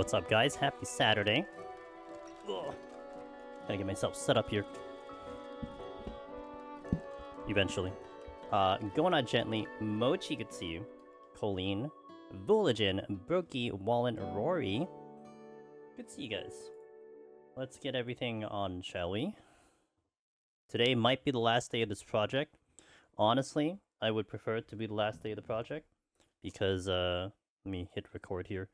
what's up, guys? Happy Saturday. Ugh. Gotta get myself set up here. Eventually. Going on gently, Mochi, good to see you. Colleen, Vooligen, Brokey, Wallen, Rory. Good to see you guys. Let's get everything on, shall we? Today might be the last day of this project. Honestly, I would prefer it to be the last day of the project. Because, let me hit record here.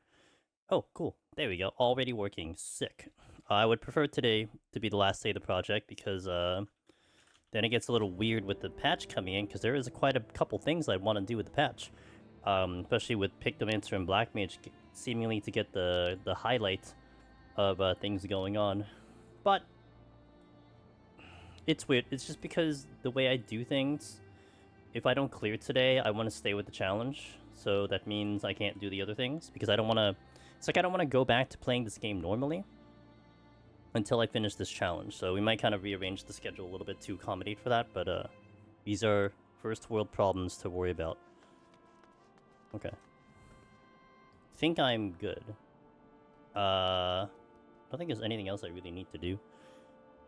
Oh, cool. There we go. Already working. Sick. I would prefer today to be the last day of the project because then it gets a little weird with the patch coming in because there is quite a couple things I want to do with the patch. Especially with Pictomancer and Black Mage seemingly to get the highlight of things going on. But it's weird. It's just because the way I do things, if I don't clear today, I want to stay with the challenge. So that means I can't do the other things because I don't want to... It's like I don't want to go back to playing this game normally until I finish this challenge. So we might kind of rearrange the schedule a little bit to accommodate for that, but these are first world problems to worry about. Okay. Think I'm good. I don't think there's anything else I really need to do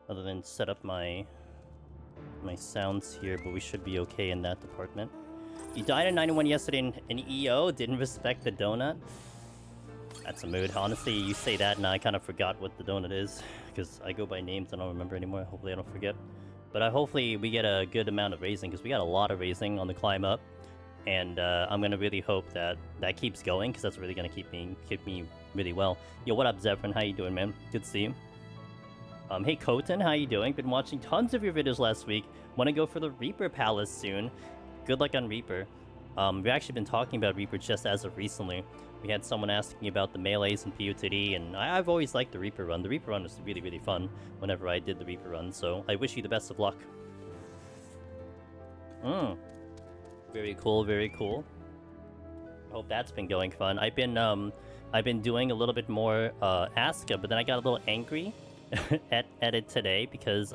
other than set up my sounds here, but we should be okay in that department. You died in 91 yesterday in EO, didn't respect the donut. That's a mood. Honestly, you say that and I kind of forgot what the donut is because I go by names. I don't remember anymore. Hopefully I don't forget. But hopefully we get a good amount of raising because we got a lot of raising on the climb up. And I'm going to really hope that that keeps going because that's really going to keep me really well. Yo, what up, Zephyrin? How you doing, man? Good to see you. Hey, Koten, how you doing? Been watching tons of your videos last week. Want to go for the Reaper Palace soon. Good luck on Reaper. We've actually been talking about Reaper just as of recently. We had someone asking about the melees and POTD, and I've always liked the Reaper run. The Reaper run was really, really fun whenever I did the Reaper run, so I wish you the best of luck. Very cool, very cool. I hope that's been going fun. I've been doing a little bit more Aska, but then I got a little angry at it today because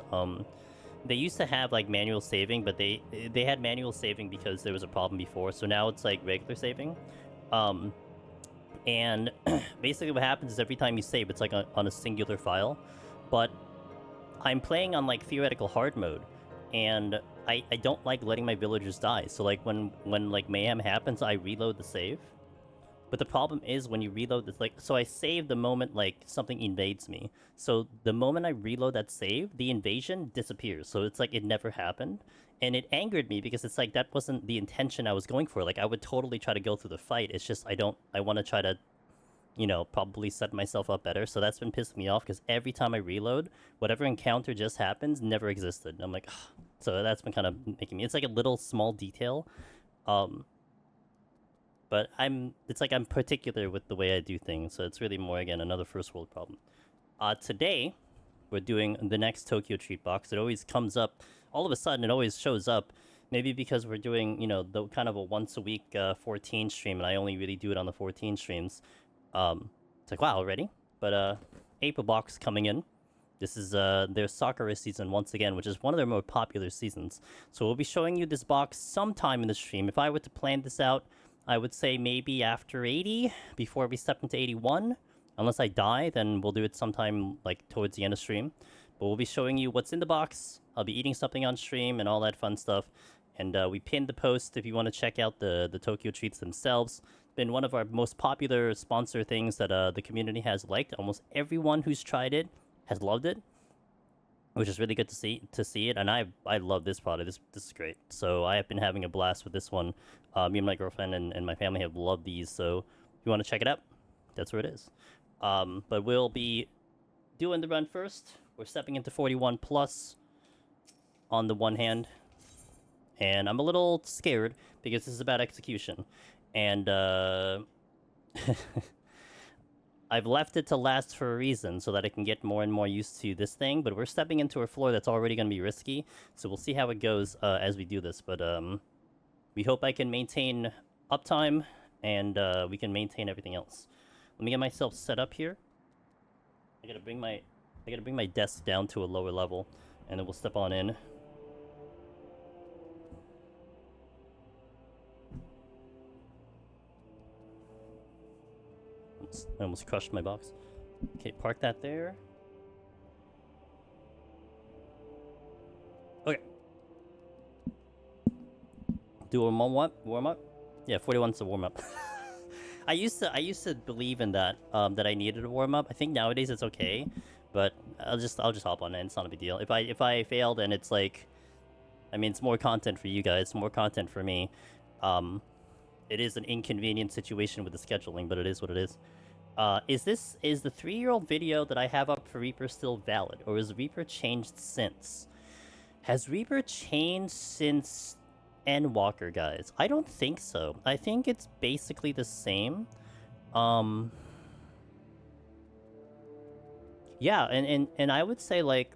they used to have like manual saving, but they had manual saving because there was a problem before, so now it's like regular saving. And basically what happens is every time you save, it's like on a singular file. But I'm playing on like theoretical hard mode, and I don't like letting my villagers die. So like when like mayhem happens, I reload the save. But the problem is when you reload this, like, so I save the moment like something invades me. So the moment I reload that save, the invasion disappears. So it's like it never happened. And it angered me because it's like that wasn't the intention I was going for. Like I would totally try to go through the fight. It's just I want to try to, you know, probably set myself up better. So that's been pissing me off because every time I reload, whatever encounter just happens never existed. And I'm like, ugh. So that's been kind of making me... It's like a little small detail. But it's like I'm particular with the way I do things, so it's really more, again, another first world problem. Today, we're doing the next Tokyo Treat Box. It always comes up, all of a sudden, it always shows up. Maybe because we're doing, you know, the kind of a once-a-week 14 stream, and I only really do it on the 14 streams. It's like, wow, already? But, April Box coming in. This is their Sakura season once again, which is one of their more popular seasons. So we'll be showing you this box sometime in the stream. If I were to plan this out, I would say maybe after 80, before we step into 81. Unless I die, then we'll do it sometime like towards the end of stream. But we'll be showing you what's in the box. I'll be eating something on stream and all that fun stuff. And we pinned the post if you want to check out the Tokyo Treats themselves. Been one of our most popular sponsor things that the community has liked. Almost everyone who's tried it has loved it, which is really good to see it. And I love this product. This is great. So I have been having a blast with this one. Me and my girlfriend and my family have loved these. So if you want to check it out, that's where it is. But we'll be doing the run first. We're stepping into 41 plus on the one hand. And I'm a little scared because this is about execution. And I've left it to last for a reason so that I can get more and more used to this thing. But we're stepping into a floor that's already going to be risky. So we'll see how it goes as we do this. But we hope I can maintain uptime and we can maintain everything else. Let me get myself set up here. I gotta bring my desk down to a lower level, and then we'll step on in. I almost crushed my box. Okay, park that there. Okay. Do a warm up? Yeah, 41's a warm up. I used to believe in that, that I needed a warm up. I think nowadays it's okay, but I'll just hop on it. It's not a big deal. If I failed and it's like, I mean, it's more content for you guys, more content for me. It is an inconvenient situation with the scheduling, but it is what it is. Is the 3-year-old video that I have up for Reaper still valid, or has Reaper changed since? Has Reaper changed since Endwalker, guys? I don't think so. I think it's basically the same. Yeah, and I would say, like,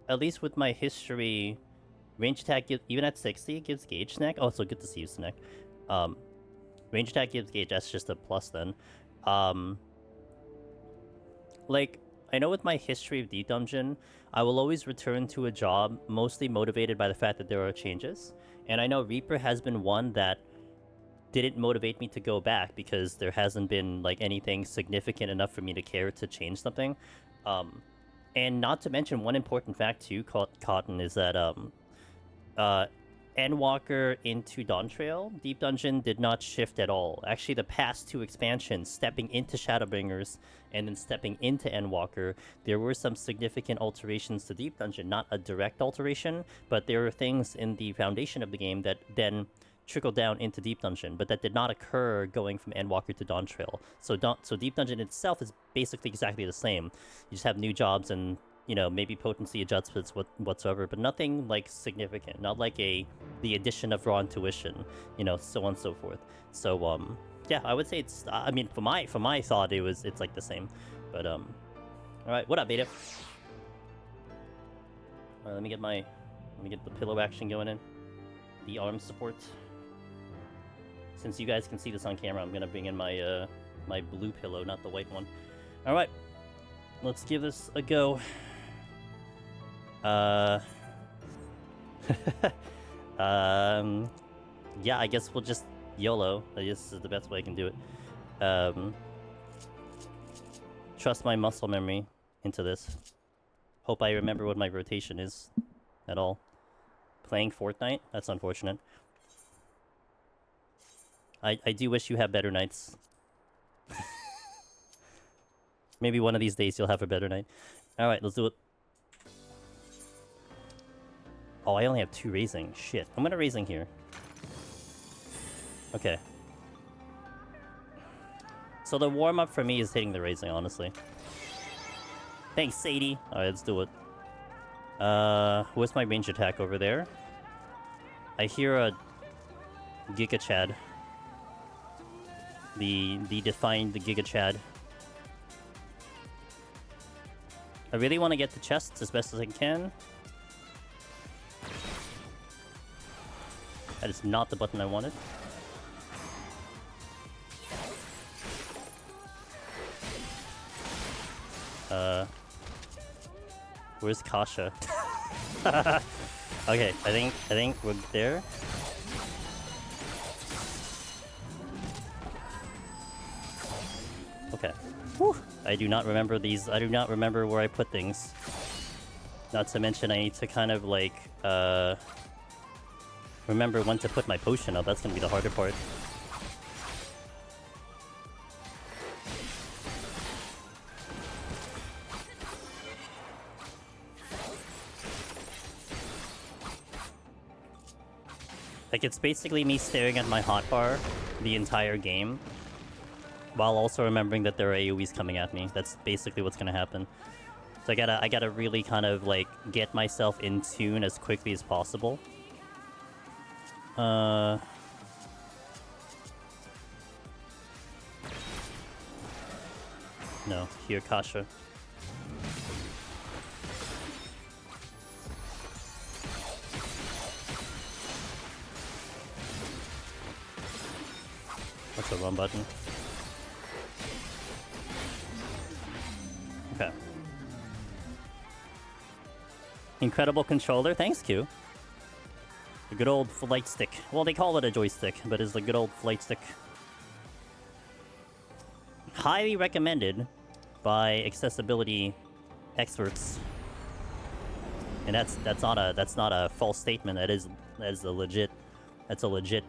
at least with my history, range attack even at 60 gives gauge snack. Oh, so good to see you, snack. Range attack gives gauge. That's just a plus then. Like, I know with my history of Deep Dungeon, I will always return to a job mostly motivated by the fact that there are changes. And I know Reaper has been one that didn't motivate me to go back because there hasn't been, like, anything significant enough for me to care to change something. And not to mention, one important fact too, Cotton, is that Endwalker into Dawntrail, Deep Dungeon did not shift at all. Actually, the past 2 expansions, stepping into Shadowbringers and then stepping into Endwalker, there were some significant alterations to Deep Dungeon. Not a direct alteration, but there were things in the foundation of the game that then trickled down into Deep Dungeon, but that did not occur going from Endwalker to Dawntrail. So Deep Dungeon itself is basically exactly the same. You just have new jobs and, you know, maybe potency adjustments whatsoever, but nothing like significant. Not like the addition of raw intuition, you know, so on and so forth. So yeah, I would say it's. I mean, for my thought, it's like the same. But all right, what up, Aida? All right, let me get the pillow action going in. The arm support. Since you guys can see this on camera, I'm gonna bring in my my blue pillow, not the white one. All right, let's give this a go. Yeah, I guess we'll just YOLO. I guess this is the best way I can do it. Trust my muscle memory into this. Hope I remember what my rotation is at all. Playing Fortnite? That's unfortunate. I do wish you had better nights. Maybe one of these days you'll have a better night. Alright, let's do it. Oh, I only have 2 raising. Shit. I'm gonna raising here. Okay. So the warm-up for me is hitting the raising, honestly. Thanks, Sadie. Alright, let's do it. What's my range attack over there? I hear a Giga Chad. The defined Giga Chad. I really want to get the chests as best as I can. That is not the button I wanted. Where's Kasha? Okay, I think we're there. Okay. Whew. I do not remember these. I do not remember where I put things. Not to mention I need to kind of like remember when to put my potion up. That's gonna be the harder part. Like, it's basically me staring at my hotbar the entire game, while also remembering that there are AoEs coming at me. That's basically what's gonna happen. So I gotta really kind of, like, get myself in tune as quickly as possible. No, here, Kasha. What's the run button? Okay. Incredible controller. Thanks, Q. The good old flight stick. Well, they call it a joystick, but it's the good old flight stick. highly recommended by accessibility experts. And that's not a false statement. That is a legit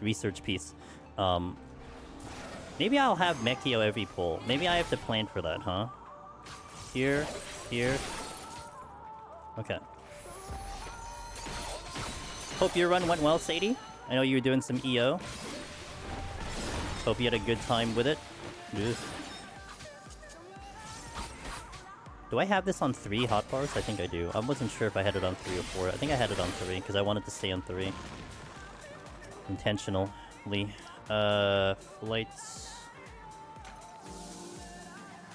research piece. Maybe I'll have Mechio every pull. Maybe I have to plan for that, huh? Here. Okay. Hope your run went well, Sadie. I know you were doing some EO. Hope you had a good time with it. Ugh. Do I have this on 3 hotbars? I think I do. I wasn't sure if I had it on 3 or 4. I think I had it on 3 because I wanted to stay on 3. Intentionally. Flights.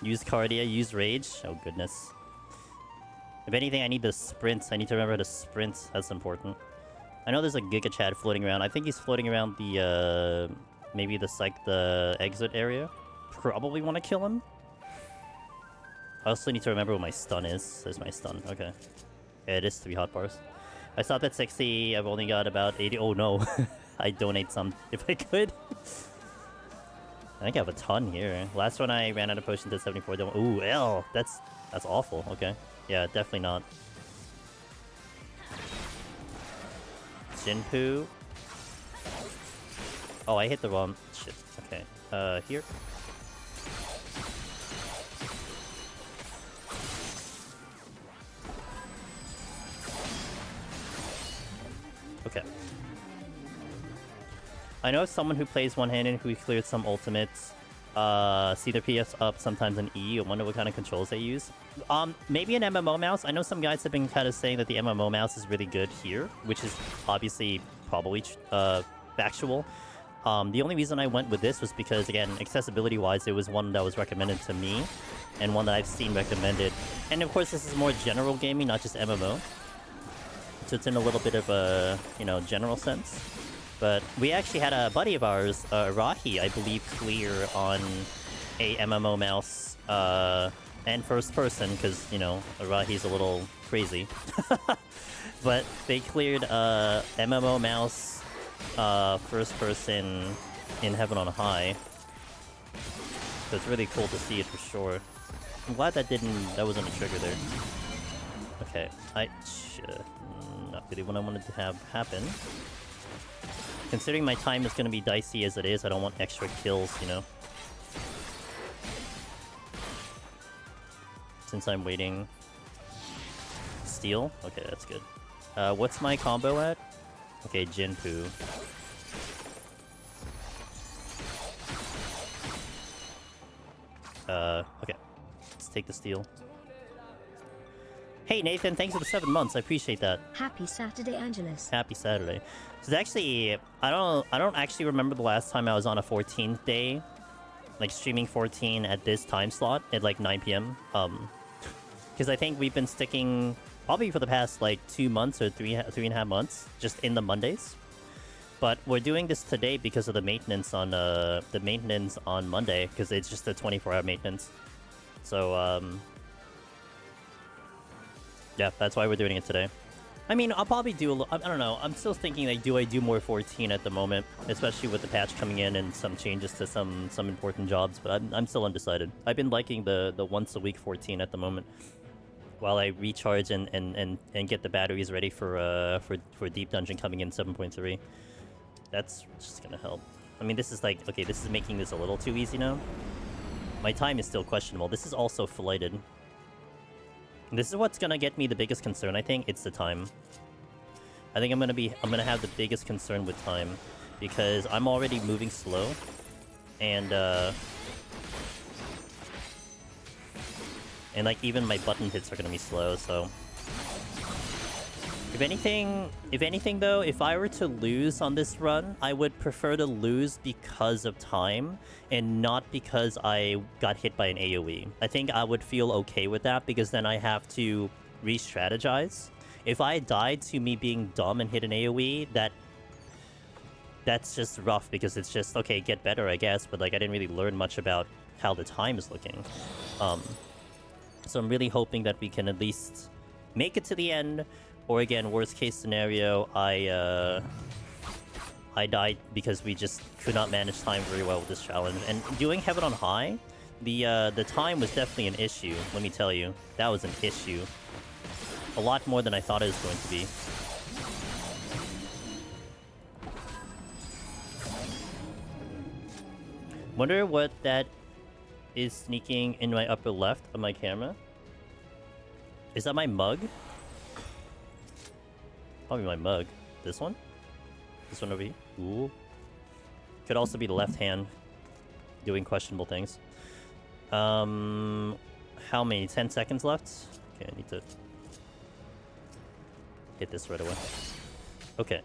Use Cardia, use Rage. Oh, goodness. If anything, I need the sprints. I need to remember how to sprint. That's important. I know there's a Giga Chad floating around. I think he's floating around the, maybe the exit area. Probably want to kill him. I also need to remember what my stun is. There's my stun. Okay. Yeah, it is 3 hotbars. I stopped at 60. I've only got about 80. Oh, no. I'd donate some if I could. I think I have a ton here. Last one I ran out of potions at 74. Ooh, L. That's awful. Okay. Yeah, definitely not. Jinpu. Oh, I hit the wrong... Shit. Okay. Here. Okay. I know someone who plays one-handed who cleared some ultimates. See their PS up sometimes in E. I wonder what kind of controls they use. Maybe an MMO mouse. I know some guys have been kind of saying that the MMO mouse is really good here, which is obviously probably factual. The only reason I went with this was because, again, accessibility-wise, it was one that was recommended to me, and one that I've seen recommended. And of course, this is more general gaming, not just MMO. So it's in a little bit of a, you know, general sense. But we actually had a buddy of ours, Rahi, I believe, clear on a MMO mouse, and first person, because, you know, Rahi's a little crazy. But they cleared MMO mouse, first person in Heaven on High. So it's really cool to see it for sure. I'm glad that wasn't a trigger there. Okay, not really what I wanted to have happen. Considering my time is going to be dicey as it is, I don't want extra kills, you know? Since I'm waiting... Steal? Okay, that's good. What's my combo at? Okay, Jinpu. Okay. Let's take the steal. Hey Nathan, thanks for the 7 months. I appreciate that. Happy Saturday, Angelus. Happy Saturday. So it's actually, I don't actually remember the last time I was on a 14th day, like streaming 14 at this time slot at like 9 p.m. Because I think we've been sticking probably for the past like 2 months or three and a half months just in the Mondays. But we're doing this today because of the maintenance on Monday, because it's just a 24-hour maintenance. So yeah, that's why we're doing it today. I mean, I'll probably do I don't know. I'm still thinking, like, do I do more 14 at the moment? Especially with the patch coming in and some changes to some important jobs. But I'm still undecided. I've been liking the once-a-week 14 at the moment. While I recharge and get the batteries ready for Deep Dungeon coming in 7.3. That's just gonna help. I mean, this is like... Okay, this is making this a little too easy now. My time is still questionable. This is also flighted. This is what's gonna get me the biggest concern, I think. It's the time. I think I'm gonna have the biggest concern with time. Because I'm already moving slow. And like, even my button hits are gonna be slow, so... If anything though, if I were to lose on this run, I would prefer to lose because of time, and not because I got hit by an AoE. I think I would feel okay with that, because then I have to re-strategize. If I died to me being dumb and hit an AoE, that's just rough, because it's just, okay, get better, I guess, but like, I didn't really learn much about how the time is looking. So I'm really hoping that we can at least make it to the end. Or again, worst case scenario, I died because we just could not manage time very well with this challenge. And doing Heaven on High, The time was definitely an issue, let me tell you. That was an issue. A lot more than I thought it was going to be. Wonder what that is sneaking in my upper left of my camera. Is that my mug? Probably my mug. This one? This one over here? Ooh. Could also be the left hand doing questionable things. How many? 10 seconds left? Okay, I need to hit this right away. Okay.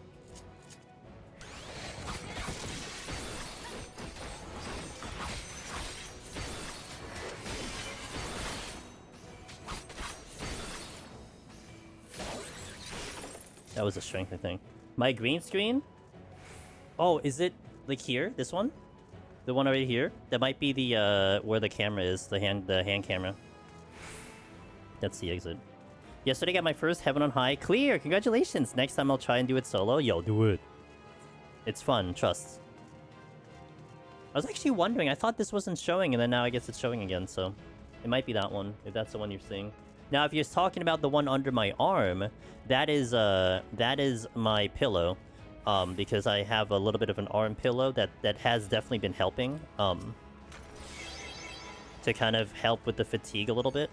That was a strength, I think. My green screen? Oh, is it like here? This one? The one right here? That might be the where the camera is, the hand camera. That's the exit. Yesterday I got my first Heaven on High clear. Congratulations. Next time I'll try and do it solo. Yo, do it. It's fun, trust. I was actually wondering, I thought this wasn't showing, and then now I guess it's showing again, so it might be that one, if that's the one you're seeing. Now, if you're talking about the one under my arm, that is my pillow. Because I have a little bit of an arm pillow that has definitely been helping, to kind of help with the fatigue a little bit.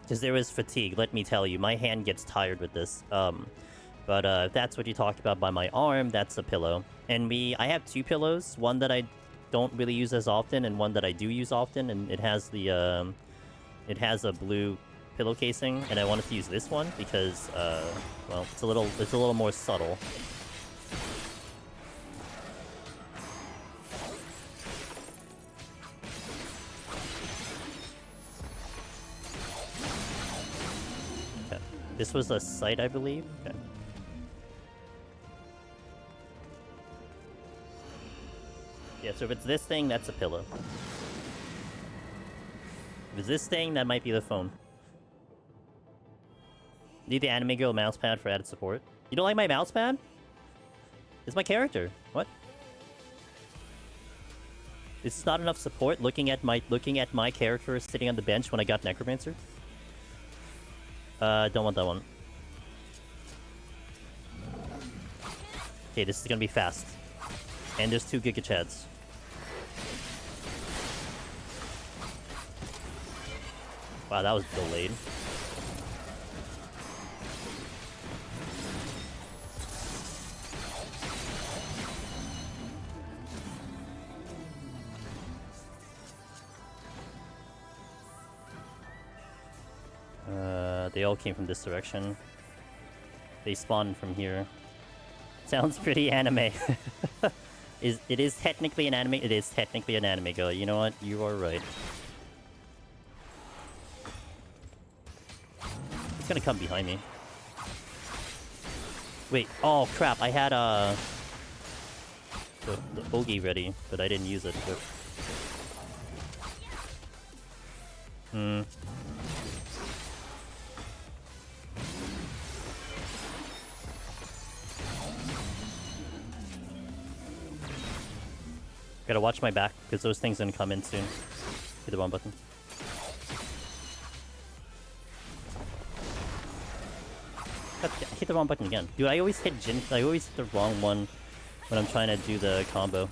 Because there is fatigue, let me tell you. My hand gets tired with this. But if that's what you talked about by my arm, that's a pillow. And I have two pillows, one that I don't really use as often, and one that I do use often, and it has the, it has a blue pillow casing, and I wanted to use this one because, well, it's a little more subtle. Okay. This was a site, I believe. Okay. Yeah, so if it's this thing, that's a pillow. If it's this thing, that might be the phone. Need the anime girl mouse pad for added support. You don't like my mouse pad? It's my character. What? This is not enough support looking at my character sitting on the bench when I got Necromancer? Don't want that one. Okay, this is gonna be fast. And there's 2 Giga Chads. Wow, that was delayed. They all came from this direction. They spawned from here. Sounds pretty anime. It is technically an anime? It is technically an anime, girl. You know what? You are right. It's gonna come behind me. Wait, oh crap, I had the Ogi ready, but I didn't use it. But... Gotta watch my back, because those things are gonna come in soon. Hit the wrong button. God, I hit the wrong button again. Dude, I always hit the wrong one when I'm trying to do the combo.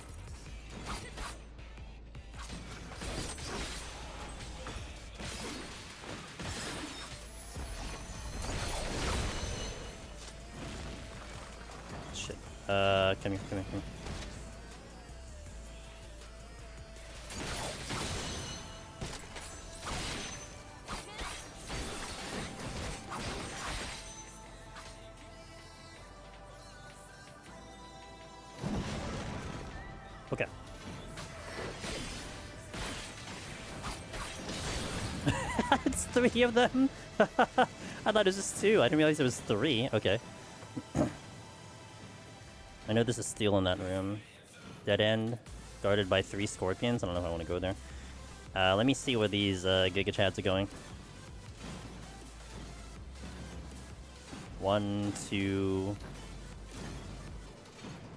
Shit. Come here. Okay. It's 3 of them? I thought it was just 2. I didn't realize it was 3. Okay. I know there's a steel in that room. Dead end. Guarded by 3 scorpions. I don't know if I want to go there. Let me see where these Giga Chads are going. 1, 2...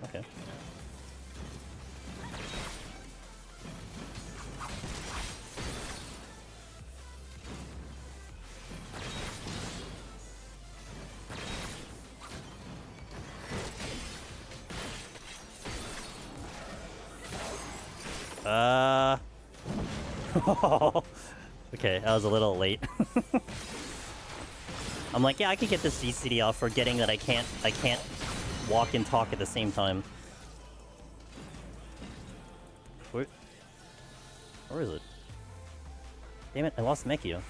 Okay. Okay, I was a little late. I'm like, yeah, I could get this GCD off, forgetting that I can't walk and talk at the same time. Where is it? Damn it, I lost Mekio.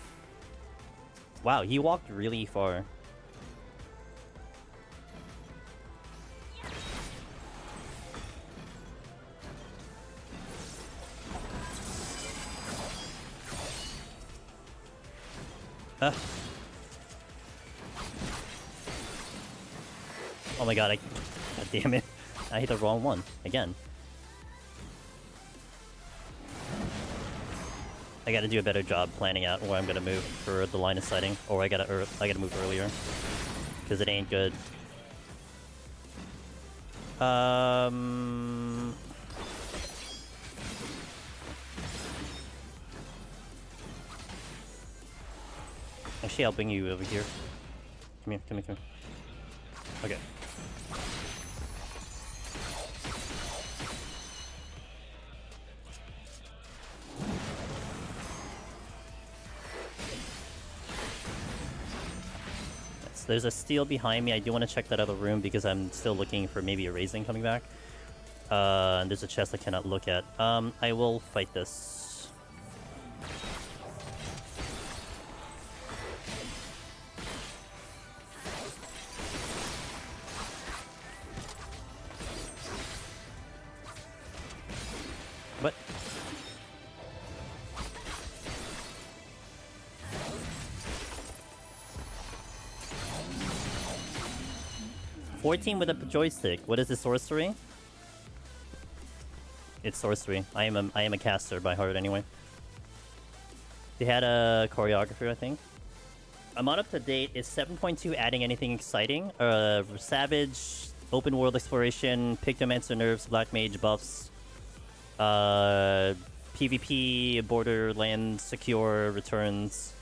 Wow, he walked really far. Oh my god, God damn it. I hit the wrong one. Again. I gotta do a better job planning out where I'm gonna move for the line of sighting. Or I gotta move earlier. Because it ain't good. Actually, I'll bring you over here. Come here, come here, come here. Okay. So there's a steel behind me. I do want to check that other room because I'm still looking for maybe a raising coming back. And there's a chest I cannot look at. I will fight this. What? 14 with a joystick. What is the sorcery? It's sorcery. I am a caster by heart anyway. They had a choreographer, I think. I'm not up to date. Is 7.2 adding anything exciting? Savage, open world exploration, Pictomancer nerfs, Black Mage buffs, PvP, Borderlands, secure returns,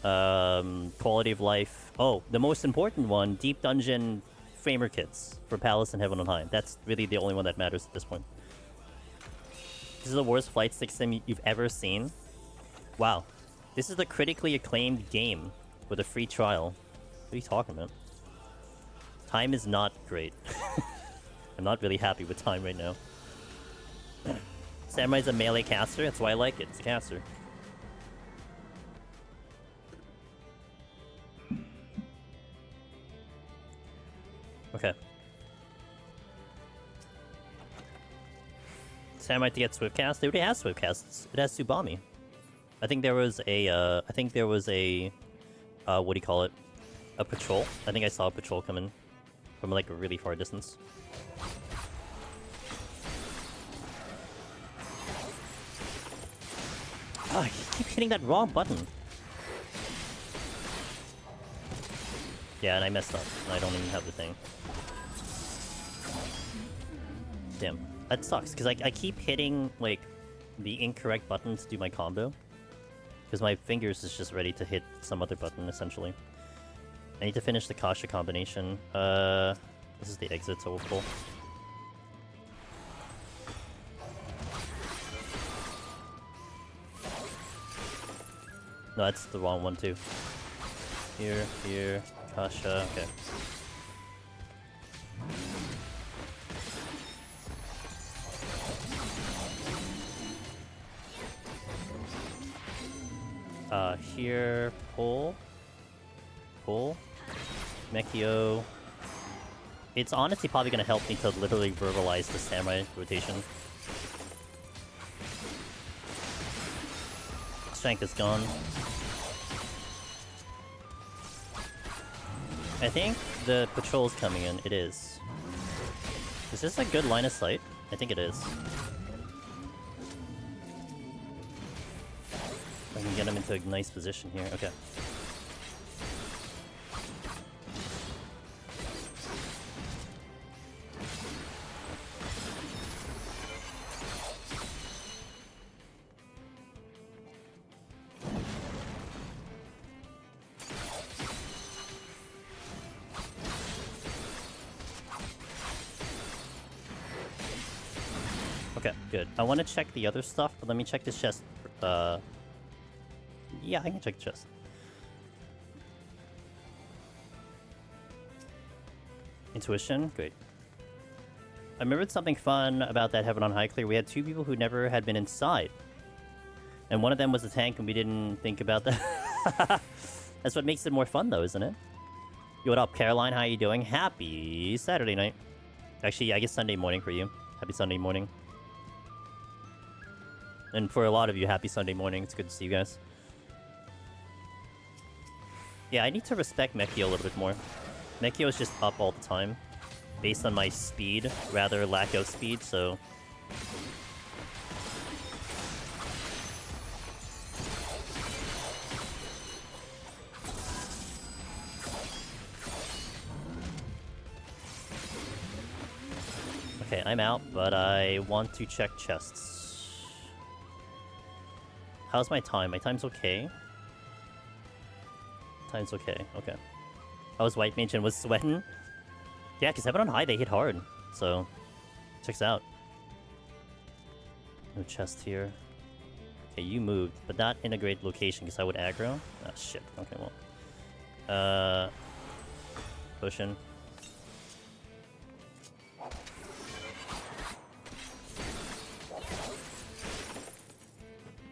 quality of life. Oh, the most important one, Deep Dungeon framer kits for Palace and Heaven on High. That's really the only one that matters at this point. This is the worst flight stick sim you've ever seen. Wow. This is the critically acclaimed game with a free trial. What are you talking about? Time is not great. I'm not really happy with time right now. Samurai's a melee caster, that's why I like it. It's a caster. Okay. Samurai to get swift cast. It already has swift casts. It has Tsubami. I think there was a what do you call it? A patrol. I think I saw a patrol coming from like a really far distance. Oh, I keep hitting that wrong button. Yeah, and I messed up. I don't even have the thing. Damn. That sucks, because I keep hitting, like, the incorrect button to do my combo. Because my fingers is just ready to hit some other button, essentially. I need to finish the Kasha combination. This is the exit, so we'll pull. No, that's the wrong one, too. Here, here, Kasha, okay. Here, pull. Pull. Mekio. It's honestly probably gonna help me to literally verbalize the samurai rotation. Strength is gone. I think the patrol's coming in. It is. Is this a good line of sight? I think it is. I can get him into a nice position here. Okay. Okay, good. I want to check the other stuff, but let me check this chest. Yeah, I can check the chest. Intuition, great. I remembered something fun about that Heaven on High clear. We had 2 people who never had been inside. And one of them was a tank, and we didn't think about that. That's what makes it more fun, though, isn't it? Yo, what up, Caroline? How you doing? Happy Saturday night. Actually, I guess Sunday morning for you. Happy Sunday morning. And for a lot of you, happy Sunday morning. It's good to see you guys. Yeah, I need to respect Mekio a little bit more. Mekio is just up all the time. Based on my speed, rather lack of speed, so... Okay, I'm out, but I want to check chests. How's my time? My time's okay. Time's okay, okay. I was White Mage and was sweating. Yeah, because Heaven on High, they hit hard. So, checks out. No chest here. Okay, you moved, but not in a great location because I would aggro. Ah, shit. Okay, well. Potion.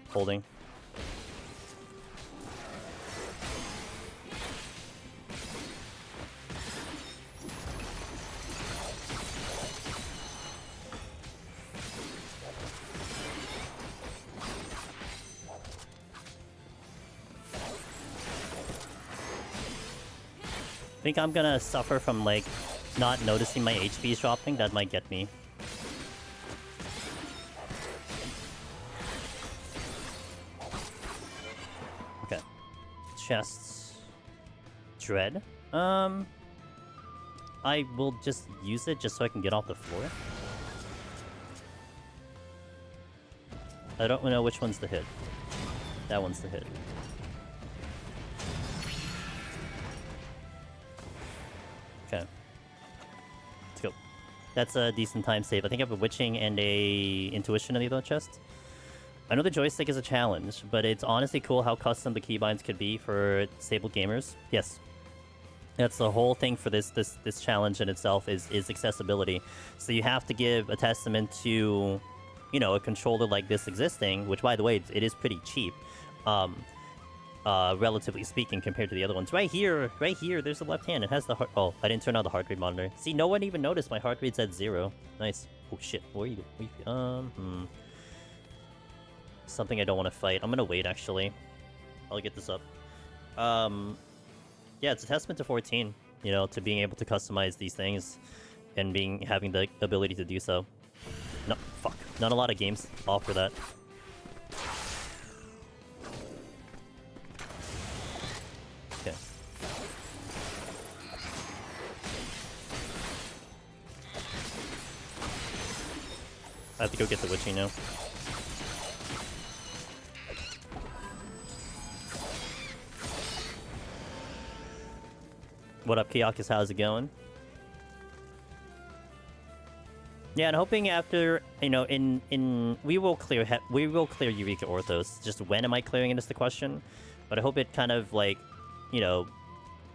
Holding. I think I'm gonna suffer from, like, not noticing my HP dropping. That might get me. Okay. Chests. Dread. I will just use it just so I can get off the floor. I don't know which one's the hit. That one's the hit. Okay. Let's go. That's a decent time save. I think I have a Witching and a Intuition in the other chest. I know the joystick is a challenge, but it's honestly cool how custom the keybinds could be for stable gamers. Yes. That's the whole thing for this challenge in itself is accessibility. So you have to give a testament to, you know, a controller like this existing, which, by the way, it is pretty cheap. Relatively speaking, compared to the other ones. Right here, there's the left hand. It has the heart... Oh, I didn't turn on the heart rate monitor. See, no one even noticed my heart rate's at 0. Nice. Oh, shit. Where are you? Something I don't want to fight. I'm gonna wait, actually. I'll get this up. Yeah, it's a testament to 14, you know, to being able to customize these things and having the ability to do so. No, fuck. Not a lot of games offer that. Okay. I have to go get the witching now. What up, Kiyakis? How's it going? Yeah, and hoping after, you know, we will clear Eureka Orthos. Just when am I clearing it is the question. But I hope it kind of, like, you know,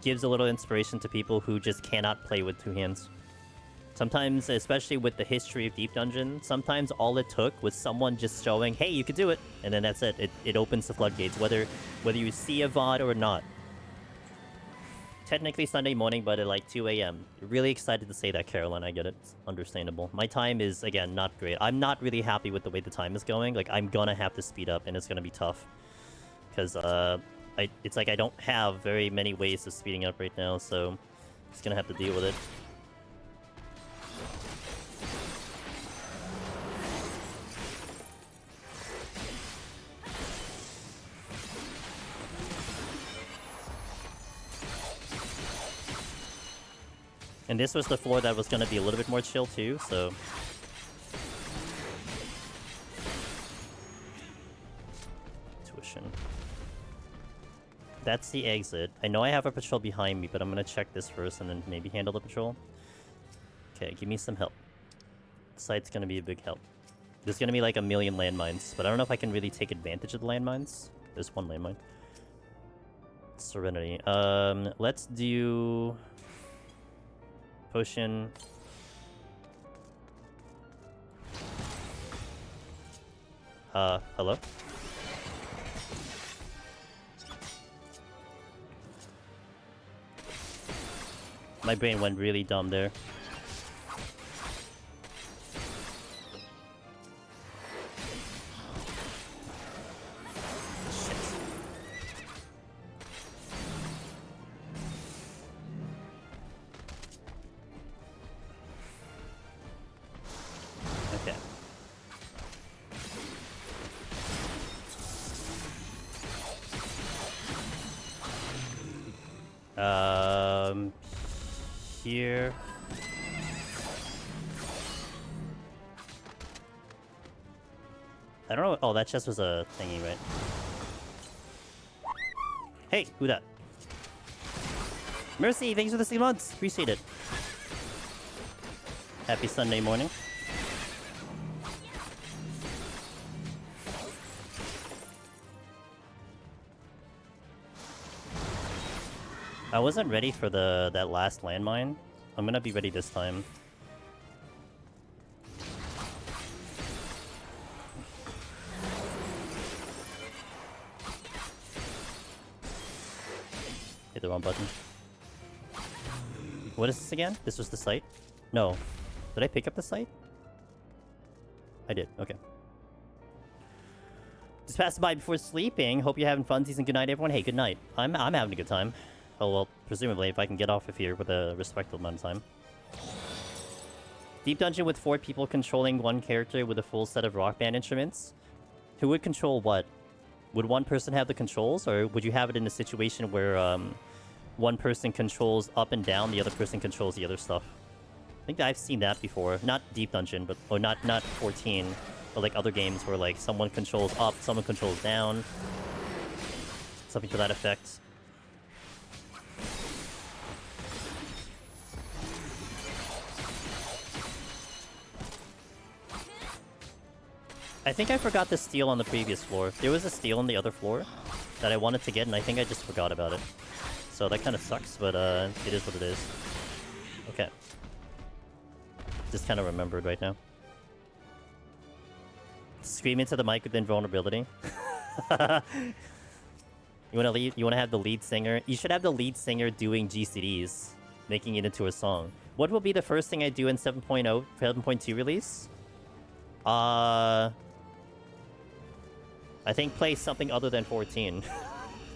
gives a little inspiration to people who just cannot play with 2 hands. Sometimes, especially with the history of Deep Dungeon, sometimes all it took was someone just showing, hey, you could do it, and then that's it. It opens the floodgates, whether you see a VOD or not. Technically Sunday morning, but at like 2 a.m. Really excited to say that, Caroline. I get it. It's understandable. My time is, again, not great. I'm not really happy with the way the time is going. Like, I'm gonna have to speed up, and it's gonna be tough. Because, it's like I don't have very many ways of speeding up right now, so I'm just gonna have to deal with it. And this was the floor that was going to be a little bit more chill too, so... Tuition. That's the exit. I know I have a patrol behind me, but I'm going to check this first and then maybe handle the patrol. Okay, give me some help. Sight's going to be a big help. There's gonna be like a million landmines, but I don't know if I can really take advantage of the landmines. There's one landmine. Serenity. Let's do... Potion. Hello? My brain went really dumb there. Here. I don't know. Oh, that chest was a thingy, right? Hey, who that? Mercy, thanks for the 6 months. Appreciate it. Happy Sunday morning. I wasn't ready for that last landmine. I'm gonna be ready this time. Hit the wrong button. What is this again? This was the site? No. Did I pick up the site? I did. Okay. Just passing by before sleeping. Hope you're having fun. Season. Good night, everyone. Hey, good night. I'm having a good time. Oh, well, presumably, if I can get off of here with a respectable amount of time. Deep dungeon with 4 people controlling 1 character with a full set of rock band instruments. Who would control what? Would one person have the controls, or would you have it in a situation where one person controls up and down, the other person controls the other stuff? I think that I've seen that before. Not Deep Dungeon, but or not 14, but like other games where like someone controls up, someone controls down. Something to that effect. I think I forgot the steal on the previous floor. There was a steal on the other floor that I wanted to get, and I think I just forgot about it. So that kind of sucks, but it is what it is. Okay. Just kind of remembered right now. Scream into the mic with invulnerability. You wanna have the lead singer? You should have the lead singer doing GCDs, making it into a song. What will be the first thing I do in 7.0, 7.2 release? I think play something other than 14.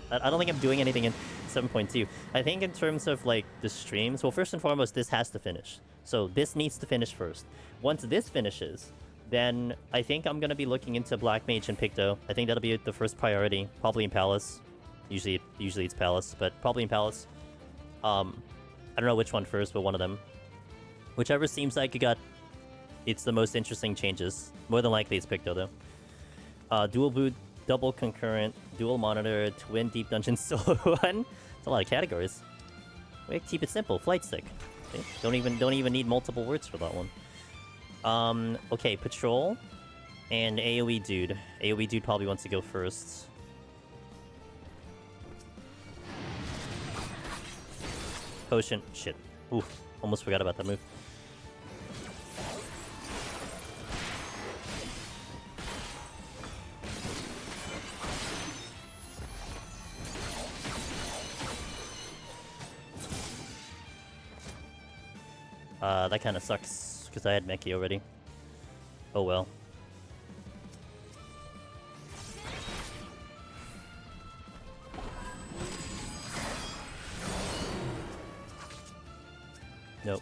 I don't think I'm doing anything in 7.2. I think in terms of, like, the streams... Well, first and foremost, this has to finish. So this needs to finish first. Once this finishes, then I think I'm gonna be looking into Black Mage and Picto. I think that'll be the first priority. Probably in Palace. Usually it's Palace, but probably in Palace. I don't know which one first, but one of them. Whichever seems like it's the most interesting changes. More than likely it's Picto, though. Dual boot, double concurrent, dual monitor, twin deep dungeon solo one. It's a lot of categories. We keep it simple. Flight stick. Okay. Don't even need multiple words for that one. Okay, patrol and AoE dude. AoE dude probably wants to go first. Potion. Shit. Ooh, almost forgot about that move. That kind of sucks, because I had Meki already. Oh well. Nope.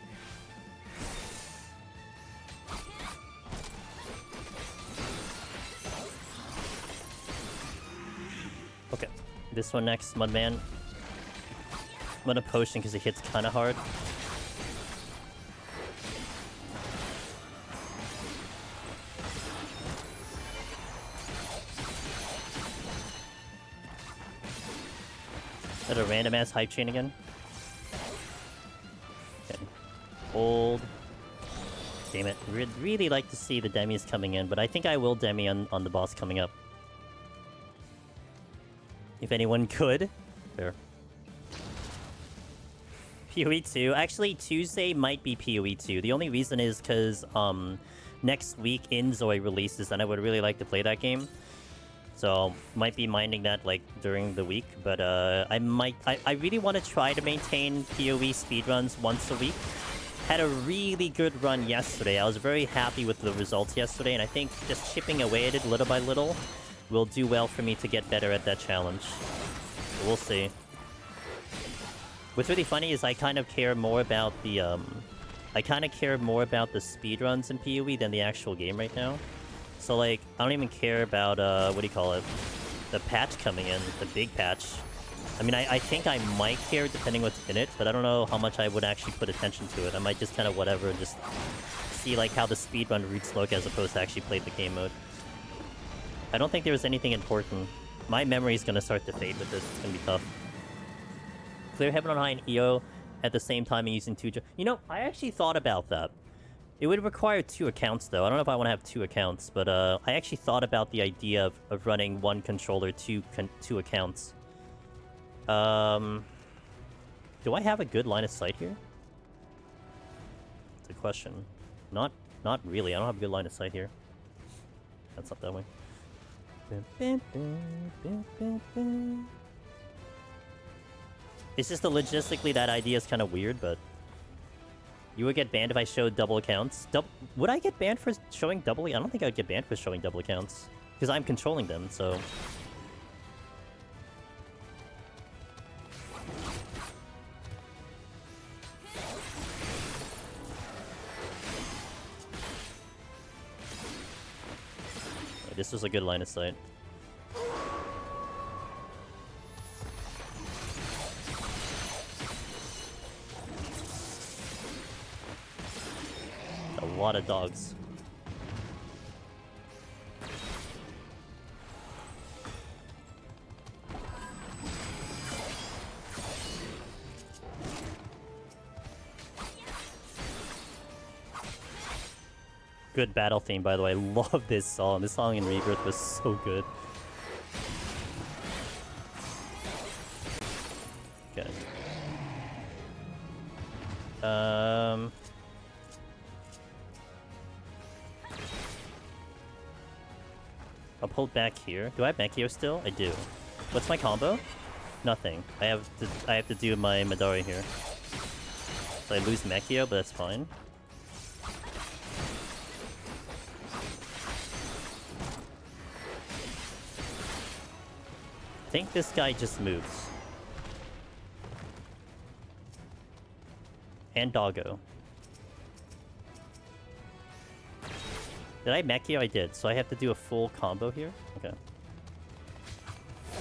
Okay. This one next, Mudman. I'm gonna potion because it hits kind of hard. Is that a random ass hype chain again? Okay. Hold. Damn it. Really like to see the demis coming in, but I think I will demi on the boss coming up. If anyone could. Fair. PoE 2. Actually, Tuesday might be PoE 2. The only reason is because next week Inzoi releases, and I would really like to play that game. So, might be minding that, like, during the week. But, I really want to try to maintain PoE speedruns once a week. Had a really good run yesterday. I was very happy with the results yesterday, and I think just chipping away at it little by little will do well for me to get better at that challenge. So we'll see. What's really funny is I kind of care more about the, speedruns in PoE than the actual game right now. So, like, I don't even care about, what do you call it? The patch coming in, the big patch. I mean, I think I might care depending what's in it, but I don't know how much I would actually put attention to it. I might just kind of whatever, just see, like, how the speedrun routes look as opposed to actually play the game mode. I don't think there was anything important. My memory is going to start to fade with this. It's going to be tough. Clear Heaven on High and EO at the same time and using two... You know, I actually thought about that. It would require 2 accounts, though. I don't know if I want to have 2 accounts, but I actually thought about the idea of running one controller, two accounts. Do I have a good line of sight here? It's a question. Not really. I don't have a good line of sight here. That's not that way. It's just the logistically that idea is kind of weird, but you would get banned if I showed double accounts. Would I get banned for showing double? I don't think I would get banned for showing double accounts because I'm controlling them. So. This was a good line of sight. A lot of dogs. Good battle theme, by the way. I love this song. This song in Rebirth was so good. Okay. I'll pull back here. Do I have back here still? I do. What's my combo? Nothing. I have to do my Midori here. So I lose Mechio, but that's fine. I think this guy just moves. And Doggo. Did I Mechio? I did. So I have to do a full combo here? Okay.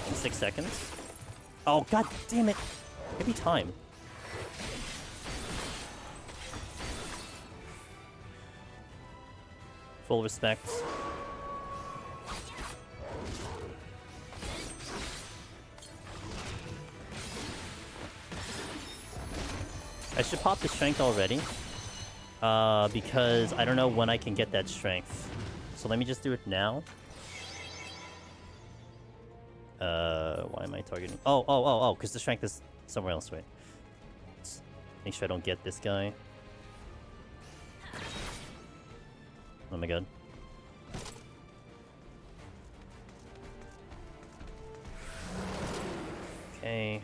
In 6 seconds? Oh, god damn it! Every time. Full respect. I should pop the strength already. Because I don't know when I can get that strength. So let me just do it now. Why am I targeting? Oh, because the strength is somewhere else, right? Let's make sure I don't get this guy. Oh my god. Okay.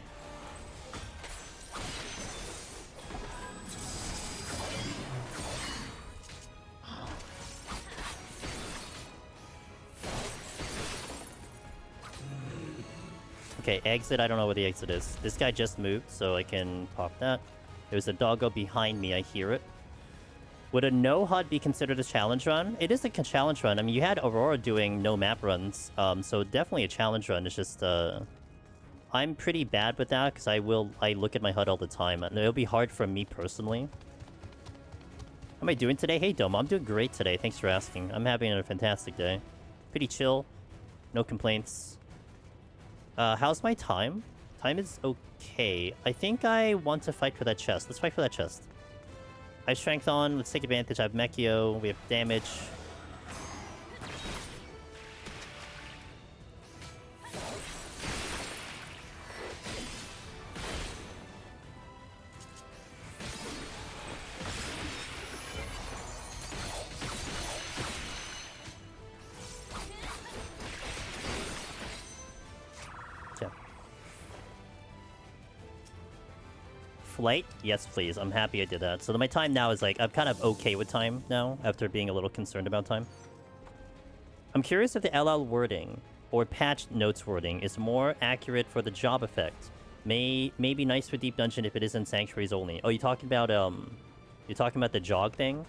Okay, exit. I don't know where the exit is. This guy just moved, so I can pop that. There's a doggo behind me. I hear it. Would a no HUD be considered a challenge run? It is a challenge run. I mean, you had Aurora doing no map runs, so definitely a challenge run. It's just, I'm pretty bad with that because I look at my HUD all the time, and it'll be hard for me personally. How am I doing today? Hey, Dome, I'm doing great today. Thanks for asking. I'm having a fantastic day. Pretty chill. No complaints. How's my time? Time is okay. I think I want to fight for that chest. Let's fight for that chest. I have strength on. Let's take advantage. I have Mechio. We have damage. Flight? Yes, please. I'm happy I did that. So my time now is like, I'm kind of okay with time now, after being a little concerned about time. I'm curious if the LL wording, or patch notes wording, is more accurate for the job effect. May be nice for Deep Dungeon if it is in Sanctuaries only. Oh, you're talking about the jog thing?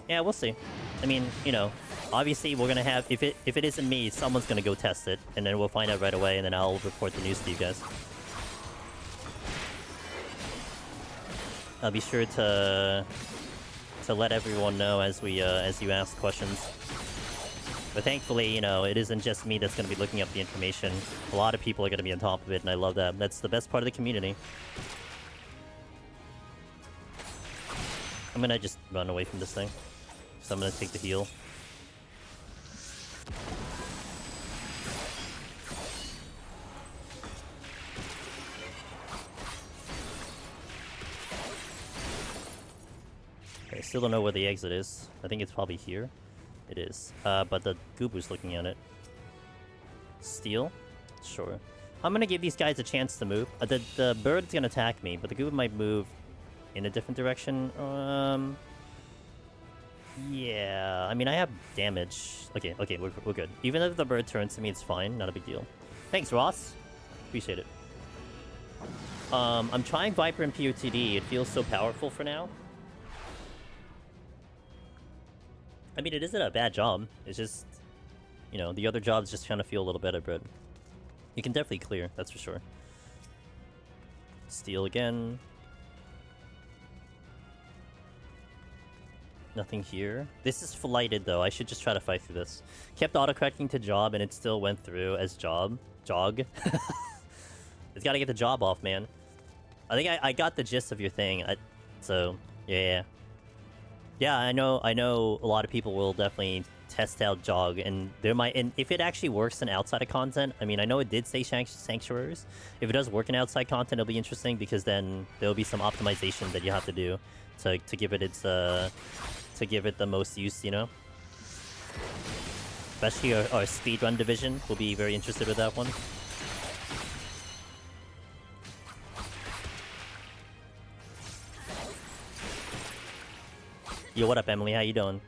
Yeah, we'll see. I mean, you know, obviously we're gonna have, if it isn't me, someone's gonna go test it, and then we'll find out right away, and then I'll report the news to you guys. I'll be sure to let everyone know as you ask questions. But thankfully, you know, it isn't just me that's going to be looking up the information. A lot of people are going to be on top of it, and I love that. That's the best part of the community. I'm going to just run away from this thing. So I'm going to take the heal. I still don't know where the exit is. I think it's probably here. It is. But the Goobu's looking at it. Steal? Sure. I'm gonna give these guys a chance to move. The bird's gonna attack me, but the Goobu might move in a different direction. Yeah. I mean, I have damage. Okay, we're good. Even if the bird turns to me, it's fine. Not a big deal. Thanks, Ross. Appreciate it. I'm trying Viper and POTD. It feels so powerful for now. I mean, it isn't a bad job. It's just, you know, the other jobs just kind of feel a little better, but you can definitely clear, that's for sure. Steal again. Nothing here. This is flighted, though. I should just try to fight through this. Kept autocorrecting to job, and it still went through as job. Jog. It's gotta get the job off, man. I think I got the gist of your thing. So, yeah. Yeah, I know a lot of people will definitely test out Jog, and if it actually works in outside of content, I mean, I know it did say Sanctuaries. If it does work in outside content, it'll be interesting, because then there'll be some optimization that you have to do to give it the most use, you know? Especially our speedrun division will be very interested with that one. Yo, what up, Emily? How you doing?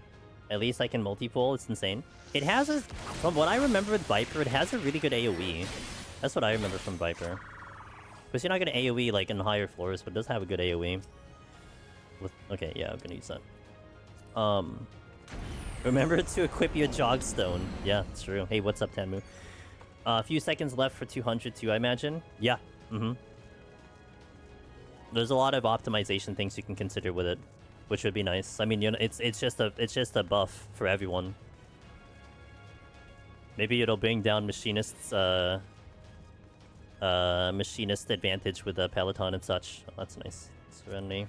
At least I can multi-pull. It's insane. It has a... From what I remember with Viper, it has a really good AoE. That's what I remember from Viper. Because you're not going to AoE, like, in higher floors, but it does have a good AoE. Okay, yeah, I'm going to use that. Remember to equip your Jog Stone. Yeah, it's true. Hey, what's up, Tenmu? A few seconds left for 200 too, I imagine. Yeah. There's a lot of optimization things you can consider with it, which would be nice. I mean, you know, it's just a buff for everyone. Maybe it'll bring down machinist advantage with the Peloton and such. Oh, that's nice. Serenity.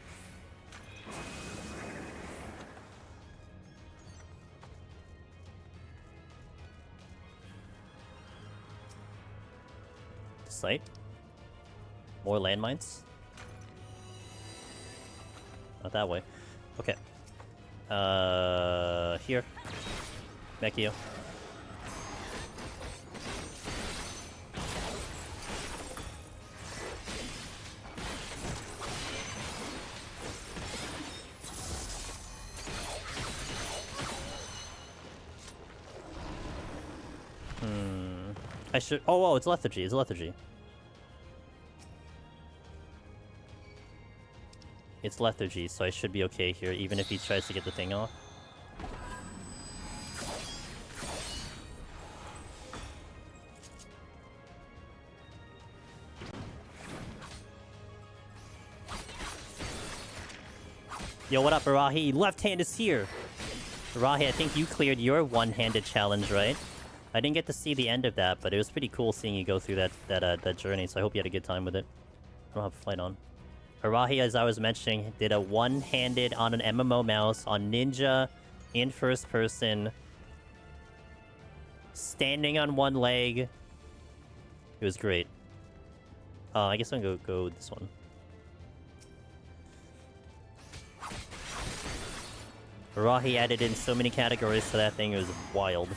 Site. More landmines. Not that way. Okay. Here. Mechio. I should... Oh, it's lethargy. It's lethargy. It's lethargy, so I should be okay here, even if he tries to get the thing off. Yo, what up, Arahi? Left hand is here! Arahi, I think you cleared your one-handed challenge, right? I didn't get to see the end of that, but it was pretty cool seeing you go through that journey, so I hope you had a good time with it. I don't have a flight on. Arahi, as I was mentioning, did a one-handed on an MMO mouse on Ninja in first person, standing on one leg. It was great. I guess I'm gonna go with this one. Arahi added in so many categories to that thing, it was wild.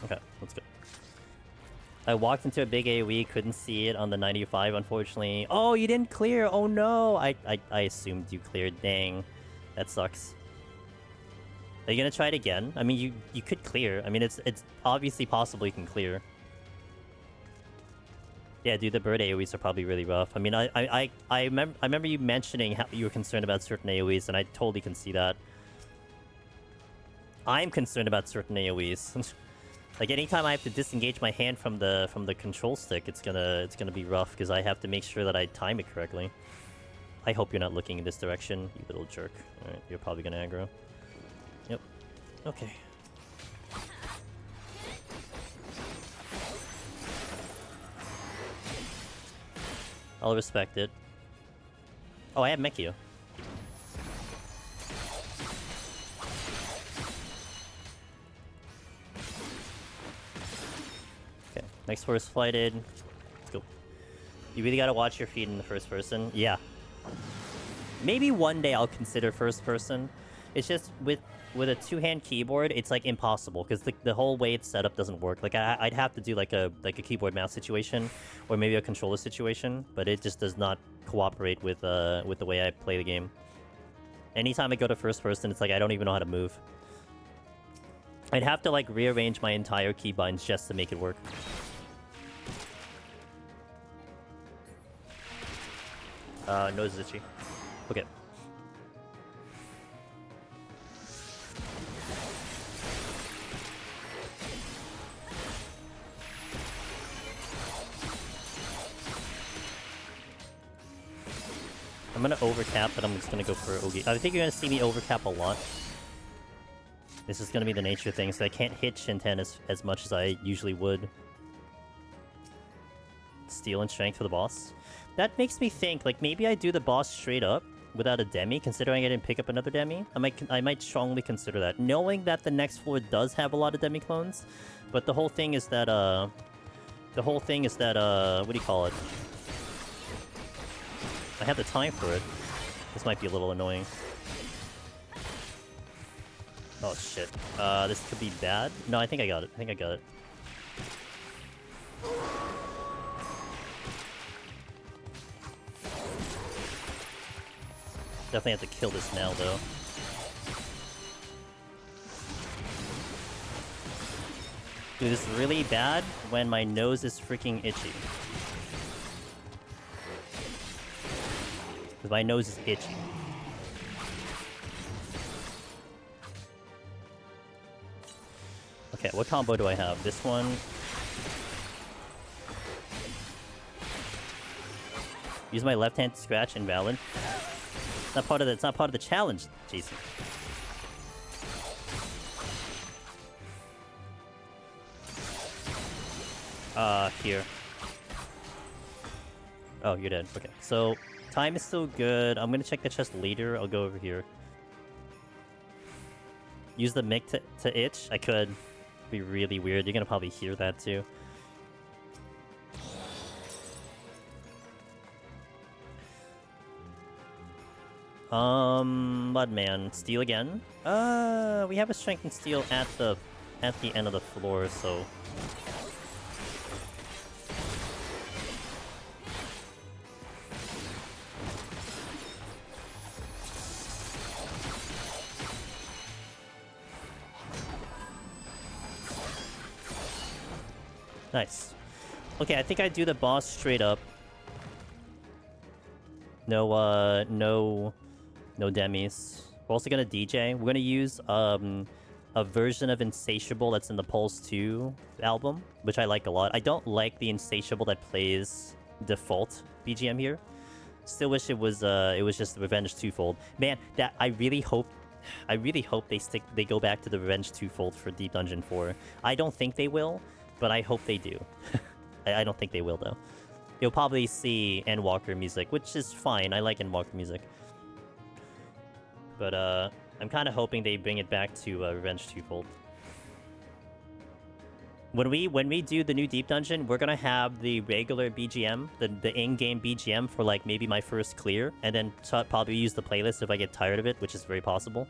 Okay, let's go. I walked into a big AoE, couldn't see it on the 95, unfortunately. Oh, you didn't clear! Oh no! I assumed you cleared. Dang. That sucks. Are you gonna try it again? I mean, you could clear. I mean, it's obviously possible you can clear. Yeah, dude, the bird AoEs are probably really rough. I mean, I remember you mentioning how you were concerned about certain AoEs, and I totally can see that. I'm concerned about certain AoEs. Like, anytime I have to disengage my hand from the control stick, it's gonna be rough because I have to make sure that I time it correctly. I hope you're not looking in this direction, you little jerk. All right, you're probably gonna aggro. Yep. Okay. I'll respect it. Oh, I have Mechio. Okay, next horse flighted. Let's go. You really gotta watch your feet in the first person. Yeah. Maybe one day I'll consider first person. It's just with a two-hand keyboard, it's like impossible because the whole way it's set up doesn't work. Like I'd have to do like a keyboard mouse situation, or maybe a controller situation, but it just does not cooperate with the way I play the game. Anytime I go to first person, it's like I don't even know how to move. I'd have to like rearrange my entire keybinds just to make it work. Nose is itchy. Okay. I'm gonna overcap, but I'm just gonna go for Ogi. I think you're gonna see me overcap a lot. This is gonna be the nature thing, so I can't hit Shinten as much as I usually would. Steel and strength for the boss. That makes me think, like, maybe I do the boss straight up without a demi, considering I didn't pick up another demi. I might strongly consider that, knowing that the next floor does have a lot of demi clones. But the whole thing is that what do you call it? I have the time for it. This might be a little annoying. Oh shit. This could be bad. No, I think I got it. Definitely have to kill this now, though. Dude, this is really bad when my nose is freaking itchy. Because my nose is itchy. Okay, what combo do I have? This one. Use my left hand to scratch, invalid. It's not part of the challenge, Jason. Here. Oh, you're dead. Okay, so time is still good. I'm gonna check the chest later. I'll go over here. Use the mic to itch. I could. Be really weird. You're gonna probably hear that too. Mudman, steel again. We have a strength and steel at the end of the floor, so. Nice. Okay, I think I do the boss straight up. No demis. We're also gonna DJ. We're gonna use a version of Insatiable that's in the Pulse 2 album, which I like a lot. I don't like the Insatiable that plays default BGM here. Still wish it was just Revenge Twofold. Man, that I really hope I really hope they go back to the Revenge Twofold for Deep Dungeon 4. I don't think they will, but I hope they do. I don't think they will, though. You'll probably see Endwalker music, which is fine. I like Endwalker music. But, I'm kind of hoping they bring it back to Revenge Twofold. When we do the new Deep Dungeon, we're gonna have the regular BGM, the in-game BGM for like maybe my first clear, and then probably use the playlist if I get tired of it, which is very possible.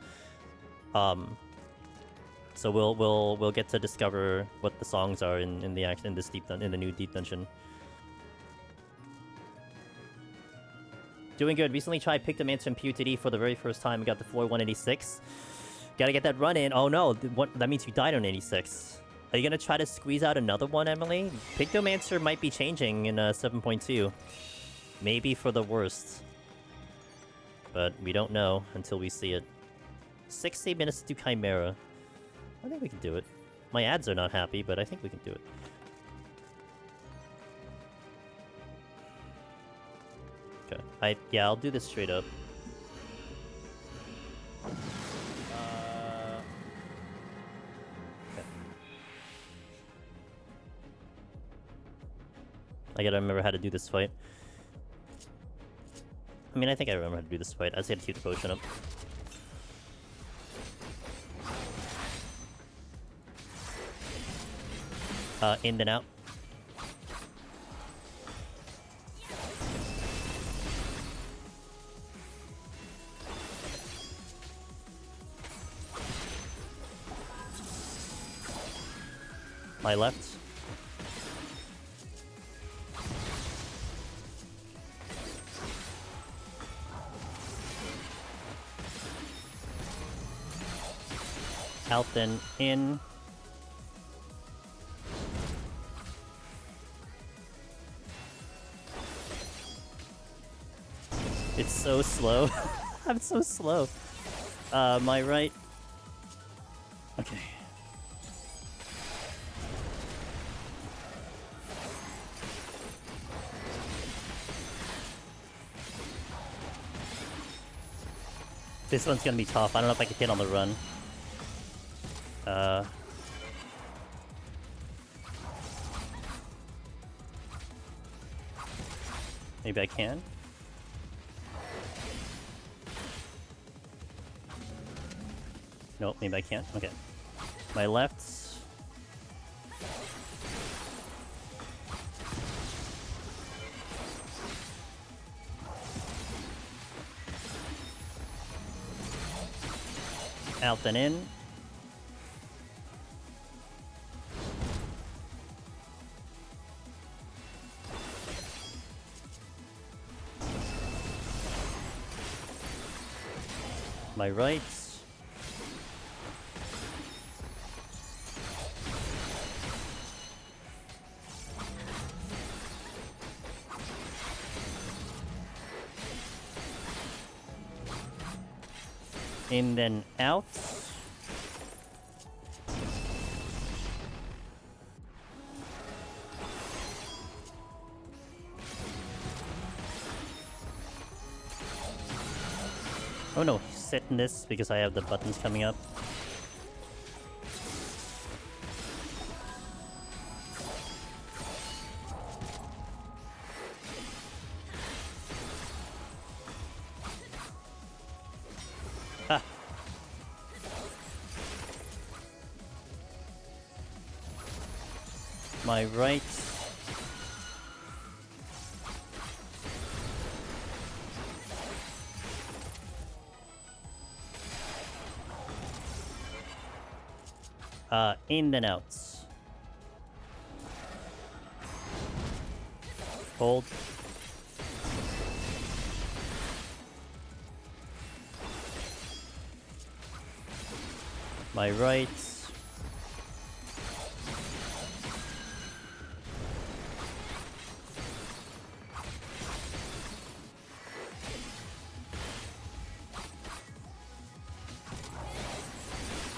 So we'll get to discover what the songs are in the new Deep Dungeon. Doing good. Recently tried Pictomancer and PUTD for the very first time and got the floor 186. Gotta get that run in. Oh no, that means you died on 86. Are you gonna try to squeeze out another one, Emily? Pictomancer might be changing in 7.2. Maybe for the worst. But we don't know until we see it. 60 minutes to do Chimera. I think we can do it. My ads are not happy, but I think we can do it. Okay. Yeah, I'll do this straight up. I gotta remember how to do this fight. I mean, I think I remember how to do this fight. I just gotta keep the potion up. In then out. My left. Out then in. It's so slow. I'm so slow. My right. Okay. This one's gonna be tough. I don't know if I can hit on the run. Maybe I can. Nope, maybe I can't. Okay. My left. Out then in. My right. In then out. Oh no, set in this because I have the buttons coming up. Ah. My right. In and out. Hold. My right.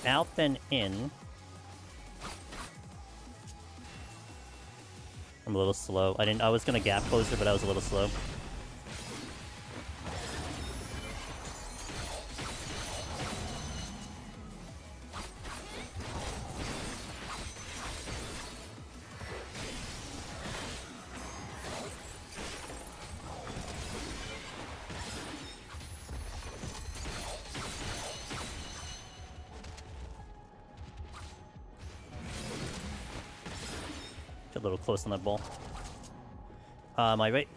Out then in. I'm a little slow. I was gonna gap closer, but I was a little slow. Get a little close on that ball. My right.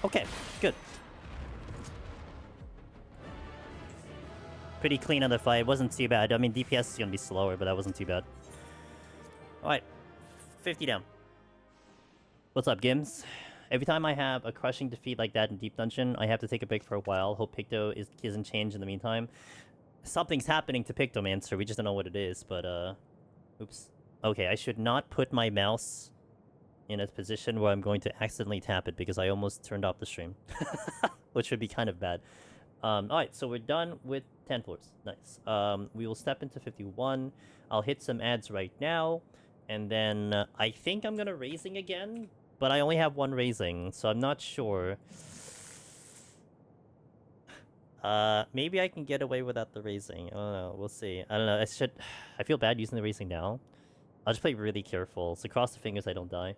Okay, good. Pretty clean on the fight. Wasn't too bad. I mean, DPS is gonna be slower, but that wasn't too bad. Alright. 50 down. What's up, Gims? Every time I have a crushing defeat like that in Deep Dungeon, I have to take a break for a while. Hope Picto isn't changed in the meantime. Something's happening to Pictomancer. We just don't know what it is, but, oops. Okay, I should not put my mouse in a position where I'm going to accidentally tap it because I almost turned off the stream. Which would be kind of bad. Alright, so we're done with 10 floors. Nice. We will step into 51. I'll hit some ads right now. And then I think I'm gonna raising again. But I only have one raising, so I'm not sure. Maybe I can get away without the raising. I don't know. We'll see. I don't know. I feel bad using the raising now. I'll just play really careful. So cross the fingers I don't die.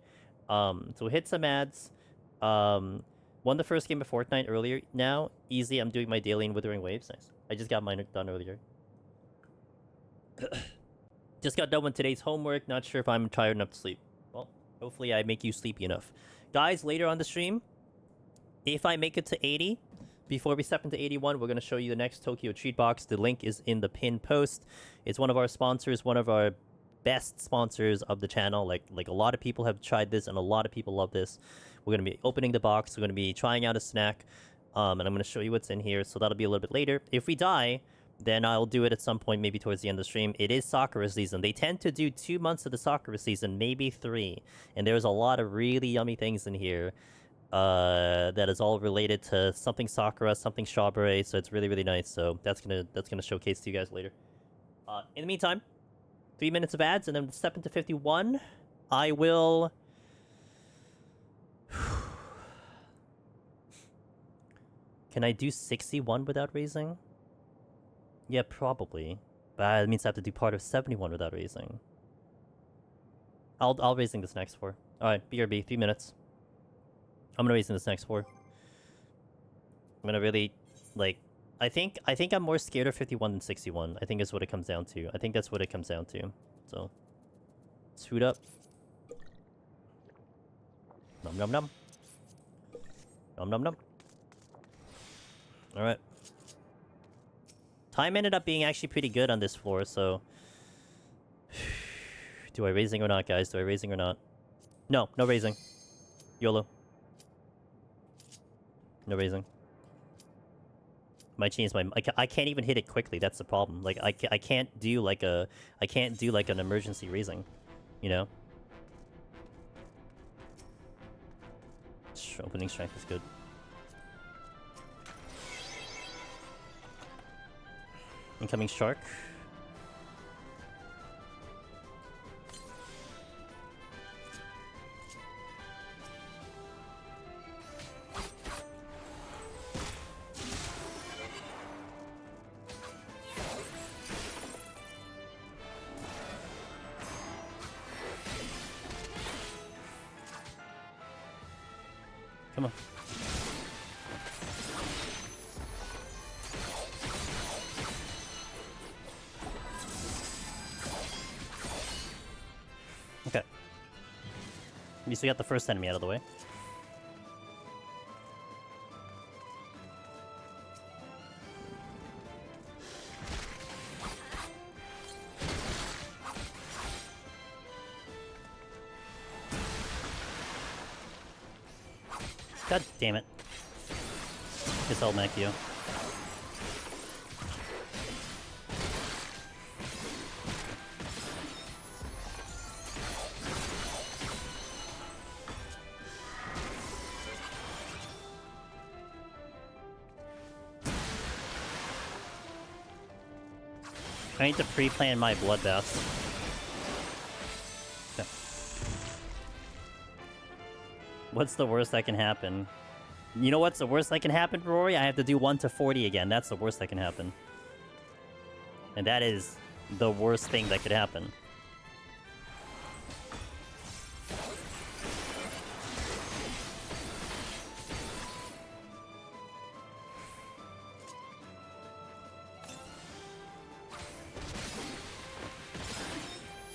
So we'll hit some ads. Won the first game of Fortnite earlier. Now, easy. I'm doing my daily and Withering Waves. Nice. I just got mine done earlier. Just got done with today's homework. Not sure if I'm tired enough to sleep. Well, hopefully I make you sleepy enough. Guys, later on the stream, if I make it to 80, before we step into 81, we're going to show you the next Tokyo treat box. The link is in the pinned post. It's one of our sponsors, one of our best sponsors of the channel. Like a lot of people have tried this and a lot of people love this. We're going to be opening the box. We're going to be trying out a snack. And I'm going to show you what's in here. So that'll be a little bit later. If we die, then I'll do it at some point, maybe towards the end of the stream. It is Sakura season. They tend to do 2 months of the Sakura season, maybe 3. And there's a lot of really yummy things in here that is all related to something Sakura, something strawberry. So it's really, really nice. So that's gonna showcase to you guys later. In the meantime, 3 minutes of ads, and then step into 51. I will... Can I do 61 without raising? Yeah, probably. But that means I have to do part of 71 without raising. I'll raising this next 4. Alright, BRB, 3 minutes. I'm gonna raising this next 4. I'm gonna really, like... I think I'm more scared of 51 than 61. I think is what it comes down to. I think that's what it comes down to. So... Suit up. Nom nom nom. Nom nom nom. Alright. Time ended up being actually pretty good on this floor, so... Do I raising or not, guys? Do I raising or not? No, no raising. YOLO. No raising. Might change my... I can't even hit it quickly, that's the problem. Like, I can't do like a... I can't do like an emergency raising. You know? Opening strength is good. Incoming shark. Come on. Okay. At least we got the first enemy out of the way. God damn it. Guess I'll make you. I need to pre-plan my bloodbath. Okay. What's the worst that can happen? You know what's the worst that can happen, Rory? I have to do 1 to 40 again. That's the worst that can happen. And that is the worst thing that could happen.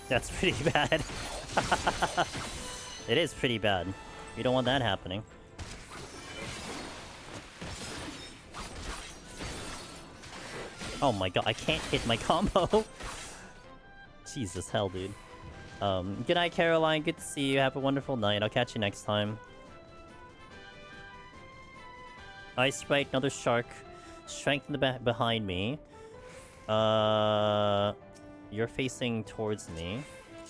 That's pretty bad. It is pretty bad. You don't want that happening. Oh my god, I can't hit my combo. Jesus hell, dude. Good night, Caroline. Good to see you. Have a wonderful night. I'll catch you next time. Ice Sprite, another shark. Strength in the back behind me. You're facing towards me.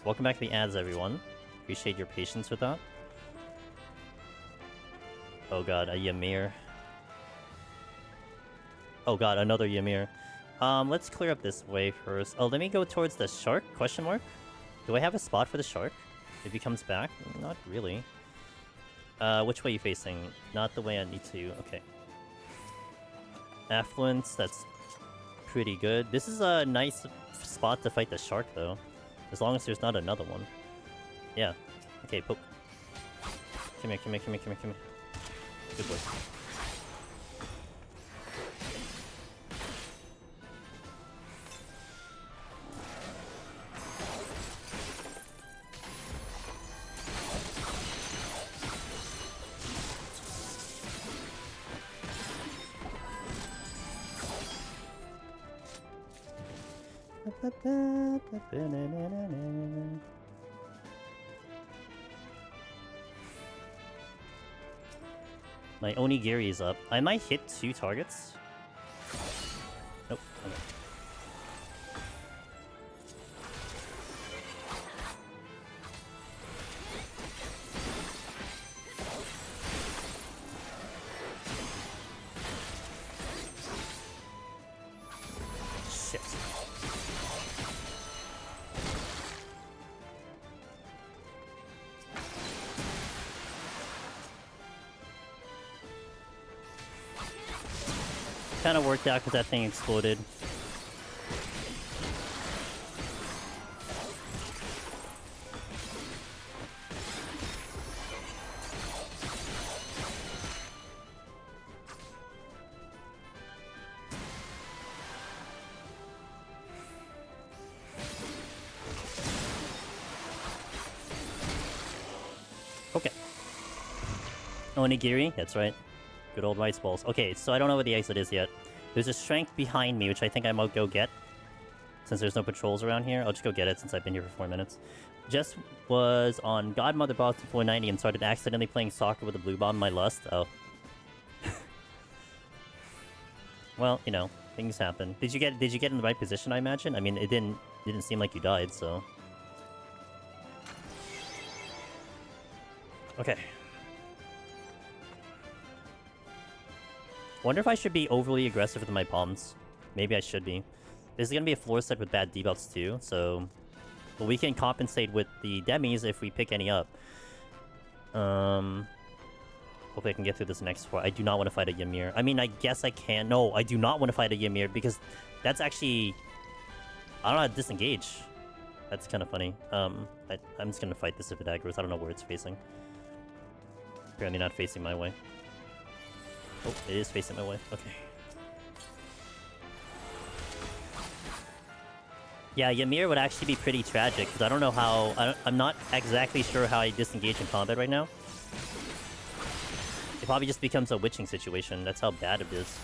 Welcome back to the ads, everyone. Appreciate your patience with that. Oh god, a Ymir. Oh god, another Ymir. Let's clear up this way first. Oh, let me go towards the shark? Question mark? Do I have a spot for the shark? If he comes back? Not really. Which way are you facing? Not the way I need to. Okay. Affluence, that's pretty good. This is a nice spot to fight the shark, though. As long as there's not another one. Yeah. Okay, poke. Come here, come here, come here, come here, come here. Good boy. My Onigiri is up. I might hit 2 targets. Nope. Okay. Shit. Kind of worked out because that thing exploded. Okay. Onigiri, that's right. Good old rice balls. Okay, so I don't know where the exit is yet. There's a strength behind me, which I think I might go get. Since there's no patrols around here, I'll just go get it since I've been here for 4 minutes. Just was on Godmother Boston 490 and started accidentally playing soccer with a blue bomb in my lust. Oh. Well, you know, things happen. Did you get in the right position, I imagine? I mean, it didn't seem like you died, so. Okay. Wonder if I should be overly aggressive with my palms. Maybe I should be. This is gonna be a floor set with bad debuffs too, so... But we can compensate with the demis if we pick any up. Hopefully I can get through this next floor. I do not want to fight a Ymir. I mean, I guess I can. No, I do not want to fight a Ymir because that's actually... I don't know how to disengage. That's kind of funny. I'm just gonna fight this if it aggroes. I don't know where it's facing. Apparently not facing my way. Oh, it is facing my way. Okay. Yeah, Ymir would actually be pretty tragic, because I don't know how... I'm not exactly sure how I disengage in combat right now. It probably just becomes a witching situation. That's how bad it is.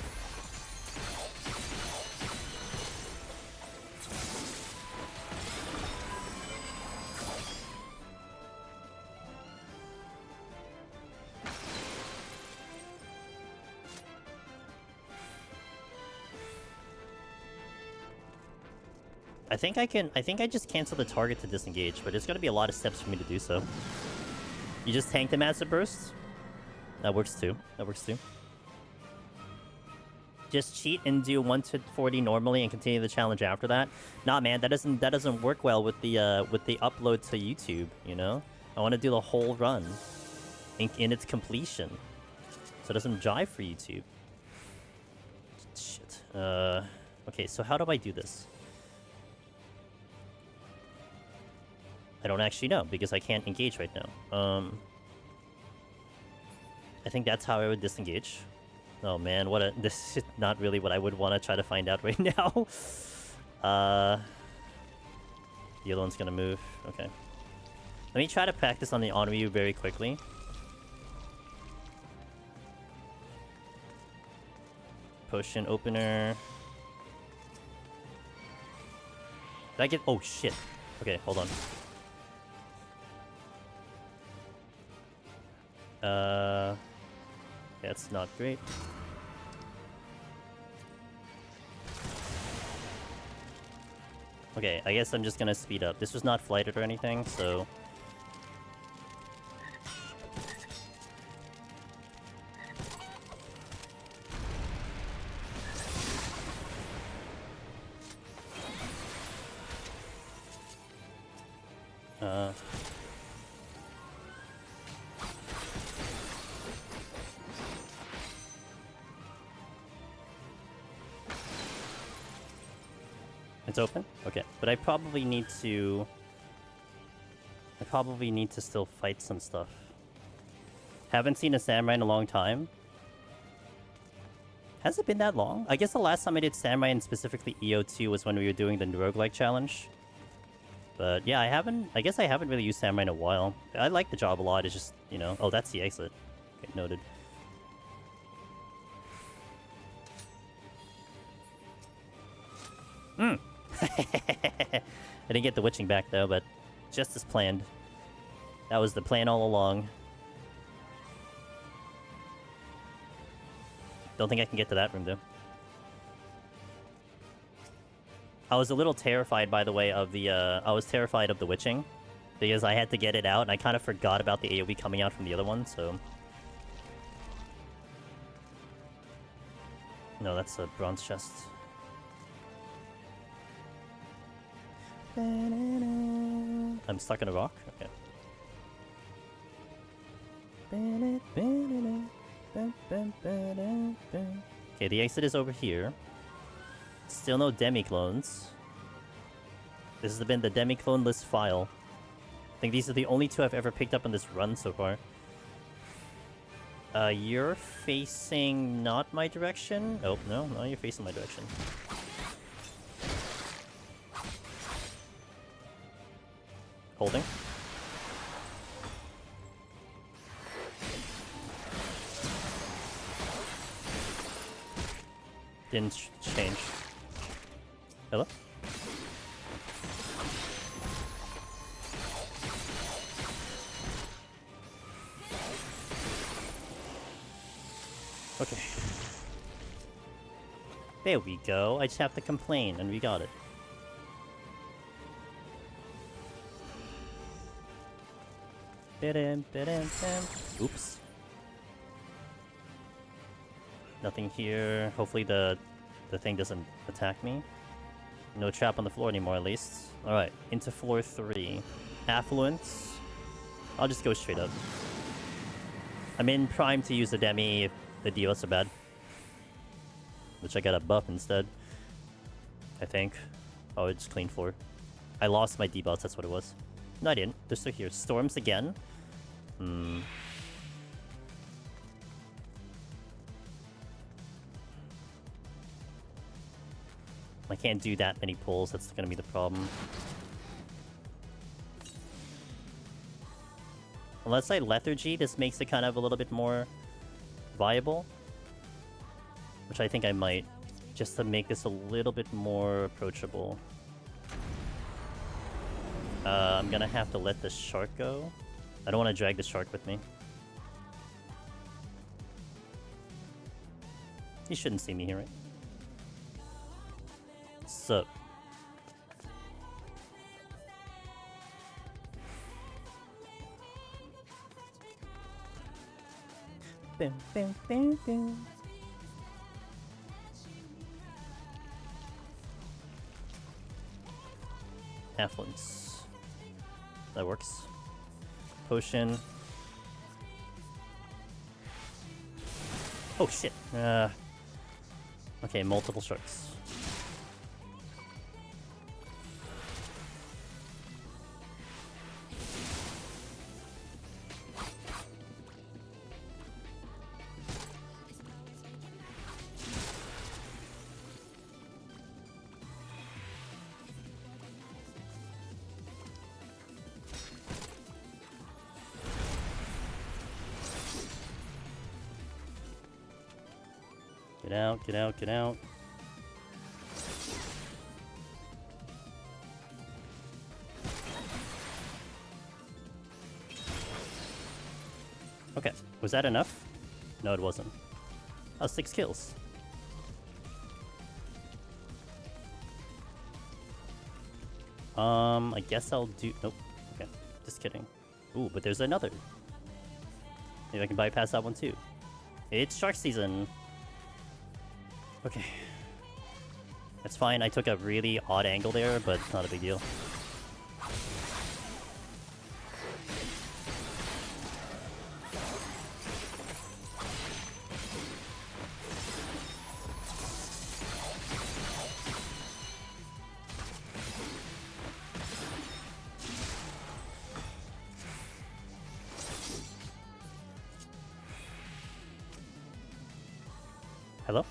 I think I just cancel the target to disengage, but it's gonna be a lot of steps for me to do so. You just tank the massive burst? That works too. That works too. Just cheat and do 1 to 40 normally and continue the challenge after that. Nah, man, that doesn't work well with the upload to YouTube, you know? I want to do the whole run in its completion. So it doesn't jive for YouTube. Shit. Okay, so how do I do this? I don't actually know, because I can't engage right now. I think that's how I would disengage. Oh man, this is not really what I would want to try to find out right now. The other one's gonna move. Okay. Let me try to practice on the Onryu very quickly. Potion opener. Did I get... Oh, shit. Okay, hold on. That's not great. Okay, I guess I'm just gonna speed up. This was not flighted or anything, so... It's open? Okay. But I probably need to... still fight some stuff. Haven't seen a samurai in a long time. Has it been that long? I guess the last time I did samurai and specifically EO2 was when we were doing the roguelike challenge. But yeah, I guess I haven't really used samurai in a while. I like the job a lot, it's just, you know... Oh, that's the exit. Okay, noted. I didn't get the witching back though, but just as planned. That was the plan all along. Don't think I can get to that room though. I was a little terrified, by the way, of the, I was terrified of the witching. Because I had to get it out, and I kind of forgot about the AoE coming out from the other one, so... No, that's a bronze chest. I'm stuck in a rock? Okay. Okay, the exit is over here. Still no demi-clones. This has been the demi-clone list file. I think these are the only two I've ever picked up on this run so far. You're facing not my direction? Oh, no, you're facing my direction. Holding. Didn't change. Hello? Okay. There we go. I just have to complain, and we got it. Oops. Nothing here. Hopefully the thing doesn't attack me. No trap on the floor anymore, at least. Alright, into floor 3. Affluence. I'll just go straight up. I'm in prime to use the demi if the debuffs are bad. Which I got a buff instead. I think. Oh, it's clean 4. I lost my debuffs, that's what it was. No, I didn't. They're still here. Storms again. I can't do that many pulls, that's gonna be the problem. Unless I lethargy, this makes it kind of a little bit more viable. Which I think I might, just to make this a little bit more approachable. I'm gonna have to let the shark go. I don't want to drag the shark with me. He shouldn't see me here, right? So. Boom, boom, boom, boom. Affluence. That works. Potion. Oh shit. Okay, multiple sharks. Get out, get out, get out. Okay, was that enough? No, it wasn't. Oh, 6 kills. I guess I'll do... Nope. Okay, just kidding. Ooh, but there's another. Maybe I can bypass that one too. It's shark season. Okay. That's fine. I took a really odd angle there, but it's not a big deal. Hello?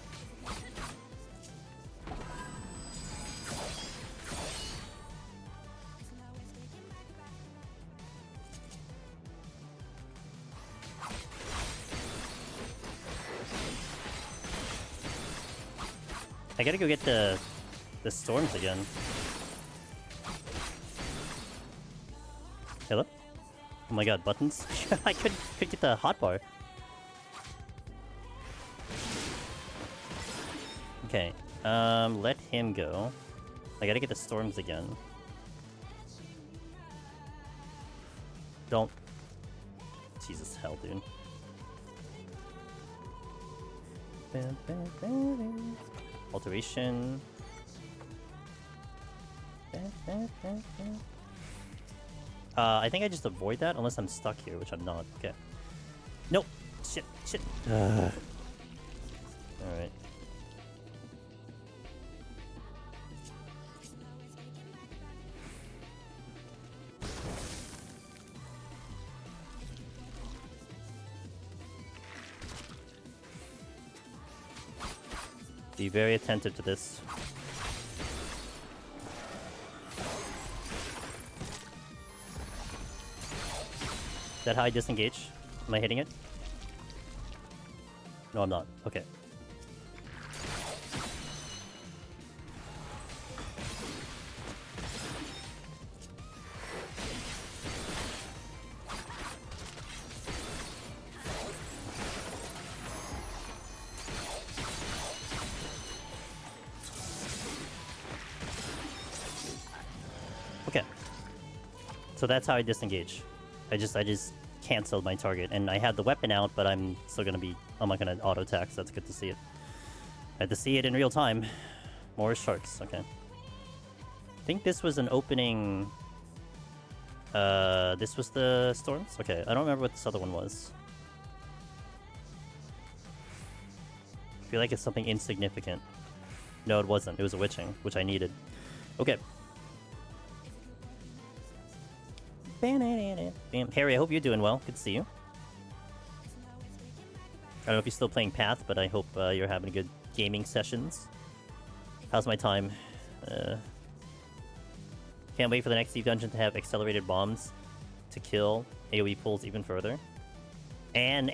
I gotta go get the storms again. Hello? Oh my god, buttons? I could get the hotbar. Okay, let him go. I gotta get the storms again. Don't... Jesus, hell, dude. Alteration. I think I just avoid that unless I'm stuck here, which I'm not. Okay. Nope. Shit. Alright. Be very attentive to this. Is that how I disengage? Am I hitting it? No, I'm not. Okay. Okay. So that's how I disengage. I just canceled my target, and I had the weapon out, but I'm still gonna be... I'm not gonna auto attack, so that's good to see it. I had to see it in real time. More sharks, okay. I think this was an opening... this was the storms? Okay, I don't remember what this other one was. I feel like it's something insignificant. No, it wasn't. It was a witching, which I needed. Okay. Harry, I hope you're doing well. Good to see you. I don't know if you're still playing Path, but I hope you're having good gaming sessions. How's my time? Can't wait for the next Eve dungeon to have accelerated bombs to kill AoE pulls even further. And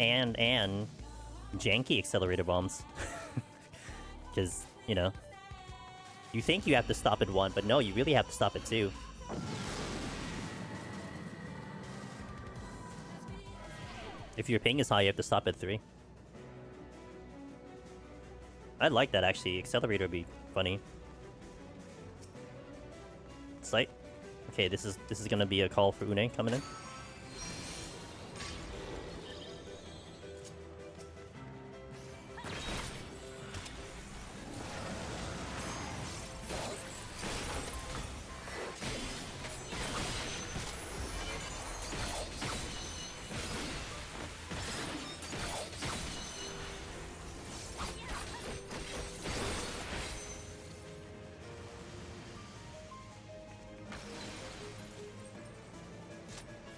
janky accelerated bombs. Because, you know, you think you have to stop at 1, but no, you really have to stop at 2. If your ping is high, you have to stop at 3. I'd like that, actually. Accelerator would be funny. Sight. Okay, this is gonna be a call for Une coming in.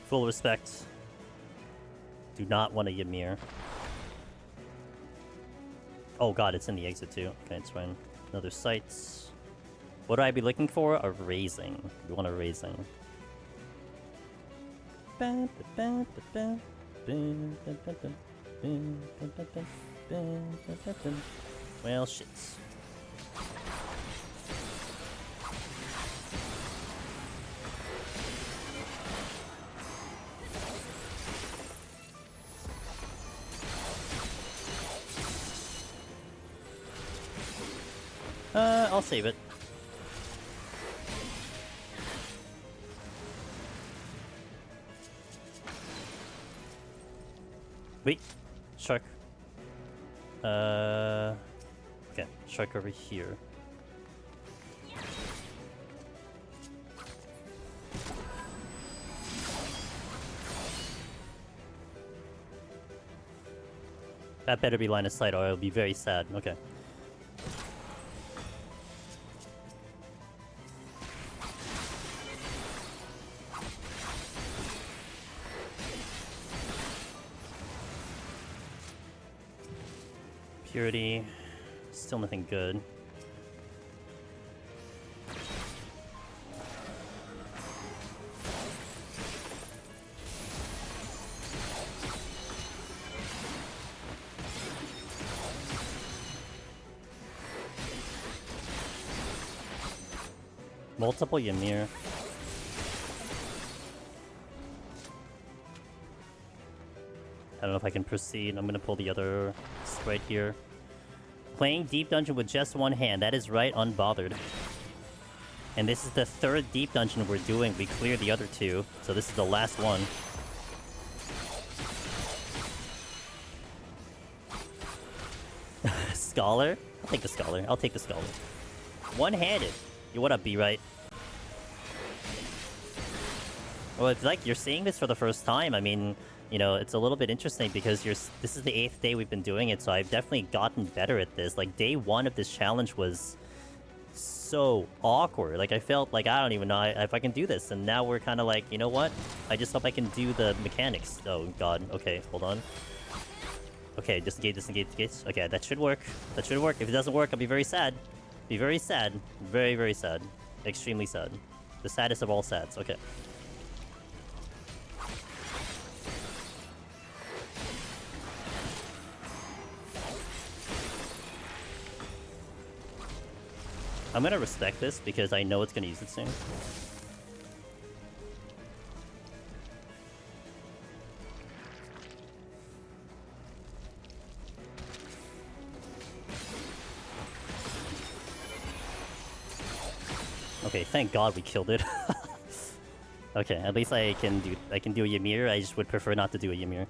Full respect. Do not want to Ymir. Oh god, it's in the exit too. Okay, it's fine. Another sights. What do I be looking for? A raising. We want a raising. Well, shit. I'll save it. Wait, shark. Okay, shark over here. That better be line of sight or I'll be very sad. Okay. Purity. Still nothing good. Multiple Ymir. I don't know if I can proceed. I'm gonna pull the other right here. Playing Deep Dungeon with just one hand. That is right, unbothered. And this is the third Deep Dungeon we're doing. We cleared the other two, so this is the last one. Scholar? I'll take the Scholar. I'll take the Scholar. One-handed. You what up, B-Right? Well, it's like you're seeing this for the first time. I mean, you know, it's a little bit interesting because this is the 8th day we've been doing it, so I've definitely gotten better at this. Like, day 1 of this challenge was so awkward. Like, I felt like I don't even know if I can do this, and now we're kind of like, you know what? I just hope I can do the mechanics. Oh, God. Okay, hold on. Okay, disengage, disengage, disengage. Okay, that should work. That should work. If it doesn't work, I'll be very sad. Be very sad. Very, very sad. Extremely sad. The saddest of all sads. Okay. I'm gonna respect this because I know it's gonna use it soon. Okay, thank God we killed it. Okay, at least I can do a Ymir. I just would prefer not to do a Ymir.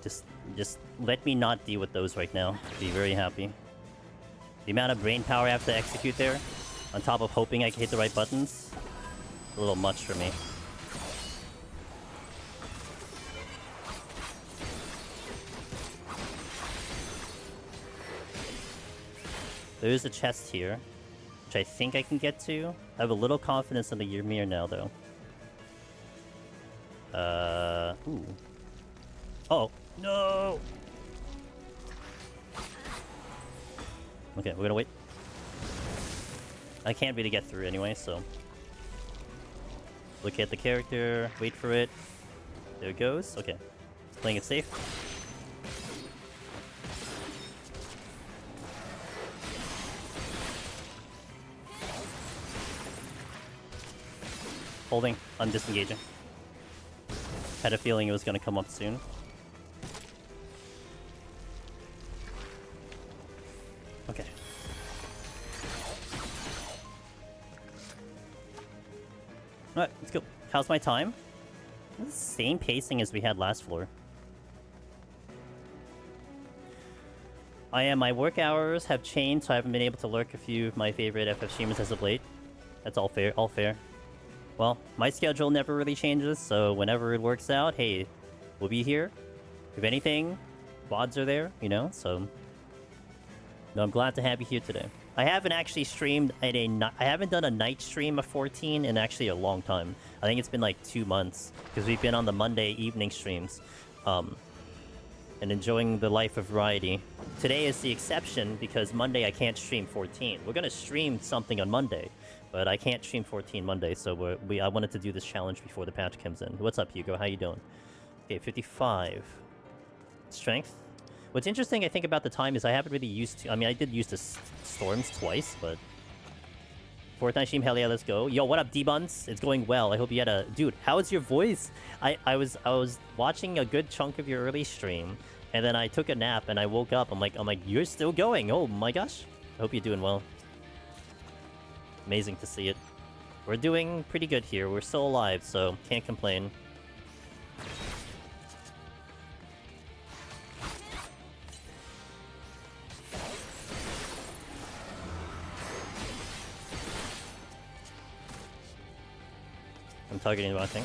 Just let me not deal with those right now. Be very happy. The amount of brain power I have to execute there, on top of hoping I can hit the right buttons, a little much for me. There is a chest here, which I think I can get to. I have a little confidence in the Ymir now, though. Ooh. Oh, no! Okay, we're gonna wait. I can't really get through anyway, so... Look at the character, wait for it. There it goes. Okay. Playing it safe. Holding. I'm disengaging. Had a feeling it was gonna come up soon. Okay. Alright, let's go. How's my time? It's the same pacing as we had last floor. My work hours have changed, so I haven't been able to lurk a few of my favorite FF streamers as of late. That's all fair, all fair. Well, my schedule never really changes, so whenever it works out, hey, we'll be here. If anything, VODs are there, you know, so... No, I'm glad to have you here today. I haven't actually streamed at I haven't done a night stream of 14 in actually a long time. I think it's been like 2 months, because we've been on the Monday evening streams. And enjoying the life of variety. Today is the exception, because Monday I can't stream 14. We're gonna stream something on Monday, but I can't stream 14 Monday, so I wanted to do this challenge before the patch comes in. What's up, Hugo? How you doing? Okay, 55. Strength. What's interesting, I think, about the time is I haven't really used to... I mean, I did use the storms twice, but... Fortnite stream, hell yeah, let's go. Yo, what up, D-Buns? It's going well. I hope you had a... Dude, how is your voice? I was watching a good chunk of your early stream, and then I took a nap, and I woke up. I'm like, you're still going. Oh my gosh. I hope you're doing well. Amazing to see it. We're doing pretty good here. We're still alive, so can't complain. I'm targeting the wrong thing.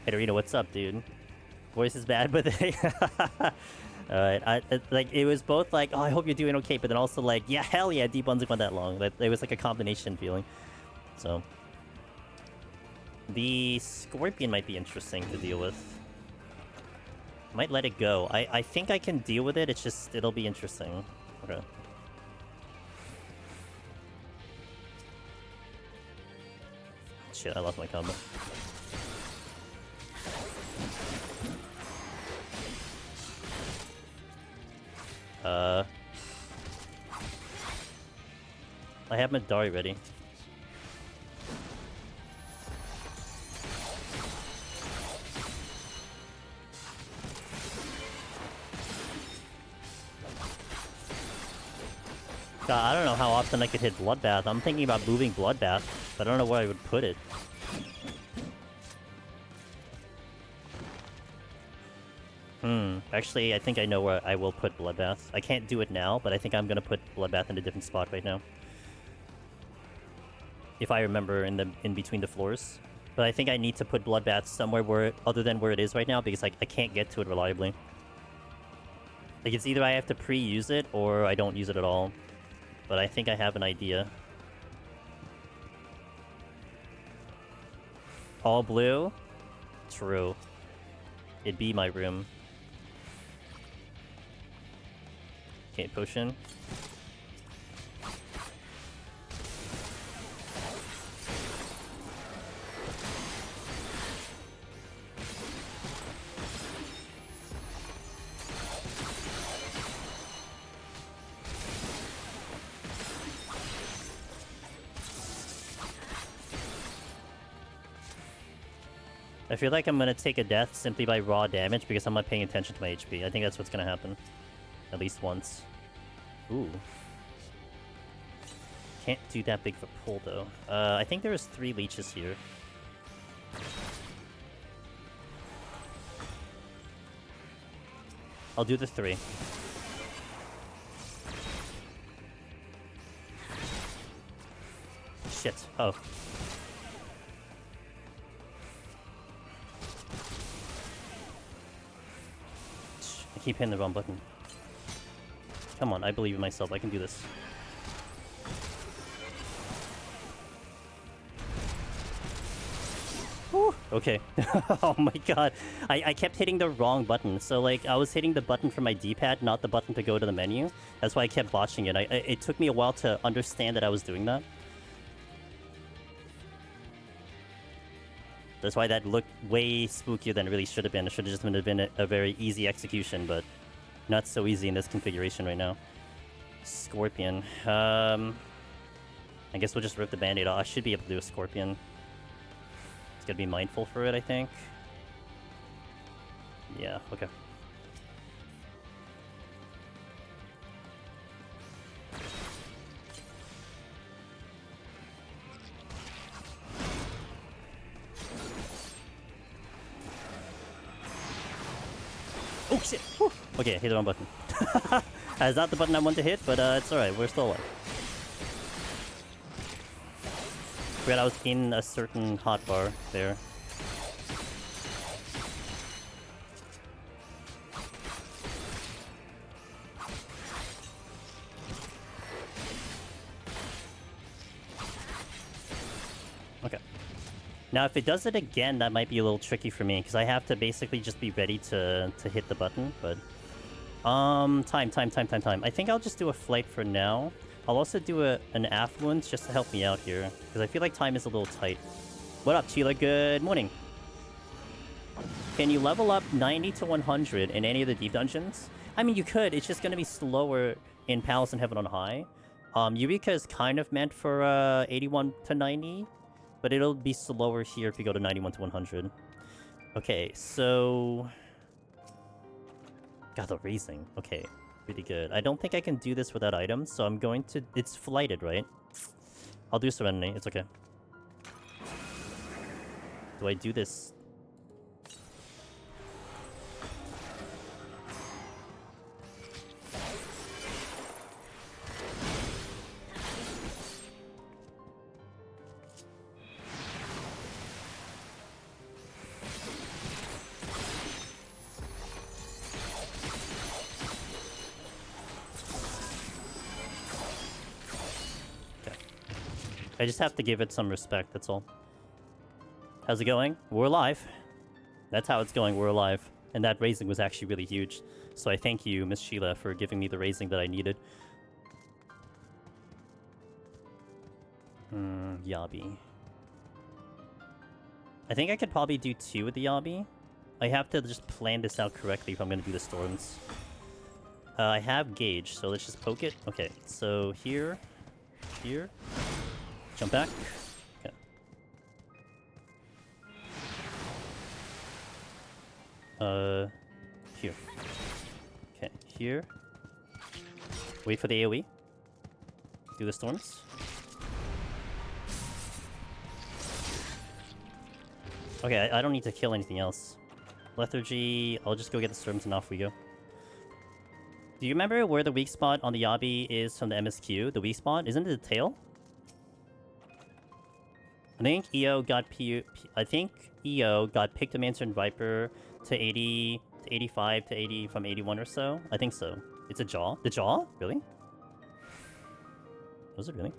Aeturna, what's up, dude? Voice is bad, but alright, like, it was both like, oh, I hope you're doing okay, but then also like, yeah, hell yeah, deep ones went that long. Like, it was like a combination feeling. So, the Scorpion might be interesting to deal with. Might let it go. I think I can deal with it, it's just, it'll be interesting. Okay. Shit, I lost my combo. I have Midari ready. God, I don't know how often I could hit Bloodbath. I'm thinking about moving Bloodbath, but I don't know where I would put it. Actually, I think I know where I will put Bloodbath. I can't do it now, but I think I'm gonna put Bloodbath in a different spot right now. If I remember in between the floors. But I think I need to put Bloodbath somewhere other than where it is right now, because like I can't get to it reliably. Like, it's either I have to pre-use it, or I don't use it at all. But I think I have an idea. All blue? True. It'd be my room. Okay, potion. I feel like I'm gonna take a death simply by raw damage because I'm not paying attention to my HP. I think that's what's gonna happen. At least once. Ooh. Can't do that big of a pull though. I think there was 3 leeches here. I'll do the 3. Shit. Oh. I keep hitting the wrong button. Come on, I believe in myself. I can do this. Whew. Okay. Oh my god. I kept hitting the wrong button. So, like, I was hitting the button for my D-pad, not the button to go to the menu. That's why I kept botching it. It took me a while to understand that I was doing that. That's why that looked way spookier than it really should have been. It should have just been a very easy execution, but not so easy in this configuration right now. Scorpion. I guess we'll just rip the band-aid off. I should be able to do a Scorpion. It's gonna be mindful for it, I think. Yeah, okay. Oh shit! Whew. Okay, hit the wrong button. That's not the button I want to hit, but it's alright, we're still alive. Forgot I was in a certain hotbar there. Okay. Now, if it does it again, that might be a little tricky for me, because I have to basically just be ready to hit the button, but... Time. I think I'll just do a flight for now. I'll also do an affluence just to help me out here, because I feel like time is a little tight. What up, Chila? Good morning. Can you level up 90 to 100 in any of the deep dungeons? I mean, you could. It's just going to be slower in Palace and Heaven on High. Eureka is kind of meant for 81 to 90, but it'll be slower here if you go to 91 to 100. Okay, so... Got the raising. Okay, pretty good. I don't think I can do this without items, so I'm going to... It's flighted, right? I'll do Serenity. It's okay. Do I do this? I just have to give it some respect, that's all. How's it going? We're alive. That's how it's going, we're alive. And that raising was actually really huge. So I thank you, Miss Sheila, for giving me the raising that I needed. Yabi. I think I could probably do 2 with the Yabi. I have to just plan this out correctly if I'm going to do the storms. I have gauge, so let's just poke it. Okay, so here, here. Jump back. Okay. Here. Okay, here. Wait for the AoE. Do the storms. Okay, I don't need to kill anything else. Lethargy, I'll just go get the storms and off we go. Do you remember where the weak spot on the Yabi is from the MSQ? The weak spot? Isn't it the tail? I think EO got Pictomancer and Viper to 80 to 85 to 80 from 81 or so. I think so. It's a jaw. The jaw? Really? Was it really?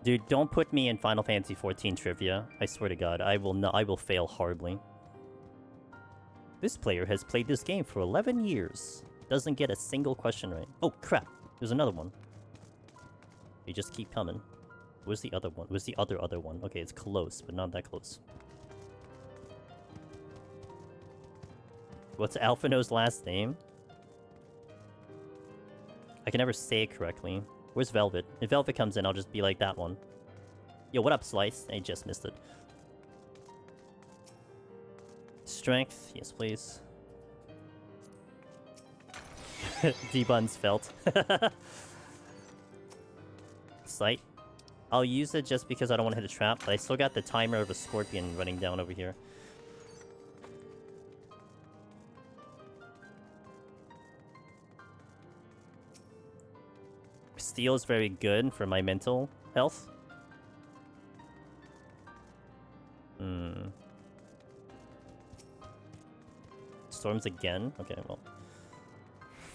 Dude, don't put me in Final Fantasy XIV trivia. I swear to God, I will fail horribly. This player has played this game for 11 years. Doesn't get a single question right. Oh crap! There's another one. They just keep coming. Where's the other one? Where's the other one? Okay, it's close, but not that close. What's Alphino's last name? I can never say it correctly. Where's Velvet? If Velvet comes in, I'll just be like that one. Yo, what up, Slice? I just missed it. Strength. Yes, please. D-Buns felt. Sight. I'll use it just because I don't want to hit a trap, but I still got the timer of a scorpion running down over here. Steel is very good for my mental health. Storms again? Okay, well.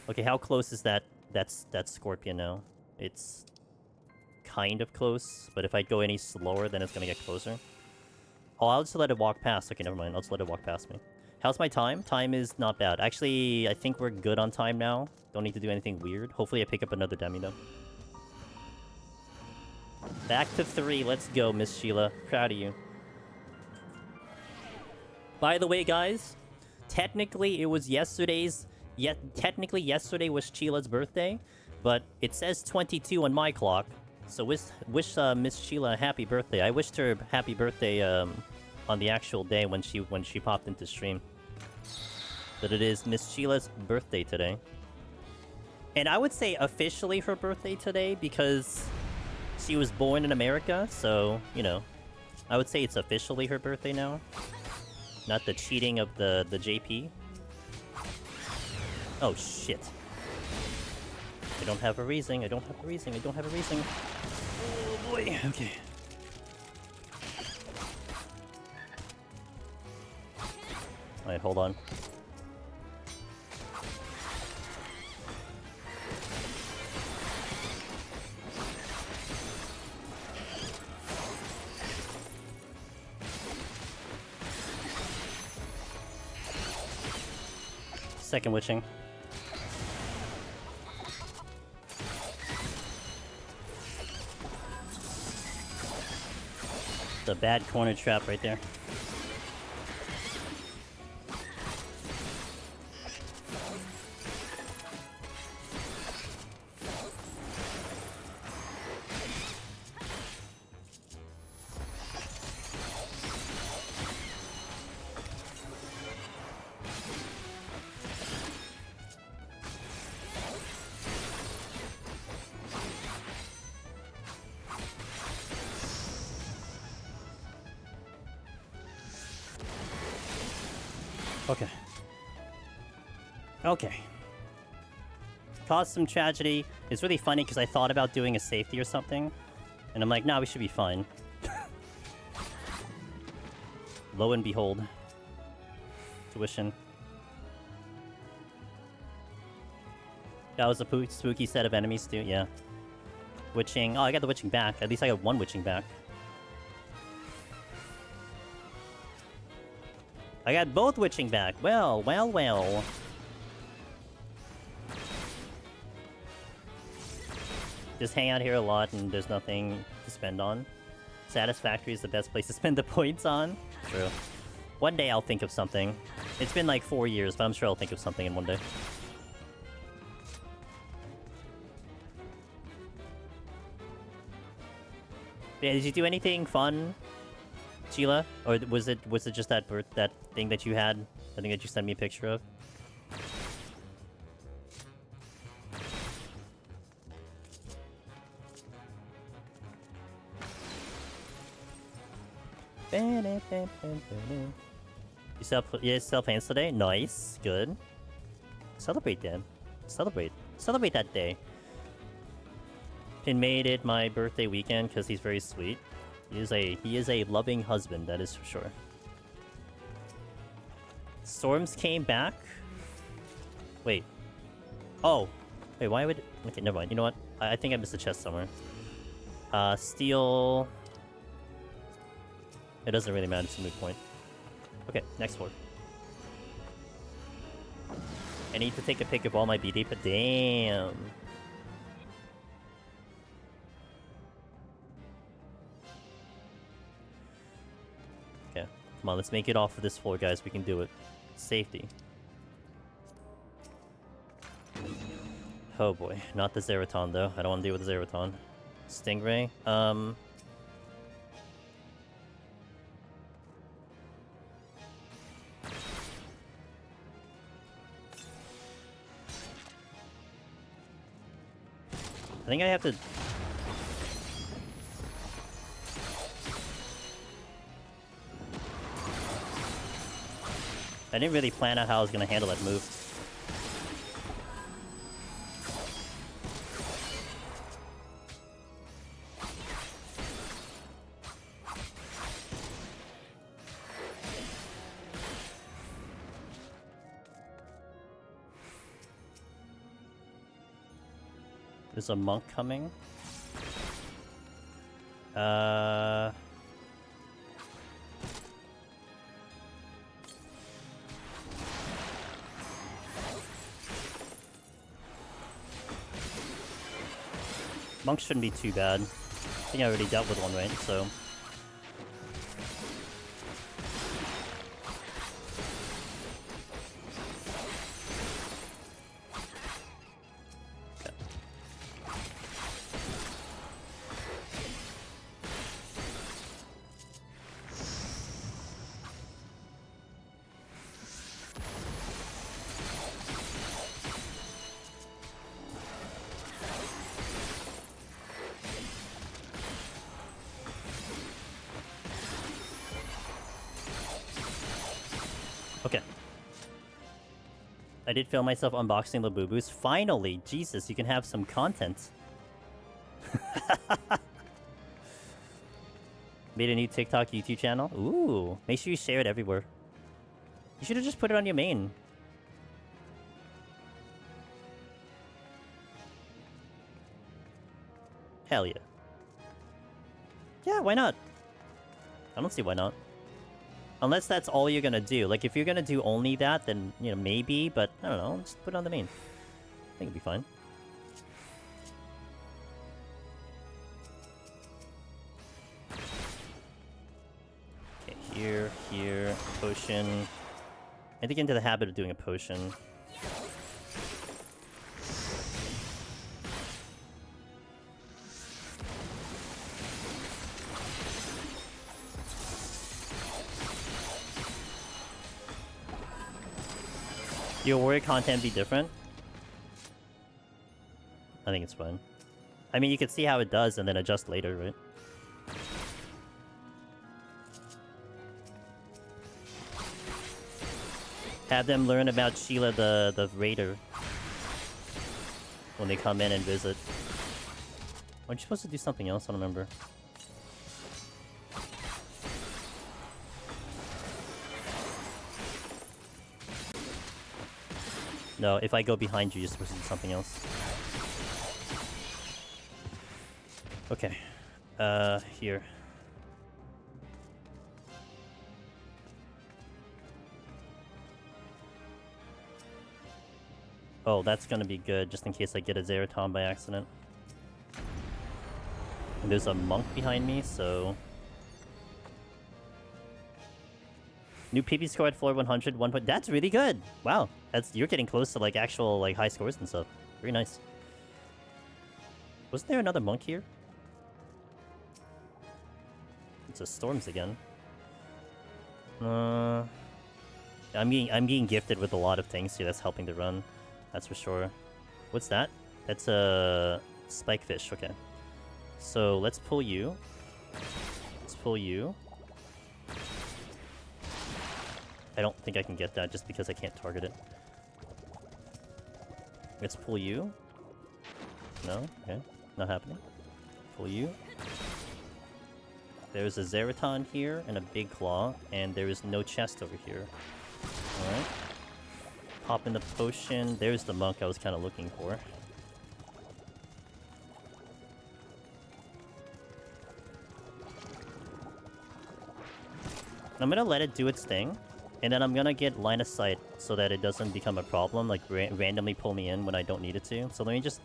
Okay, how close is that scorpion now? It's kind of close, but if I go any slower, then it's gonna get closer. Oh, I'll just let it walk past. Okay, never mind. I'll just let it walk past me. How's my time? Time is not bad. Actually, I think we're good on time now. Don't need to do anything weird. Hopefully I pick up another demi, though. Back to 3. Let's go, Miss Sheila. Proud of you. By the way, guys, technically it was yesterday's... technically yesterday was Sheila's birthday, but it says 22 on my clock. So wish Miss Sheila a happy birthday. I wished her happy birthday on the actual day when she popped into stream. But it is Miss Sheila's birthday today. And I would say officially her birthday today because she was born in America, so, you know, I would say it's officially her birthday now. Not the cheating of the JP. Oh shit. I don't have a raising, I don't have a raising, I don't have a raising. Oh boy, okay. Alright, hold on. Second witching. Just a bad corner trap right there. Okay. Okay. Caused some tragedy. It's really funny because I thought about doing a safety or something. And I'm like, nah, we should be fine. Lo and behold. Tuition. That was a spooky set of enemies too, yeah. Witching. Oh, I got the witching back. At least I got one witching back. I got both witching back. Well, well, well. Just hang out here a lot and there's nothing to spend on. Satisfactory is the best place to spend the points on. True. One day I'll think of something. It's been like 4 years, but I'm sure I'll think of something in one day. Yeah, did you do anything fun, Sheila? Or was it just that thing that you had? I think that you sent me a picture of. You sell plans today? Nice, good. Celebrate then. Celebrate that day. Pin made it my birthday weekend because he's very sweet. He is a loving husband, that is for sure. Storms came back. Wait. Oh. Wait, why would... Okay, never mind. You know what? I think I missed a chest somewhere. Steel... It doesn't really matter, it's a moot point. Okay, next floor. I need to take a pic of all my BD, but damn. Okay, come on, let's make it off of this floor, guys. We can do it. Safety. Oh boy, not the Zeraton though. I don't want to deal with the Zeraton. Stingray. I think I have to... I didn't really plan out how I was going to handle that move. There's a monk coming. Monks shouldn't be too bad. I think I already dealt with one, right? So... Okay. I did film myself unboxing the boo-boos. Finally! Jesus, you can have some content. Made a new TikTok, YouTube channel. Ooh. Make sure you share it everywhere. You should have just put it on your main. Hell yeah. Yeah, why not? I don't see why not. Unless that's all you're gonna do. Like, if you're gonna do only that, then, you know, maybe, but I don't know. Just put it on the main. I think it'll be fine. Here, here, potion. I need to get into the habit of doing a potion. Your warrior content be different? I think it's fine. I mean, you can see how it does and then adjust later, right? Have them learn about Sheila the Raider when they come in and visit. Aren't you supposed to do something else? I don't remember. No, if I go behind you, you're supposed to do something else. Okay. Here. Oh, that's gonna be good, just in case I get a Zeraton by accident. And there's a monk behind me, so... New PP score at floor 100, 1 point. That's really good! Wow, you're getting close to like actual like high scores and stuff. Very nice. Wasn't there another monk here? It's a storms again. I'm being gifted with a lot of things here that's helping the run. That's for sure. What's that? That's a spikefish. Okay. So let's pull you. Let's pull you. I don't think I can get that just because I can't target it. Let's pull you. No? Okay. Not happening. Pull you. There's a Zeraton here and a big claw, and there is no chest over here. Alright. Pop in the potion. There's the monk I was kind of looking for. I'm gonna let it do its thing, and then I'm gonna get line of sight so that it doesn't become a problem, like randomly pull me in when I don't need it to. So let me just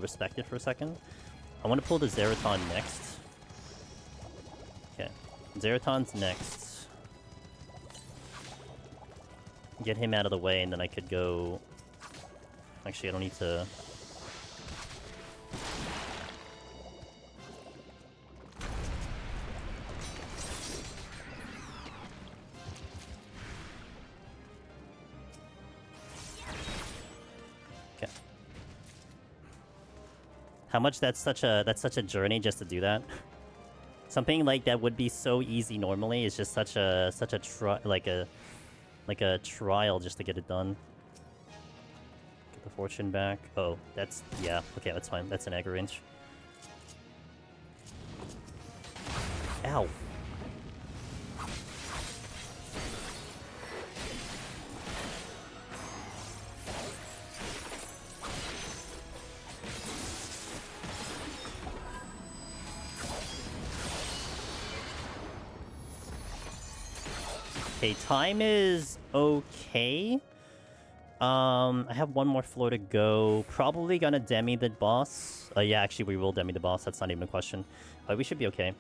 respect it for a second. I want to pull the Zeraton next. Okay, Zeraton's next. Get him out of the way, and then I could go... Actually, I don't need to... Okay. How much that's such a journey just to do that. Something like that would be so easy normally. It's just such a trial just to get it done. Get the fortune back. Oh, that's... Yeah, okay, that's fine. That's an aggro range. Ow. Okay, time is okay. I have one more floor to go. Probably gonna demi the boss. Yeah, actually, we will demi the boss. That's not even a question. We should be okay.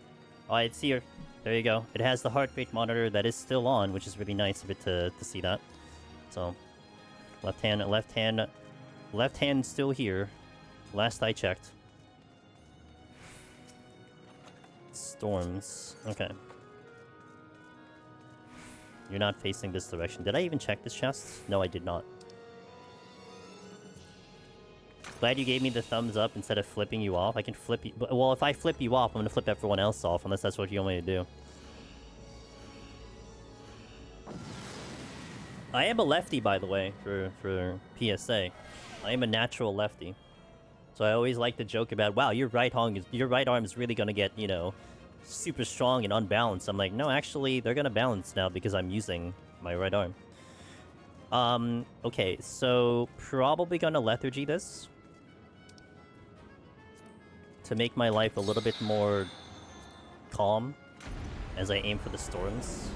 Oh, it's here. There you go. It has the heart rate monitor that is still on, which is really nice of it to see that. So, left hand still here. Last I checked. Storms. Okay. You're not facing this direction. Did I even check this chest? No, I did not. Glad you gave me the thumbs up instead of flipping you off. I can flip you... Well, if I flip you off, I'm going to flip everyone else off, unless that's what you want me to do. I am a lefty, by the way, for PSA. I am a natural lefty. So I always like to joke about, wow, your right arm is really going to get, you know, super strong and unbalanced. I'm like, no, actually, they're gonna balance now because I'm using my right arm. Okay, so probably gonna lethargy this to make my life a little bit more calm as I aim for the storms.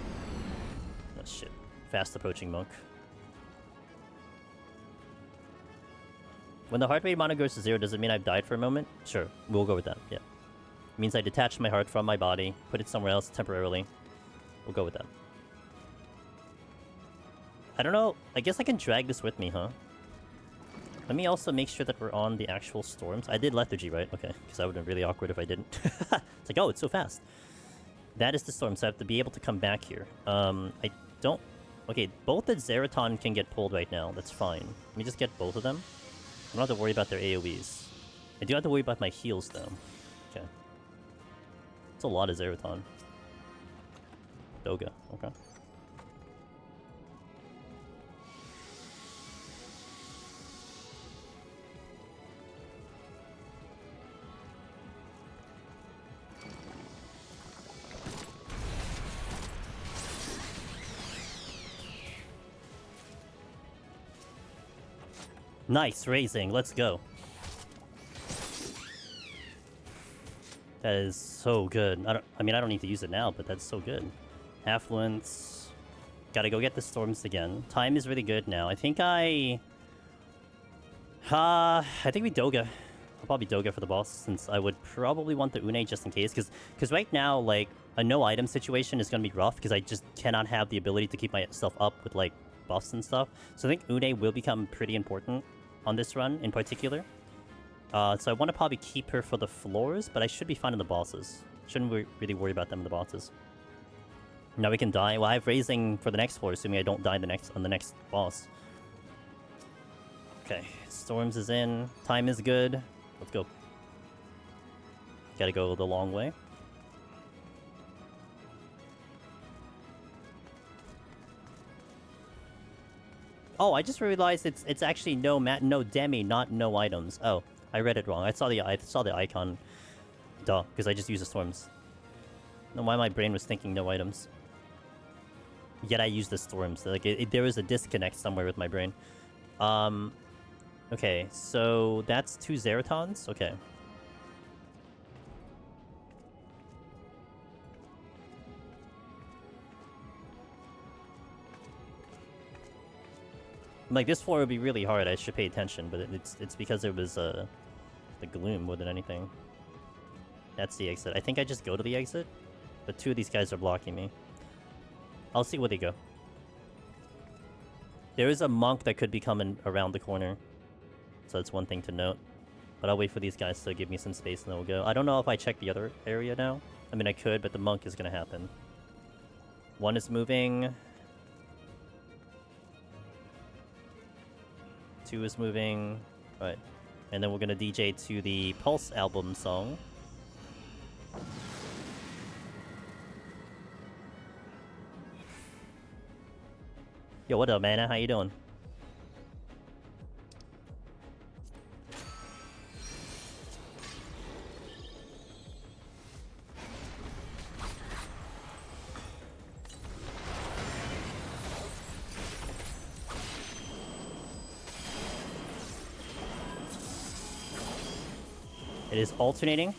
Oh shit. Fast approaching monk. When the heart rate monitor goes to 0, does it mean I've died for a moment? Sure, we'll go with that, yeah. Means I detach my heart from my body, put it somewhere else temporarily. We'll go with that. I don't know. I guess I can drag this with me, huh? Let me also make sure that we're on the actual storms. I did lethargy, right? Okay, because that would have been really awkward if I didn't. It's like, oh, it's so fast. That is the storm, so I have to be able to come back here. I don't... Okay, both the Zeraton can get pulled right now. That's fine. Let me just get both of them. I don't have to worry about their AoEs. I do have to worry about my heals, though. Okay. It's a lot of Zeraton. Doga, okay. Nice, raising. Let's go. That is so good. I mean, I don't need to use it now, but that's so good. Affluence. Gotta go get the storms again. Time is really good now. I think we Doga. I'll probably Doga for the boss, since I would probably want the Une just in case. Because right now, like, a no-item situation is gonna be rough, because I just cannot have the ability to keep myself up with, like, buffs and stuff. So I think Une will become pretty important on this run in particular. So I want to probably keep her for the floors, but I should be fine in the bosses. Shouldn't really worry about them in the bosses. Now we can die. Well, I have raising for the next floor, assuming I don't die on the next boss. Okay, storms is in. Time is good. Let's go. Gotta go the long way. Oh, I just realized it's actually no demi, not no items. Oh, I read it wrong. I saw the icon. Duh, because I just used the storms. No, why my brain was thinking no items. Yet I used the storms. Like there was a disconnect somewhere with my brain. Okay, so that's 2 Zeratons. Okay. Like, this floor would be really hard. I should pay attention, but it's because it was the gloom more than anything. That's the exit. I think I just go to the exit, but 2 of these guys are blocking me. I'll see where they go. There is a monk that could be coming around the corner, so that's one thing to note. But I'll wait for these guys to give me some space and then we'll go. I don't know if I check the other area now. I mean, I could, but the monk is going to happen. 1 is moving. 2 is moving. Right. And then we're gonna DJ to the Pulse album song. Yo, what up, man? How you doing? It is alternating.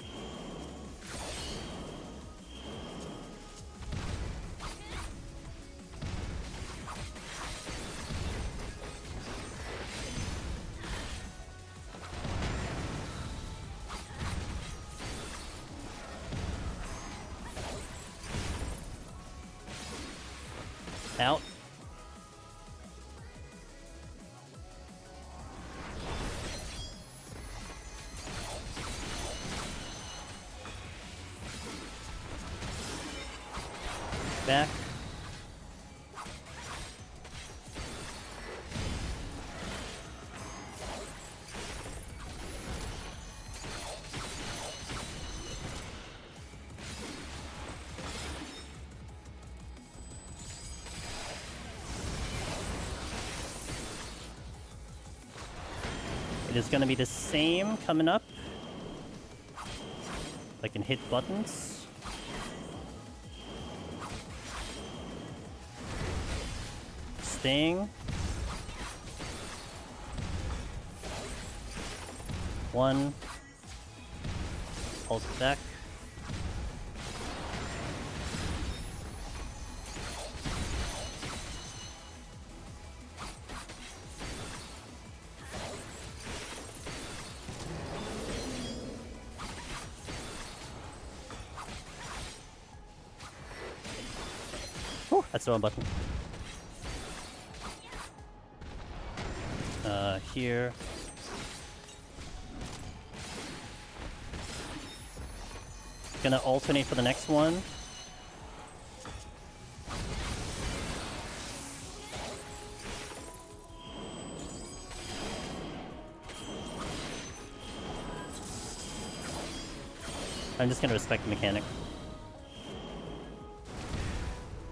Out. Back. It is going to be the same coming up. I can hit buttons. Sting. 1. Pulse back. Whew, that's the wrong button. here. Gonna alternate for the next one. I'm just gonna respect the mechanic.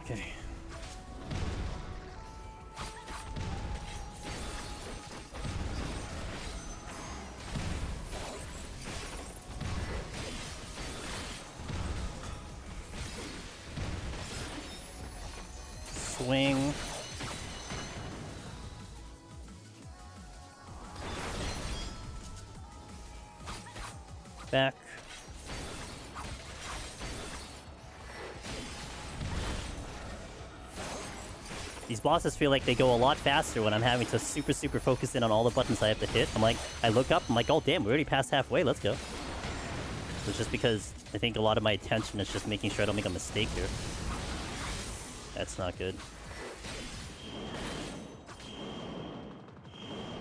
Okay. Swing. Back. These bosses feel like they go a lot faster when I'm having to super focus in on all the buttons I have to hit. I'm like, I look up, I'm like, oh damn, we're already past halfway, let's go. So it's just because I think a lot of my attention is just making sure I don't make a mistake here. That's not good.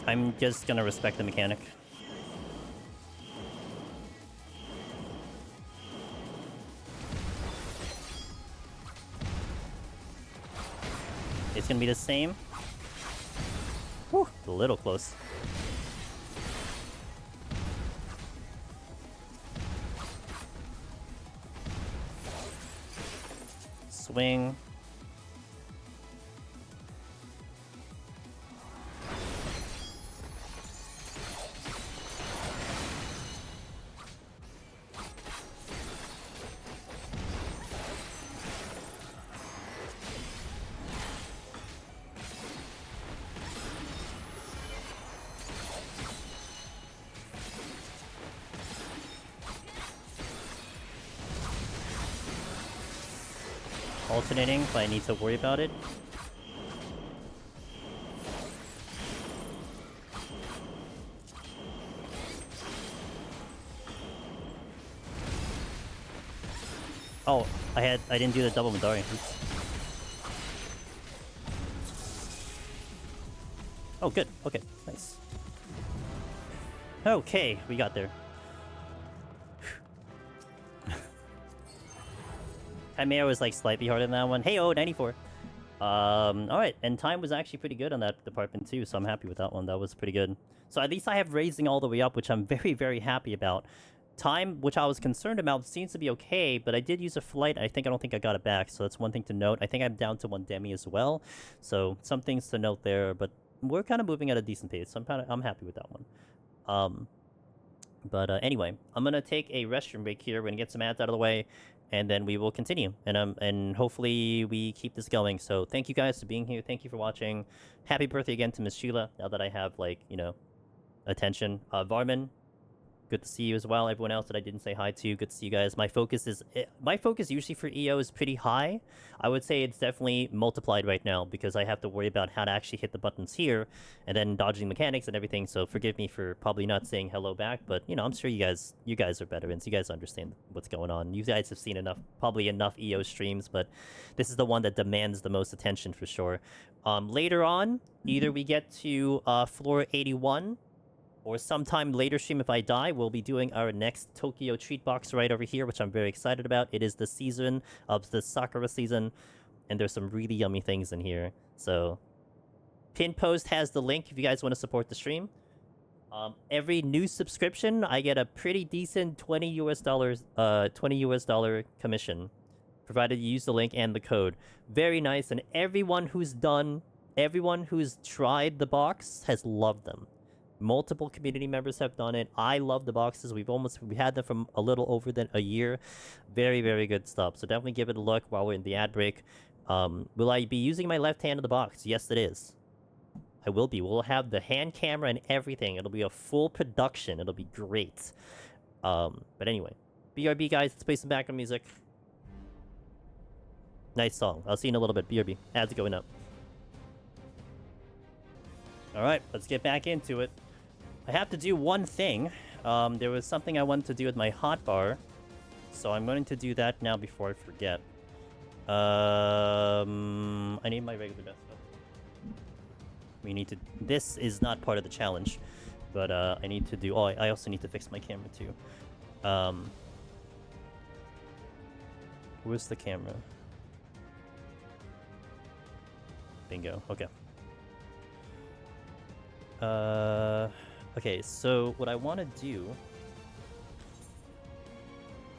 I'm just gonna respect the mechanic. It's gonna be the same. Whew, a little close. Swing. Alternating if I need to worry about it. Oh, I didn't do the double Midori. Oops. Oh, good. Okay, nice. Okay, we got there. Chimera was like slightly harder than that one. Hey, 94. Alright, and time was actually pretty good on that department too, so I'm happy with that one. That was pretty good. So at least I have raising all the way up, which I'm very happy about. Time, which I was concerned about, seems to be okay, but I did use a flight. I don't think I got it back, so that's one thing to note. I think I'm down to 1 demi as well, so some things to note there, but we're kind of moving at a decent pace, so I'm happy with that one. Anyway, I'm gonna take a restroom break here. We're gonna get some ads out of the way, and then we will continue. And hopefully we keep this going. So thank you guys for being here. Thank you for watching. Happy birthday again to Miss Sheila. Now that I have, like, you know, attention. Varman, good to see you as well. Everyone else that I didn't say hi to, good to see you guys. My focus usually for EO is pretty high. I would say it's definitely multiplied right now because I have to worry about how to actually hit the buttons here and then dodging mechanics and everything. So forgive me for probably not saying hello back, but you know, I'm sure you guys are veterans. You guys understand what's going on. You guys have seen probably enough EO streams, but this is the one that demands the most attention for sure. Later on, either we get to floor 81 or sometime later stream if I die, we'll be doing our next Tokyo treat box right over here, which I'm very excited about. It is the season of the Sakura season, and there's some really yummy things in here. So, pin post has the link if you guys want to support the stream. Every new subscription, I get a pretty decent $20 US commission, provided you use the link and the code. Very nice, and everyone who's tried the box has loved them. Multiple community members have done it. I love the boxes. We had them from a little over than a year. Very good stuff. So definitely give it a look while we're in the ad break. Will I be using my left hand in the box? Yes, it is. I will be. We'll have the hand camera and everything. It'll be a full production. It'll be great. But anyway, BRB guys, let's play some background music. Nice song. I'll see you in a little bit. BRB. Ads going up. Alright, let's get back into it. I have to do one thing. There was something I wanted to do with my hotbar, so I'm going to do that now before I forget. I need my regular desktop. We need to... This is not part of the challenge. But I need to do... Oh, I also need to fix my camera too. Where's the camera? Bingo. Okay. Okay, so what I want to do...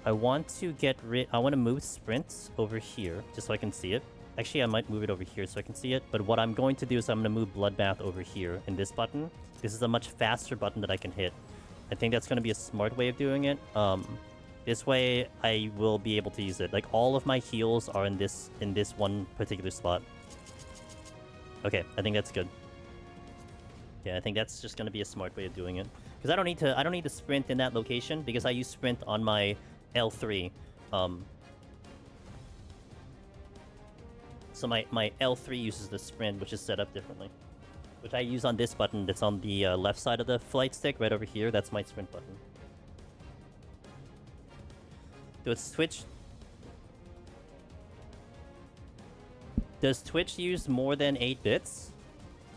I want to get rid... I want to move sprints over here, just so I can see it. Actually, I might move it over here so I can see it. But what I'm going to do is I'm going to move Bloodbath over here in this button. This is a much faster button that I can hit. I think that's going to be a smart way of doing it. This way, I will be able to use it. Like, all of my heals are in this one particular spot. Okay, I think that's good. Yeah, I think that's just going to be a smart way of doing it. Because I don't need to sprint in that location, because I use sprint on my L3. So my L3 uses the sprint, which is set up differently. Which I use on this button that's on the left side of the flight stick, right over here. That's my sprint button. Does Twitch use more than 8 bits?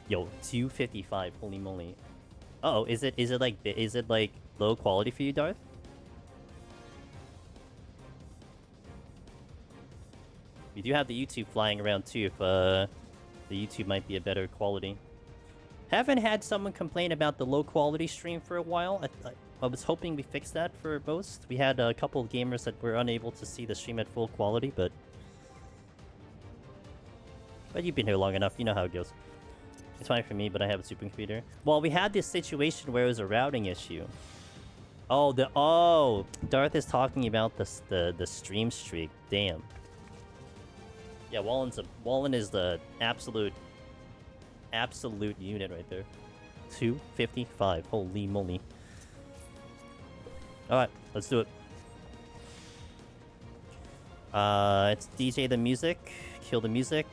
Yo, 255, holy moly. Uh oh, is it like low quality for you, Darth? We do have the YouTube flying around too, if the YouTube might be a better quality. Haven't had someone complain about the low quality stream for a while. I was hoping we fixed that for most. We had a couple of gamers that were unable to see the stream at full quality, but you've been here long enough, you know how it goes. It's fine for me, but I have a supercomputer. Well, we had this situation where it was a routing issue. Oh, Darth is talking about the stream streak. Damn. Yeah, Wallen is the absolute unit right there. 255. Holy moly. Alright, let's do it. It's DJ the music. Kill the music.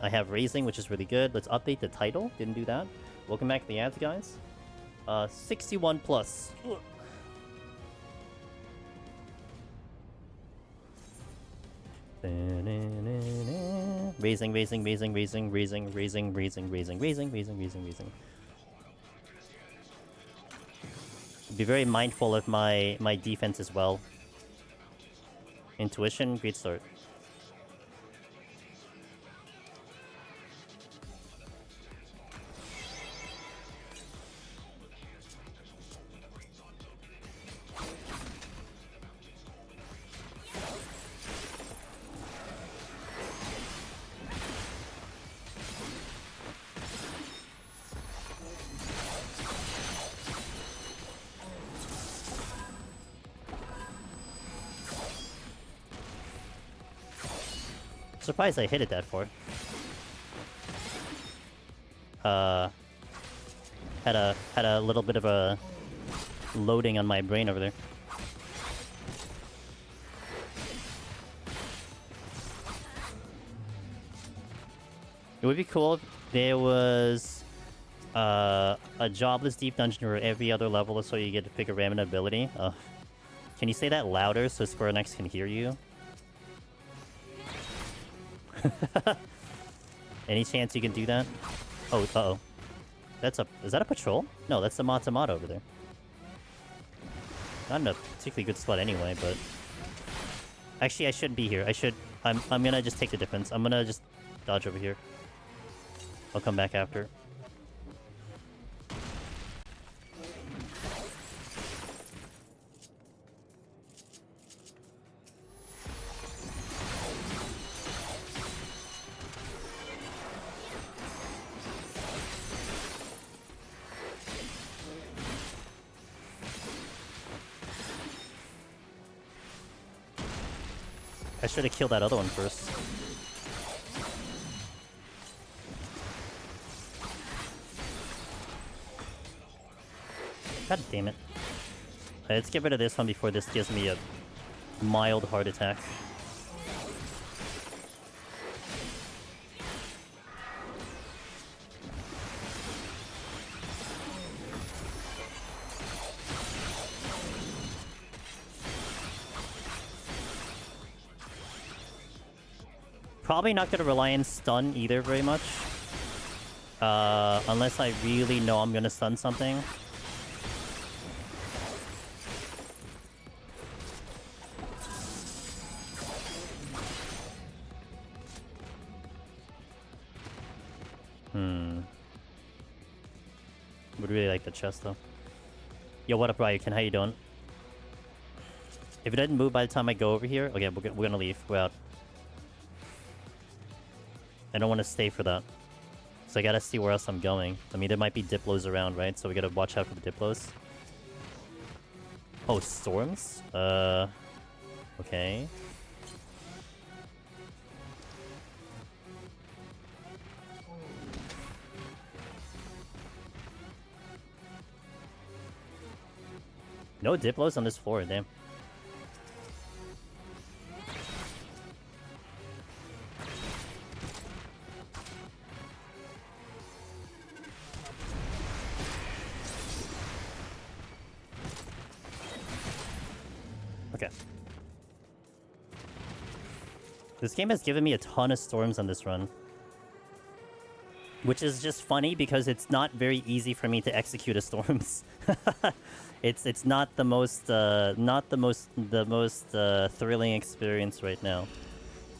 I have Raising, which is really good. Let's update the title. Didn't do that. Welcome back to the ads, guys. 61 plus. Ugh. Raising. Be very mindful of my defense as well. Intuition, great start. Surprised I hit it that far. Had a little bit of a loading on my brain over there. It would be cool if there was a jobless deep dungeon where every other level is so you get to pick a random ability. Can you say that louder so Square Enix can hear you? Any chance you can do that? Oh, uh-oh. Is that a patrol? No, that's the Matamata over there. Not in a particularly good spot anyway, but... Actually, I shouldn't be here. I'm gonna just take the difference. I'm gonna just dodge over here. I'll come back after. I should have killed that other one first. God damn it. Let's get rid of this one before this gives me a mild heart attack. Probably not going to rely on stun either very much. Unless I really know I'm gonna stun something. Would really like the chest though. Yo, what up, Ryukin? How you doing? If it doesn't move by the time I go over here, okay, we're gonna leave. We're out. I don't want to stay for that. So I gotta see where else I'm going. I mean, there might be Diplos around, right? So we gotta watch out for the Diplos. Oh, storms? Okay. No Diplos on this floor, damn. Okay. This game has given me a ton of storms on this run. Which is just funny because it's not very easy for me to execute a storms. It's not the most thrilling experience right now.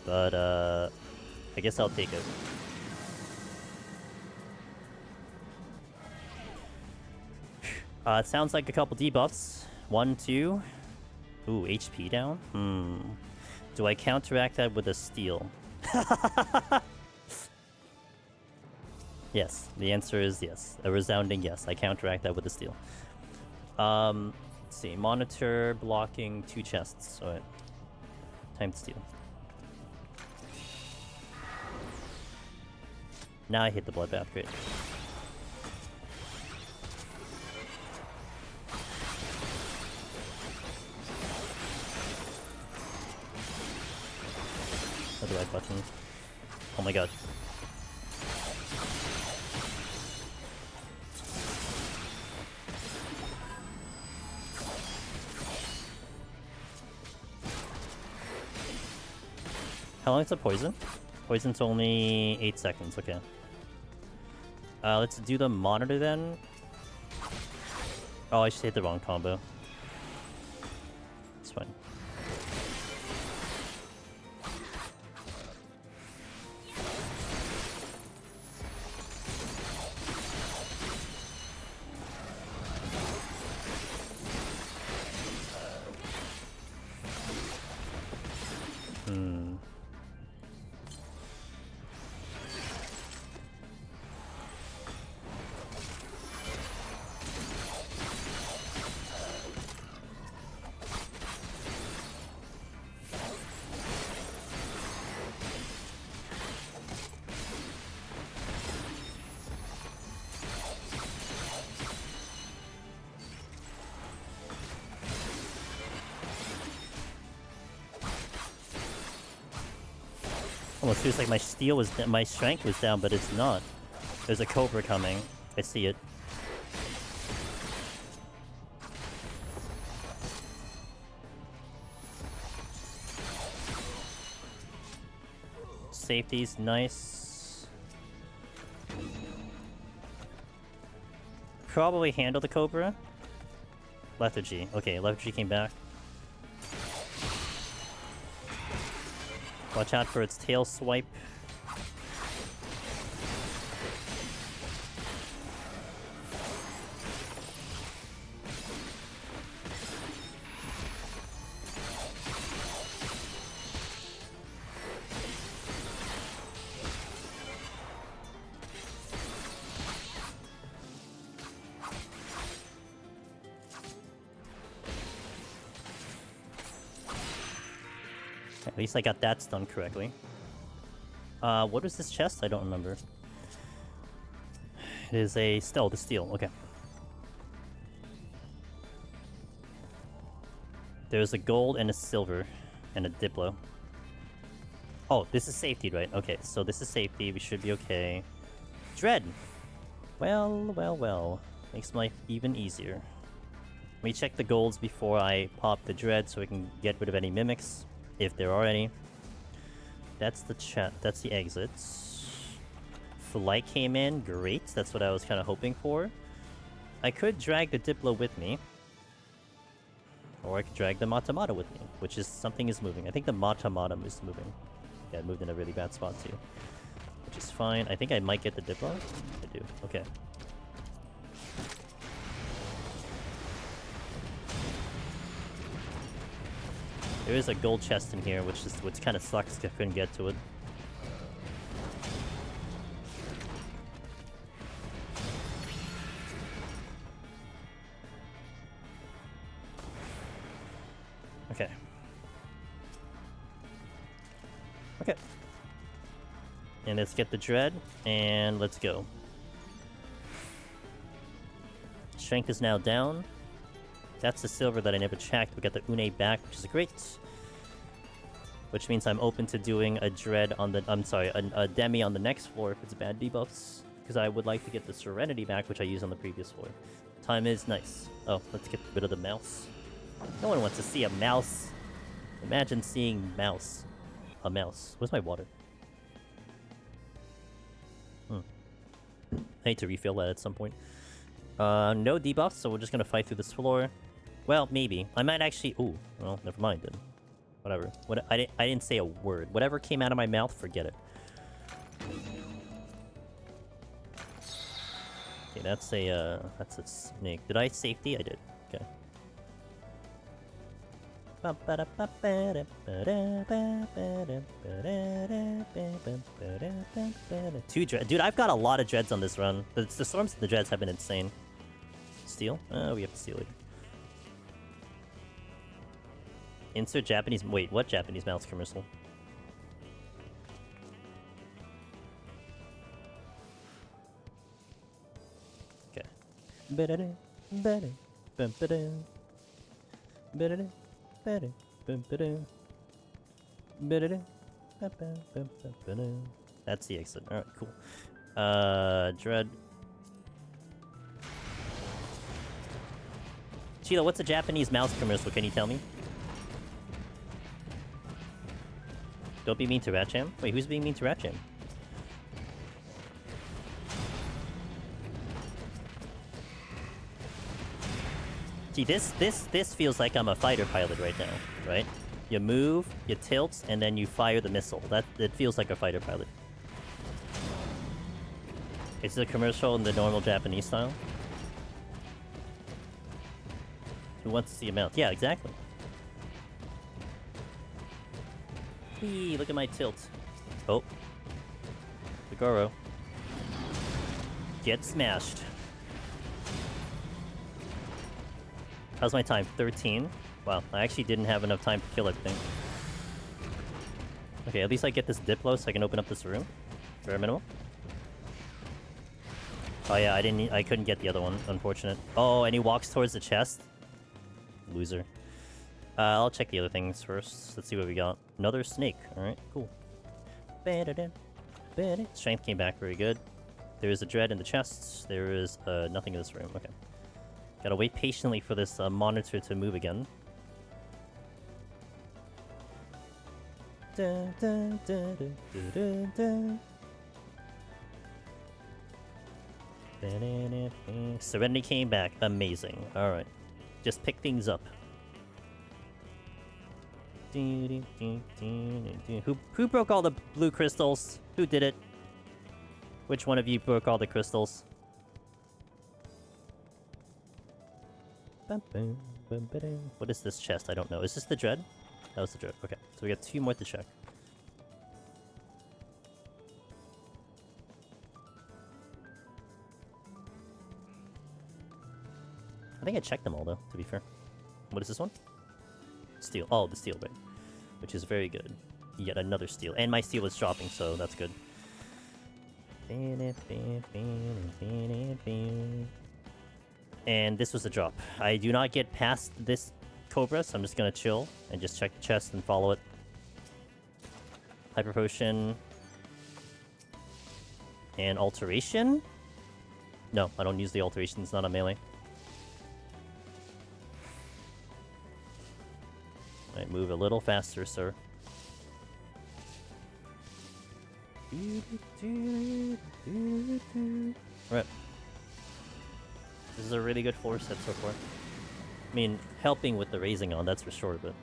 But I guess I'll take it. It sounds like a couple debuffs. 1, 2. Ooh, HP down? Do I counteract that with a steal? Yes, the answer is yes. A resounding yes. I counteract that with a steal. Let's see. Monitor blocking 2 chests. Alright. Time to steal. Now I hit the bloodbath. Great. The right button. Oh my god. How long is the poison? Poison's only 8 seconds, okay. Let's do the monitor then. Oh, I just hit the wrong combo. It's fine. Almost feels like my strength was down, but it's not. There's a Cobra coming. I see it. Safety's nice. Probably handle the Cobra. Lethargy. Okay, Lethargy came back. Watch out for its tail swipe. At least I got that done correctly. What was this chest? I don't remember. It is a still the steel. Okay. There's a gold and a silver and a Diplo. Oh, this is safety, right? Okay, so this is safety. We should be okay. Dread. Well, well, well. Makes life even easier. Let me check the golds before I pop the dread so we can get rid of any mimics. If there are any. That's the chat. That's the exits. light came in, great. That's what I was kind of hoping for. I could drag the Diplo with me. Or I could drag the Matamata with me, which is something is moving. I think the Matamata is moving. Yeah, it moved in a really bad spot too. Which is fine. I think I might get the Diplo. I do. Okay. There is a gold chest in here, which kind of sucks 'cause I couldn't get to it. Okay. Okay. And let's get the Dread, and let's go. Strength is now down. That's the silver that I never checked. We got the Une back, which is great. Which means I'm open to doing a Dread on the... I'm sorry, a Demi on the next floor if it's bad debuffs. Because I would like to get the Serenity back, which I used on the previous floor. Time is nice. Oh, let's get rid of the mouse. No one wants to see a mouse. Imagine seeing mouse. A mouse. Where's my water? I need to refill that at some point. No debuffs, so we're just gonna fight through this floor. Well, maybe. I might actually... Ooh, well, never mind then. Whatever. I didn't say a word. Whatever came out of my mouth, forget it. Okay, that's a snake. Did I safety? I did. Okay. Two dread. Dude, I've got a lot of dreads on this run. The storms and the dreads have been insane. Steal? We have to steal it. Insert Japanese... Wait, what Japanese mouse commercial? Okay. That's the exit. Alright, cool. Dread. Sheila, what's a Japanese mouse commercial? Can you tell me? Don't be mean to Ratcham. Wait, who's being mean to Ratcham? See, this feels like I'm a fighter pilot right now, right? You move, you tilt, and then you fire the missile. It feels like a fighter pilot. Is this a commercial in the normal Japanese style? Who wants to see a mouth? Yeah, exactly. Hey, look at my tilt. Oh. Goro. Get smashed. How's my time? 13? Wow, I actually didn't have enough time to kill everything. Okay, at least I get this Diplo so I can open up this room. Bare minimum. Oh yeah, I couldn't get the other one, unfortunate. Oh, and he walks towards the chest. Loser. I'll check the other things first. Let's see what we got. Another snake. Alright, cool. Strength came back very good. There is a dread in the chest. There is nothing in this room. Okay. Gotta wait patiently for this monitor to move again. Serenity came back. Amazing. Alright. Just pick things up. Who broke all the blue crystals? Who did it? Which one of you broke all the crystals? What is this chest? I don't know. Is this the dread? That was the dread. Okay, so we got 2 more to check. I think I checked them all though, to be fair. What is this one? Steel. Oh, the steel, right. Which is very good. Yet another steel. And my steel was dropping, so that's good. And this was a drop. I do not get past this Cobra, so I'm just gonna chill and just check the chest and follow it. Hyper Potion. And Alteration? No, I don't use the Alteration. It's not a melee. Alright, move a little faster, sir. Alright. This is a really good floor set so far. I mean, helping with the raising on, that's for sure, but...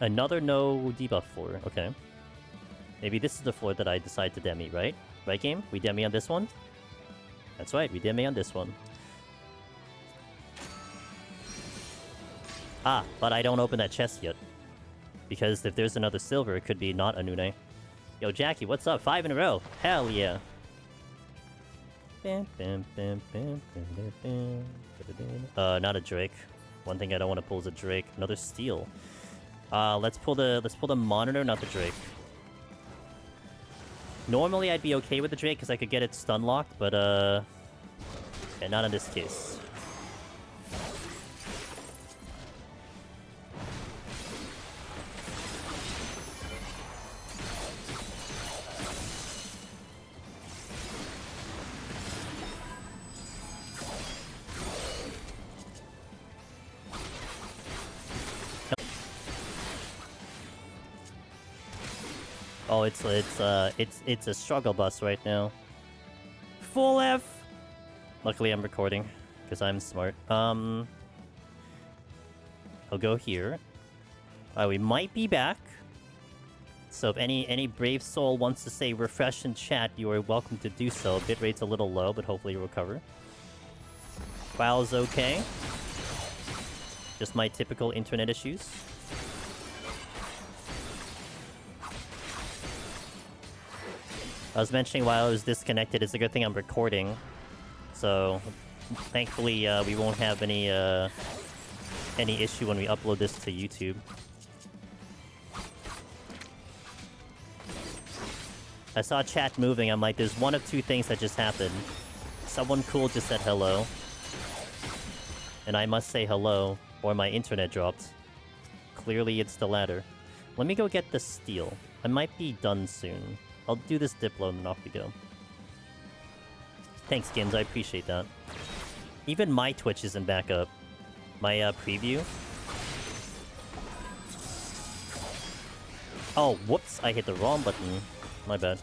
Another no debuff floor, okay. Maybe this is the floor that I decide to demi, right? Right, game? We demi on this one? That's right, we demi on this one. Ah, but I don't open that chest yet. Because if there's another silver, it could be not a Nune. Yo, Jackie, what's up? 5 in a row. Hell yeah. Not a Drake. One thing I don't want to pull is a Drake. Another Steel. Let's pull the Monitor, not the Drake. Normally I'd be okay with the Drake because I could get it stun locked, but yeah, not in this case. Oh, it's a struggle bus right now. Full F. Luckily, I'm recording because I'm smart. I'll go here. We might be back. So if any brave soul wants to say refresh in chat, you are welcome to do so. Bitrate's a little low, but hopefully you'll recover. File's okay. Just my typical internet issues. I was mentioning while I was disconnected, it's a good thing I'm recording. So, thankfully, we won't have any issue when we upload this to YouTube. I saw chat moving, I'm like, there's one of two things that just happened. Someone cool just said hello. And I must say hello, or my internet dropped. Clearly it's the latter. Let me go get the steel. I might be done soon. I'll do this Diplo and then off we go. Thanks, Gims. I appreciate that. Even my Twitch isn't back up. My preview. Oh, whoops. I hit the wrong button. My bad.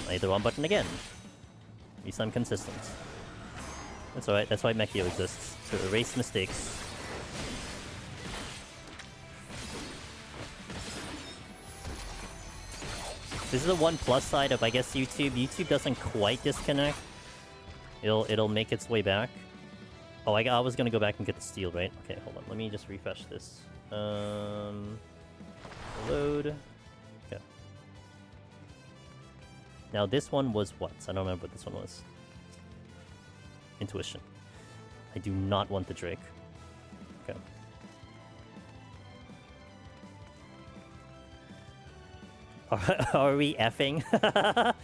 I hit the wrong button again. At least I'm consistent. That's alright. That's why Mechio exists. To erase mistakes. This is the one plus side of, I guess, YouTube. YouTube doesn't quite disconnect. It'll make its way back. Oh, I was gonna go back and get the steel, right? Okay, hold on. Let me just refresh this. Load. Okay. Now this one was what? I don't remember what this one was. Intuition. I do not want the Drake. Okay. Are we effing? I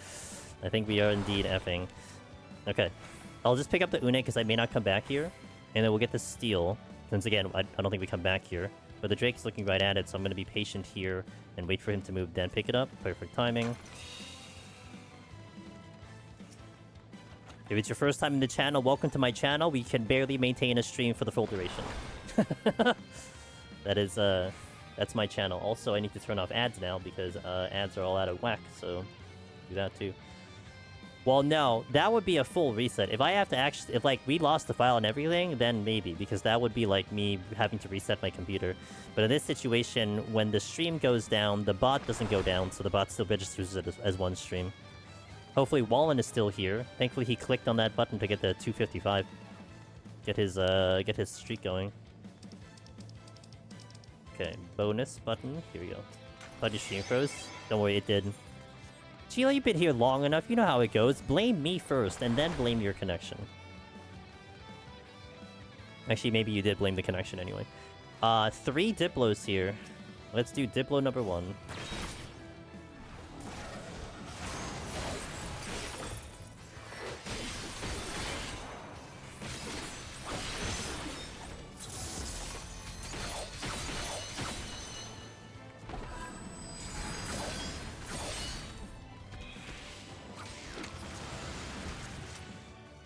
think we are indeed effing. Okay. I'll just pick up the Une because I may not come back here. And then we'll get the steel. Since again, I don't think we come back here. But the Drake's looking right at it, so I'm going to be patient here and wait for him to move, then pick it up. Perfect timing. If it's your first time in the channel, welcome to my channel. We can barely maintain a stream for the full duration. That is, that's my channel. Also, I need to turn off ads now because ads are all out of whack, so do that too. Well, no, that would be a full reset. If I have to actually, if like we lost the file and everything, then maybe, because that would be like me having to reset my computer. But in this situation, when the stream goes down, the bot doesn't go down, so the bot still registers it as one stream. Hopefully Wallen is still here. Thankfully he clicked on that button to get the 255. Get his streak going. Okay, bonus button. Here we go. Buddy stream froze. Don't worry, it did. Sheila, you've been here long enough. You know how it goes. Blame me first, and then blame your connection. Actually, maybe you did blame the connection anyway. 3 Diplos here. Let's do Diplo number 1.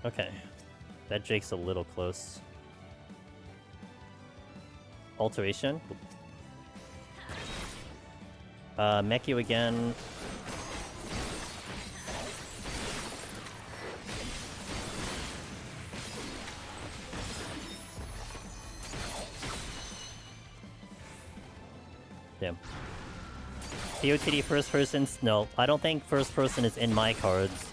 Okay. That Drake's a little close. Alteration. Mech you again. Damn. POTD first person? No, I don't think first person is in my cards.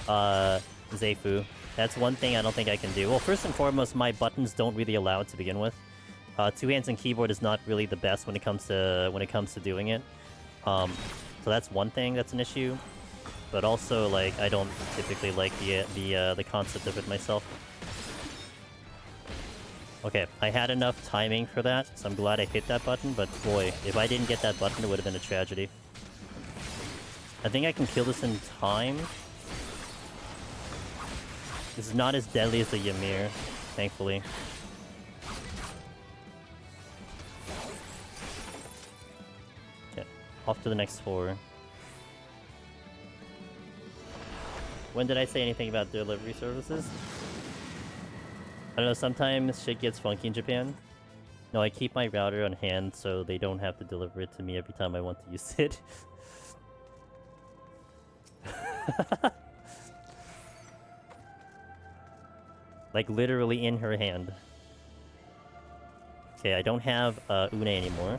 Zayfu. That's one thing I don't think I can do. Well, first and foremost, my buttons don't really allow it to begin with. Two hands and keyboard is not really the best when it comes to doing it. So that's one thing that's an issue. But also, like, I don't typically like the concept of it myself. Okay, I had enough timing for that, so I'm glad I hit that button, but boy, if I didn't get that button, it would have been a tragedy. I think I can kill this in time. This is not as deadly as the Ymir, thankfully. Okay, off to the next 4. When did I say anything about delivery services? I don't know, sometimes shit gets funky in Japan. No, I keep my router on hand so they don't have to deliver it to me every time I want to use it. Like, literally in her hand. Okay, I don't have Une anymore.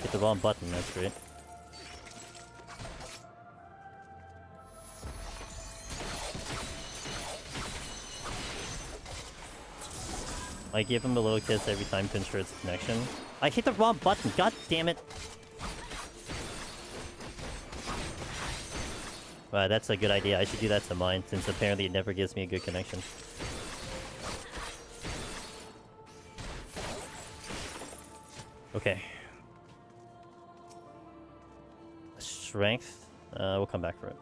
Hit the wrong button, that's great. I give him a little kiss every time to ensure it's a connection. I hit the wrong button, god damn it! Wow, that's a good idea. I should do that to mine, since apparently it never gives me a good connection. Okay. Strength. We'll come back for it.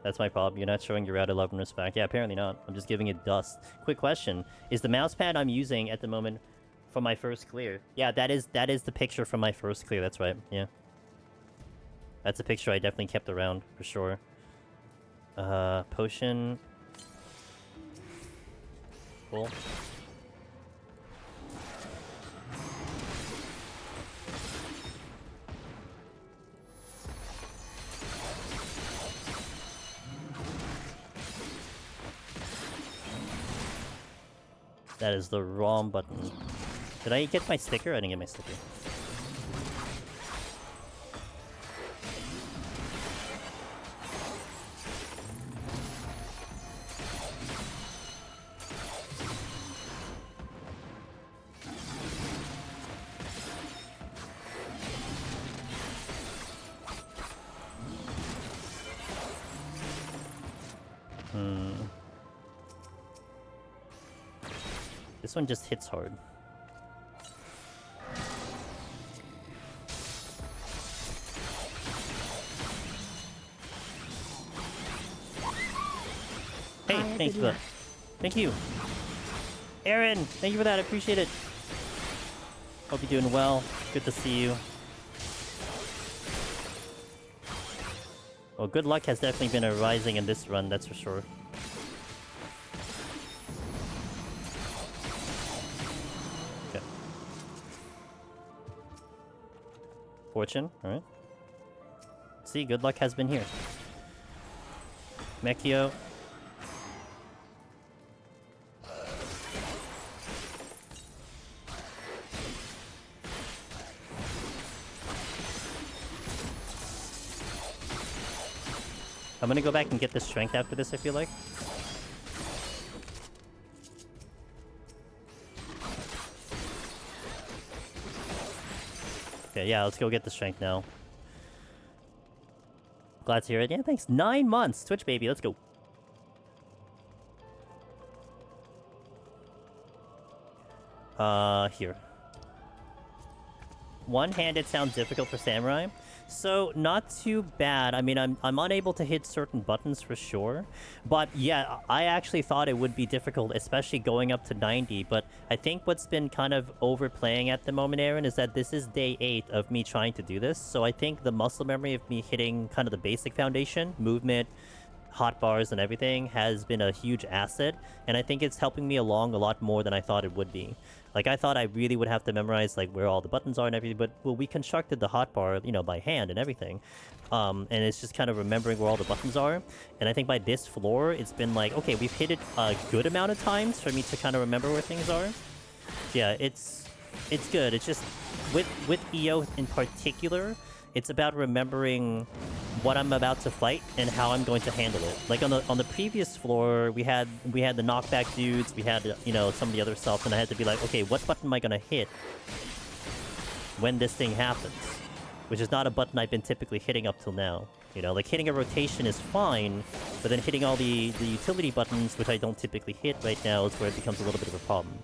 That's my problem. You're not showing your route 11 respect. Yeah, apparently not. I'm just giving it dust. Quick question. Is the mouse pad I'm using at the moment from my first clear? Yeah, that is the picture from my first clear. That's right. Yeah. That's a picture I definitely kept around, for sure. Potion. Cool. That is the wrong button. Did I get my sticker? I didn't get my sticker. This one just hits hard. Hey, thanks for that. Thank you. Aaron, thank you for that. I appreciate it. Hope you're doing well. Good to see you. Well, good luck has definitely been a rising in this run, that's for sure. Fortune, alright. See, good luck has been here. Mechio. I'm gonna go back and get the strength after this, I feel like. Okay, yeah, let's go get the strength now. Glad to hear it. Yeah, thanks. 9 months! Twitch baby, let's go. Here. One-handed sounds difficult for Samurai. So, not too bad. I mean, I'm unable to hit certain buttons for sure. But yeah, I actually thought it would be difficult, especially going up to 90. But I think what's been kind of overplaying at the moment, Aaron, is that this is day 8 of me trying to do this. So I think the muscle memory of me hitting kind of the basic foundation, movement, hotbars and everything has been a huge asset, and I think it's helping me along a lot more than I thought it would be. Like, I thought I really would have to memorize, like, where all the buttons are and everything, but, well, we constructed the hotbar, you know, by hand and everything. And it's just kind of remembering where all the buttons are. And I think by this floor, it's been like, okay, we've hit it a good amount of times for me to kind of remember where things are. Yeah, it's good. It's just, with EO in particular, it's about remembering what I'm about to fight and how I'm going to handle it. Like on the previous floor, we had the knockback dudes, we had, you know, some of the other stuff, and I had to be like, okay, what button am I gonna hit when this thing happens? Which is not a button I've been typically hitting up till now. You know, like hitting a rotation is fine, but then hitting all the utility buttons, which I don't typically hit right now, is where it becomes a little bit of a problem.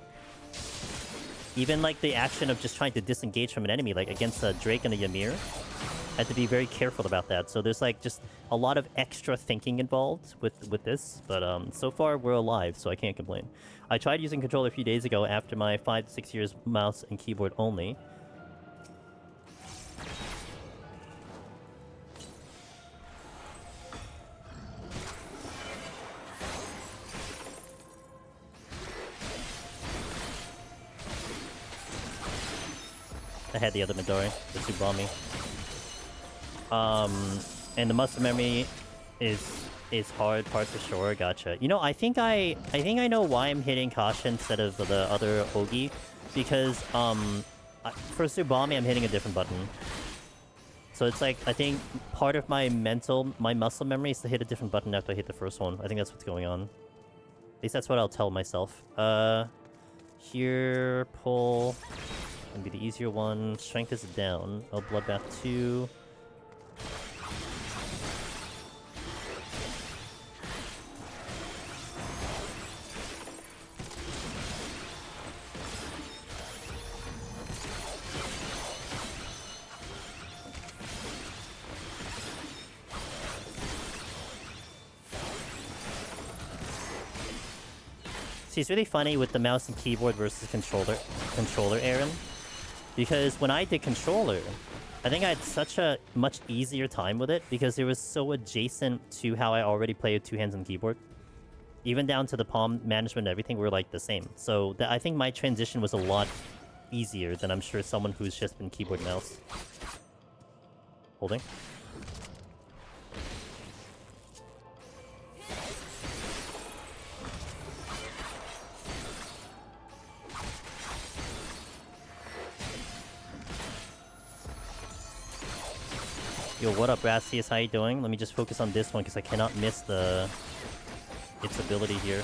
Even like the action of just trying to disengage from an enemy, like against a Drake and a Ymir, I had to be very careful about that. So there's like just a lot of extra thinking involved with this, but so far we're alive, so I can't complain. I tried using controller a few days ago after my 5 to 6 years mouse and keyboard only. I had the other Midori, the Tsubami. And the muscle memory is hard for sure. Gotcha. You know, I think I know why I'm hitting Kasha instead of the other Ogi, because for Tsubami I'm hitting a different button. So it's like, I think part of my muscle memory is to hit a different button after I hit the first one. I think that's what's going on. At least that's what I'll tell myself. Here, pull. Gonna be the easier one. Strength is down. Oh, Bloodbath 2. See, it's really funny with the mouse and keyboard versus controller, Aaron. Because when I did controller, I think I had such a much easier time with it because it was so adjacent to how I already play with 2 hands on keyboard. Even down to the palm management and everything were like the same. So I think my transition was a lot easier than I'm sure someone who's just been keyboard mouse. Holding. Yo, what up, Brassius? How you doing? Let me just focus on this one because I cannot miss its ability here.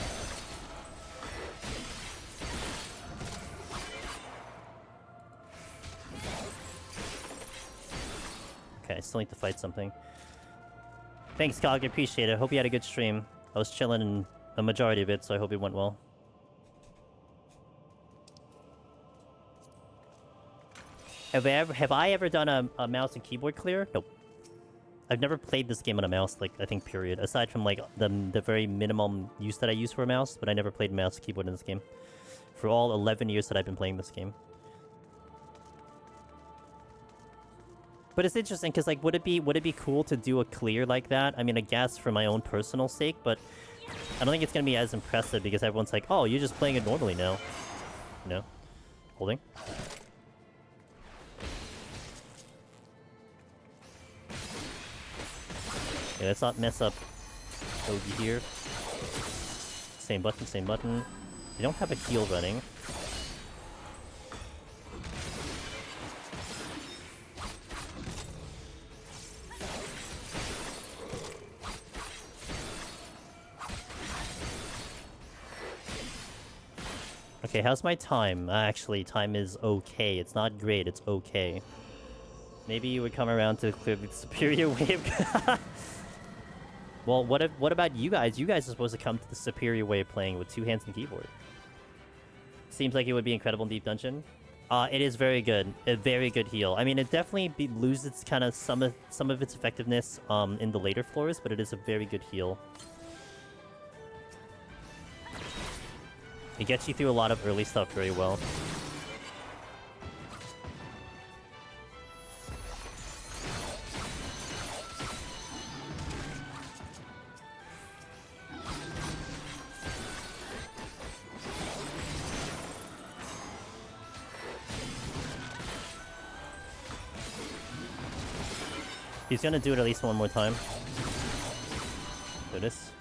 Okay, I still need to fight something. Thanks, Cog. I appreciate it. Hope you had a good stream. I was chilling in a majority of it, so I hope it went well. Have I ever done a mouse and keyboard clear? Nope. I've never played this game on a mouse, like, I think, period. Aside from, like, the very minimum use that I use for a mouse, but I never played mouse and keyboard in this game. For all 11 years that I've been playing this game. But it's interesting, because, like, would it be cool to do a clear like that? I mean, I guess for my own personal sake, but I don't think it's going to be as impressive, because everyone's like, oh, you're just playing it normally now. You know? Holding. Okay, let's not mess up Ogi here. Same button, same button. They don't have a heal running. Okay, how's my time? Actually, time is okay. It's not great, it's okay. Maybe you would come around to clear the superior wave. Well, what about you guys? You guys are supposed to come to the superior way of playing with 2 hands and keyboard. Seems like it would be incredible in Deep Dungeon. It is very good. A very good heal. I mean, it definitely loses kind of some of its effectiveness in the later floors, but it is a very good heal. It gets you through a lot of early stuff very well. He's gonna do it at least one more time. Do this.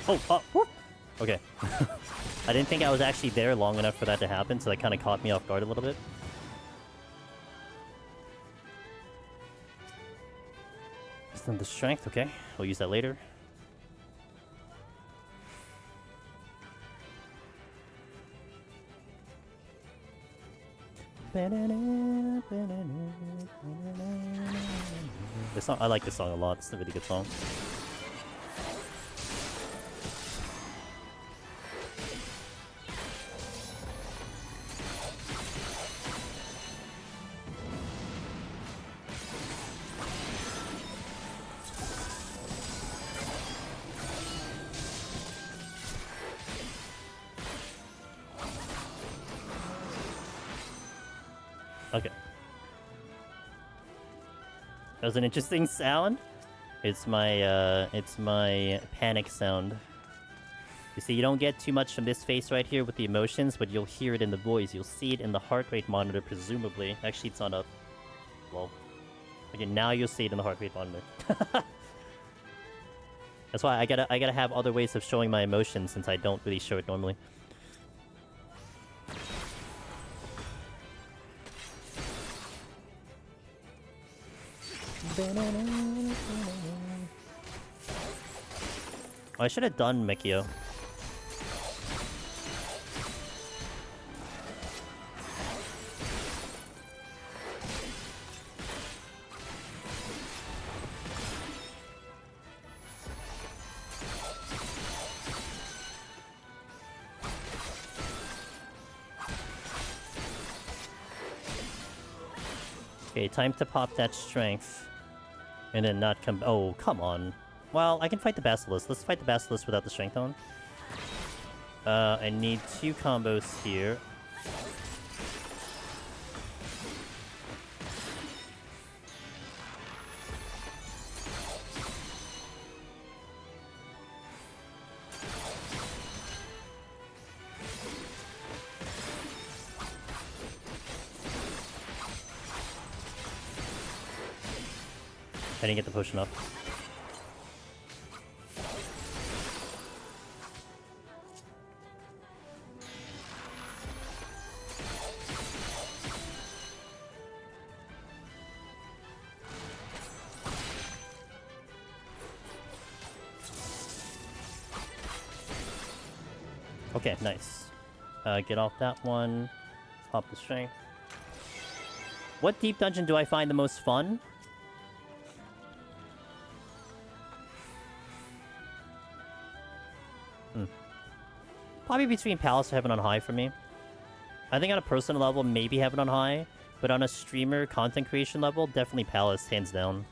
Oh, whoop. Okay. I didn't think I was actually there long enough for that to happen, so that kind of caught me off guard a little bit. Then the strength, okay. We'll use that later. This song, I like this song a lot. It's a really good song. Okay. That was an interesting sound. It's my panic sound. You see, you don't get too much from this face right here with the emotions, but you'll hear it in the voice. You'll see it in the heart rate monitor, presumably. Actually, it's not up. Well, okay, now you'll see it in the heart rate monitor. That's why I gotta have other ways of showing my emotions, since I don't really show it normally. I should have done Mikio. Okay, time to pop that strength. And then not come... Oh, come on. Well, I can fight the Basilisk. Let's fight the Basilisk without the strength on. I need 2 combos here. I didn't get the potion up. Okay, nice. Get off that one. Pop the strength. What deep dungeon do I find the most fun? Probably between Palace or Heaven on High for me. I think on a personal level, maybe Heaven on High. But on a streamer content creation level, definitely Palace, hands down.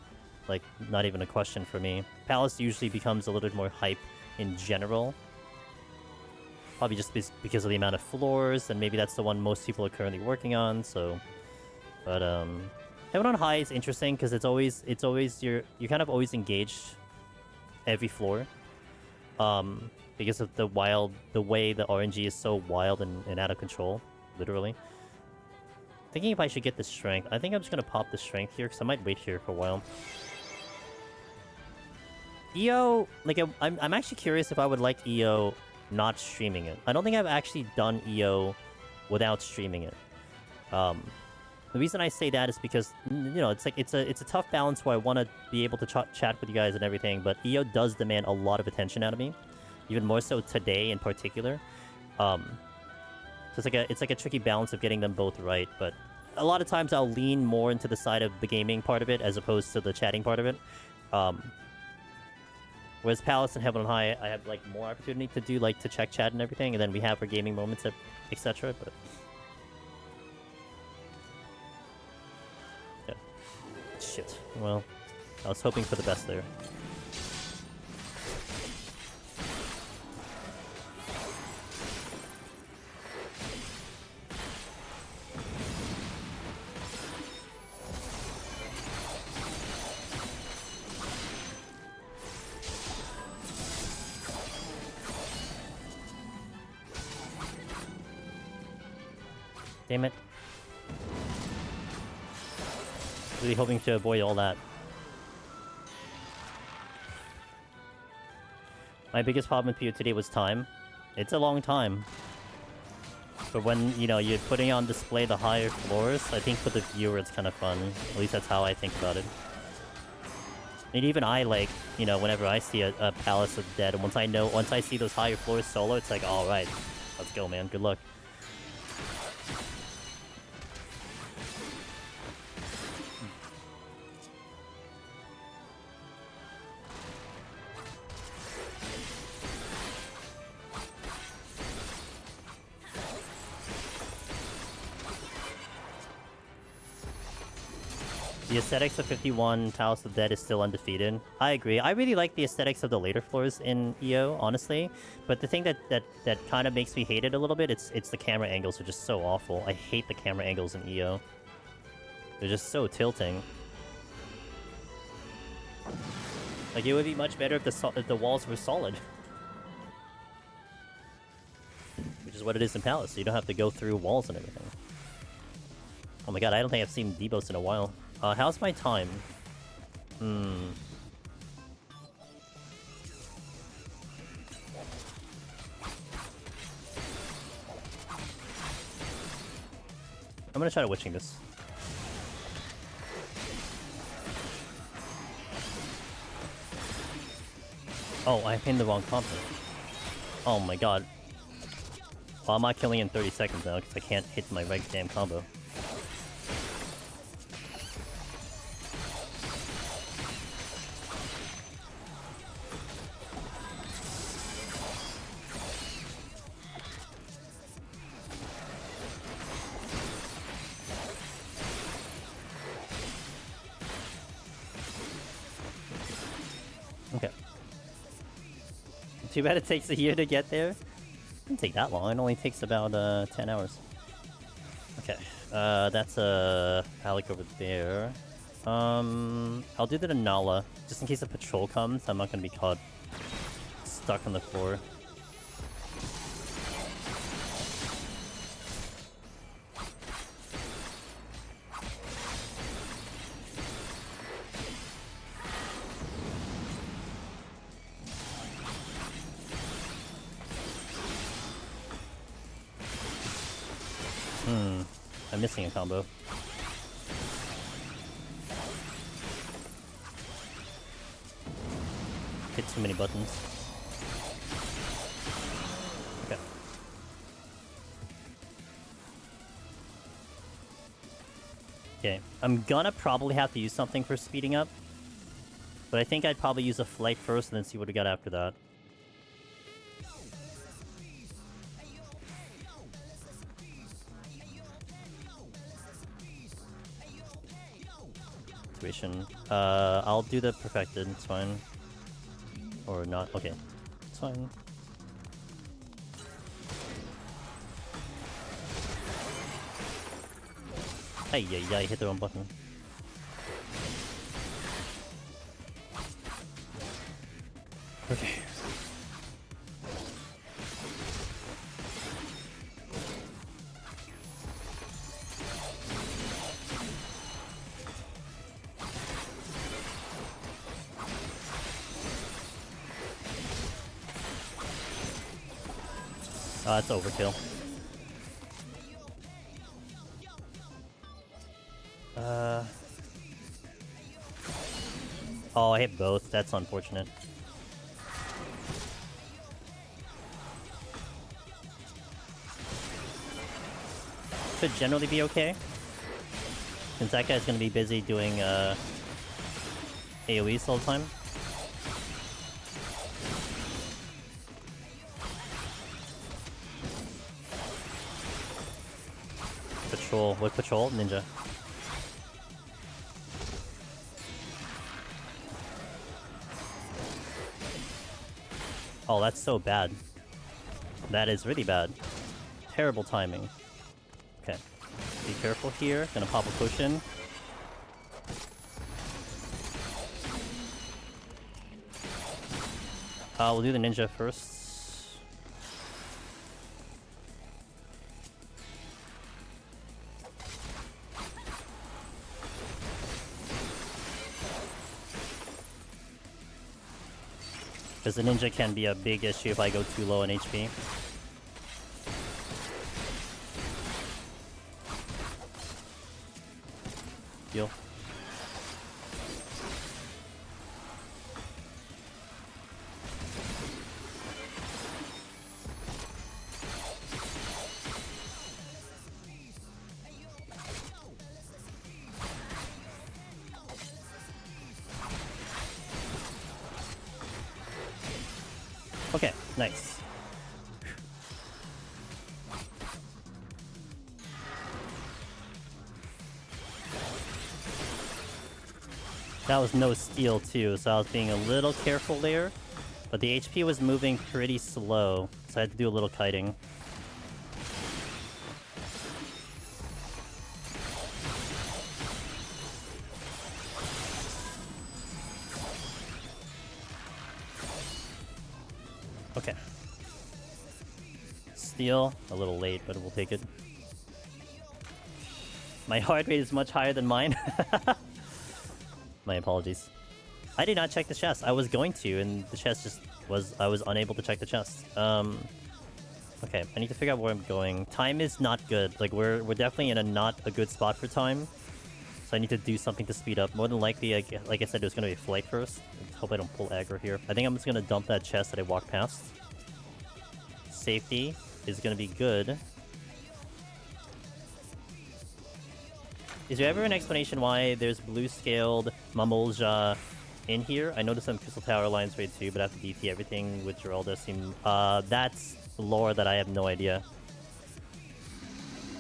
Like, not even a question for me. Palace usually becomes a little bit more hype in general. Probably just because of the amount of floors, and maybe that's the one most people are currently working on, so... But, Heaven on High is interesting, because it's always you're kind of always engaged every floor. Because of the way the RNG is so wild and out of control, literally. Thinking if I should get the strength. I think I'm just gonna pop the strength here, because I might wait here for a while. EO, like, I'm actually curious if I would like EO not streaming it. I don't think I've actually done EO without streaming it. The reason I say that is because, you know, it's like it's a tough balance where I want to be able to chat with you guys and everything, but EO does demand a lot of attention out of me. Even more so today in particular. So it's like a tricky balance of getting them both right, but a lot of times I'll lean more into the side of the gaming part of it as opposed to the chatting part of it. Whereas Palace and Heaven on High, I have like more opportunity to do like to check chat and everything, and then we have our gaming moments, etc. But yeah, shit. Well, I was hoping for the best there. Damn it. Really hoping to avoid all that. My biggest problem with PO today was time. It's a long time. But when, you know, you're putting on display the higher floors, I think for the viewer it's kind of fun. At least that's how I think about it. And even I, like, you know, whenever I see a Palace of Dead, and once I see those higher floors solo, it's like, alright, let's go, man, good luck. The aesthetics of 51 Palace of Dead is still undefeated. I agree. I really like the aesthetics of the later floors in EO, honestly. But the thing that kind of makes me hate it a little bit, it's the camera angles are just so awful. I hate the camera angles in EO. They're just so tilting. Like, it would be much better if the walls were solid. Which is what it is in Palace, so you don't have to go through walls and everything. Oh my god, I don't think I've seen Debos in a while. How's my time? I'm gonna try to witching this. Oh, I pinned the wrong combo. Oh my god. Well, I'm not killing in 30 seconds now because I can't hit my right damn combo. Okay. Too bad it takes a year to get there. It doesn't take that long. It only takes about 10 hours. Okay. That's a Alec over there. I'll do the Nala just in case a patrol comes. I'm not gonna be caught stuck on the floor. I'm missing a combo. Hit too many buttons. Okay. Okay, I'm gonna probably have to use something for speeding up. But I think I'd probably use a flight first and then see what we got after that. I'll do the perfected, it's fine. Or not, okay. It's fine. Hey, yeah, I hit the wrong button. Okay. It's overkill. Oh, I hit both. That's unfortunate. Should generally be okay. Since that guy's gonna be busy doing AoEs all the time. Patrol. What patrol? Ninja. Oh, that's so bad. That is really bad. Terrible timing. Okay. Be careful here. Gonna pop a potion. We'll do the ninja first. Because the ninja can be a big issue if I go too low on HP. Heal. Okay, nice. That was no steal too, so I was being a little careful there. But the HP was moving pretty slow, so I had to do a little kiting. Okay. Steal, a little late, but we'll take it. My heart rate is much higher than mine. My apologies. I did not check the chest. I was going to, and the chest just was... I was unable to check the chest. Okay, I need to figure out where I'm going. Time is not good. Like, we're definitely in a not a good spot for time. So I need to do something to speed up. More than likely, like I said, it was going to be flight first. Let's hope I don't pull aggro here. I think I'm just going to dump that chest that I walked past. Safety is going to be good. Is there ever an explanation why there's blue-scaled Mamolja in here? I noticed some Crystal Tower Alliance raid too, but I have to DP everything with Geralda seem... that's lore that I have no idea.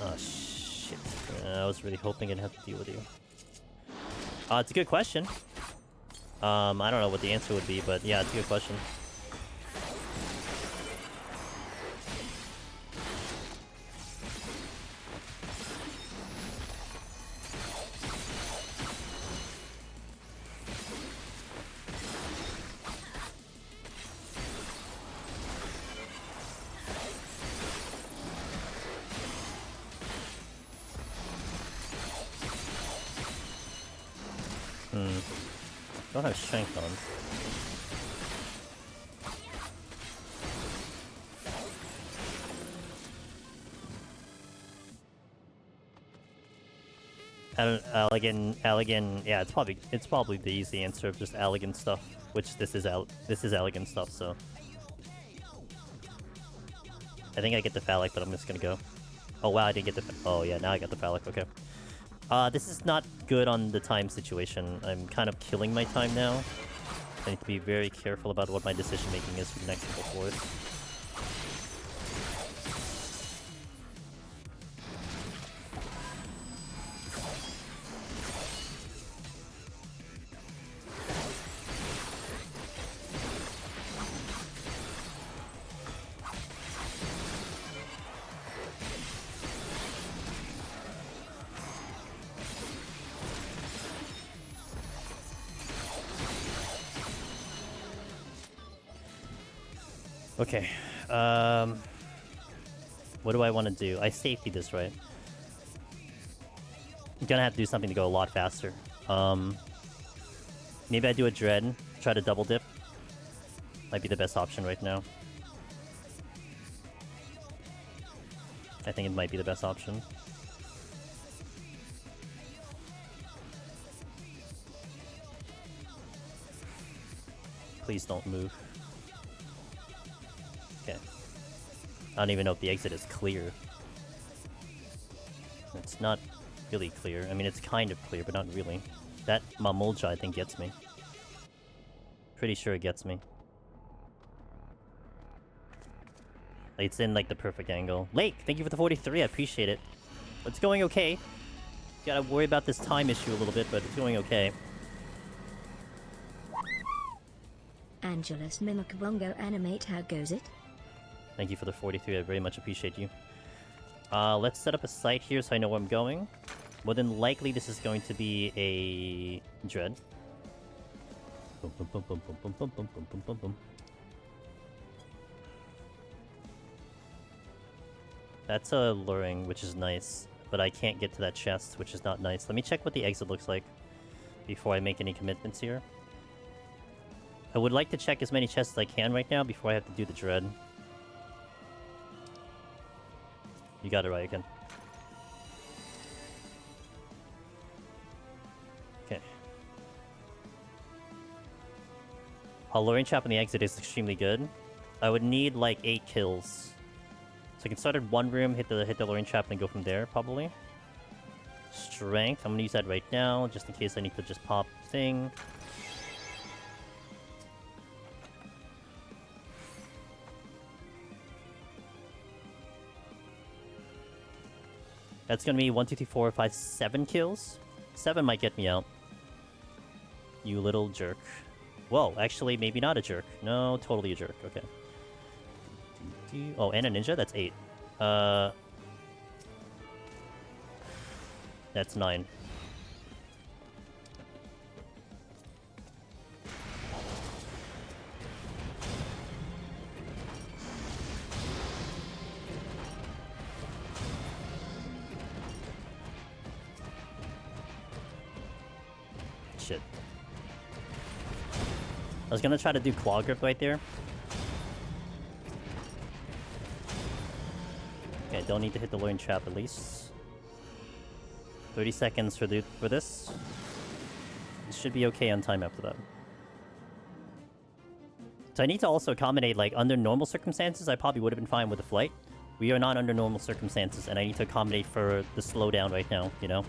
Oh, shit. I was really hoping I'd have to deal with you. It's a good question. I don't know what the answer would be, but yeah, it's a good question. Don't have strength on. Elegant, yeah, it's probably the easy answer of just elegant stuff, which this is elegant stuff, so. I think I get the phallic, but I'm just gonna go. Oh wow, I didn't get the, oh yeah, now I got the phallic, okay. This is not good on the time situation. I'm kind of killing my time now. I need to be very careful about what my decision making is for the next couple floors. Okay, what do I want to do? I safety this, right? I'm gonna have to do something to go a lot faster. Maybe I do a dread, try to double dip. Might be the best option right now. I think it might be the best option. Please don't move. Okay. I don't even know if the exit is clear. It's not really clear. I mean, it's kind of clear, but not really. That Mamolja, I think, gets me. Pretty sure it gets me. It's in, like, the perfect angle. Lake, thank you for the 43. I appreciate it. It's going okay. Gotta worry about this time issue a little bit, but it's going okay. Angelus Mimikabongo animate, how goes it? Thank you for the 43. I very much appreciate you. Let's set up a site here so I know where I'm going. More than likely, this is going to be a dread. That's a luring, which is nice, but I can't get to that chest, which is not nice. Let me check what the exit looks like before I make any commitments here. I would like to check as many chests as I can right now before I have to do the dread. You got it right again. Okay. Alluring Trap on the exit is extremely good. I would need like 8 kills. So I can start at one room, hit the Alluring Trap, and go from there, probably. Strength. I'm gonna use that right now, just in case I need to just pop thing. That's gonna be 1, 2, 3, 4, 5, 7 kills. 7 might get me out. You little jerk. Whoa, actually, maybe not a jerk. No, totally a jerk. Okay. Oh, and a ninja? That's 8. That's 9. Shit. I was gonna try to do claw grip right there. Okay, don't need to hit the Alluring Trap at least. 30 seconds for this. It should be okay on time after that. So I need to also accommodate, like, under normal circumstances, I probably would have been fine with the flight. We are not under normal circumstances, and I need to accommodate for the slowdown right now, you know?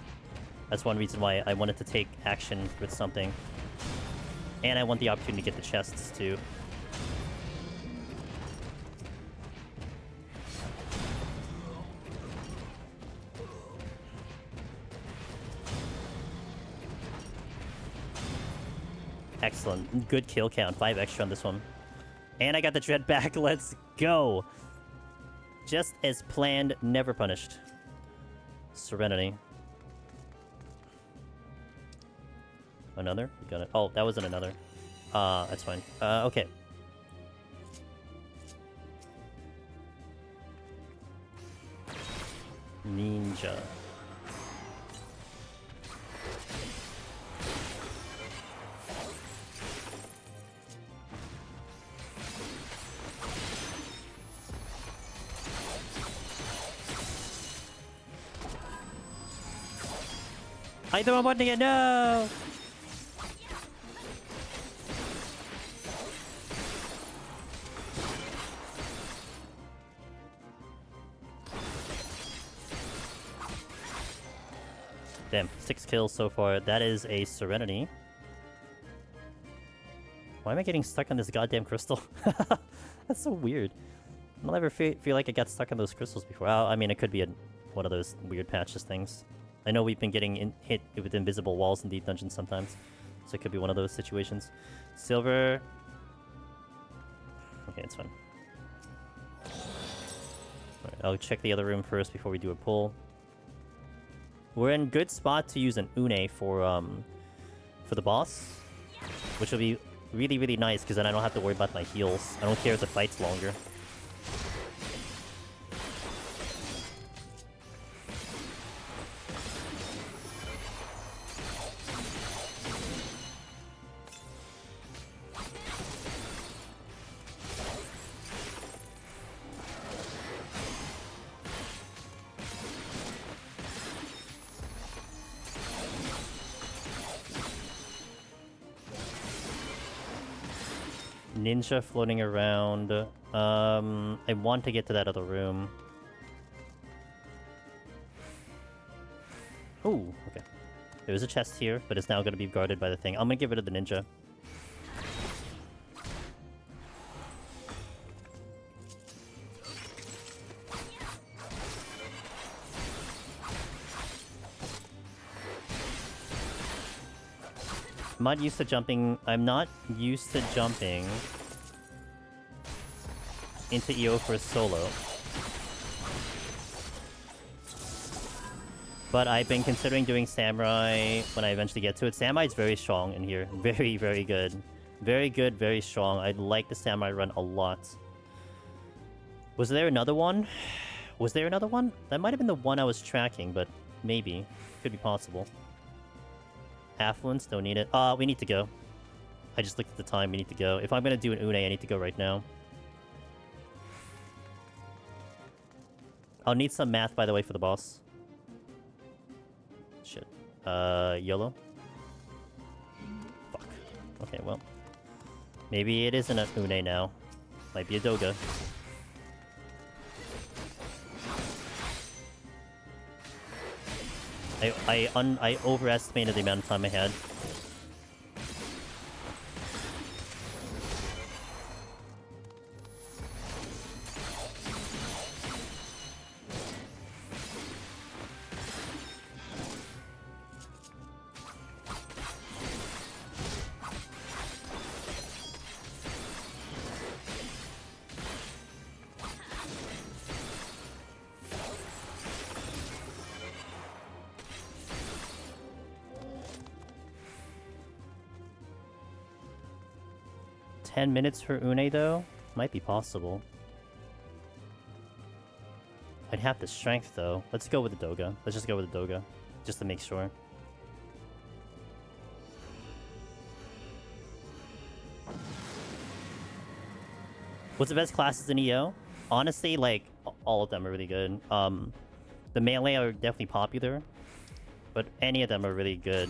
That's one reason why I wanted to take action with something. And I want the opportunity to get the chests, too. Excellent. Good kill count. 5 extra on this one. And I got the dread back. Let's go. Just as planned, never punished. Serenity. Another? You got it. Oh, that wasn't another. That's fine. Okay. Ninja. I don't want to get no. Damn, 6 kills so far. That is a Serenity. Why am I getting stuck on this goddamn crystal? That's so weird. I'll never feel like I got stuck on those crystals before. I mean, it could be one of those weird patches things. I know we've been getting hit with invisible walls in deep dungeons sometimes. So it could be one of those situations. Silver. Okay, it's fine. Right, I'll check the other room first before we do a pull. We're in good spot to use an Une for the boss. Which will be really, really nice, because then I don't have to worry about my heals. I don't care if the fight's longer. Ninja floating around. I want to get to that other room. Ooh, okay. There's a chest here, but it's now going to be guarded by the thing. I'm going to get rid of the ninja. I'm not used to jumping. I'm not used to jumping into EO for solo. But I've been considering doing Samurai when I eventually get to it. Samurai is very strong in here. Very, very good. Very good, very strong. I like the Samurai run a lot. Was there another one? Was there another one? That might have been the one I was tracking, but maybe. Could be possible. Affluence, don't need it. We need to go. I just looked at the time. We need to go. If I'm gonna do an Une, I need to go right now. I'll need some math, by the way, for the boss. Shit. YOLO? Fuck. Okay, well. Maybe it isn't an Une now. Might be a Doga. I overestimated the amount of time I had. $10 for Une, though? Might be possible. I'd have the strength, though. Let's go with the Doga. Let's just go with the Doga. Just to make sure. What's the best classes in EO? Honestly, like, all of them are really good. The melee are definitely popular. But any of them are really good.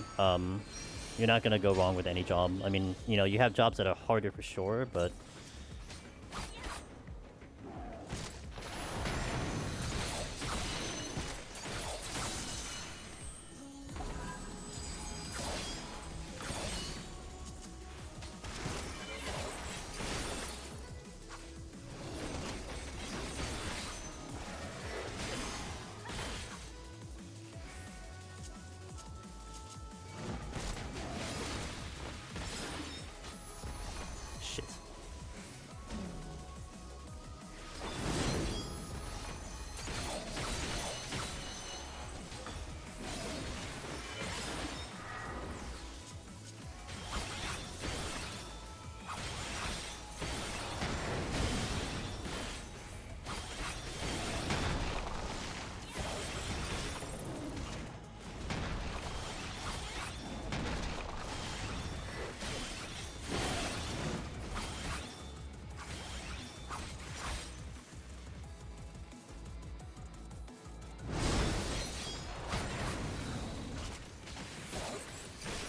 You're not gonna go wrong with any job. I mean, you know, you have jobs that are harder for sure, but...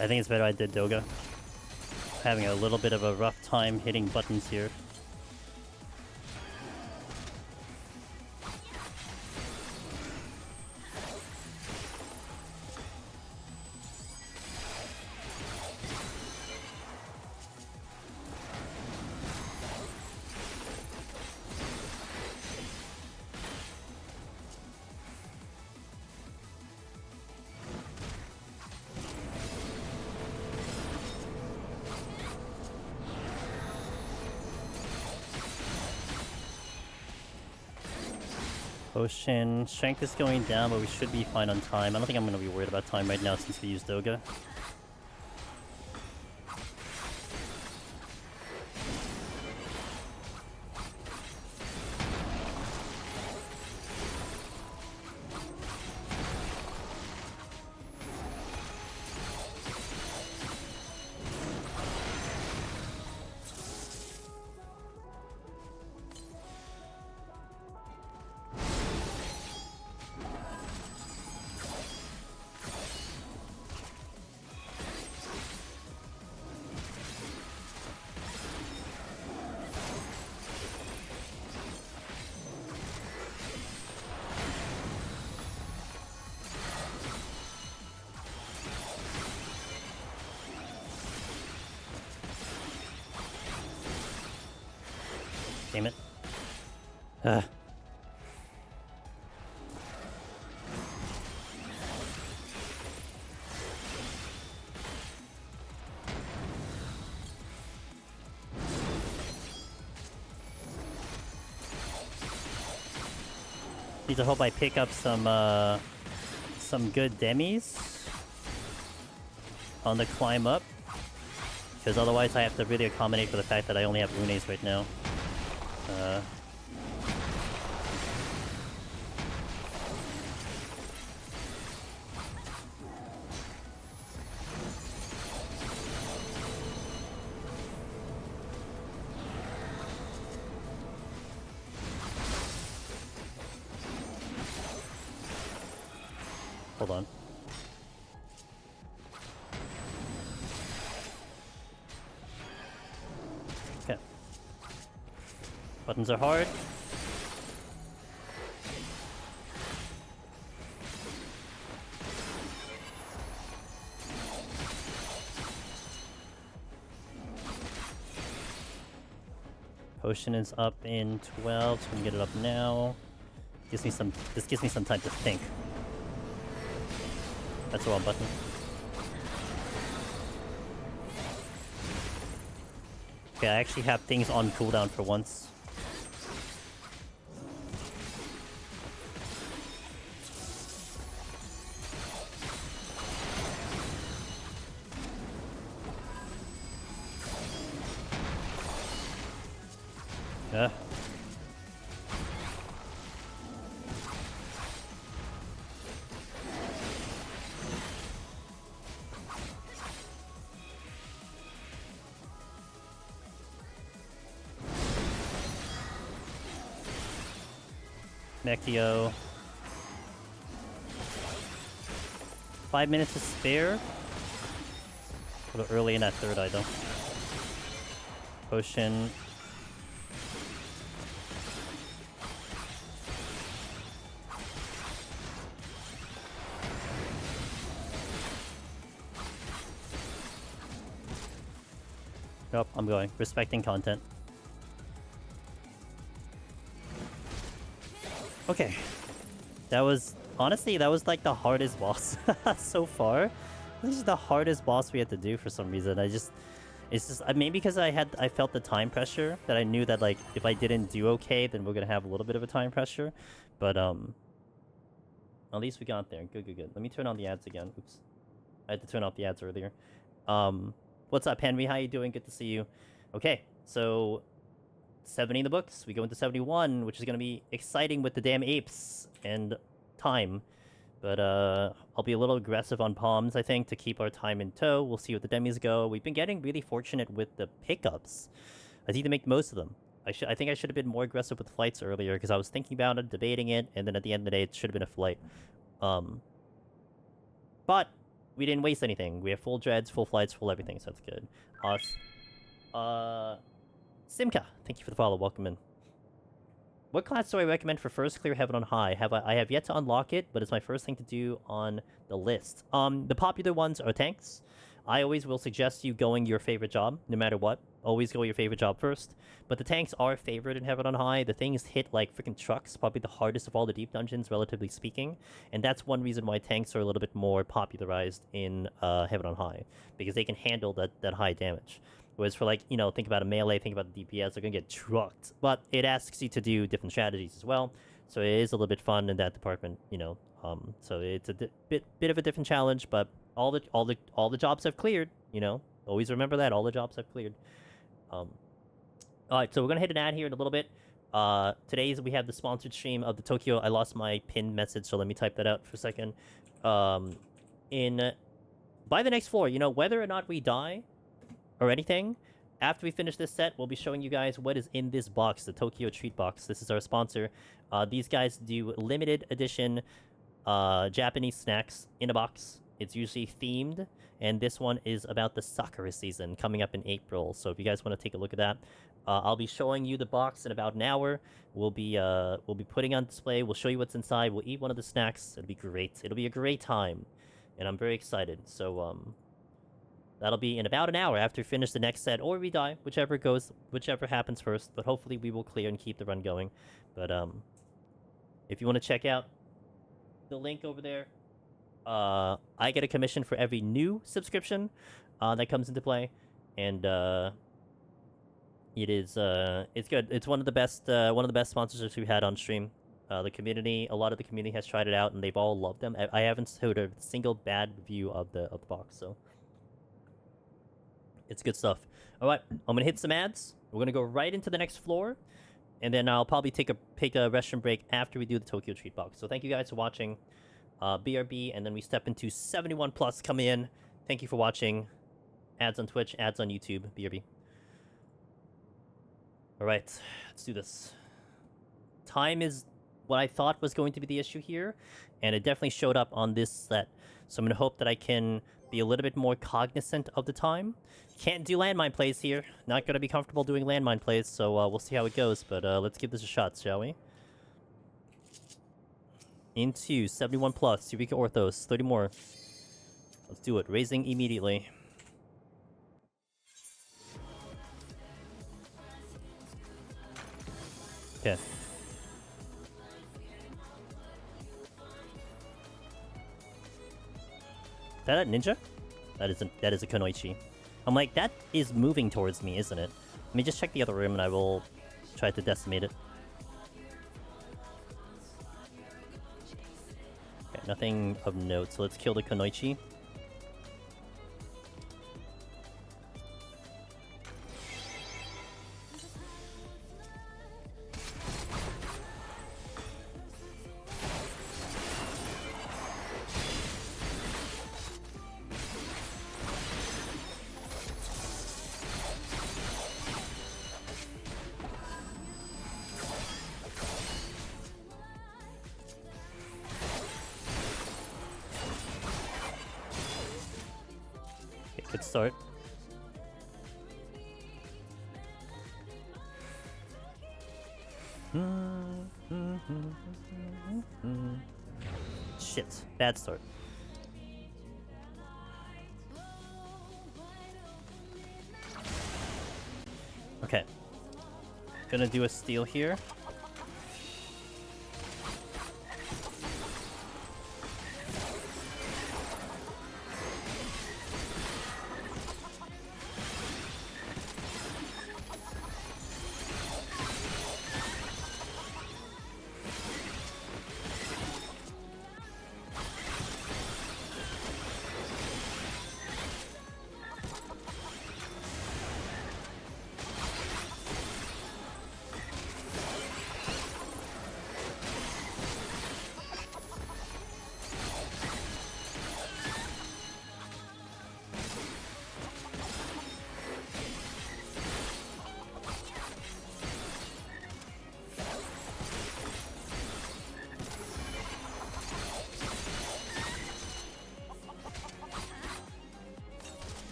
I think it's better I did Doga. Having a little bit of a rough time hitting buttons here. Potion. Strength is going down, but we should be fine on time. I don't think I'm going to be worried about time right now since we used Doga. Damn it. Need to hope I pick up some good demis on the climb up, because otherwise I have to really accommodate for the fact that I only have Unes right now. Hold on. Okay. Buttons are hard. Potion is up in 12, so we can get it up now. This gives me some time to think. That's the wrong button. Okay, I actually have things on cooldown for once. Yeah. Mechio. 5 minutes to spare. A little early in that third item. Potion. Nope, I'm going. Respecting content. Okay. That was... Honestly, that was like the hardest boss so far. This is the hardest boss we had to do for some reason. It's just... Maybe because I felt the time pressure. That I knew that, like, if I didn't do okay, then we're gonna have a little bit of a time pressure. But, at least we got there. Good, good, good. Let me turn on the ads again. Oops. I had to turn off the ads earlier. What's up, Henry? How you doing? Good to see you. Okay, so 70 in the books. We go into 71, which is going to be exciting with the damn apes and time. But I'll be a little aggressive on palms, I think, to keep our time in tow. We'll see what the demis go. We've been getting really fortunate with the pickups. I need to make most of them. I think I should have been more aggressive with flights earlier because I was thinking about it, debating it, and then at the end of the day, it should have been a flight. But we didn't waste anything. We have full dreads, full flights, full everything, so that's good. Simka, thank you for the follow. Welcome in. What class do I recommend for first clear Heaven on High? I have yet to unlock it, but it's my first thing to do on the list. The popular ones are tanks. I always will suggest you going your favorite job, no matter what. Always go your favorite job first. But the tanks are favored in Heaven on High. The things hit like freaking trucks, probably the hardest of all the deep dungeons, relatively speaking. And that's one reason why tanks are a little bit more popularized in Heaven on High, because they can handle that high damage. Whereas for, like, you know, think about a melee, think about the DPS, they're going to get trucked. But it asks you to do different strategies as well. So it is a little bit fun in that department, you know. So it's a bit of a different challenge, but all the jobs have cleared, you know. Always remember that, all the jobs have cleared. Alright, so we're going to hit an ad here in a little bit. Today's we have the sponsored stream of the Tokyo. I lost my pinned message, so let me type that out for a second. By the next floor, you know, whether or not we die or anything, after we finish this set, we'll be showing you guys what is in this box, the Tokyo Treat Box. This is our sponsor. These guys do limited edition Japanese snacks in a box. It's usually themed, and this one is about the Sakura season coming up in April. So if you guys want to take a look at that, I'll be showing you the box in about an hour. We'll be putting on display. We'll show you what's inside. We'll eat one of the snacks. It'll be great. It'll be a great time, and I'm very excited. So that'll be in about an hour after we finish the next set, or we die, whichever happens first. But hopefully we will clear and keep the run going. But if you want to check out the link over there, I get a commission for every new subscription that comes into play, and it's good. It's one of the best sponsorships we've had on stream. The community, a lot of the community has tried it out, and they've all loved them. I haven't heard a single bad review of the box, so it's good stuff. All right, I'm gonna hit some ads. We're gonna go right into the next floor, and then I'll probably take a restroom break after we do the Tokyo Treat Box. So thank you guys for watching. BRB, and then we step into 71 plus coming in. Thank you for watching. Ads on Twitch, ads on YouTube. BRB. All right, let's do this. Time is what I thought was going to be the issue here, and it definitely showed up on this set. So I'm going to hope that I can be a little bit more cognizant of the time. Can't do landmine plays here. Not going to be comfortable doing landmine plays, so we'll see how it goes. But let's give this a shot, shall we? Into 71 plus, Eureka Orthos, 30 more. Let's do it. Raising immediately. Okay. That a ninja? That is a Kunoichi. I'm like, that is moving towards me, isn't it? Let me just check the other room and I will try to decimate it. Okay, nothing of note, so let's kill the Kunoichi. Good start. Shit. Bad start. Okay. Gonna do a steal here.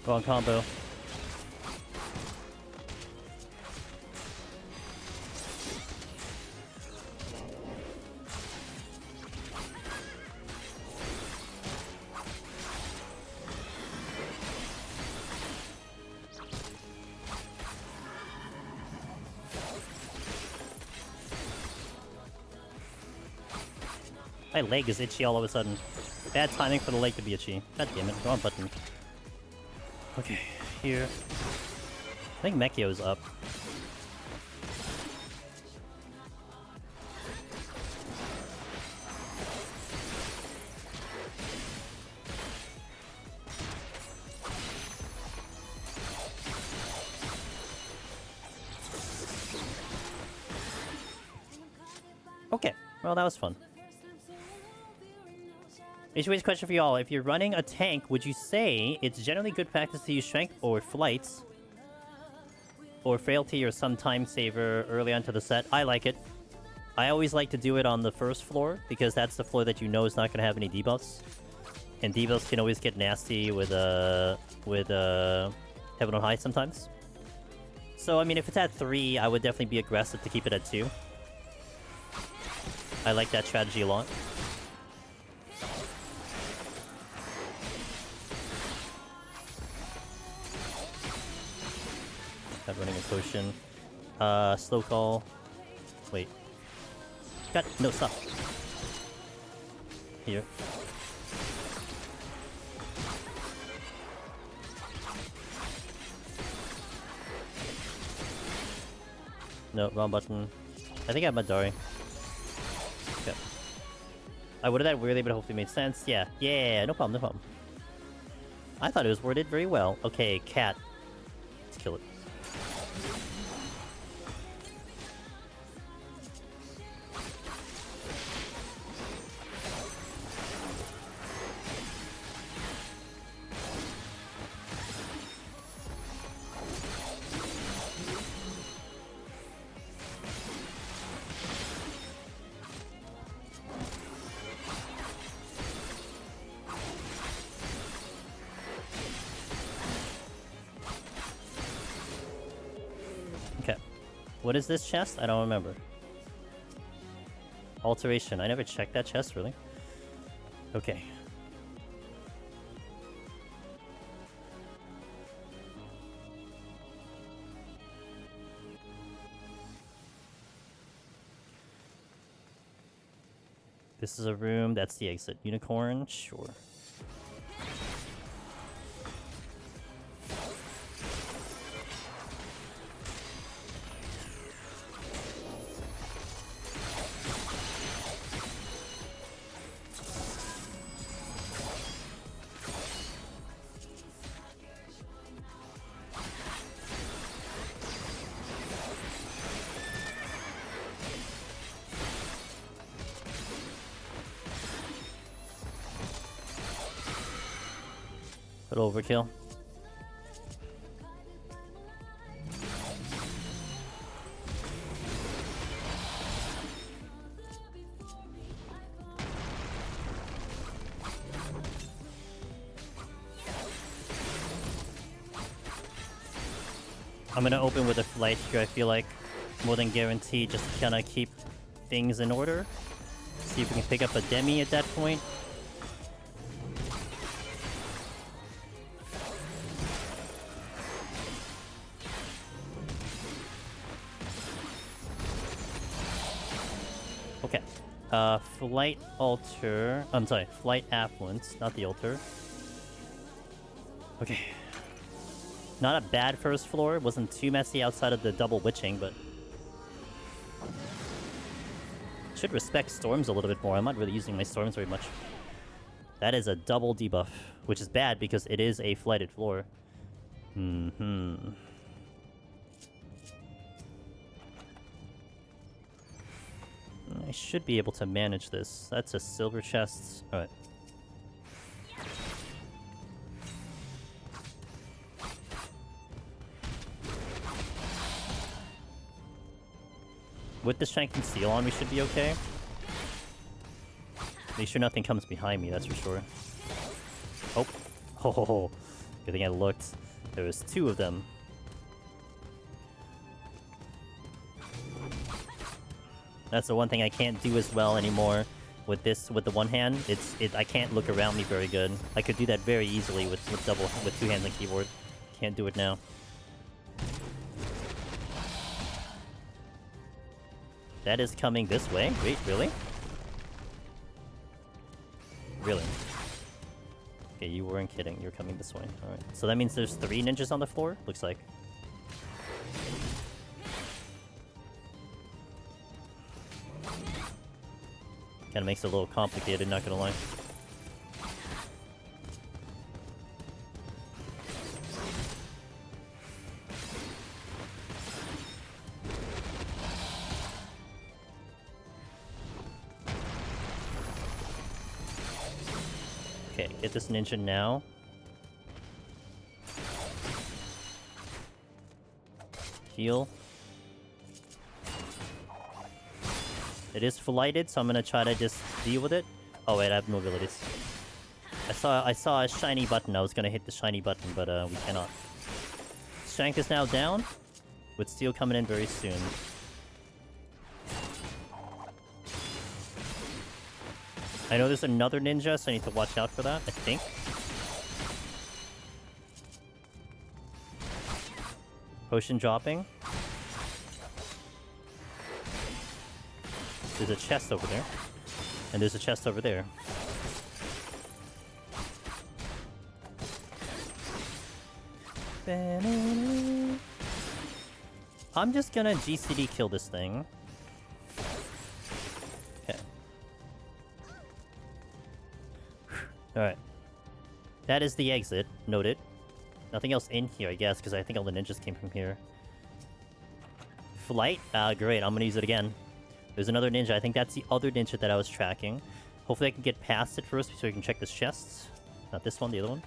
Wrong combo. My leg is itchy all of a sudden. Bad timing for the leg to be itchy. God damn it, wrong button. Okay, here. I think Mechio's up. Okay, well that was fun. HW's question for y'all. If you're running a tank, would you say it's generally good practice to use strength or flights? Or frailty or some time saver early onto the set? I like it. I always like to do it on the first floor, because that's the floor that you know is not going to have any debuffs. And debuffs can always get nasty with Heaven on High sometimes. So, I mean, if it's at 3, I would definitely be aggressive to keep it at 2. I like that strategy a lot. Not running a potion. Slow call. Wait. God, no, stop. Here. No, wrong button. I think I have Madari. Okay. I would have that weirdly, but hopefully made sense. Yeah, yeah, no problem, no problem. I thought it was worded very well. Okay, cat. Let's kill it. What is this chest? I don't remember. Alteration. I never checked that chest, really. Okay. This is a room. That's the exit. Unicorn? Sure. Little overkill. I'm gonna open with a flight here, I feel like. More than guaranteed, just to kinda keep things in order. See if we can pick up a demi at that point. Okay. Flight altar. I'm sorry, flight affluence, not the altar. Okay. Not a bad first floor. It wasn't too messy outside of the double witching, but should respect storms a little bit more. I'm not really using my storms very much. That is a double debuff, which is bad because it is a flighted floor. I should be able to manage this. That's a silver chest. Alright. With the Strength and Seal on, we should be okay. Make sure nothing comes behind me, that's for sure. Oh. Oh, good thing I looked. There was two of them. That's the one thing I can't do as well anymore with this, with the one hand. I can't look around me very good. I could do that very easily with two hands and keyboard. Can't do it now. That is coming this way. Wait, really? Really? Okay, you weren't kidding. You're coming this way. Alright. So that means there's 3 ninjas on the floor? Looks like. Kinda makes it a little complicated, not gonna lie. Okay, get this ninja now. Heal. It is flighted, so I'm gonna try to just deal with it. Oh wait, I have no abilities. I saw a shiny button. I was gonna hit the shiny button, but we cannot. Strength is now down, with steel coming in very soon. I know there's another ninja, so I need to watch out for that, I think. Potion dropping. There's a chest over there. And there's a chest over there. I'm just gonna GCD kill this thing. Okay. Alright. That is the exit. Noted. Nothing else in here, I guess, because I think all the ninjas came from here. Flight? Great. I'm gonna use it again. There's another ninja. I think that's the other ninja that I was tracking. Hopefully I can get past it first so we can check this chest. Not this one, the other one.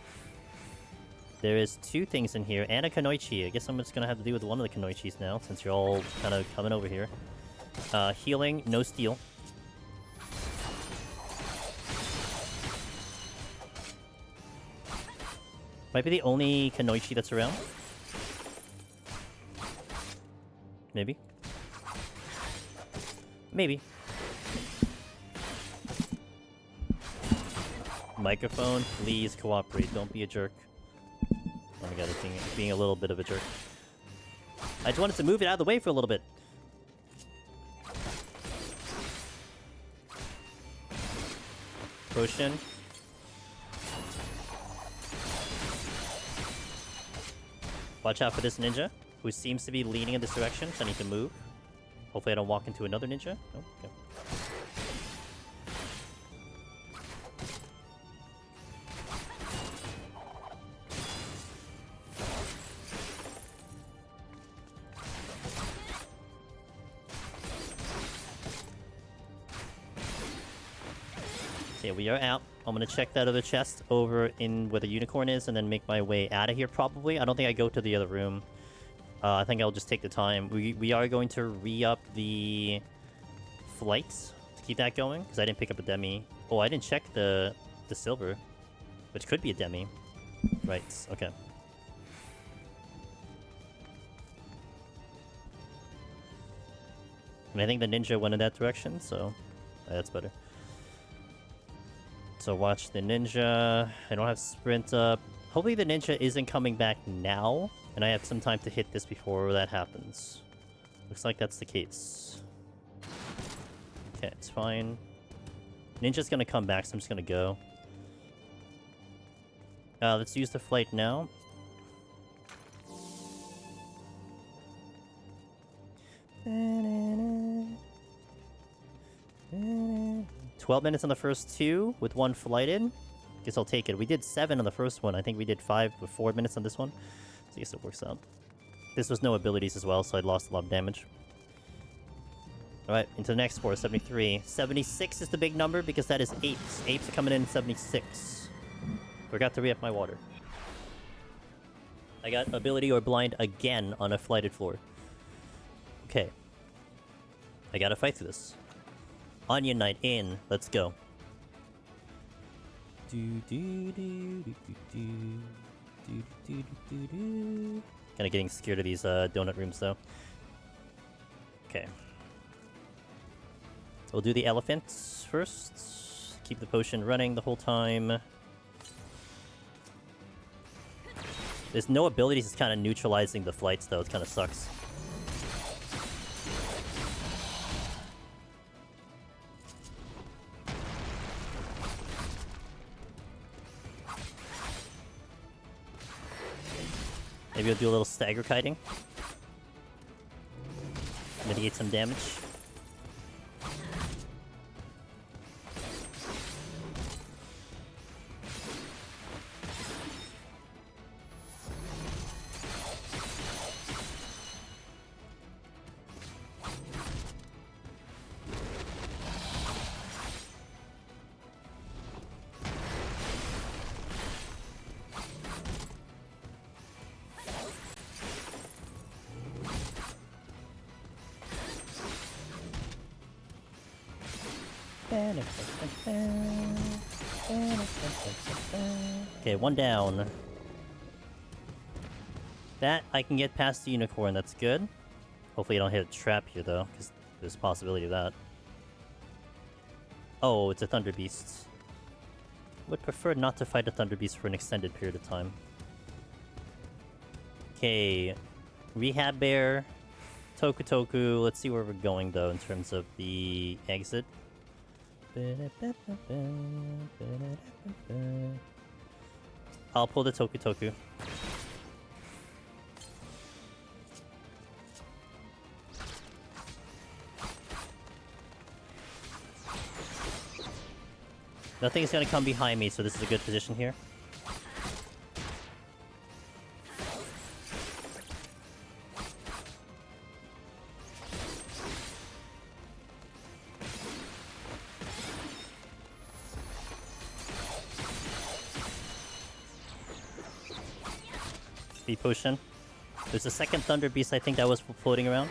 There is 2 things in here, and a Kunoichi. I guess I'm just gonna have to deal with one of the Kunoichis now, since you're all kind of coming over here. Healing, no steel. Might be the only Kunoichi that's around. Maybe. Maybe. Microphone, please cooperate. Don't be a jerk. Oh my god, it's being a little bit of a jerk. I just wanted to move it out of the way for a little bit. Potion. Watch out for this ninja, who seems to be leaning in this direction, so I need to move. Hopefully I don't walk into another ninja. Oh, okay. Okay, we are out. I'm gonna check that other chest over in where the unicorn is and then make my way out of here probably. I don't think I go to the other room. I think I'll just take the time. We are going to re-up the flights to keep that going, because I didn't pick up a demi. Oh, I didn't check the silver, which could be a demi. Right, okay. And I think the ninja went in that direction, so that's better. So watch the ninja. I don't have sprint up. Hopefully the ninja isn't coming back now, and I have some time to hit this before that happens. Looks like that's the case. Okay, it's fine. Ninja's gonna come back, so I'm just gonna go. Let's use the flight now. -12 minutes on the first two with one flighted. Guess I'll take it. We did 7 on the first one. I think we did 5 or 4 minutes on this one. So I guess it works out. This was no abilities as well, so I lost a lot of damage. Alright, into the next score, 73. 76 is the big number because that is apes. Apes are coming in 76. Forgot to re-up my water. I got ability or blind again on a flighted floor. Okay. I gotta fight through this. Onion Knight in. Let's go. Kinda getting scared of these donut rooms though. Okay. So we'll do the elephants first. Keep the potion running the whole time. There's no abilities, it's kind of neutralizing the flights though, it kind of sucks. Maybe we'll do a little stagger kiting. Mitigate some damage. Okay, one down. That, I can get past the unicorn, that's good. Hopefully I don't hit a trap here though, because there's a possibility of that. Oh, it's a Thunder Beast. Would prefer not to fight a Thunder Beast for an extended period of time. Okay, Rehab Bear, Toku. Let's see where we're going though in terms of the exit. I'll pull the Toku. Nothing's gonna come behind me, so this is a good position here. Potion. There's a second Thunder Beast, I think, that was floating around.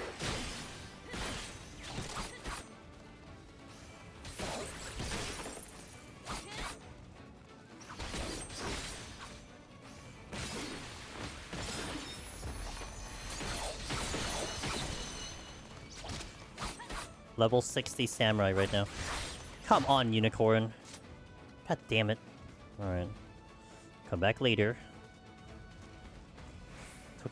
Level 60 samurai right now. Come on, unicorn. God damn it. Alright. Come back later.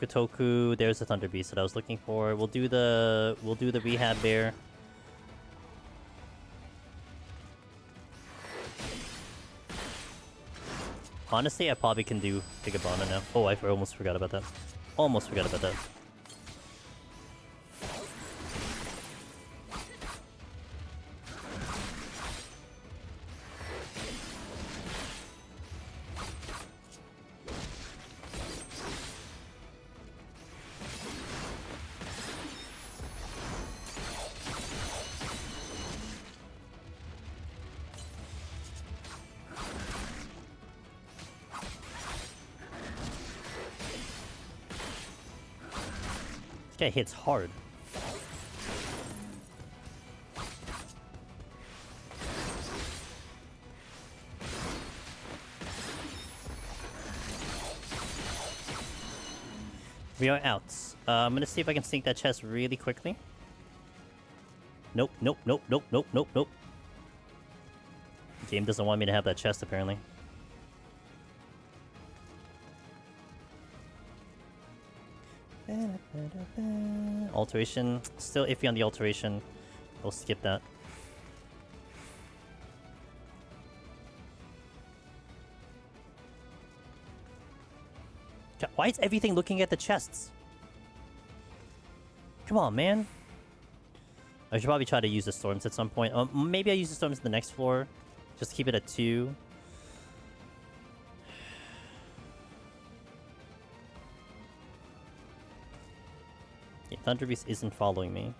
Toku, there's the Thunder Beast that I was looking for. We'll do the rehab bear. Honestly, I probably can do Gigabana now. Oh, I almost forgot about that. Almost forgot about that. This guy hits hard. We are out. I'm gonna see if I can sink that chest really quickly. Nope, nope, nope, nope, nope, nope, nope. The game doesn't want me to have that chest, apparently. Alteration. Still iffy on the alteration. I'll skip that. God, why is everything looking at the chests? Come on, man. I should probably try to use the storms at some point. Maybe I use the storms in the next floor. Just keep it at 2. Yeah, Thunder Beast isn't following me.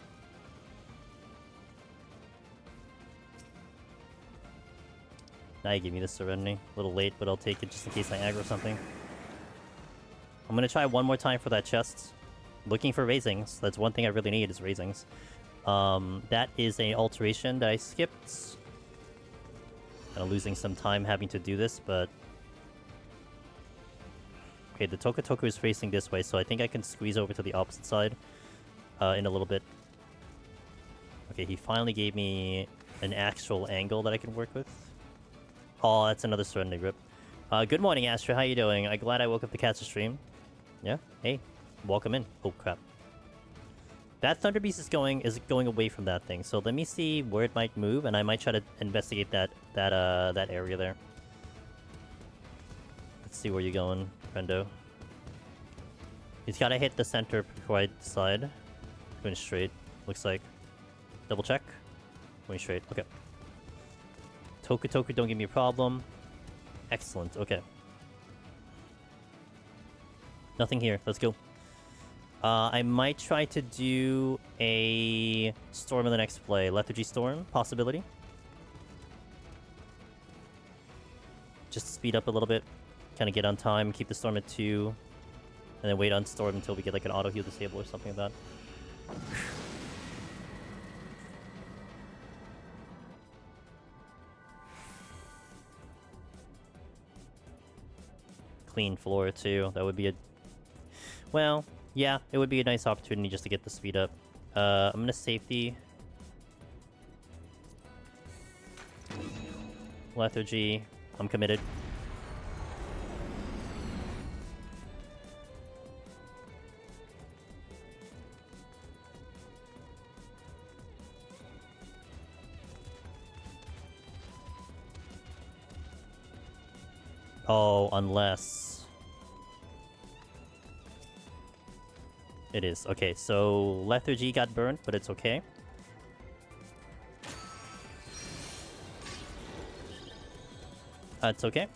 Now you give me the Serenity. A little late, but I'll take it just in case I aggro something. I'm gonna try one more time for that chest. Looking for raisings. That's one thing I really need is raisings. That is an alteration that I skipped. Kind of losing some time having to do this, but... Okay, the Toku is facing this way, so I think I can squeeze over to the opposite side in a little bit. Okay, he finally gave me an actual angle that I can work with. Oh, that's another Serenity Rip. Good morning, Astra. How you doing? I'm glad I woke up to catch the stream. Yeah? Hey, welcome in. Oh, crap. That Thunder Beast is going away from that thing, so let me see where it might move, and I might try to investigate that area there. Let's see where you're going, friendo. He's gotta hit the center before I decide. Going straight, looks like. Double check. Going straight, okay. Toku, don't give me a problem. Excellent, okay. Nothing here, let's go. I might try to do a storm in the next play. Lethargy Storm, possibility. Just to speed up a little bit. Kind of get on time, keep the storm at 2. And then wait on storm until we get like an auto heal disable or something like that. Clean floor too, that would be a... Well... Yeah, it would be a nice opportunity just to get the speed up. I'm gonna safety. Lethargy. I'm committed. Oh, unless... It is. Okay, so Lethargy got burned, but it's okay. It's okay.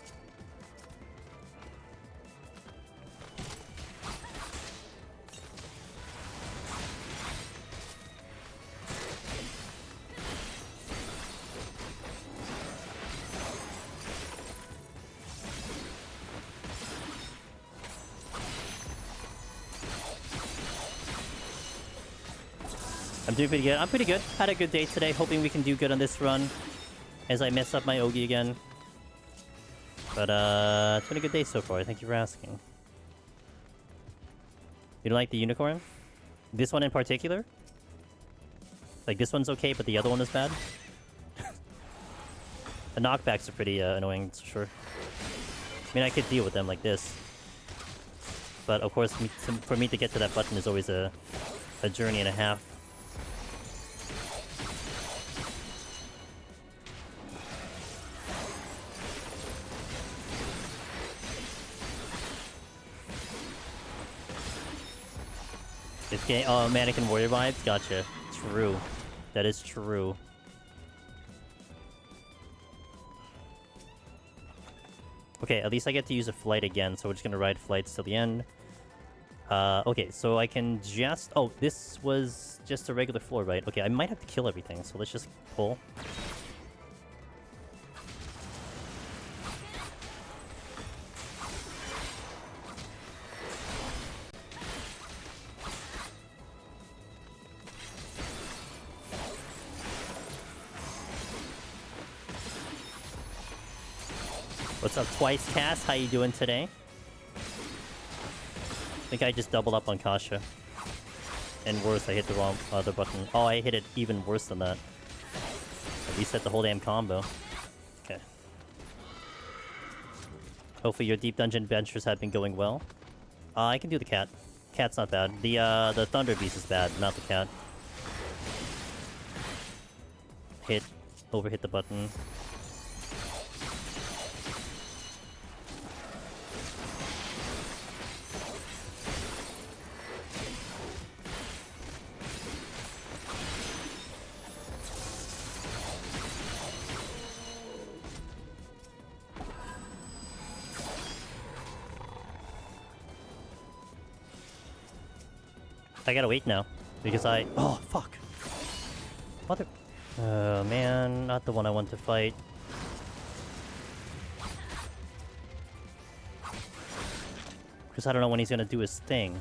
I'm doing pretty good. I'm pretty good. Had a good day today. Hoping we can do good on this run. As I mess up my Ogi again. But, it's been a good day so far. Thank you for asking. You don't like the unicorn? This one in particular? Like, this one's okay, but the other one is bad. The knockbacks are pretty annoying, for sure. I mean, I could deal with them like this. But, of course, for me to get to that button is always a journey and a half. This game, oh, Mannequin Warrior vibes? Gotcha. True. That is true. Okay, at least I get to use a flight again, so we're just gonna ride flights till the end. Okay, so I can just... Oh, this was just a regular floor, right? Okay, I might have to kill everything, so let's just pull. What's up, Twice Cast? How you doing today? I think I just doubled up on Kasha. And worse, I hit the wrong other button. Oh, I hit it even worse than that. I reset the whole damn combo. Okay. Hopefully your deep dungeon adventures have been going well. I can do the cat. Cat's not bad. The Thunder Beast is bad, not the cat. Overhit the button. I gotta wait now, because oh, fuck. Mother... man, not the one I want to fight. Because I don't know when he's gonna do his thing.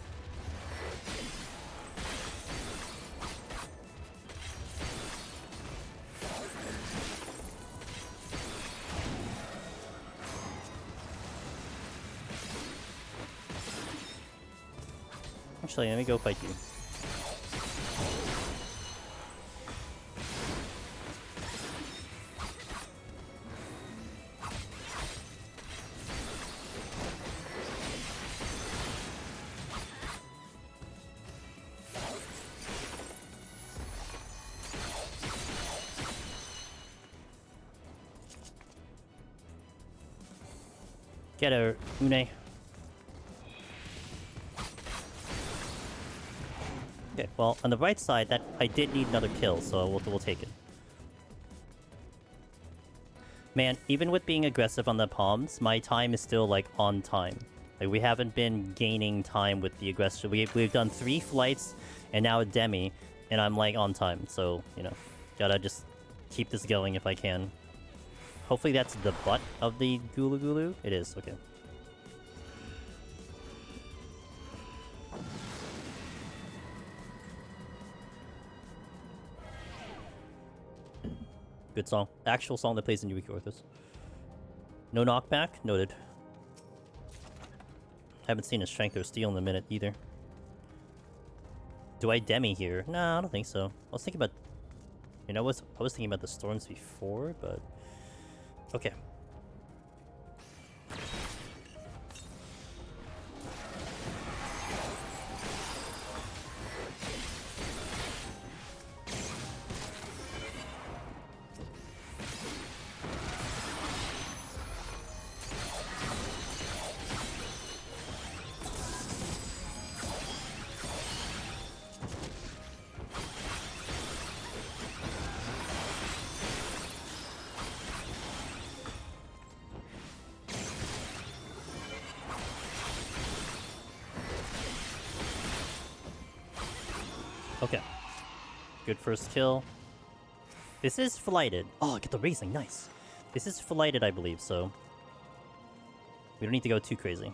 Actually, let me go fight you. Get her, Une. Okay, well, on the right side, that I did need another kill, so we'll take it. Man, even with being aggressive on the palms, my time is still, like, on time. Like, we haven't been gaining time with the aggression. We've done 3 flights, and now a demi, and I'm, like, on time. So, you know, gotta just keep this going if I can. Hopefully that's the butt of the Gulu Gulu. It is, okay. Good song. Actual song that plays in Eureka Orthos. No knockback? Noted. Haven't seen a strength or steel in a minute either. Do I demi here? No, I don't think so. I was thinking about... You know, I was thinking about the storms before, but... Okay. Okay. Good first kill. This is flighted. Oh, I get the raising. Nice. This is flighted, I believe, so... We don't need to go too crazy.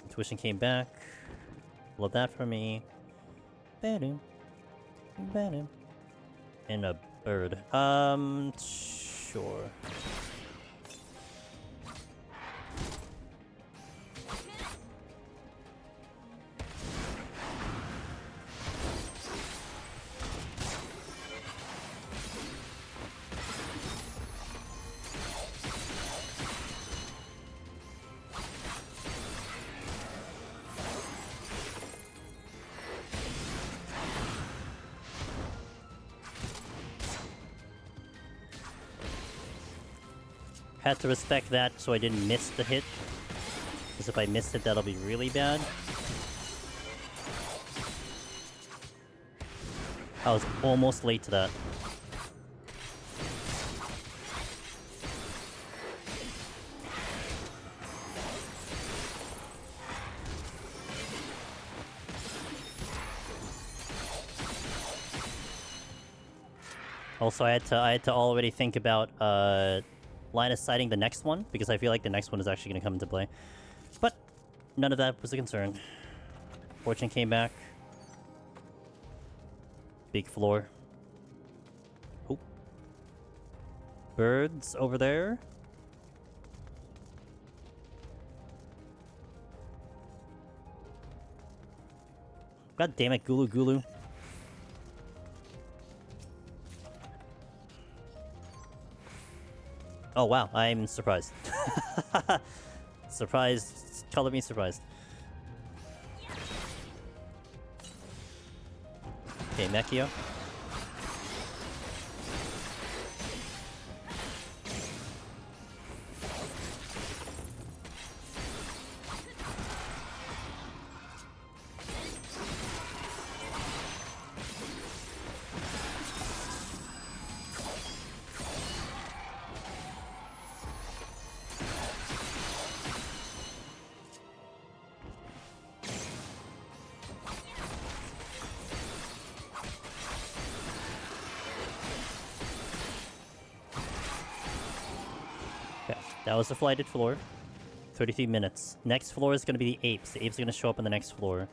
Intuition came back. Love that for me. Ba-doom. Ba-doom. And a bird. Sure. Had to respect that so I didn't miss the hit. Because if I missed it, that'll be really bad. I was almost late to that. Also, I had to already think about line of sighting the next one, because I feel like the next one is actually going to come into play. But none of that was a concern. Fortune came back. Big floor. Oh. Birds over there. God damn it, Gulu Gulu. Oh wow, I'm surprised. Surprised. Color me surprised. Okay, Mechio. That was the flighted floor. 33 minutes. Next floor is going to be the apes. The apes are going to show up on the next floor.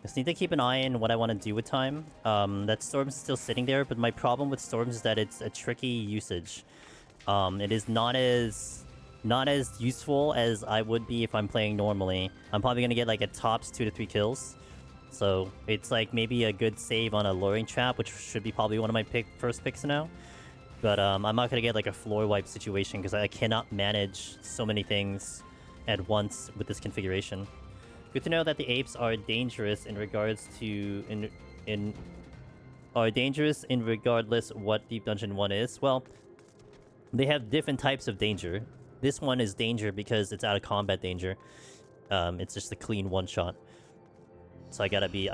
Just need to keep an eye on what I want to do with time. That Storm's still sitting there, but my problem with Storms is that it's a tricky usage. It is not as useful as I would be if I'm playing normally. I'm probably going to get like at tops 2 to 3 kills. So it's like maybe a good save on a luring trap, which should be probably one of my first picks now. But I'm not gonna get like a floor wipe situation because I cannot manage so many things at once with this configuration. Good to know that the apes are dangerous in regards to are dangerous in regardless what Deep Dungeon 1 is. Well, they have different types of danger. This one is danger because it's out of combat danger. It's just a clean one shot. So I gotta be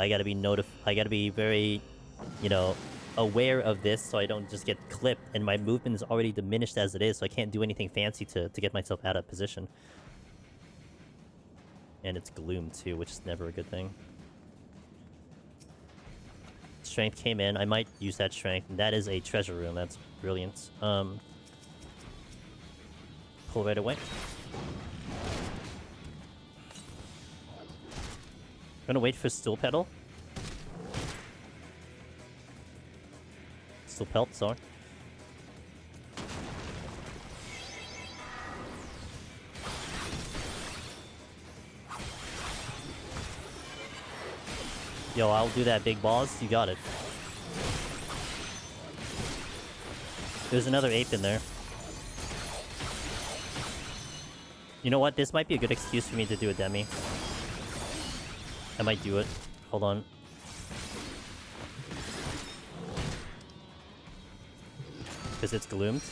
very, you know, aware of this so I don't just get clipped, and my movement is already diminished as it is, so I can't do anything fancy to get myself out of position. And it's gloom too, which is never a good thing. Strength came in. I might use that strength. That is a treasure room. That's brilliant. Pull right away. Gonna wait for Stool Pedal. Stool Pelt, sorry. Yo, I'll do that, big balls. You got it. There's another ape in there. You know what? This might be a good excuse for me to do a demi. I might do it. Hold on. Because it's gloomed.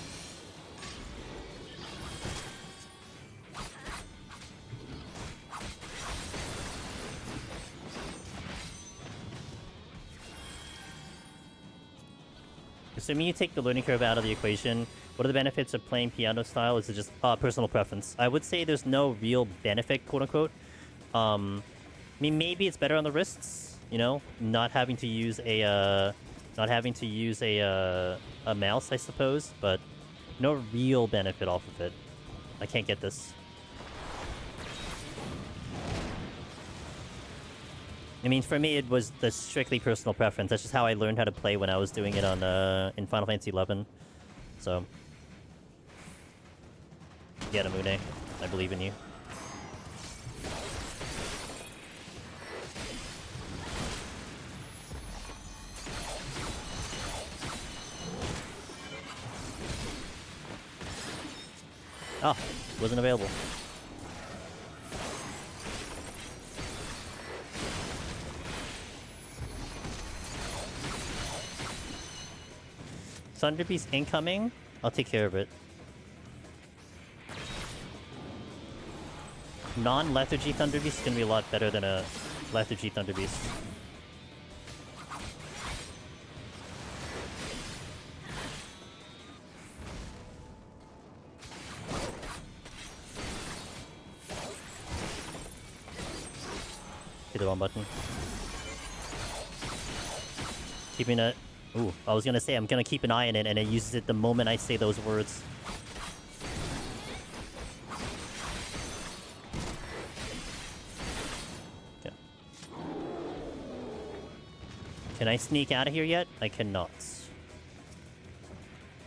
Assuming you take the learning curve out of the equation, what are the benefits of playing piano style? Is it just personal preference? I would say there's no real benefit, quote unquote. I mean, maybe it's better on the wrists, you know, not having to use a mouse, I suppose, but no real benefit off of it. I can't get this. I mean, for me, it was the strictly personal preference. That's just how I learned how to play when I was doing it on in Final Fantasy XI. So, get Amune. I believe in you. Oh, wasn't available. Thunder Beast incoming. I'll take care of it. Non-Lethargy Thunder Beast is gonna be a lot better than a Lethargy Thunder Beast. Hit the wrong button. Keeping a... Ooh, I was gonna say I'm gonna keep an eye on it and it uses it the moment I say those words. Okay. Can I sneak out of here yet? I cannot.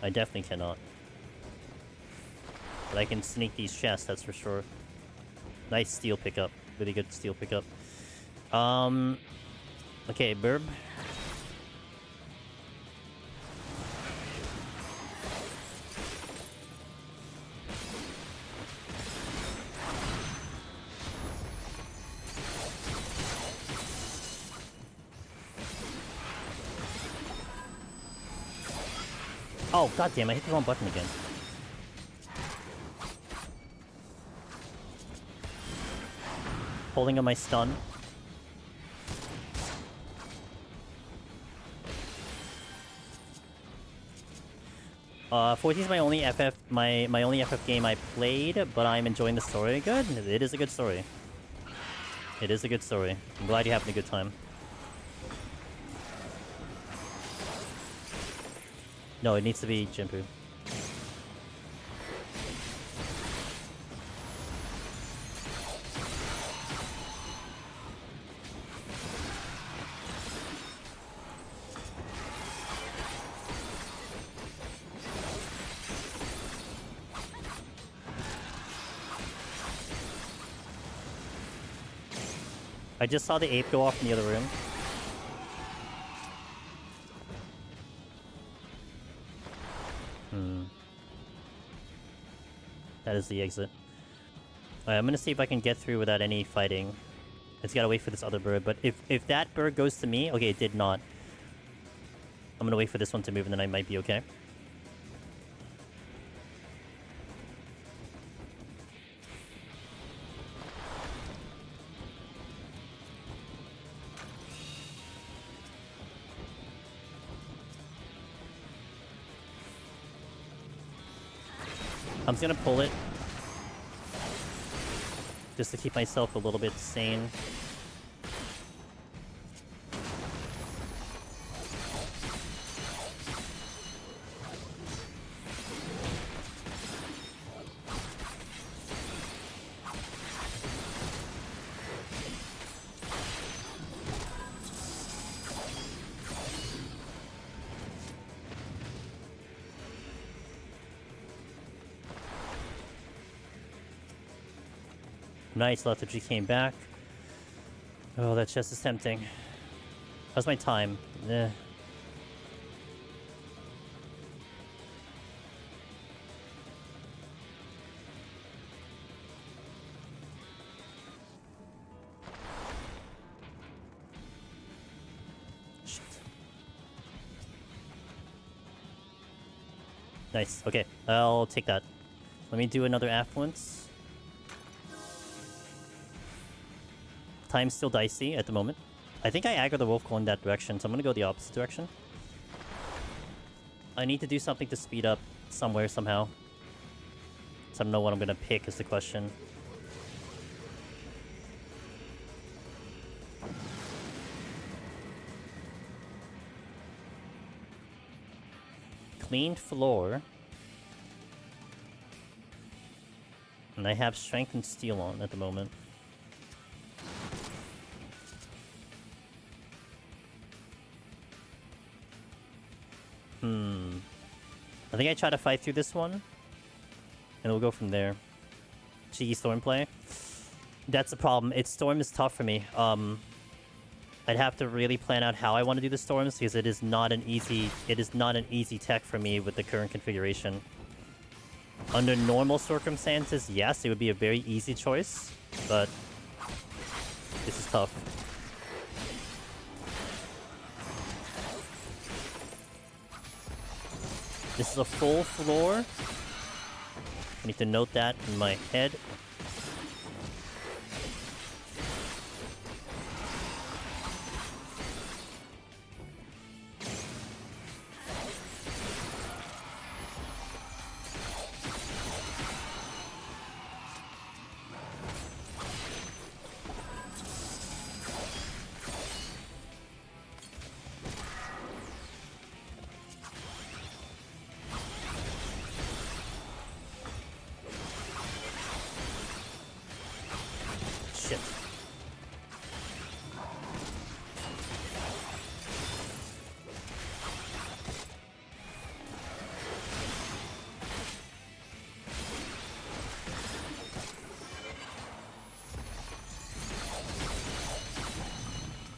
I definitely cannot. But I can sneak these chests, that's for sure. Nice steel pickup. Really good steel pickup. Okay, Burb. Oh, goddamn, I hit the wrong button again. Holding on my stun. 14 is my only FF game I played, but I'm enjoying the story. Good. It is a good story. It is a good story. I'm glad you're having a good time. No, it needs to be Jinpu. I just saw the ape go off in the other room. That is the exit. Alright, I'm gonna see if I can get through without any fighting. It's gotta wait for this other bird, but if that bird goes to me... Okay, it did not. I'm gonna wait for this one to move and then I might be okay. I'm just gonna pull it. Just to keep myself a little bit sane. Nice, Lethargy came back. Oh, that chest is tempting. How's my time? Eh. Shit. Nice, okay. I'll take that. Let me do another affluence. Time's still dicey at the moment. I think I aggro the wolf going that direction, so I'm gonna go the opposite direction. I need to do something to speed up somewhere, somehow. So I don't know what I'm gonna pick is the question. Cleaned floor. And I have strength and steel on at the moment. I think I try to fight through this one. And we'll go from there. Cheeky storm play. That's the problem. Storm is tough for me. I'd have to really plan out how I want to do the storms because it is not an easy tech for me with the current configuration. Under normal circumstances, yes, it would be a very easy choice, but this is tough. This is a full floor. I need to note that in my head. Shit.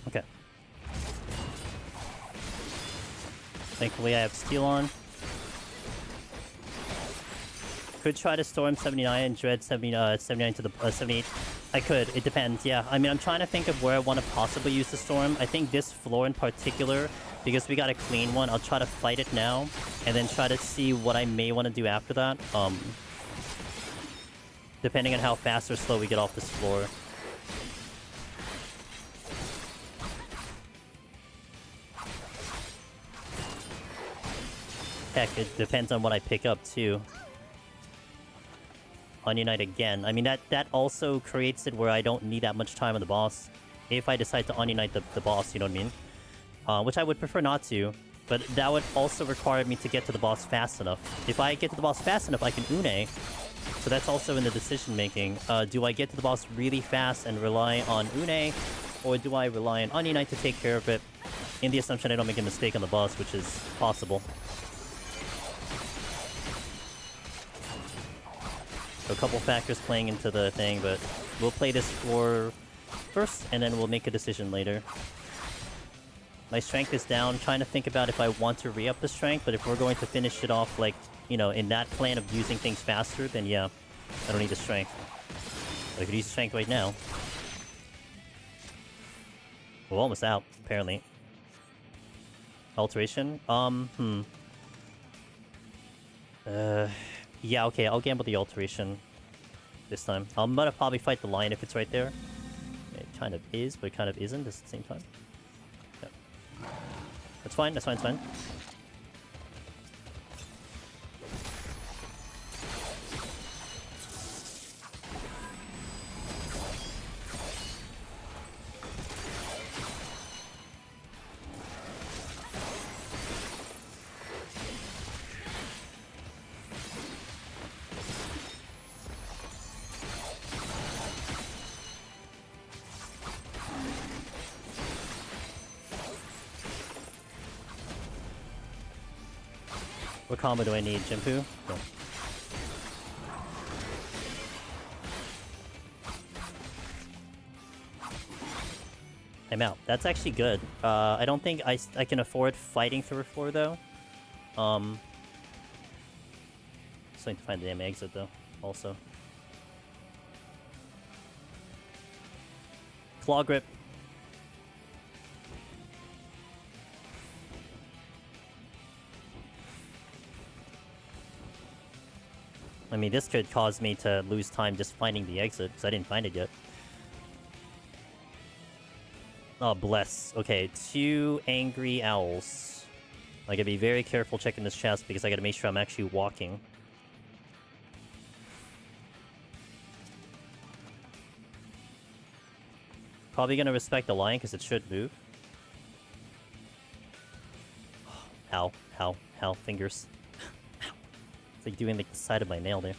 Okay. Thankfully I have steel on. Could try to storm 79 and dread 79 to the 78. I could. It depends, yeah. I mean, I'm trying to think of where I want to possibly use the storm. I think this floor in particular, because we got a clean one, I'll try to fight it now, and then try to see what I may want to do after that. Depending on how fast or slow we get off this floor. Heck, it depends on what I pick up, too. Onion Knight again. I mean, that also creates it where I don't need that much time on the boss. If I decide to Onion Knight the boss, you know what I mean? Which I would prefer not to. But that would also require me to get to the boss fast enough. If I get to the boss fast enough, I can Une. So that's also in the decision making. Do I get to the boss really fast and rely on Une? Or do I rely on Onion Knight to take care of it? In the assumption I don't make a mistake on the boss, which is possible. So a couple factors playing into the thing, but we'll play this floor first, and then we'll make a decision later. My strength is down, trying to think about if I want to re-up the strength, but if we're going to finish it off, like, you know, in that plan of using things faster, then yeah, I don't need the strength. But I could use the strength right now. We're almost out, apparently. Alteration? Yeah, okay, I'll gamble the alteration this time. I'm gonna probably fight the lion if it's right there. It kind of is, but it kind of isn't at the same time. Yeah. That's fine, that's fine, that's fine. What combo do I need, Jimpu? No. I'm out. That's actually good. I don't think I can afford fighting through a floor, though. Just need to find the damn exit, though, also. Claw Grip. I mean, this could cause me to lose time just finding the exit, because I didn't find it yet. Oh, bless. Okay, 2 angry owls. I gotta be very careful checking this chest, because I gotta make sure I'm actually walking. Probably gonna respect the lion, because it should move. Ow, ow, ow, fingers. It's like doing like the side of my nail there.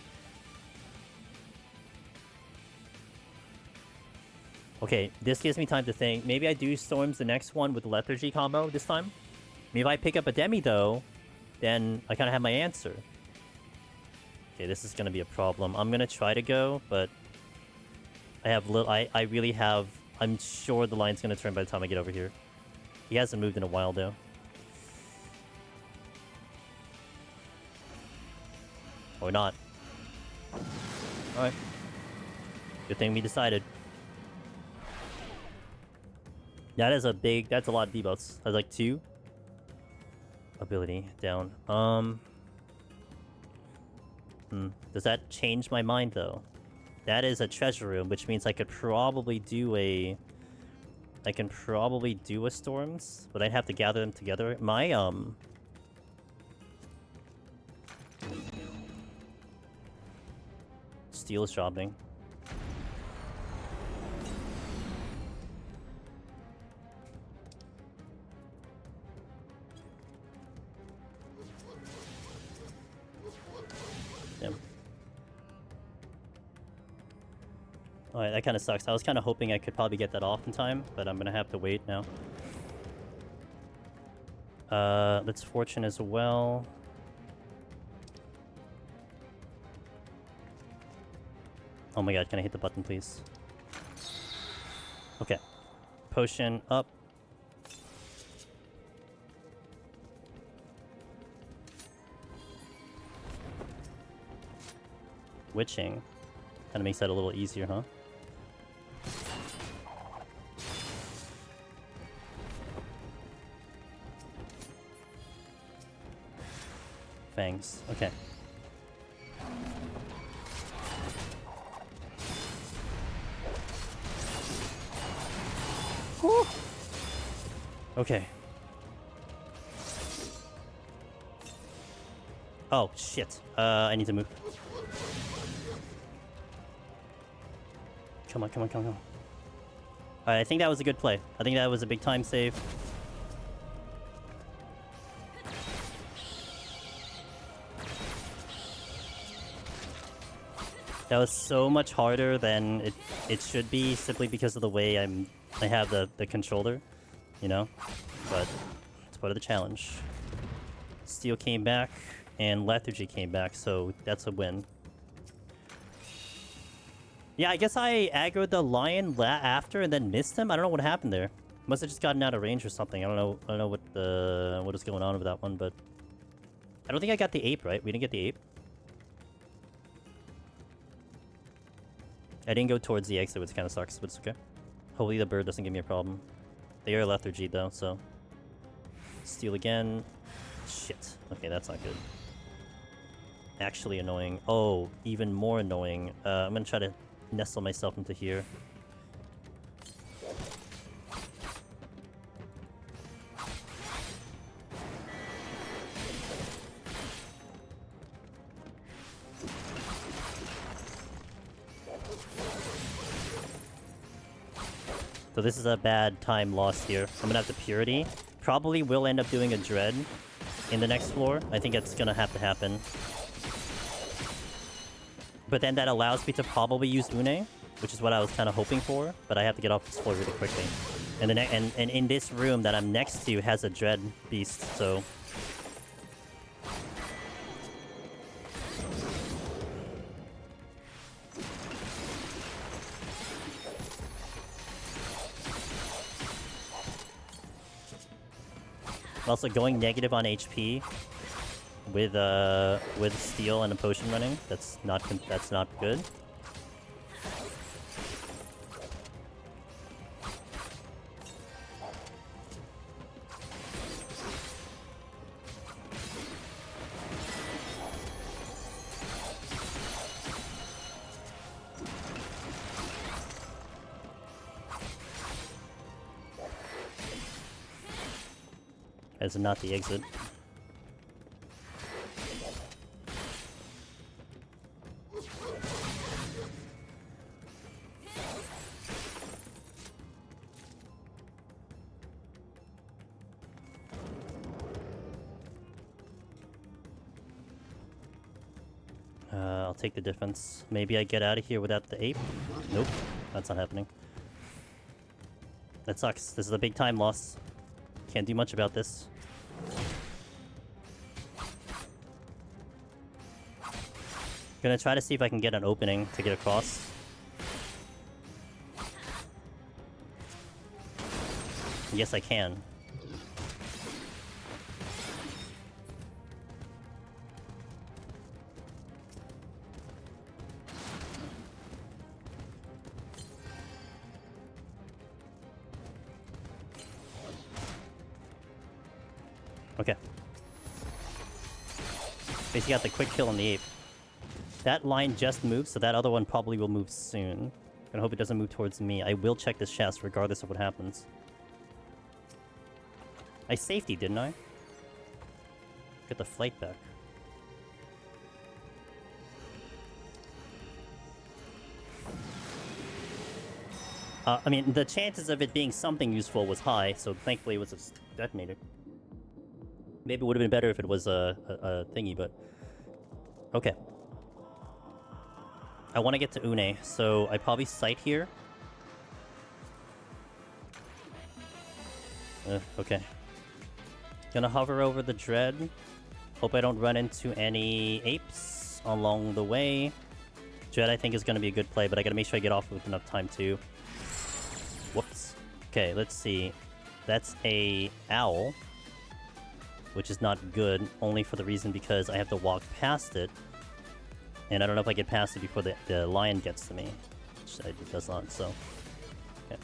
Okay, this gives me time to think. Maybe I do Storms the next one with the Lethargy combo this time. Maybe if I pick up a Demi though, then I kind of have my answer. Okay, this is gonna be a problem. I'm gonna try to go, but I have I really have. I'm sure the line's gonna turn by the time I get over here. He hasn't moved in a while though. Or not. Alright. Good thing we decided. That is a big... That's a lot of debuffs. That's like 2. Ability down. Does that change my mind, though? That is a treasure room, which means I could probably do a... I can probably do a Storms, but I'd have to gather them together. My, Steel is dropping. Damn. Alright, that kind of sucks. I was kind of hoping I could probably get that off in time, but I'm gonna have to wait now. That's Fortune as well. Oh my god, can I hit the button, please? Okay. Potion up. Witching. Kind of makes that a little easier, huh? Fangs. Okay. Whew. Okay. Oh, shit. I need to move. Come on, come on, come on, come on. Alright, I think that was a good play. I think that was a big time save. That was so much harder than it should be, simply because of the way I have the controller, you know? But it's part of the challenge. Steel came back, and Lethargy came back, so that's a win. Yeah, I guess I aggroed the lion after and then missed him. I don't know what happened there. Must have just gotten out of range or something. I don't know what is going on with that one, but I don't think I got the ape, right? We didn't get the ape. I didn't go towards the exit, which kind of sucks, but it's okay. Hopefully the bird doesn't give me a problem. They are lethargy though, so steal again. Shit. Okay, that's not good. Actually annoying. Oh, even more annoying. I'm gonna try to nestle myself into here. So this is a bad time lost here. I'm gonna have the Purity. Probably will end up doing a Dread in the next floor. I think it's gonna have to happen. But then that allows me to probably use Une, which is what I was kind of hoping for. But I have to get off this floor really quickly. And and in this room that I'm next to has a Dread Beast, so... Also, going negative on HP with steel and a potion running, that's not good. As not the exit. I'll take the difference. Maybe I get out of here without the ape? Nope, that's not happening. That sucks. This is a big time loss. Can't do much about this. Gonna try to see if I can get an opening to get across. Yes, I can. Okay. Basically got the quick kill on the ape. That line just moved, so that other one probably will move soon. I hope it doesn't move towards me. I will check this chest regardless of what happens. I safety, didn't I? Get the flight back. I mean, the chances of it being something useful was high, so thankfully it was a detonator. Maybe it would have been better if it was a thingy, but... Okay. I want to get to Une, so I probably sight here. Okay. Gonna hover over the Dread. Hope I don't run into any apes along the way. Dread, I think, is gonna be a good play, but I gotta make sure I get off with enough time, too. Whoops. Okay, let's see. That's a owl, which is not good, only for the reason because I have to walk past it. And I don't know if I get past it before the lion gets to me. Which it does not, so... Okay.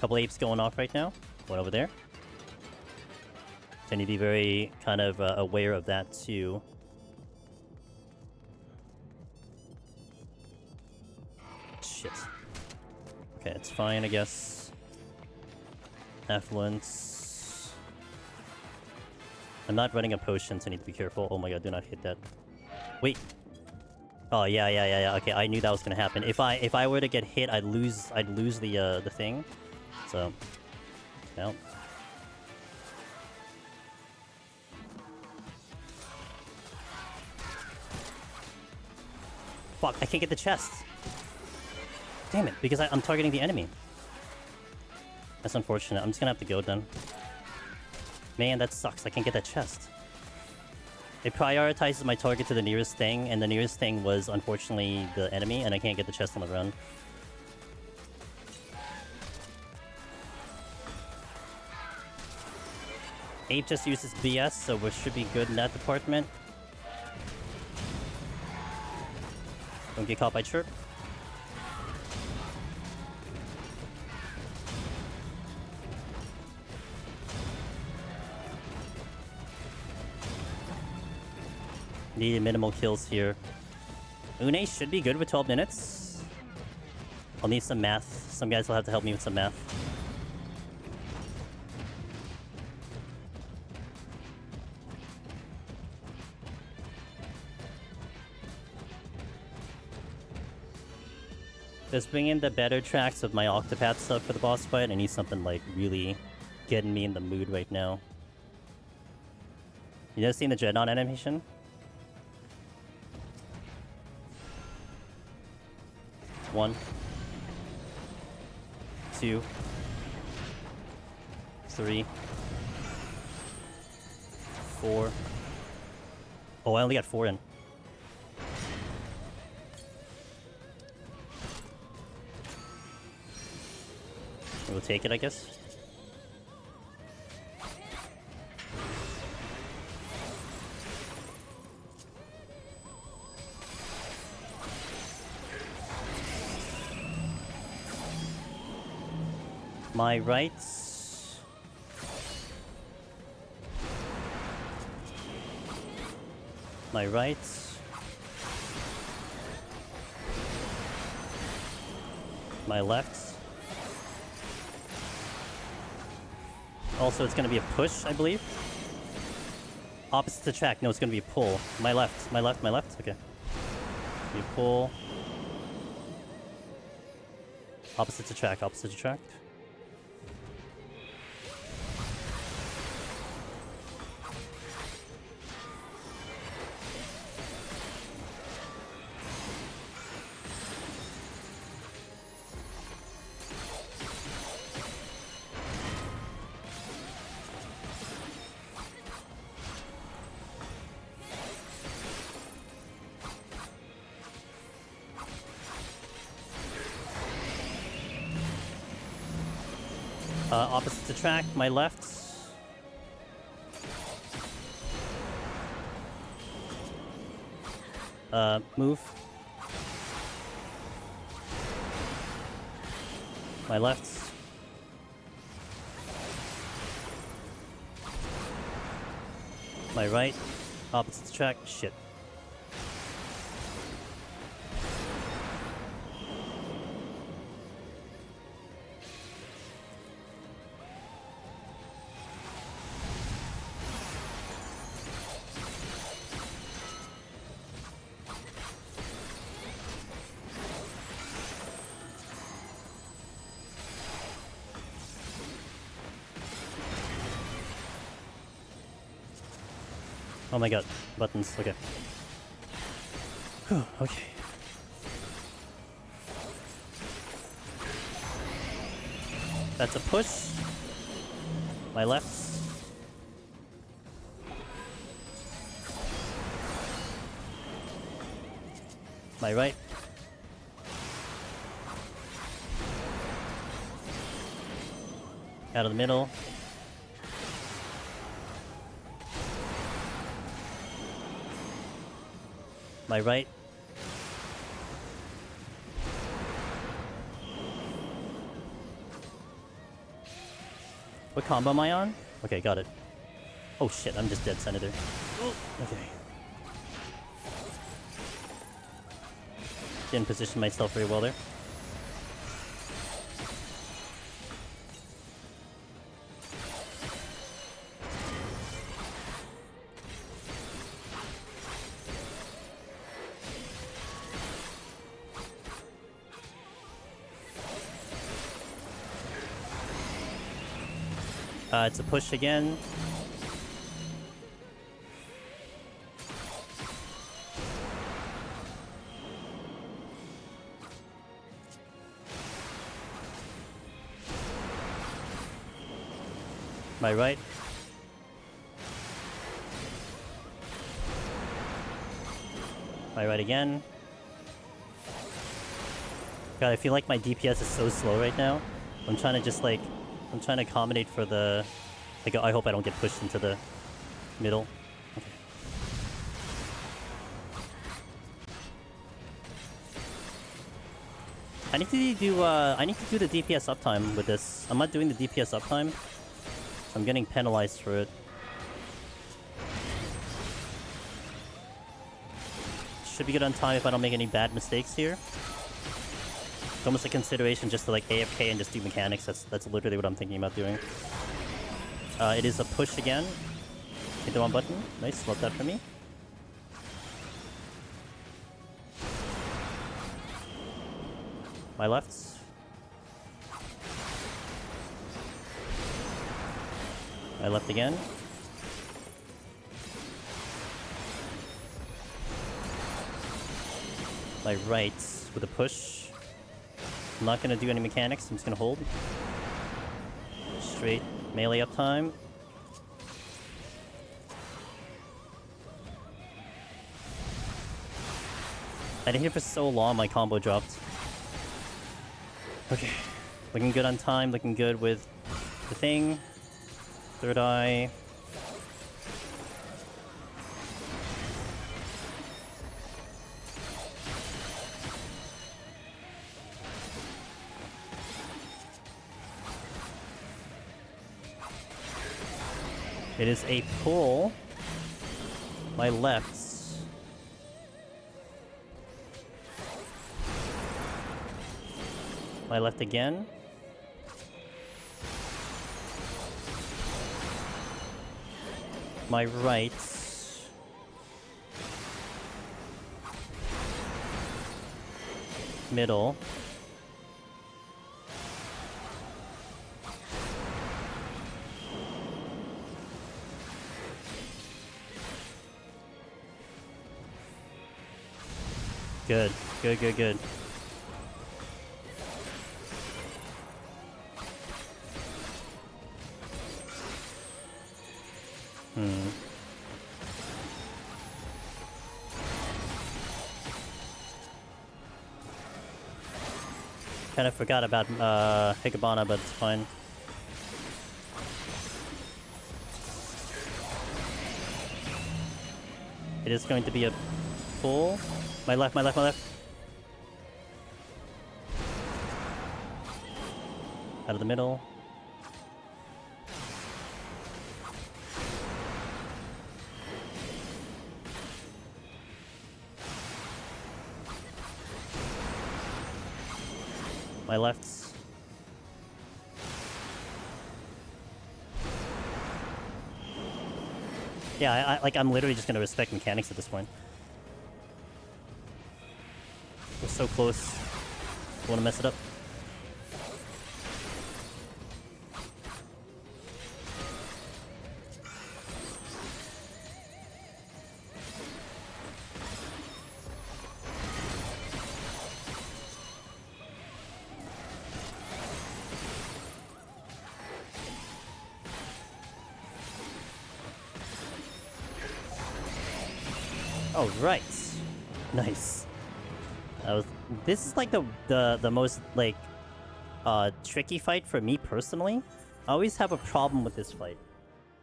Couple apes going off right now. One over there. So I need to be very kind of aware of that, too. Shit. Okay, it's fine, I guess. Affluence. I'm not running a potion, so I need to be careful. Oh my god, do not hit that. Wait. Oh yeah. Okay, I knew that was gonna happen. If I were to get hit, I'd lose the thing. So, no. Fuck! I can't get the chest. Damn it! Because I'm targeting the enemy. That's unfortunate. I'm just gonna have to go then. Man, that sucks. I can't get that chest. It prioritizes my target to the nearest thing, and the nearest thing was, unfortunately, the enemy, and I can't get the chest on the run. Ape just uses BS, so we should be good in that department. Don't get caught by Chirp. Need minimal kills here. Une should be good with 12 minutes. I'll need some math. Some guys will have to help me with some math. Just bring in the better tracks of my Octopath stuff for the boss fight. I need something like really getting me in the mood right now. You guys seen the Dreadnought animation? One, 2, 3, 4. Oh, I only got 4 in. We'll take it, I guess. My rights. My rights. My left. Also, it's going to be a push, I believe. Opposite to track. No, it's going to be a pull. My left. My left. My left. Okay. Be a pull. Opposite to track. Opposite to track. Opposite to track, my left. Move. My left. My right. Opposite to track. Shit. Oh my god. Buttons. Okay. Whew, okay. That's a push. My left. My right. Out of the middle. My right. What combo am I on? Okay, got it. Oh shit, I'm just dead center. Okay. Didn't position myself very well there. It's a push again. My right. My right again. God, I feel like my DPS is so slow right now. I'm trying to just like... I'm trying to accommodate for the... Like, I hope I don't get pushed into the middle. Okay. I need to do the DPS uptime with this. I'm not doing the DPS uptime, so I'm getting penalized for it. Should be good on time if I don't make any bad mistakes here. It's almost a consideration just to like AFK and just do mechanics. That's literally what I'm thinking about doing. It is a push again. Hit the wrong button. Nice, love that for me. My left. My left again. My right with a push. I'm not gonna do any mechanics, I'm just gonna hold. Straight melee uptime. I didn't hit for so long, my combo dropped. Okay. Looking good on time, looking good with the thing. Third eye. It is a pull. My left. My left again. My right. Middle. Good. Good, good, good. Kind of forgot about Higabana, but it's fine. It is going to be a pull. My left, my left, my left. Out of the middle. My left. Yeah, I'm literally just gonna respect mechanics at this point. We're so close. Don't wanna mess it up. Oh, right. Nice. This is like the most like tricky fight for me personally. I always have a problem with this fight.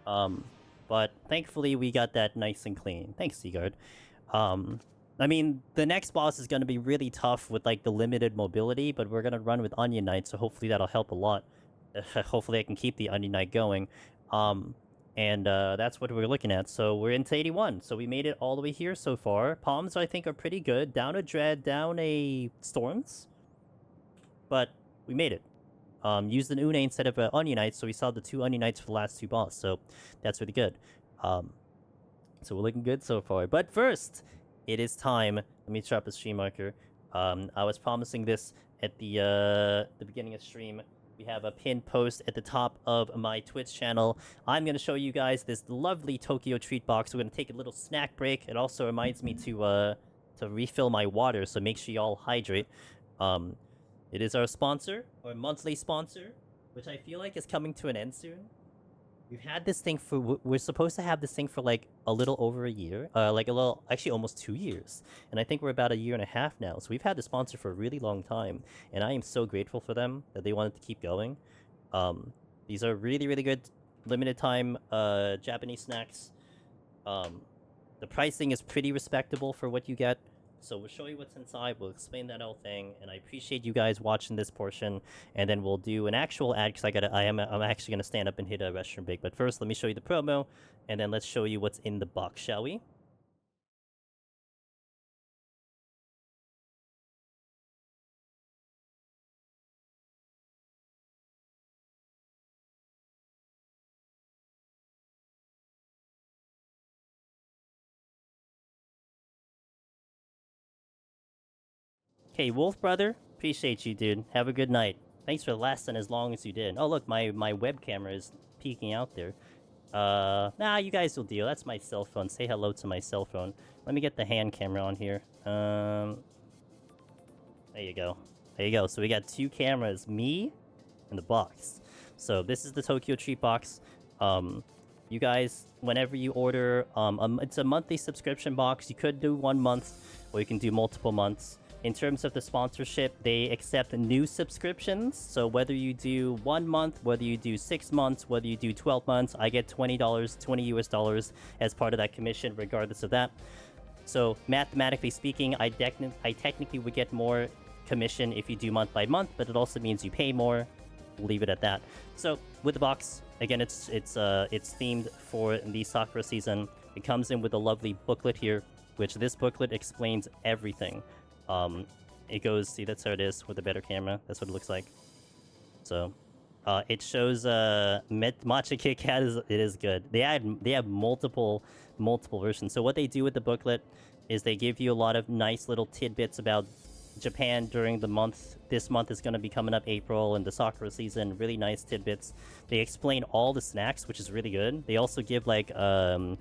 But thankfully we got that nice and clean. Thanks, Seaguard. I mean, the next boss is going to be really tough with like the limited mobility, but we're going to run with Onion Knight, so hopefully that'll help a lot. Hopefully I can keep the Onion Knight going. And that's what we're looking at. So we're into 81. So we made it all the way here so far. Palms, I think, are pretty good. Down a Dread, down a Storms. But we made it. Used an Une instead of an Onion Knight, so we saw the 2 Onion Knights for the last 2 boss. So that's really good. So we're looking good so far. But first, it is time. Let me drop a stream marker. I was promising this at the beginning of stream. We have a pinned post at the top of my Twitch channel. I'm going to show you guys this lovely Tokyo treat box. We're going to take a little snack break. It also reminds me to refill my water, so make sure y'all hydrate. It is our sponsor, our monthly sponsor, which I feel like is coming to an end soon. We've had this thing for, we're supposed to have this thing for like a little over a year, actually almost 2 years. And I think we're about a year and a half now. So we've had the sponsor for a really long time. And I am so grateful for them that they wanted to keep going. These are really, really good limited time Japanese snacks. The pricing is pretty respectable for what you get. So we'll show you what's inside, we'll explain that whole thing, and I appreciate you guys watching this portion, and then we'll do an actual ad, because I'm actually going to stand up and hit a restroom break. But first, let me show you the promo, and then let's show you what's in the box, shall we? Okay, Wolf Brother, appreciate you, dude. Have a good night. Thanks for lasting as long as you did. Oh, look, my web camera is peeking out there. Nah, you guys will deal. That's my cell phone. Say hello to my cell phone. Let me get the hand camera on here. There you go. There you go. So we got 2 cameras, me and the box. So this is the Tokyo Treat box. You guys, whenever you order, it's a monthly subscription box. You could do 1 month, or you can do multiple months. In terms of the sponsorship, they accept new subscriptions. So whether you do 1 month, whether you do 6 months, whether you do 12 months, I get $20, 20 US dollars as part of that commission, regardless of that. So mathematically speaking, I technically would get more commission if you do month by month, but it also means you pay more. We'll leave it at that. So with the box, again, it's themed for the Sakura season. It comes in with a lovely booklet here, which this booklet explains everything. It goes, see, that's how it is with a better camera. That's what it looks like. So, it shows, Matcha Kit Kat is good. They have multiple versions. So what they do with the booklet is they give you a lot of nice little tidbits about Japan during the month. This month is going to be coming up April and the Sakura season. Really nice tidbits. They explain all the snacks, which is really good. They also give like, the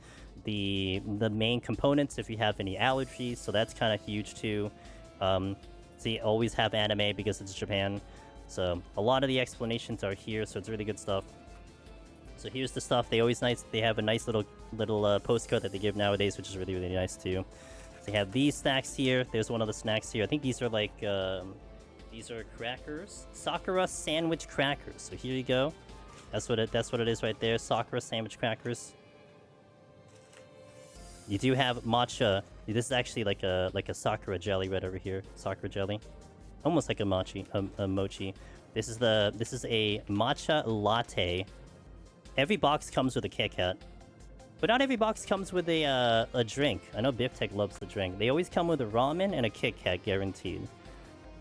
main components if you have any allergies. So that's kind of huge too. See, always have anime because it's Japan. So a lot of the explanations are here, so it's really good stuff. So here's the stuff. They have a nice little postcode that they give nowadays, which is really, really nice too. So they have these snacks here. There's one of the snacks here. I think these are like these are crackers, Sakura sandwich crackers. So here you go. That's what it is right there. Sakura sandwich crackers. You do have matcha. This is actually like a Sakura jelly right over here. Sakura jelly, almost like a mochi. This is a matcha latte. Every box comes with a Kit Kat, but not every box comes with a drink. I know Biff Tech loves the drink. They always come with a ramen and a Kit Kat guaranteed.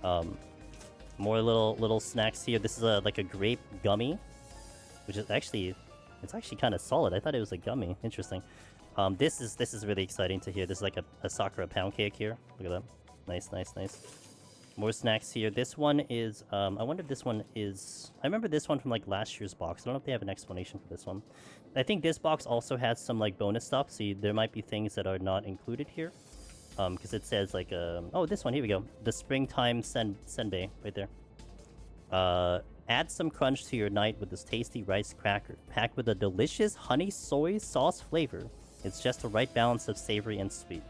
More little snacks here. This is like a grape gummy, which is actually kind of solid. I thought it was a gummy. Interesting. This is really exciting to hear. This is like a Sakura pound cake here. Look at that. Nice. More snacks here. This one is, I wonder if this one is... I remember this one from like last year's box. I don't know if they have an explanation for this one. I think this box also has some like bonus stuff, so there might be things that are not included here. Because it says like, oh, this one, here we go. The Springtime Senbei, right there. Add some crunch to your night with this tasty rice cracker, packed with a delicious honey soy sauce flavor. It's just the right balance of savory and sweet.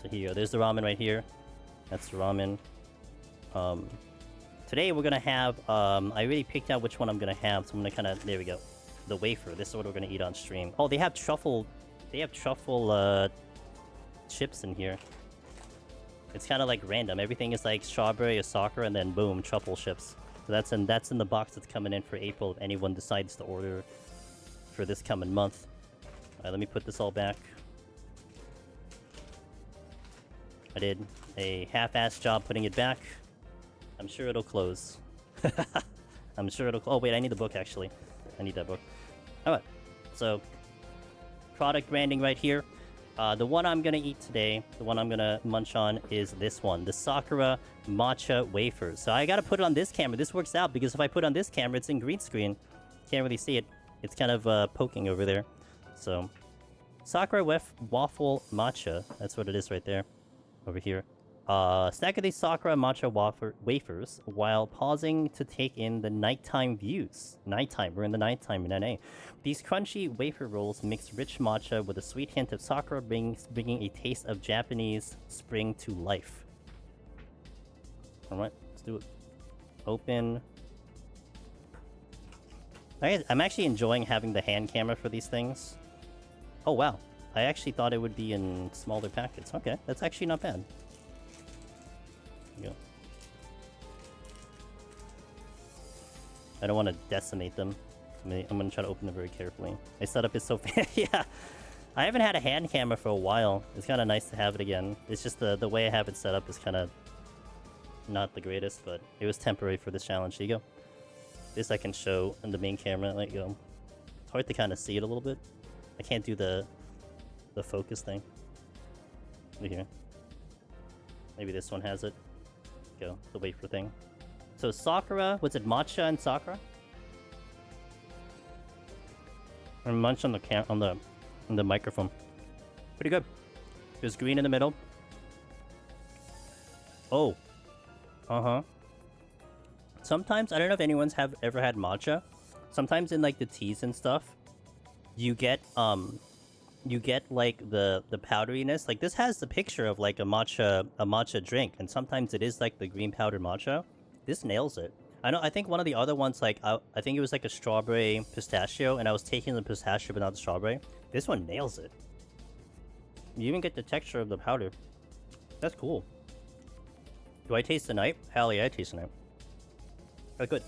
So here, there's the ramen right here. That's the ramen. Today we're gonna have, I already picked out which one I'm gonna have, so I'm gonna kinda, there we go. The wafer, this is what we're gonna eat on stream. Oh, they have truffle chips in here. It's kinda like random. Everything is like strawberry or sakura, and then boom, truffle chips. So that's in the box that's coming in for April if anyone decides to order for this coming month. Alright, let me put this all back. I did a half-assed job putting it back. I'm sure it'll close. I'm sure it'll... Oh, wait, I need the book, actually. I need that book. Alright, so... product branding right here. The one I'm gonna eat today, the one I'm gonna munch on, is this one. The Sakura Matcha Wafers. So I gotta put it on this camera. This works out, because if I put it on this camera, it's in green screen. Can't really see it. It's kind of poking over there. So... Sakura Waffle Matcha. That's what it is right there. Over here. Stack of these Sakura matcha wafers while pausing to take in the nighttime views. Nighttime, we're in the nighttime in NA. These crunchy wafer rolls mix rich matcha with a sweet hint of sakura, bringing a taste of Japanese spring to life. Alright, let's do it. Open. I'm actually enjoying having the hand camera for these things. Oh wow, I actually thought it would be in smaller packets. Okay, that's actually not bad. Go. I don't want to decimate them. I'm gonna try to open them very carefully. My setup is so yeah. I haven't had a hand camera for a while. It's kind of nice to have it again. It's just the way I have it set up is kind of not the greatest, but it was temporary for this challenge. Here you go. This I can show on the main camera. There you go. It's hard to kind of see it a little bit. I can't do the focus thing. Over here. Maybe this one has it. Go, the wafer thing. So Sakura, was it matcha and Sakura? And munch on the microphone. Pretty good. There's green in the middle. Oh. Uh-huh. Sometimes, I don't know if anyone's ever had matcha. Sometimes in like the teas and stuff, you get like the powderiness. Like this has the picture of like a matcha drink, and sometimes it is like the green powdered matcha. This nails it. I think one of the other ones, like I think it was like a strawberry pistachio, and I was taking the pistachio but not the strawberry. This one nails it. You even get the texture of the powder. That's cool. Do I taste the night? Hell yeah, I taste the night. Oh, good.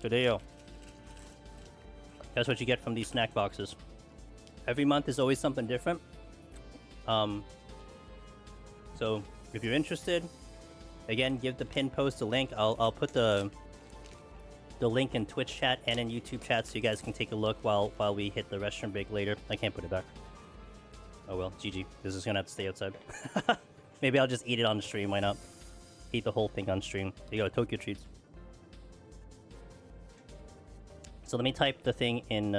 Today, that's what you get from these snack boxes. Every month is always something different. So if you're interested, again, give the pin post a link. I'll put the link in Twitch chat and in YouTube chat so you guys can take a look while we hit the restroom break later. I can't put it back. Oh well, GG. This is gonna have to stay outside. Maybe I'll just eat it on the stream. Why not? Eat the whole thing on stream. There you go, Tokyo treats. So let me type the thing in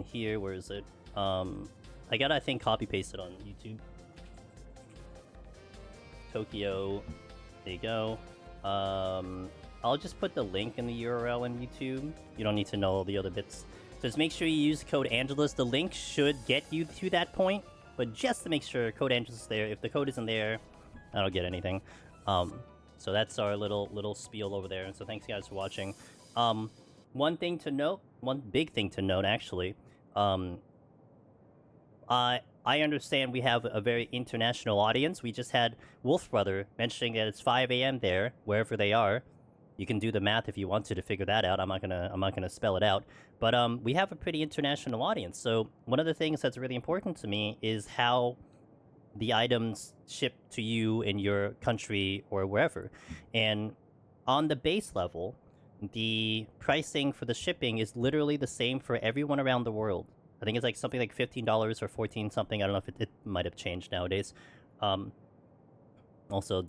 here. Where is it? I gotta, I think, copy paste it on YouTube. Tokyo. There you go. I'll just put the link in the URL in YouTube. You don't need to know all the other bits. So just make sure you use code Angelus. The link should get you to that point, but just to make sure, code Angelus is there. If the code isn't there, I don't get anything. So that's our little spiel over there. And so thanks guys for watching. One thing to note, one big thing to note actually, I understand we have a very international audience. We just had Wolf Brother mentioning that it's 5 a.m. there, wherever they are. You can do the math if you want to figure that out. I'm not gonna spell it out. But we have a pretty international audience. So one of the things that's really important to me is how the items ship to you in your country or wherever. And on the base level, the pricing for the shipping is literally the same for everyone around the world. I think it's like something like $15 or 14 something. I don't know if it might have changed nowadays. Also,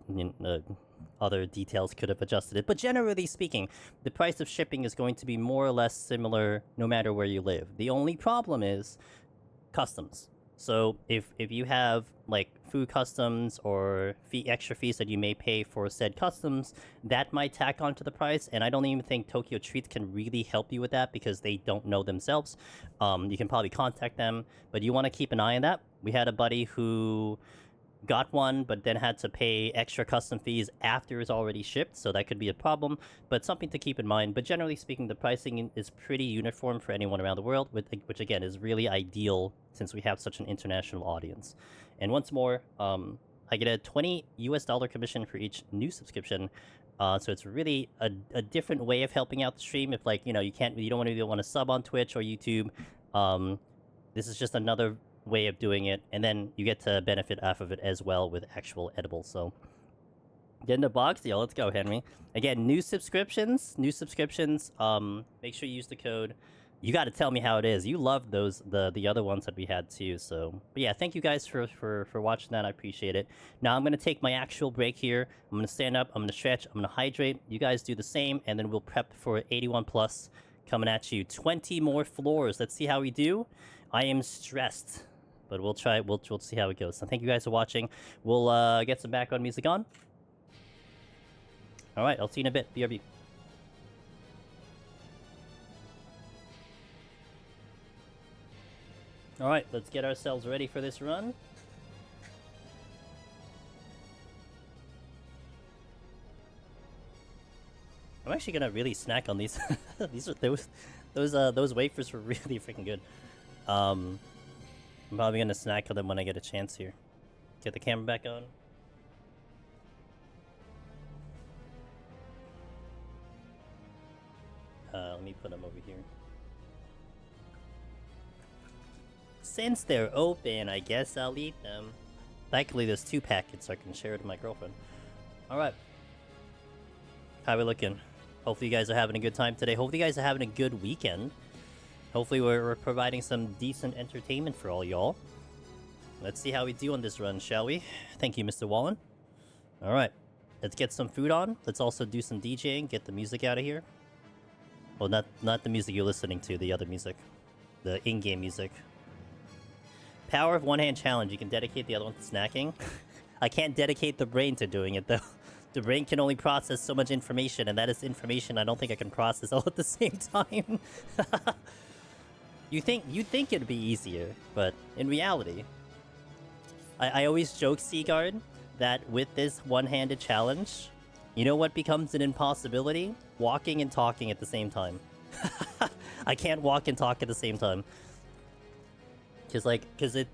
other details could have adjusted it. But generally speaking, the price of shipping is going to be more or less similar no matter where you live. The only problem is customs. So if you have like food customs or extra fees that you may pay for said customs, that might tack onto the price. And I don't even think Tokyo Treats can really help you with that because they don't know themselves. You can probably contact them, but you want to keep an eye on that. We had a buddy who got one, but then had to pay extra custom fees after it's already shipped, so that could be a problem, but something to keep in mind. But generally speaking, the pricing is pretty uniform for anyone around the world, which again is really ideal since we have such an international audience. And once more, I get a $20 commission for each new subscription. So it's really a different way of helping out the stream. If like, you don't really want to sub on Twitch or YouTube, this is just another way of doing it, and then you get to benefit off of it as well with actual edibles. So get in the box, yo. Let's go, Henry. Again, new subscriptions. Make sure you use the code. You got to tell me how it is. You loved those, the other ones that we had too. So, but yeah, thank you guys for watching that. I appreciate it. Now I'm gonna take my actual break here. I'm gonna stand up. I'm gonna stretch. I'm gonna hydrate. You guys do the same, and then we'll prep for 81 plus coming at you. 20 more floors. Let's see how we do. I am stressed, but we'll try. We'll see how it goes. So thank you guys for watching. We'll get some background music on. All right, I'll see you in a bit. BRB. All right, let's get ourselves ready for this run. I'm actually gonna really snack on these. Those wafers were really freaking good. I'm probably gonna snack on them when I get a chance here. Get the camera back on. Let me put them over here. Since they're open, I guess I'll eat them. Thankfully, there's 2 packets, so I can share it with my girlfriend. Alright. How we looking? Hopefully you guys are having a good time today. Hopefully you guys are having a good weekend. Hopefully we're providing some decent entertainment for all y'all. Let's see how we do on this run, shall we? Thank you, Mr. Wallen. Alright. Let's get some food on. Let's also do some DJing. Get the music out of here. Well, not the music you're listening to. The other music. The in-game music. Power of one-hand challenge. You can dedicate the other one to snacking. I can't dedicate the brain to doing it, though. The brain can only process so much information, and that is information I don't think I can process all at the same time. You'd think it'd be easier, but in reality, I always joke, Seaguard, that with this one-handed challenge, you know what becomes an impossibility? Walking and talking at the same time. I can't walk and talk at the same time. Cause it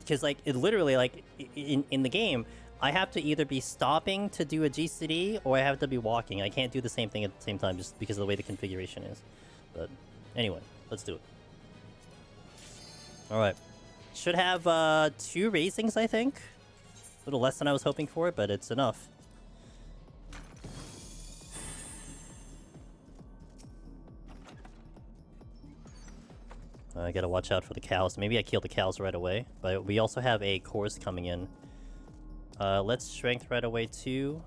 literally, like, in the game, I have to either be stopping to do a GCD or I have to be walking. I can't do the same thing at the same time just because of the way the configuration is. But anyway, let's do it. Alright. Should have 2 raisings, I think. A little less than I was hoping for, but it's enough. I gotta watch out for the cows. Maybe I kill the cows right away. But we also have a course coming in. Let's strength right away too.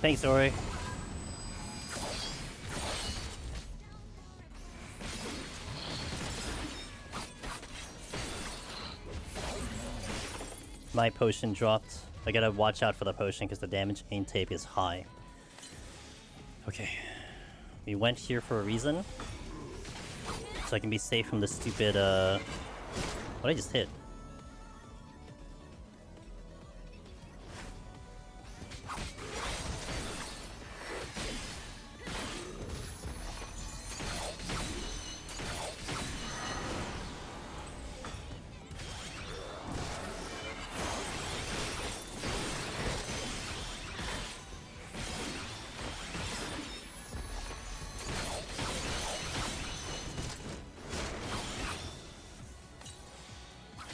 Thanks, Ori. My potion dropped. I gotta watch out for the potion because the damage intake is high. Okay. We went here for a reason. So I can be safe from the stupid, what did I just hit?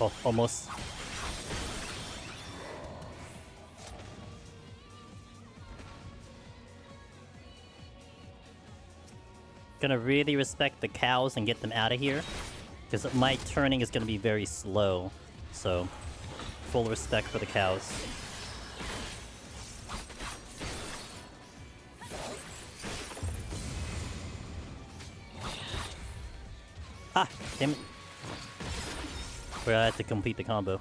Oh, almost. Gonna really respect the cows and get them out of here. Because my turning is gonna be very slow. So, full respect for the cows. Ah! Damn it. Where I had to complete the combo.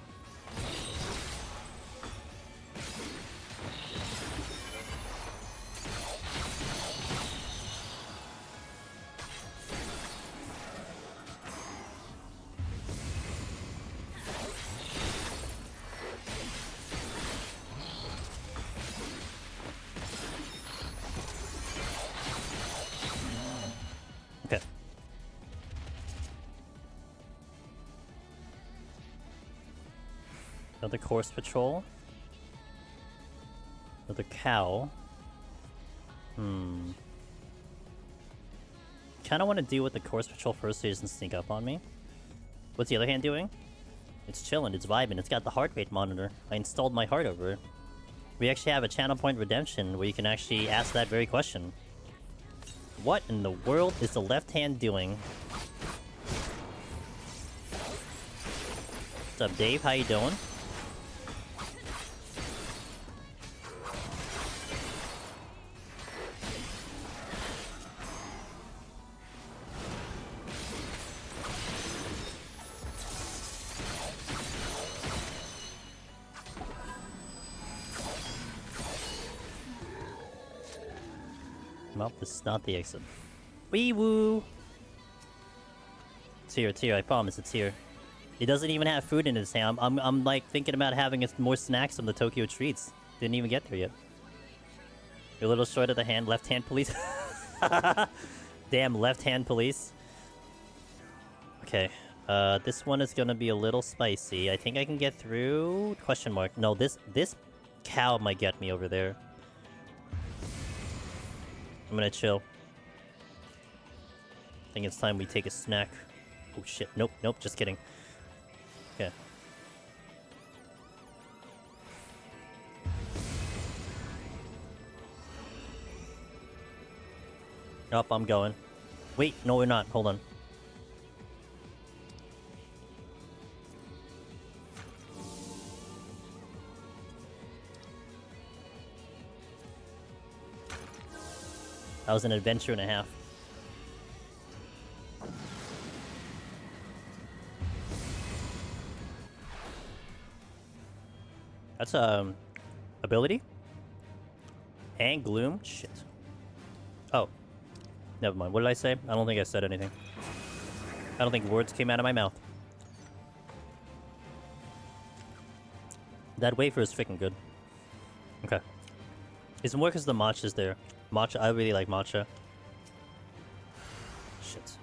Okay. Another course patrol. Another cow. Kinda want to deal with the course patrol first so he doesn't sneak up on me. What's the other hand doing? It's chilling, it's vibing, it's got the heart rate monitor. I installed my heart over it. We actually have a channel point redemption where you can actually ask that very question. What in the world is the left hand doing? What's up, Dave? How you doing? Well, this is not the exit. Wee woo! It's here, I promise it's here. It doesn't even have food in his hand. I'm like thinking about having more snacks from the Tokyo treats. Didn't even get there yet. You're a little short of the hand, left hand police. Damn, left hand police. Okay, this one is gonna be a little spicy. I think I can get through? Question mark. No, this cow might get me over there. I'm gonna chill. I think it's time we take a snack. Oh shit, nope, just kidding. Okay. Up, I'm going. Wait, no we're not, hold on. That was an adventure and a half. That's ability? And gloom? Shit. Oh. Never mind. What did I say? I don't think I said anything. I don't think words came out of my mouth. That wafer is freaking good. Okay. It's more because the matcha's there. Matcha, I really like matcha. Shit.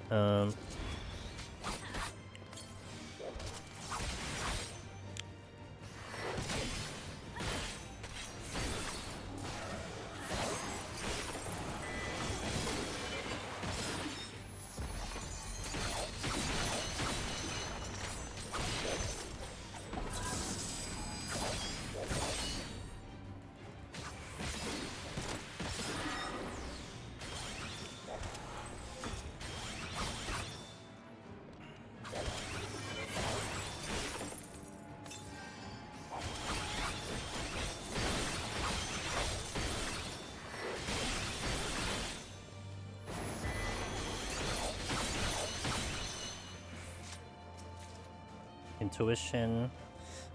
Intuition. I'm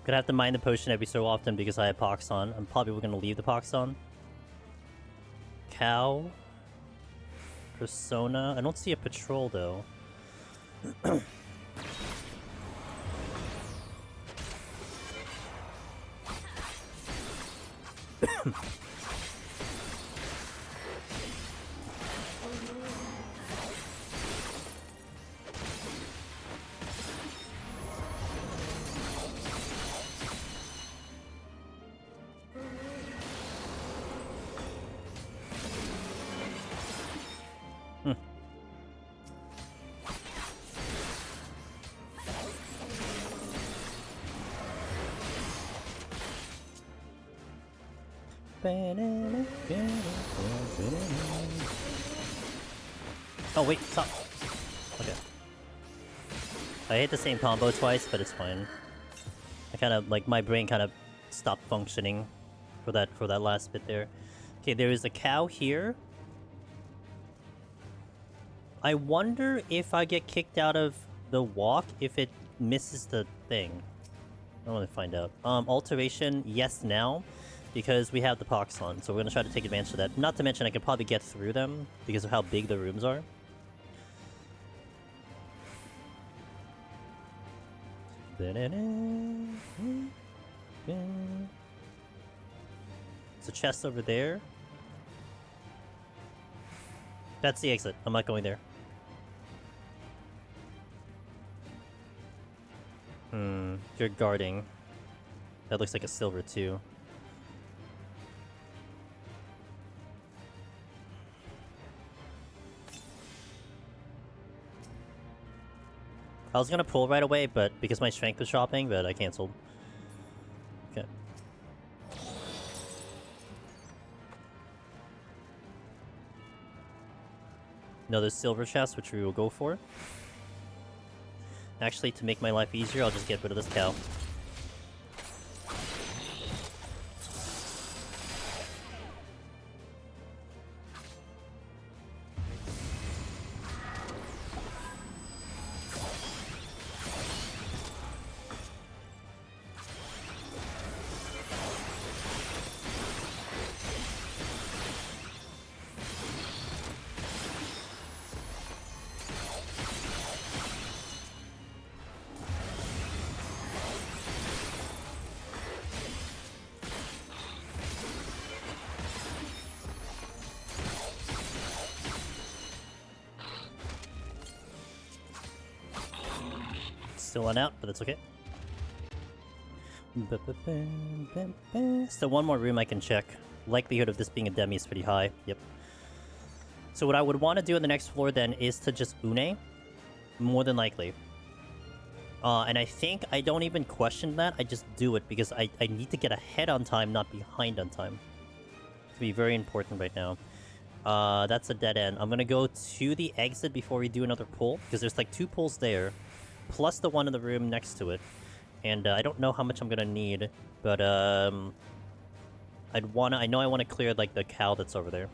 gonna have to mine the potion every so often because I have Pox on. I'm probably gonna leave the Pox on. Cow. Persona. I don't see a patrol though. Oh wait, stop. Okay. I hit the same combo twice, but it's fine. I kind of like my brain kind of stopped functioning for that last bit there. Okay, there is a cow here. I wonder if I get kicked out of the walk if it misses the thing. I want to find out. Alteration, yes now, because we have the pox on, so we're gonna try to take advantage of that. Not to mention I could probably get through them because of how big the rooms are. There's a chest over there. That's the exit. I'm not going there. You're guarding. That looks like a silver too. I was gonna pull right away, but because my strength was dropping, but I canceled. Okay. Another silver chest, which we will go for. Actually, to make my life easier, I'll just get rid of this cow. Still one out, but that's okay. So one more room I can check. Likelihood of this being a demi is pretty high. Yep. So what I would want to do on the next floor then is to just une. More than likely. And I think I don't even question that. I just do it because I need to get ahead on time, not behind on time. It's going to be very important right now. That's a dead end. I'm going to go to the exit before we do another pull. Because there's like 2 pulls there. Plus the one in the room next to it. And I don't know how much I'm gonna need, but I know I wanna clear like the cow that's over there.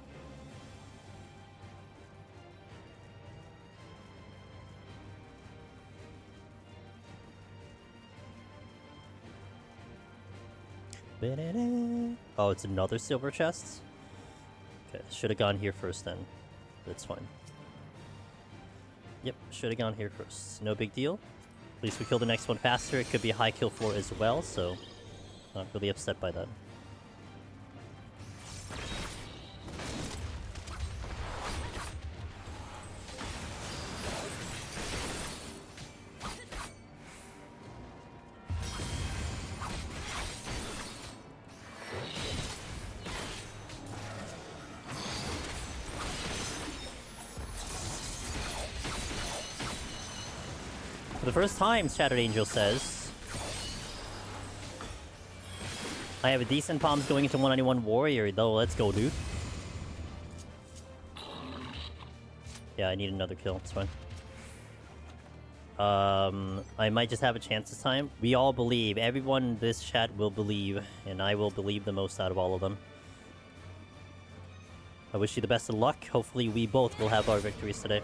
Oh, it's another silver chest? Okay, should have gone here first then. That's fine. Yep, should have gone here first. No big deal. At least we kill the next one faster. It could be a high kill floor as well, so not really upset by that. For the first time, Shattered Angel says, I have a decent palms going into 191 Warrior, though. Let's go, dude. Yeah, I need another kill. It's fine. I might just have a chance this time. We all believe. Everyone in this chat will believe, and I will believe the most out of all of them. I wish you the best of luck. Hopefully we both will have our victories today.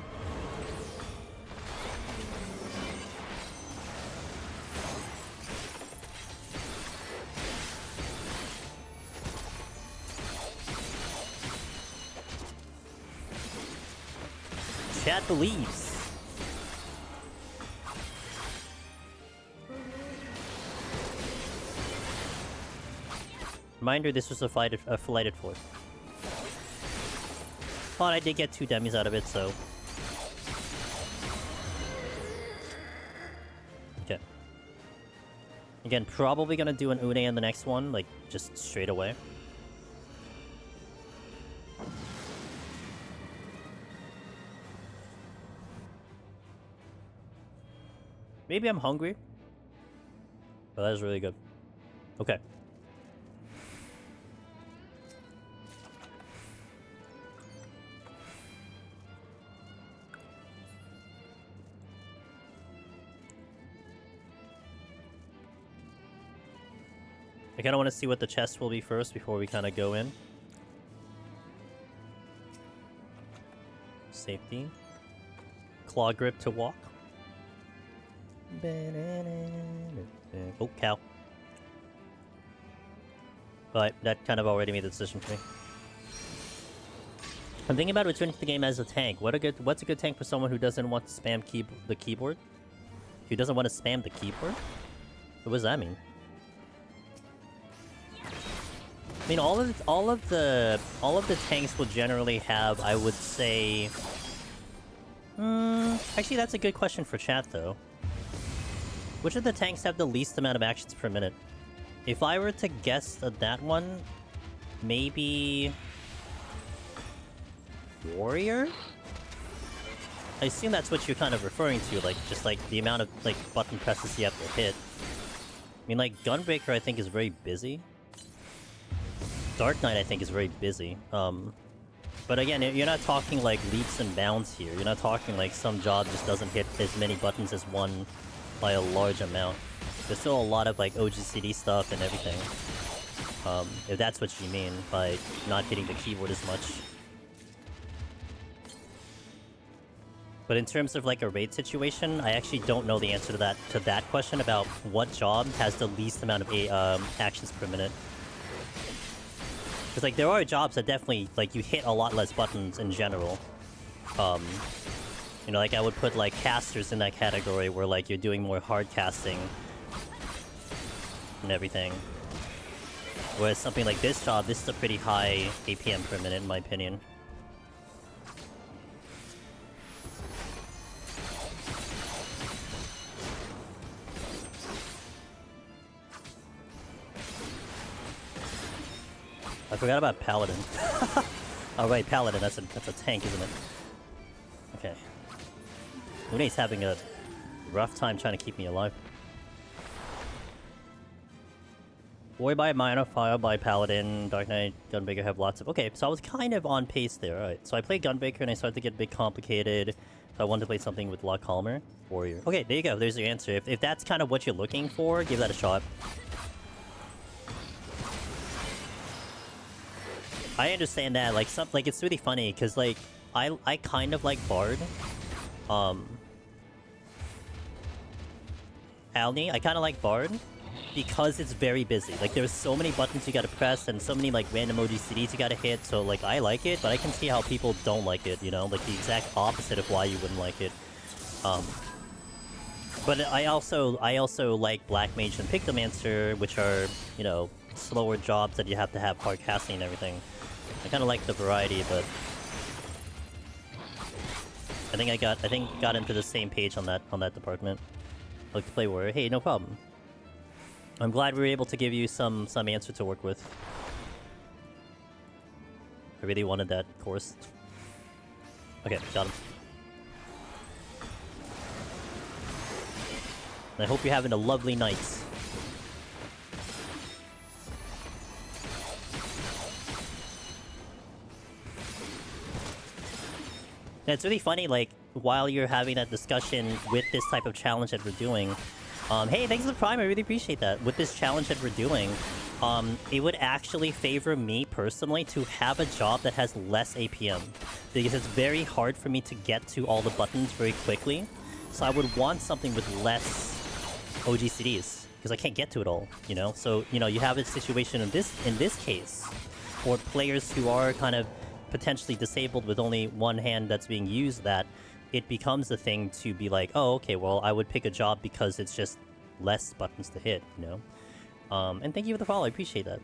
Chat believes. Reminder, this was a flighted floor. But I did get 2 demis out of it, so... Okay. Again, probably gonna do an une on the next one, like, just straight away. Maybe I'm hungry. But that is really good. Okay. I kind of want to see what the chest will be first before we kind of go in. Safety. Claw grip to walk. Oh, cow. But that kind of already made the decision for me. I'm thinking about returning to the game as a tank. What's a good tank for someone who doesn't want to spam the keyboard? Who doesn't want to spam the keyboard? What does that mean? I mean, all of the tanks will generally have, I would say. Actually, that's a good question for chat, though. Which of the tanks have the least amount of actions per minute? If I were to guess that one, maybe Warrior? I assume that's what you're kind of referring to, like, just like the amount of like button presses you have to hit. I mean, like, Gunbreaker I think is very busy. Dark Knight I think is very busy. But again, you're not talking like leaps and bounds here. You're not talking like some job just doesn't hit as many buttons as one by a large amount. There's still a lot of like OGCD stuff and everything. If that's what you mean by not hitting the keyboard as much. But in terms of like a raid situation, I actually don't know the answer to that question about what job has the least amount of actions per minute. Because like there are jobs that definitely like you hit a lot less buttons in general. You know, like I would put like casters in that category where like you're doing more hard casting and everything. Whereas something like this job, this is a pretty high APM per minute in my opinion. I forgot about Paladin. Oh right, Paladin, that's a tank, isn't it? Okay. Une's having a rough time trying to keep me alive. Boy by Minotaur by Paladin, Dark Knight, Gunbreaker have lots of... Okay, so I was kind of on pace there, alright. So I played Gunbreaker and I started to get a bit complicated. So I wanted to play something with a lot calmer. Warrior. Okay, there you go, there's your answer. If that's kind of what you're looking for, give that a shot. I understand that, like, it's really funny, because, like, I kind of like Bard. Alni, I kind of like Bard, because it's very busy. Like, there's so many buttons you gotta press, and so many, like, random OGCDs you gotta hit, so, like, I like it, but I can see how people don't like it, you know? Like, the exact opposite of why you wouldn't like it. But I also like Black Mage and Pictomancer, which are, you know, slower jobs that you have to have hard casting and everything. I kind of like the variety, but I think got into the same page on that department. I like to play Warrior. Hey, no problem. I'm glad we were able to give you some answer to work with. I really wanted that course. Okay, got him. And I hope you're having a lovely night. And it's really funny, like, while you're having that discussion with this type of challenge that we're doing, hey, thanks for the Prime, I really appreciate that. With this challenge that we're doing, it would actually favor me, personally, to have a job that has less APM. Because it's very hard for me to get to all the buttons very quickly. So I would want something with less OGCDs, because I can't get to it all, you know? So, you know, you have a situation in this case, for players who are kind of potentially disabled with only one hand that's being used, that it becomes a thing to be like, oh, okay, well, I would pick a job because it's just less buttons to hit, you know? And thank you for the follow, I appreciate that.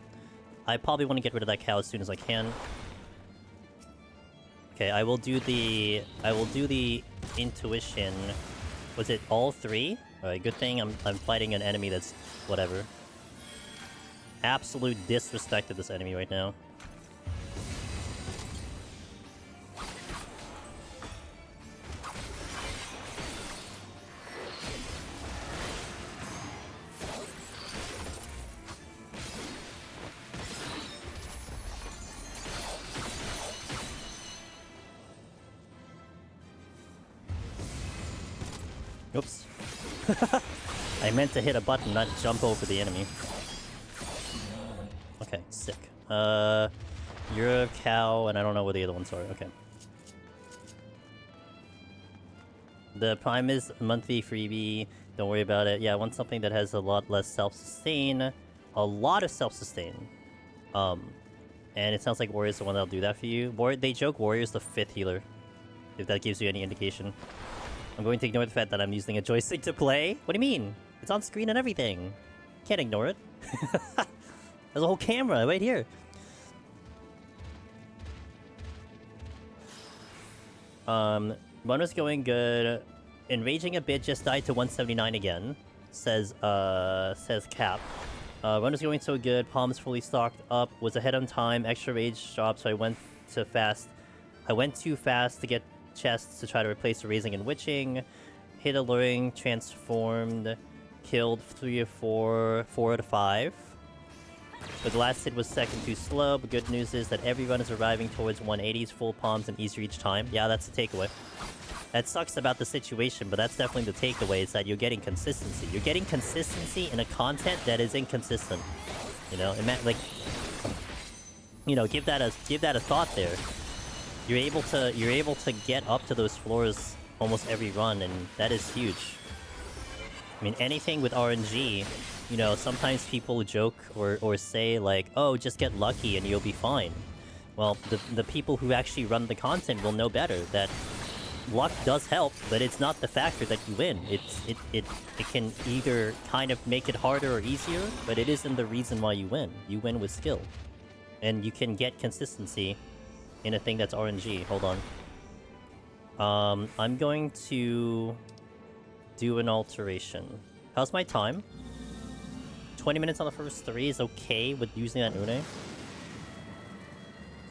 I probably want to get rid of that cow as soon as I can. Okay, I will do the intuition. Was it all three? Alright, good thing I'm fighting an enemy that's whatever. Absolute disrespect to this enemy right now. Oops. I meant to hit a button, not jump over the enemy. You're a cow, and I don't know where the other ones are. Okay. The Prime is monthly freebie. Don't worry about it. Yeah, I want something that has a lot less self-sustain. A lot of self-sustain. And it sounds like Warrior's the one that'll do that for you. They joke Warrior's the 5th healer. If that gives you any indication. I'm going to ignore the fact that I'm using a joystick to play. What do you mean? It's on screen and everything. Can't ignore it. There's a whole camera right here. Run was going good. Enraging a bit, just died to 179 again. Says Cap. Run was going so good. Palms fully stocked up. Was ahead on time. Extra rage dropped, so I went too fast. I went too fast to get chests to try to replace the raising and witching. Hit alluring, transformed, killed 3 or 4 out of 5. But the last hit was second too slow. But good news is that everyone is arriving towards 180s, full palms, and easier each time. Yeah, that's the takeaway. That sucks about the situation, but that's definitely the takeaway, is that you're getting consistency. You're getting consistency in a content that is inconsistent. You know, like, you know, give that a thought there. You're able to get up to those floors almost every run, and that is huge. I mean, anything with RNG, you know, sometimes people joke or say like, oh, just get lucky and you'll be fine. Well, the people who actually run the content will know better that luck does help, but it's not the factor that you win. It can either kind of make it harder or easier, but it isn't the reason why you win. You win with skill. And you can get consistency in a thing that's RNG. Hold on. I'm going to do an alteration. How's my time? 20 minutes on the first 3 is okay with using that Une.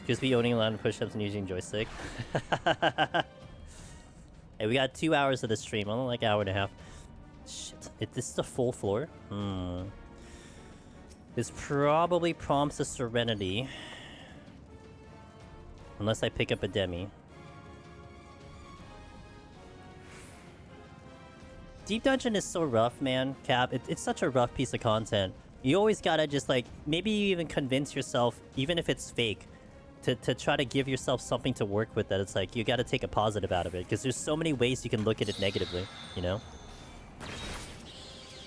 Just be owning a lot of push-ups and using joystick. Hey, we got 2 hours of the stream. Only like an hour and a half. Shit. If this is a full floor? This probably prompts a Serenity. Unless I pick up a Demi. Deep Dungeon is so rough, man, Cap. It's such a rough piece of content. You always gotta just, like, maybe you even convince yourself, even if it's fake, to try to give yourself something to work with that it's like, you gotta take a positive out of it. Because there's so many ways you can look at it negatively, you know?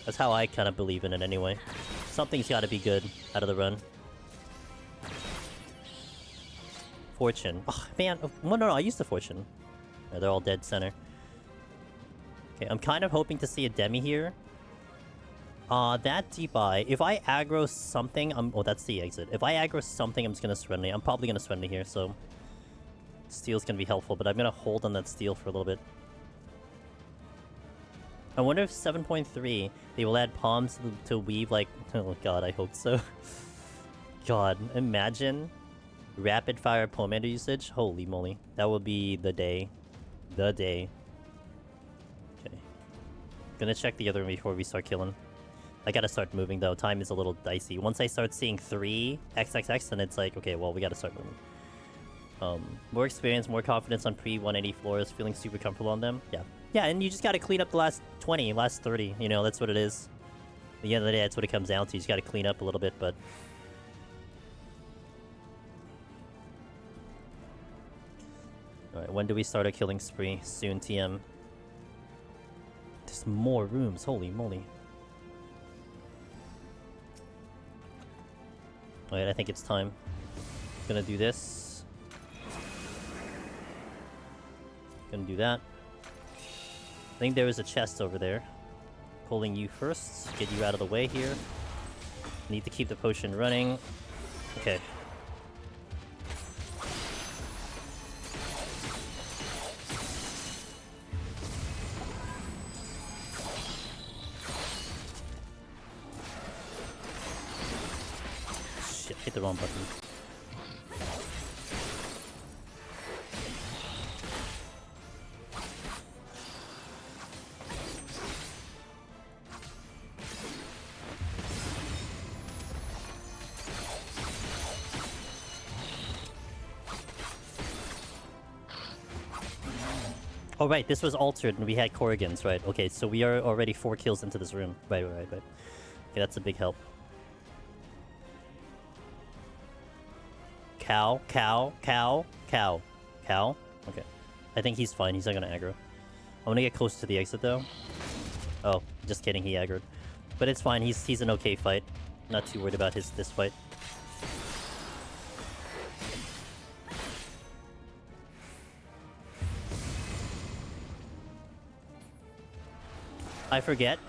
That's how I kind of believe in it anyway. Something's gotta be good out of the run. Fortune. Oh, man. No, I used the Fortune. Yeah, they're all dead center. Okay, I'm kind of hoping to see a Demi here. That debuy. If I aggro something, oh, that's the exit. If I aggro something, I'm just gonna Serenity. I'm probably gonna Serenity here, so... Steel's gonna be helpful, but I'm gonna hold on that Steel for a little bit. I wonder if 7.3, they will add palms to weave, like... Oh god, I hope so. God, imagine... Rapid fire Pomander usage? Holy moly. That would be the day. The day. Okay. Gonna check the other one before we start killing. I gotta start moving though. Time is a little dicey. Once I start seeing 3 XXX, then it's like, okay, well, we gotta start moving. More experience, more confidence on pre-180 floors, feeling super comfortable on them. Yeah. Yeah, and you just gotta clean up the last 20, last 30. You know, that's what it is. At the end of the day, that's what it comes down to. You just gotta clean up a little bit, but... Alright, when do we start a killing spree? Soon, TM. There's more rooms, holy moly. Alright, I think it's time. Gonna do this. Gonna do that. I think there is a chest over there. Pulling you first. Get you out of the way here. Need to keep the potion running. Okay. Hit the wrong button. Oh right, this was altered and we had Corrigans, right? Okay, so we are already 4 kills into this room. Right. Okay, that's a big help. Cow, cow, cow, cow, cow. Okay. I think he's fine. He's not gonna aggro. I'm gonna get close to the exit though. Oh, just kidding. He aggroed. But it's fine. He's an okay fight. Not too worried about this fight. I forget.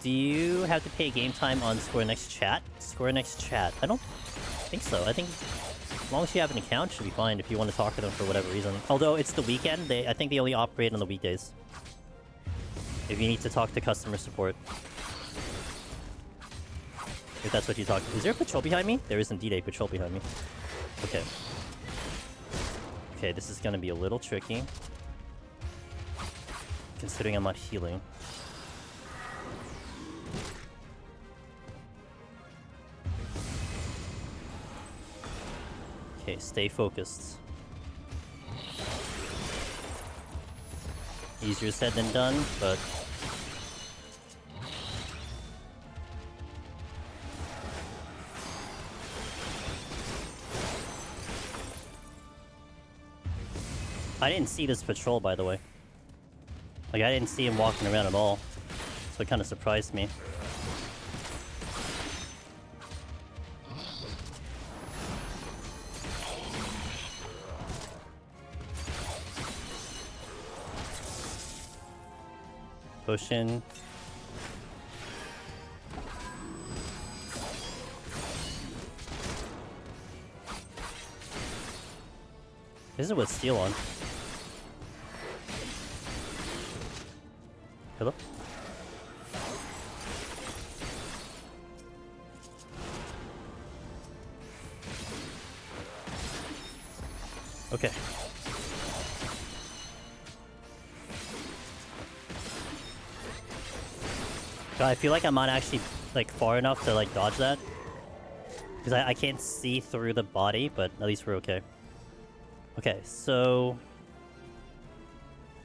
Do you have to pay game time on Square Next Chat? Square Next Chat? I don't think so. I think as long as you have an account, it should be fine if you want to talk to them for whatever reason. Although it's the weekend, I think they only operate on the weekdays. If you need to talk to customer support. If that's what you talk. Is there a patrol behind me? There is indeed a patrol behind me. Okay. Okay, this is gonna be a little tricky. Considering I'm not healing. Okay, stay focused. Easier said than done, but... I didn't see this patrol, by the way. Like, I didn't see him walking around at all. So it kind of surprised me. Potion. This is with steel on. Hello? Okay. God, I feel like I'm not actually like far enough to like dodge that. Because I can't see through the body, but at least we're okay. Okay, so...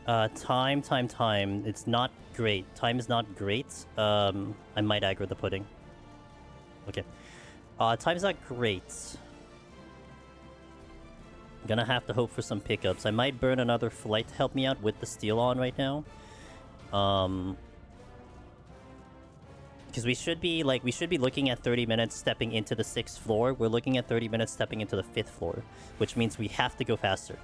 time. It's not great. Time is not great. I might aggro the pudding. Okay. Time's not great. I'm gonna have to hope for some pickups. I might burn another flight to help me out with the steel on right now. Because we should be looking at 30 minutes stepping into the 6th floor. We're looking at 30 minutes stepping into the 5th floor, which means we have to go faster.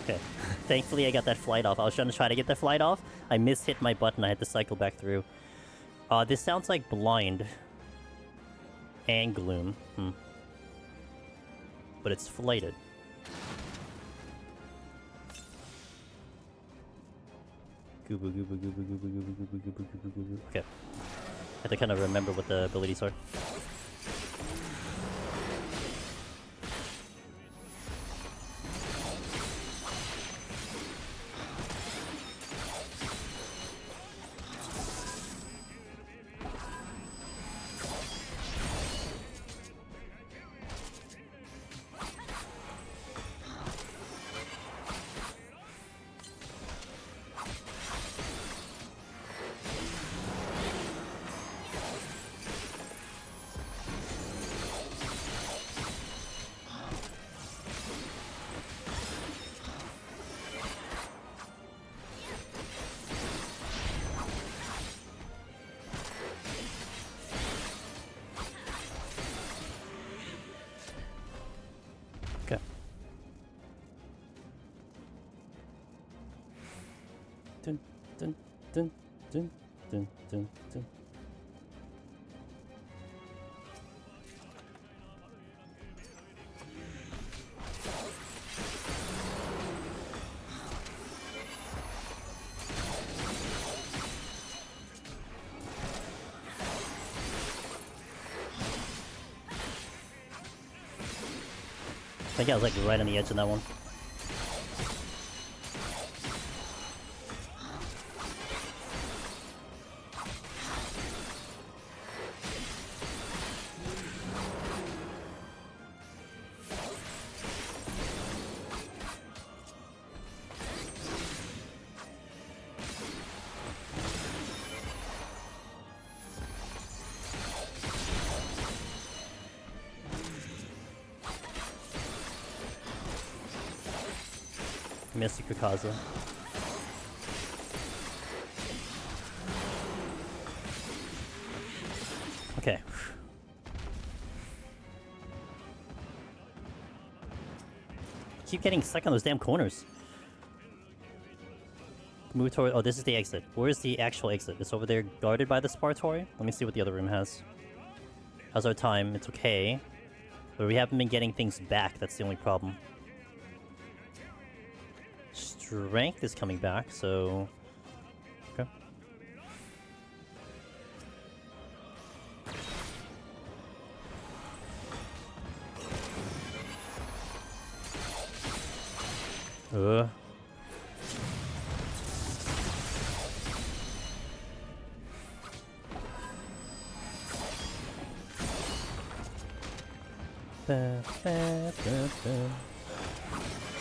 Okay. Thankfully, I got that flight off. I was trying to get that flight off. I mishit my button. I had to cycle back through. This sounds like blind. And gloom. But it's flighted. Okay. I have to kind of remember what the abilities are. Dun. I think I was like right on the edge of that one. Missed Kukaza. Okay. Keep getting stuck on those damn corners. Move toward... Oh, this is the exit. Where's the actual exit? It's over there, guarded by the Spartori? Let me see what the other room has. How's our time? It's okay. But we haven't been getting things back. That's the only problem. Strength is coming back, so... Okay. I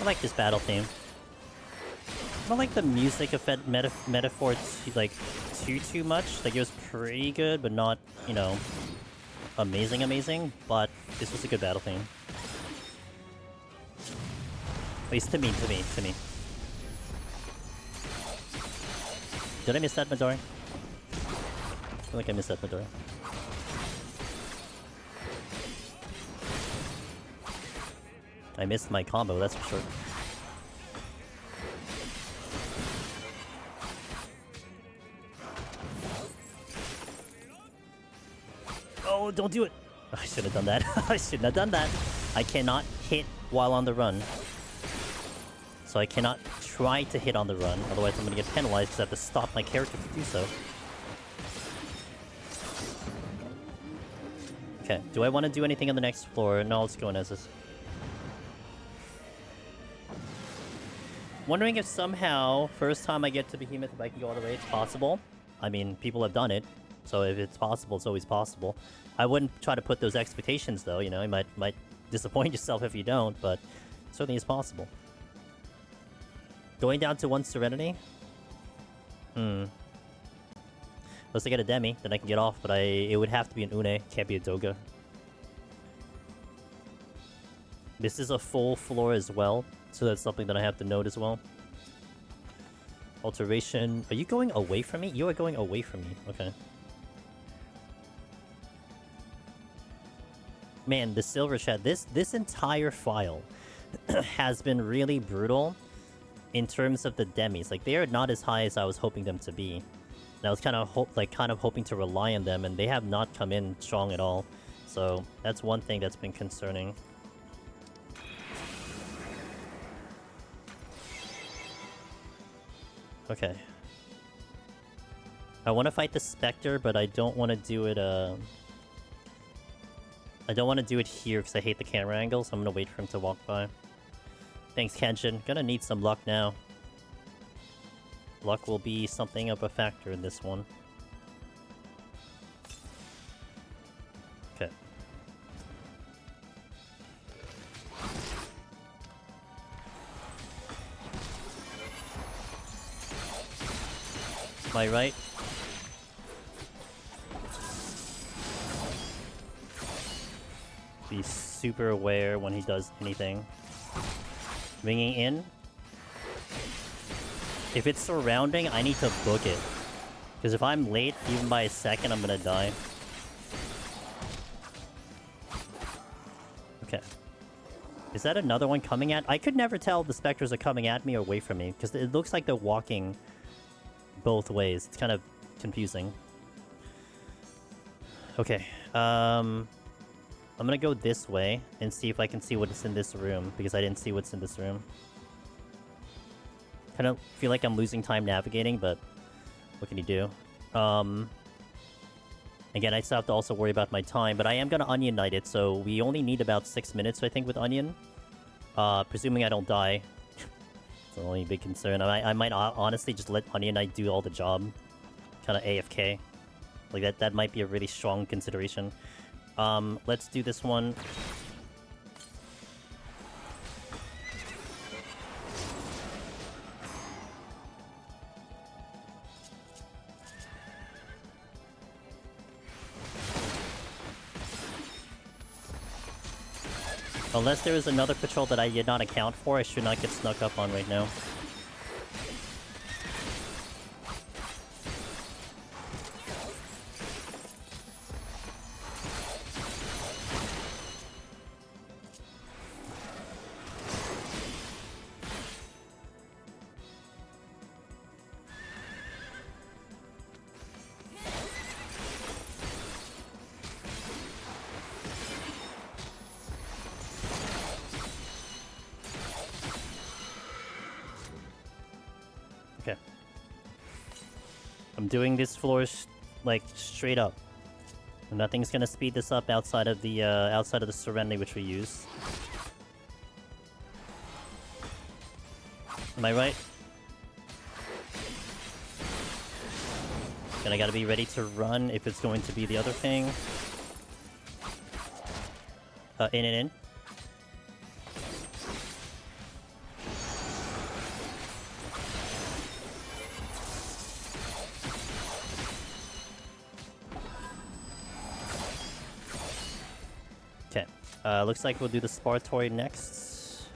like this battle theme. I don't like the music of Metaphor too much. Like, it was pretty good, but not, you know, amazing. But this was a good battle theme. At least to me. Did I miss that, Midori? I feel like I missed that, Midori. I missed my combo, that's for sure. Oh, don't do it! I should have done that. I shouldn't have done that. I cannot hit while on the run. So I cannot try to hit on the run, otherwise I'm gonna get penalized because I have to stop my character to do so. Okay, do I want to do anything on the next floor? No, let's go in as this. Wondering if somehow, first time I get to Behemoth, if I can go all the way, it's possible. I mean, people have done it, so if it's possible, it's always possible. I wouldn't try to put those expectations, though, you know, you might disappoint yourself if you don't, but it certainly is possible. Going down to 1 Serenity? Unless I get a Demi, then I can get off, but it would have to be an Une, can't be a Doga. This is a full floor as well, so that's something that I have to note as well. Alteration. Are you going away from me? You are going away from me. Okay. Man, the silver chat. This entire file has been really brutal in terms of the demis. Like, they are not as high as I was hoping them to be. And I was kind of hoping to rely on them, and they have not come in strong at all. So that's one thing that's been concerning. Okay. I want to fight the Spectre, but I don't want to do it, I don't want to do it here because I hate the camera angle, so I'm going to wait for him to walk by. Thanks, Kenshin. Gonna need some luck now. Luck will be something of a factor in this one. Okay. Am I right? Be super aware when he does anything. Ringing in. If it's surrounding, I need to book it. Because if I'm late, even by a second, I'm gonna die. Okay. Is that another one coming at? I could never tell if the Spectres are coming at me or away from me. Because it looks like they're walking both ways. It's kind of confusing. Okay. I'm gonna go this way and see if I can see what's in this room. Because I didn't see what's in this room. I don't feel like I'm losing time navigating, but what can you do? Again, I still have to also worry about my time, but I am going to Onion Knight it, so we only need about 6 minutes, I think, with Onion. Presuming I don't die. It's the only big concern. I might honestly just let Onion Knight do all the job. Kind of AFK. Like, that might be a really strong consideration. Let's do this one. Unless there is another patrol that I did not account for, I should not get snuck up on right now. Okay. I'm doing this floor like straight up. Nothing's gonna speed this up outside of the Serenity which we use. Am I right? And I gotta be ready to run if it's going to be the other thing. In and in. Okay. Looks like we'll do the Spartory next.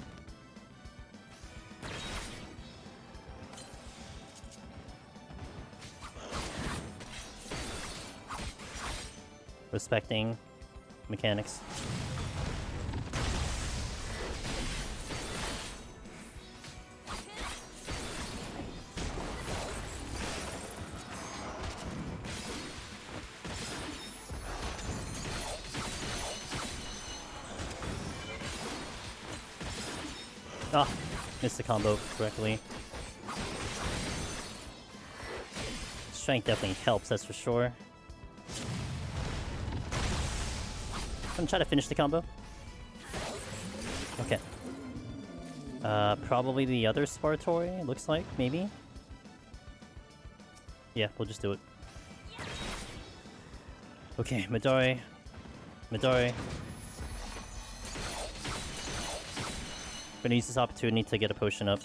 Respecting mechanics. Ah, missed the combo correctly. Strength definitely helps, that's for sure. I'm gonna try to finish the combo. Okay. Probably the other Spartory, looks like, maybe? Yeah, we'll just do it. Okay, Midori. Midori. Gonna use this opportunity to get a potion up.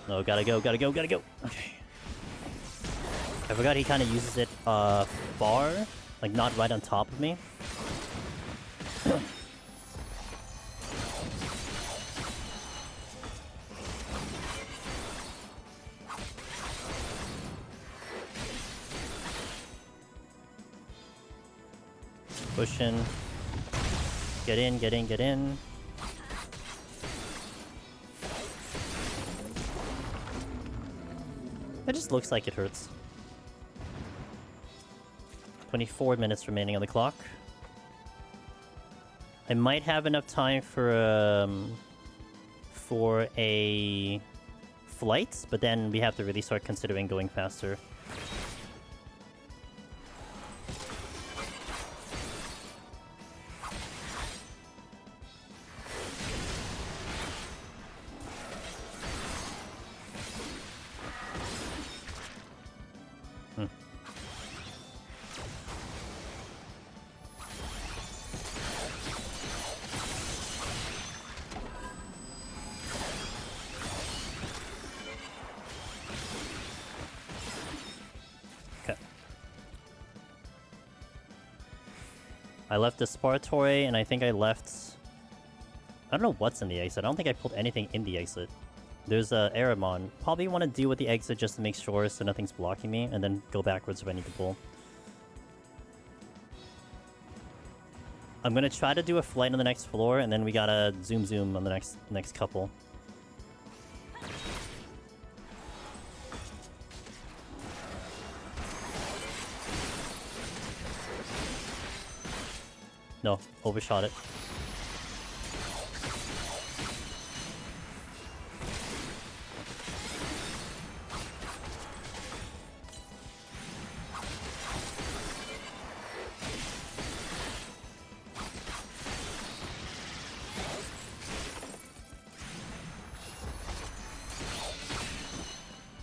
No, gotta go, gotta go, gotta go! Okay. I forgot he kinda uses it, far. Like, not right on top of me. Push in. Get in, get in, get in. It just looks like it hurts. 24 minutes remaining on the clock. I might have enough time for a flight, but then we have to really start considering going faster. I left the Spartory, and I think I left... I don't know what's in the exit. I don't think I pulled anything in the exit. There's a Aramon. Probably want to deal with the exit just to make sure so nothing's blocking me, and then go backwards if I need to pull. I'm gonna try to do a flight on the next floor, and then we gotta zoom on the next couple. No, overshot it.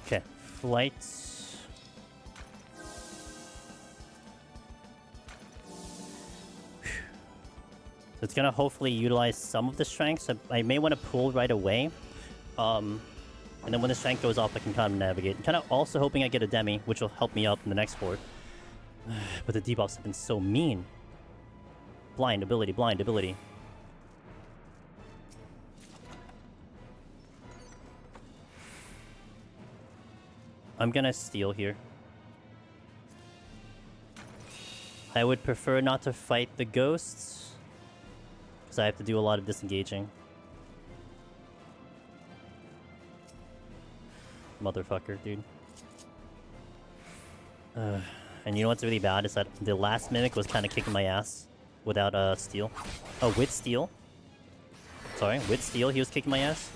Okay, flights. So it's gonna hopefully utilize some of the strength, so I may want to pull right away. And then when the strength goes off, I can kind of navigate. I'm kind of also hoping I get a Demi, which will help me out in the next board. But the debuffs have been so mean. Blind ability, blind ability. I'm gonna steal here. I would prefer not to fight the ghosts, because I have to do a lot of disengaging. Motherfucker, dude. And you know what's really bad is that the last Mimic was kind of kicking my ass without steal. Oh, with steal. Sorry, with steal he was kicking my ass.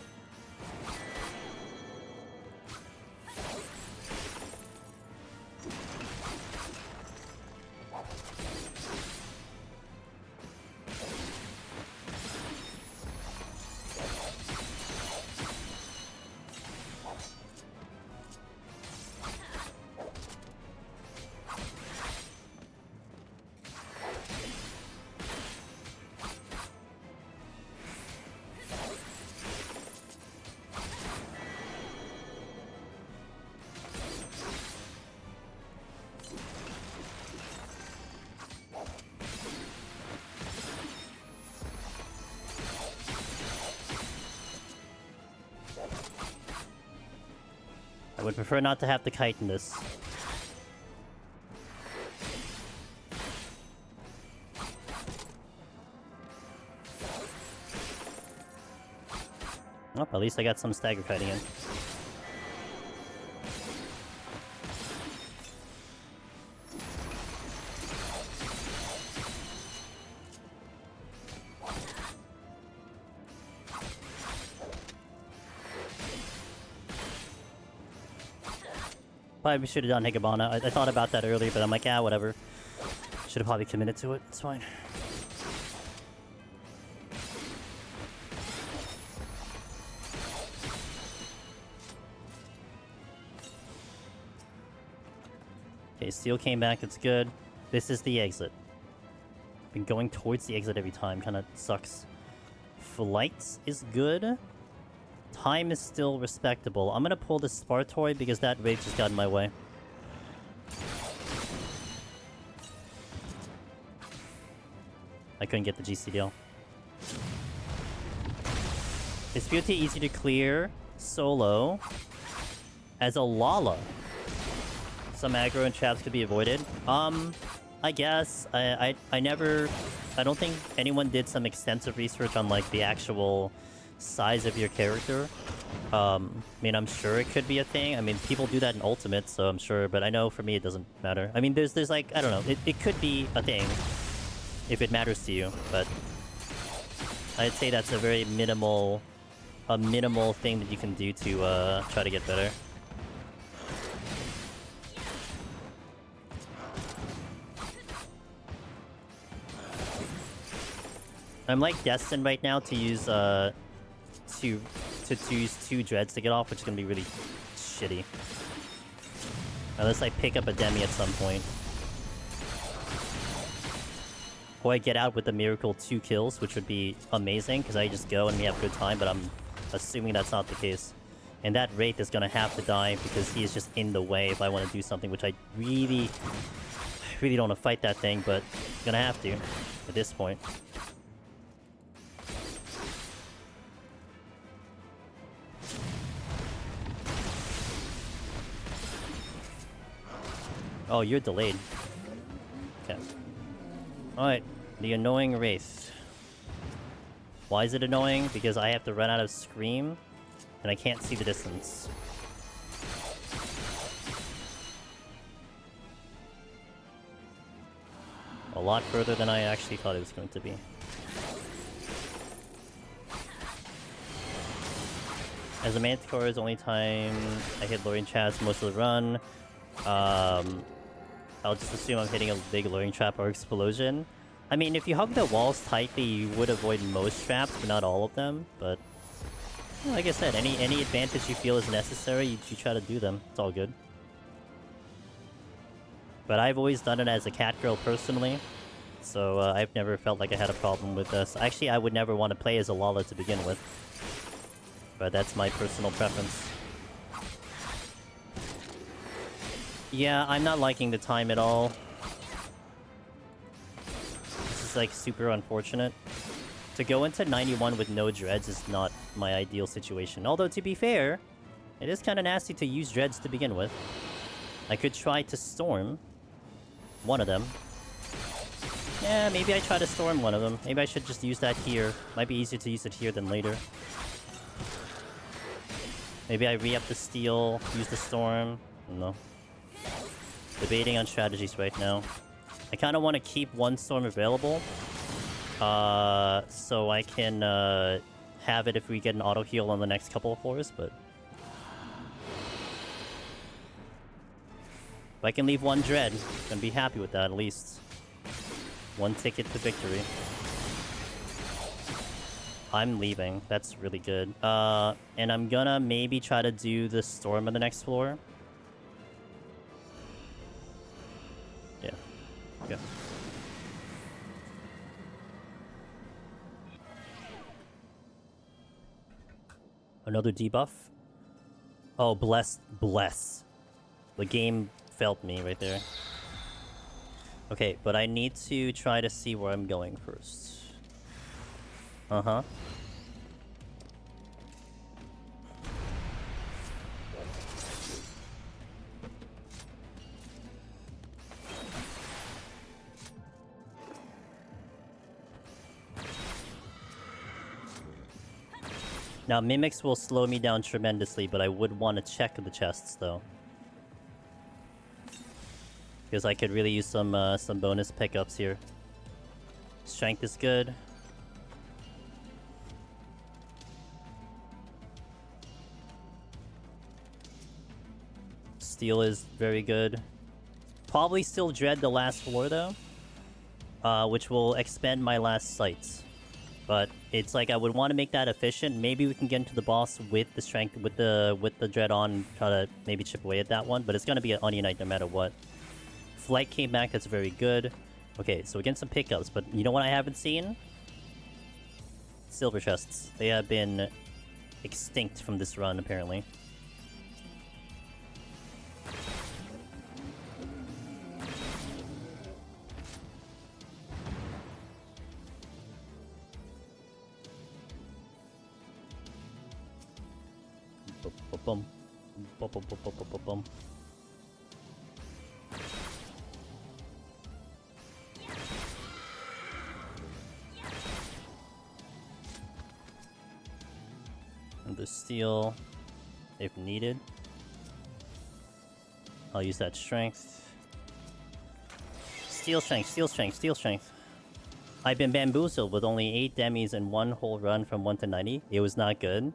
I would prefer not to have to kite in this. Oh, at least I got some stagger kiting in. Probably should have done Higabana. I thought about that earlier, but I'm like, yeah, whatever. Should have probably committed to it. It's fine. Okay, Steel came back. It's good. This is the exit. Been going towards the exit every time. Kind of sucks. Flight is good. Time is still respectable. I'm gonna pull the Spartoid because that Wraith just got in my way. I couldn't get the GCDL. It's pretty easy to clear solo as a Lala. Some aggro and traps could be avoided. I guess. I don't think anyone did some extensive research on like the actual size of your character. I mean, I'm sure it could be a thing. I mean, people do that in Ultimate, so I'm sure, but I know for me it doesn't matter. I mean, there's like, I don't know, it could be a thing if it matters to you, but I'd say that's a very minimal thing that you can do to try to get better. I'm like destined right now to use to use 2 dreads to get off, which is gonna be really shitty. Unless I pick up a Demi at some point. Or I get out with the miracle 2 kills, which would be amazing, because I just go and we have a good time, but I'm assuming that's not the case. And that Wraith is gonna have to die, because he is just in the way if I want to do something, which I really don't want to fight that thing, but I'm gonna have to at this point. Oh, you're delayed. Okay. Alright, the annoying Wraith. Why is it annoying? Because I have to run out of Scream, and I can't see the distance. A lot further than I actually thought it was going to be. As a Minotaur is the only time I hit Luring Traps most of the run. I'll just assume I'm hitting a big Luring Trap or Explosion. I mean, if you hug the walls tightly, you would avoid most traps, but not all of them. But, well, like I said, any advantage you feel is necessary, you try to do them. It's all good. But I've always done it as a cat girl personally, so I've never felt like I had a problem with this. Actually, I would never want to play as a Lala to begin with. But that's my personal preference. Yeah, I'm not liking the time at all. is like super unfortunate. To go into 91 with no dreads is not my ideal situation. Although, to be fair, it is kind of nasty to use dreads to begin with. I could try to storm one of them. Yeah, maybe I try to storm one of them. Maybe I should just use that here. Might be easier to use it here than later. Maybe I re-up the steel, use the storm. I don't know. Debating on strategies right now. I kind of want to keep one storm available. So I can have it if we get an auto heal on the next couple of floors, but... If I can leave one dread, I'm gonna be happy with that at least. One ticket to victory. I'm leaving. That's really good. And I'm gonna maybe try to do the storm on the next floor. Yeah. Okay. Another debuff? Oh, bless. The game felt me right there. Okay, but I need to try to see where I'm going first. Uh-huh. Now, Mimics will slow me down tremendously, but I would want to check the chests, though. Because I could really use some bonus pickups here. Strength is good. Steel is very good. Probably still dread the last floor, though. Which will expend my last sights. But it's like I would want to make that efficient. Maybe we can get into the boss with the strength, with the dread on, try to maybe chip away at that one. But it's gonna be an Onion Knight no matter what. Flight came back, that's very good. Okay, so we're getting some pickups, but you know what I haven't seen? Silver chests. They have been extinct from this run, apparently. Bum. Bum, bum, bum, bum, bum, bum. And the steel, if needed. I'll use that strength. Steel strength, steel strength, steel strength. I've been bamboozled with only 8 demis in one whole run from 1 to 90. It was not good.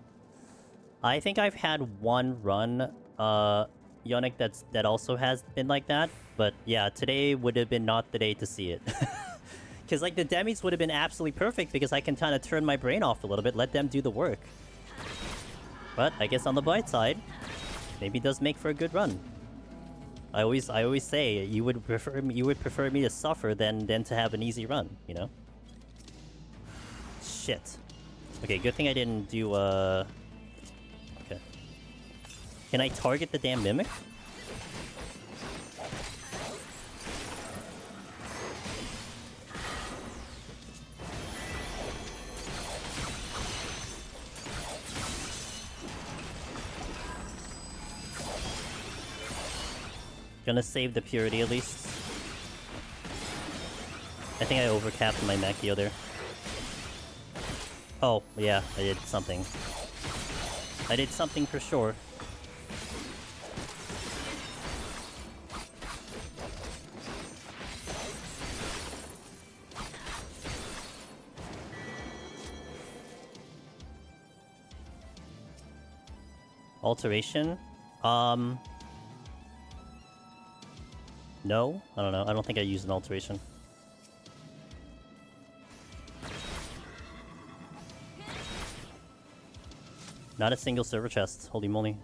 I think I've had one run, Yonic, that also has been like that. But yeah, today would have been not the day to see it. Because like the demis would have been absolutely perfect because I can kind of turn my brain off a little bit, let them do the work. But I guess on the bright side, maybe it does make for a good run. I always say you would prefer me to suffer than to have an easy run, you know? Shit. Okay, good thing I didn't do okay. Can I target the damn Mimic? Gonna save the purity at least. I think I overcapped my Machio there. Oh, yeah, I did something. I did something for sure. Alteration? No? I don't know. I don't think I used an alteration. Not a single server chest. Holy moly.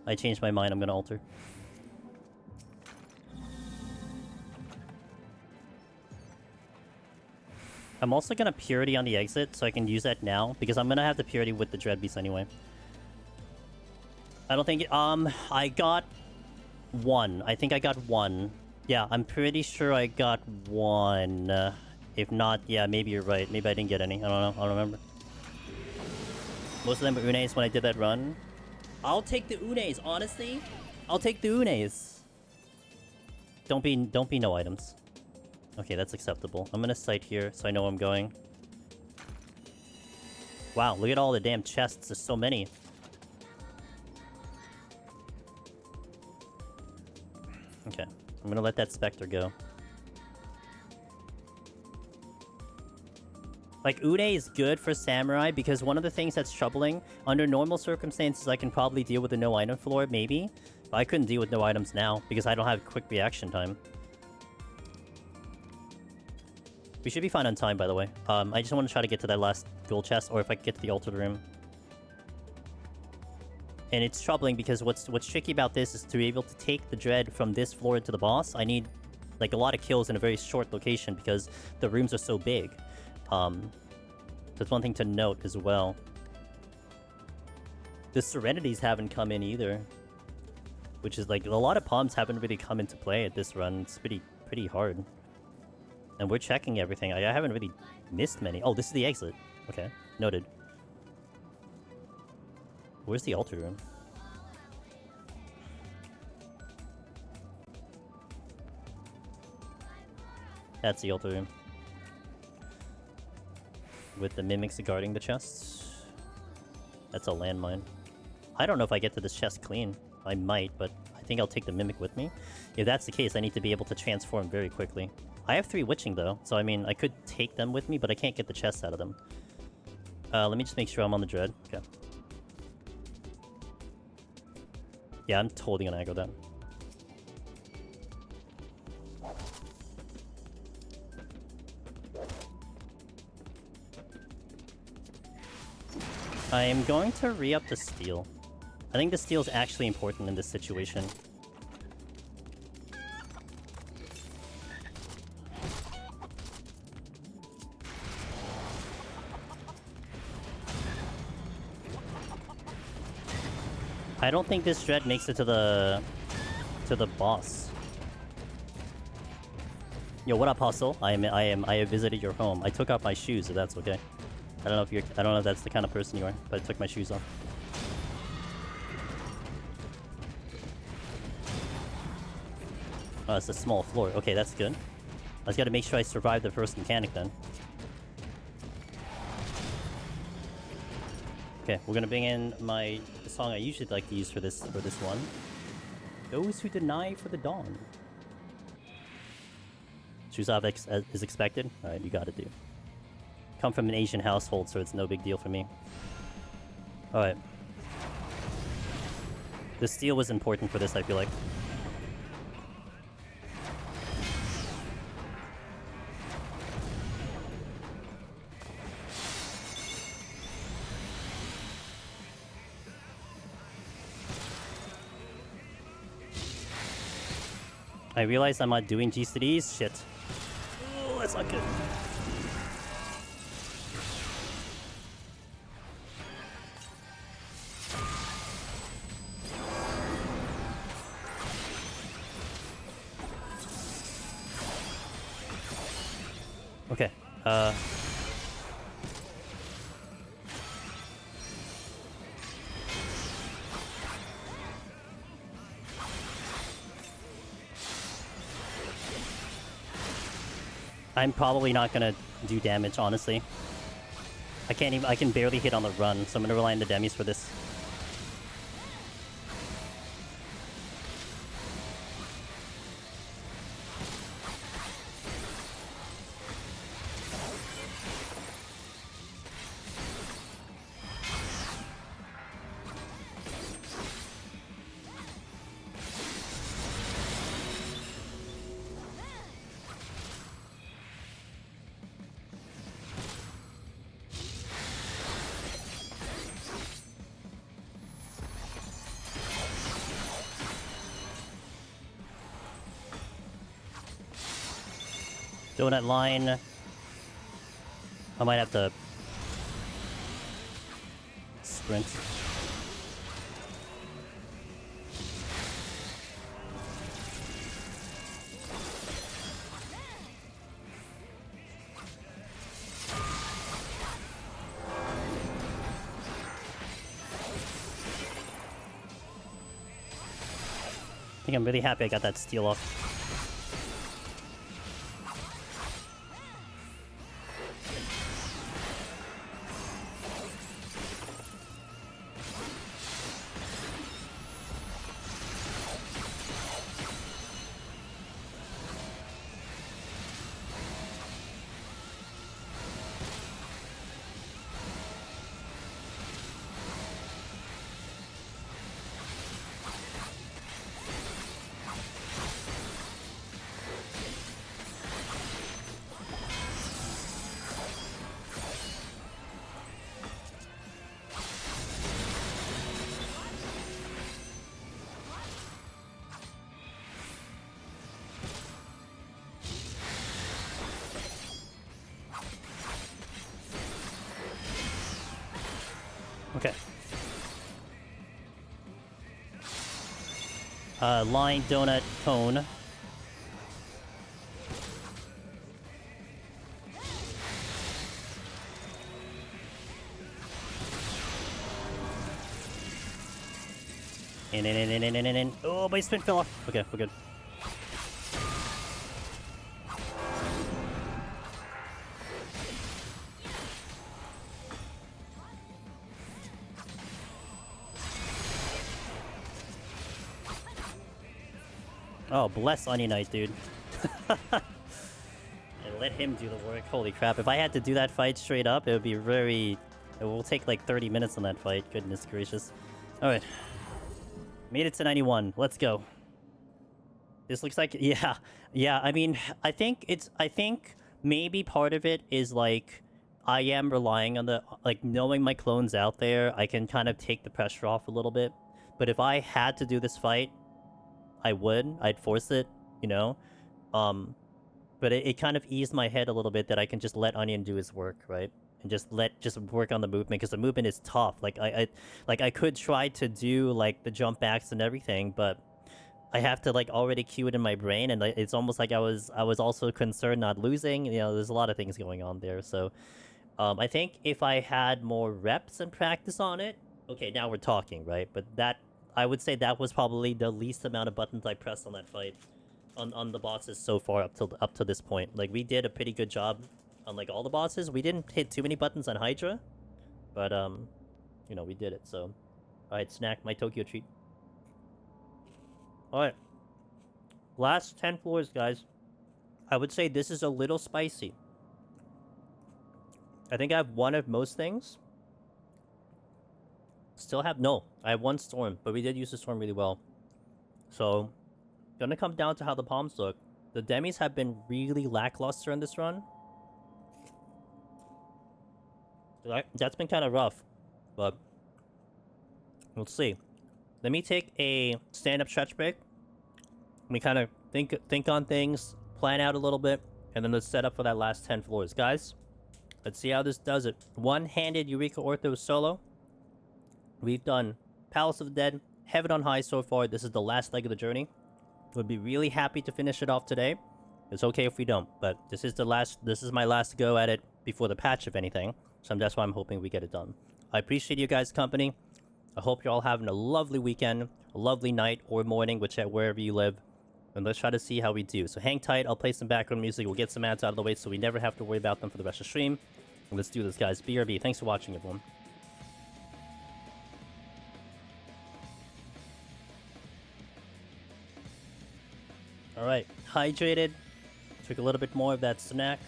I changed my mind. I'm gonna alter. I'm also gonna purity on the exit, so I can use that now, because I'm gonna have the purity with the dread beast anyway. I don't think... I got one. I think I got one. Yeah, I'm pretty sure I got one. If not, yeah, maybe you're right. Maybe I didn't get any. I don't know. I don't remember. Most of them were Unes when I did that run. I'll take the Unes, honestly. I'll take the Unes. Don't be no items. Okay, that's acceptable. I'm gonna sight here so I know where I'm going. Wow, look at all the damn chests. There's so many. Okay, I'm gonna let that Spectre go. Like, Une is good for Samurai because one of the things that's troubling, under normal circumstances, I can probably deal with the no item floor, maybe. But I couldn't deal with no items now because I don't have quick reaction time. We should be fine on time, by the way. I just want to try to get to that last gold chest, or if I can get to the altar room. And it's troubling because what's tricky about this is to be able to take the Dread from this floor to the boss. I need, like, a lot of kills in a very short location because the rooms are so big. That's one thing to note as well. The Serenities haven't come in either. Which is, like, a lot of palms haven't really come into play at this run. It's pretty hard. And we're checking everything. I haven't really missed many. Oh, this is the exit. Okay, noted. Where's the altar room? That's the altar room. With the mimics guarding the chests. That's a landmine. I don't know if I get to this chest clean. I might, but I think I'll take the mimic with me. If that's the case, I need to be able to transform very quickly. I have 3 witching though, so I mean, I could take them with me, but I can't get the chests out of them. Let me just make sure I'm on the Dread. Okay. Yeah, I'm totally gonna aggro that. I am going to re-up the steal. I think the steal is actually important in this situation. I don't think this Dread makes it to the boss. Yo, what up, Hustle? I have visited your home. I took off my shoes, if that's okay. I don't know if that's the kind of person you are, but I took my shoes off. Oh, it's a small floor. Okay, that's good. I just gotta make sure I survive the first mechanic then. Okay, we're gonna bring in the song I usually like to use for this one. Those who deny for the dawn. Shoes off is expected. All right, you got it, dude. Come from an Asian household, so it's no big deal for me. All right. The steal was important for this, I feel like. I realized I'm not doing GCDs. Shit. Oh, that's not good. Okay. I'm probably not gonna do damage, honestly. I can barely hit on the run, so I'm gonna rely on the demis for this. Donut line. I might have to sprint. think I'm really happy I got that steal off. Okay. Line, donut, cone. In. Oh, my spin fell off. Okay, we're good. Oh, bless Onion Knight, dude. And let him do the work. Holy crap. If I had to do that fight straight up, it would be very... It will take like 30 minutes on that fight. Goodness gracious. Alright. Made it to 91. Let's go. This looks like... Yeah. Yeah, I mean, I think maybe part of it is like... I am relying on the... Like, knowing my clone's out there, I can kind of take the pressure off a little bit. But if I had to do this fight... I would. I'd force it, you know? But it kind of eased my head a little bit that I can just let Onion do his work, right? And just work on the movement, because the movement is tough. Like, I could try to do, like, the jump backs and everything, but I have to, like, already cue it in my brain, and it's almost like I was also concerned not losing. You know, there's a lot of things going on there, so... I think if I had more reps and practice on it... Okay, now we're talking, right? But that... I would say that was probably the least amount of buttons I pressed on that fight, on the bosses so far up to this point. Like, we did a pretty good job on like all the bosses. We didn't hit too many buttons on Hydra, but you know, we did it. So, all right, snack my Tokyo treat. All right, last 10 floors, guys. I would say this is a little spicy. I think I have one of most things. Still have... No, I have one storm, but we did use the storm really well. So, gonna come down to how the palms look. The demis have been really lackluster in this run. That's been kind of rough, but we'll see. Let me take a stand-up stretch break. Let me kind of think on things, plan out a little bit, and then let's set up for that last 10 floors. Guys, let's see how this does it. One-handed Eureka Orthos solo. We've done Palace of the Dead, Heaven on High so far. This is the last leg of the journey. Would be really happy to finish it off today. It's okay if we don't, but this is my last go at it before the patch, if anything. So that's why I'm hoping we get it done. I appreciate you guys' company. I hope you're all having a lovely weekend, a lovely night or morning, wherever you live. And let's try to see how we do. So hang tight. I'll play some background music. We'll get some ads out of the way so we never have to worry about them for the rest of the stream. And let's do this, guys. BRB. Thanks for watching, everyone. Alright, hydrated. Took a little bit more of that snack.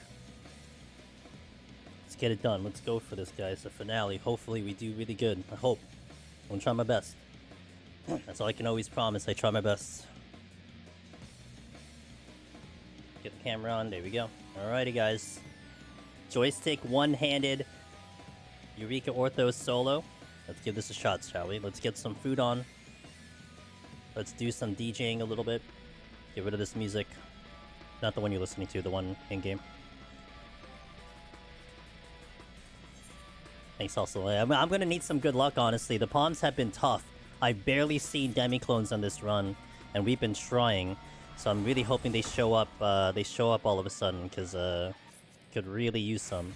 Let's get it done. Let's go for this, guys. The finale. Hopefully we do really good. I hope. I'm gonna try my best. That's all I can always promise. I try my best. Get the camera on. There we go. Alrighty, guys. Joystick one-handed Eureka Orthos solo. Let's give this a shot, shall we? Let's get some food on. Let's do some DJing a little bit. Get rid of this music. Not the one you're listening to, the one in-game. Thanks also. I'm gonna need some good luck, honestly. The palms have been tough. I've barely seen demi-clones on this run, and we've been trying. So I'm really hoping they show up all of a sudden, because could really use some.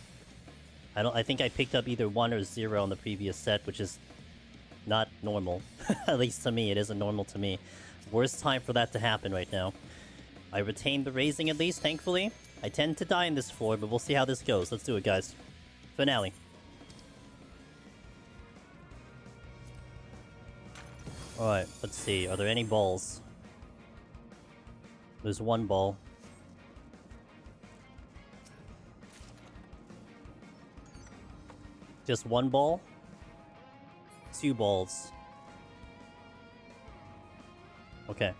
I think I picked up either 1 or 0 on the previous set, which is not normal. At least to me, it isn't normal to me. Worst time for that to happen right now. I retained the raising at least, thankfully. I tend to die in this floor, but we'll see how this goes. Let's do it, guys. Finale. Alright, let's see. Are there any balls? There's one ball. Just one ball? Two balls. Okay.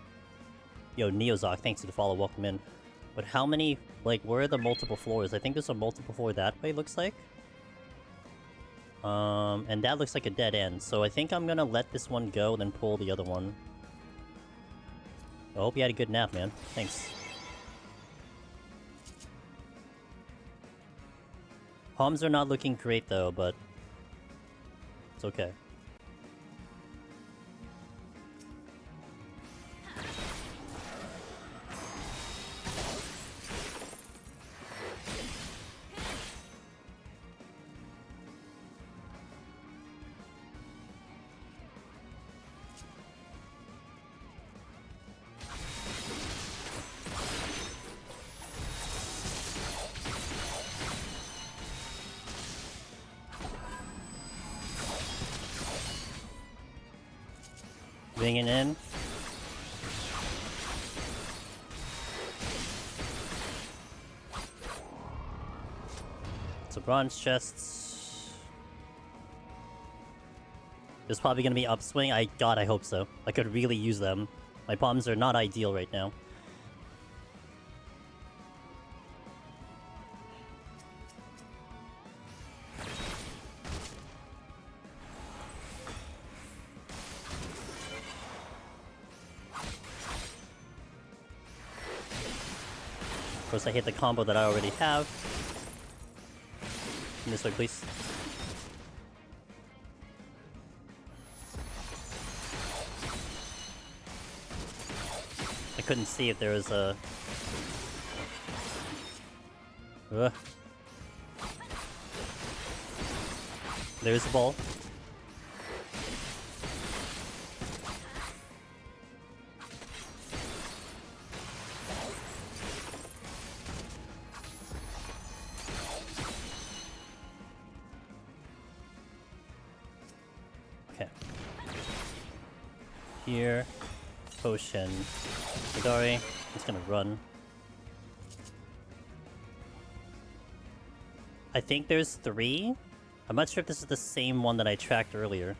Yo, Neozok, thanks for the follow. Welcome in. But how many... Like, where are the multiple floors? I think there's a multiple floor that way, looks like. And that looks like a dead end. So I think I'm gonna let this one go, then pull the other one. I hope you had a good nap, man. Thanks. Palms are not looking great, though, but... It's okay. Bringing in. So bronze chests. There's probably gonna be upswing. God, I hope so. I could really use them. My palms are not ideal right now. Of course, I hit the combo that I already have. This way, please. I couldn't see if there was a... Ugh. There's a ball. Here, potion, Midori, it's gonna run. I think there's 3. I'm not sure if this is the same one that I tracked earlier.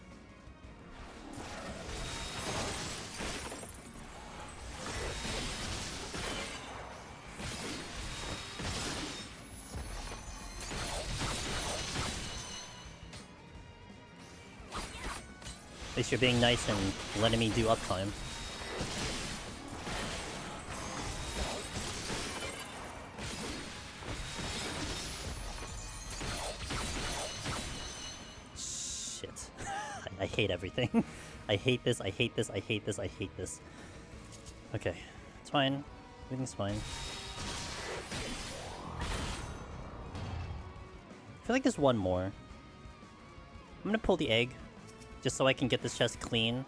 At least you're being nice and letting me do uptime. Shit. I hate everything. I hate this, I hate this, I hate this, I hate this. Okay. It's fine. Everything's fine. I feel like there's one more. I'm gonna pull the egg. Just so I can get this chest clean.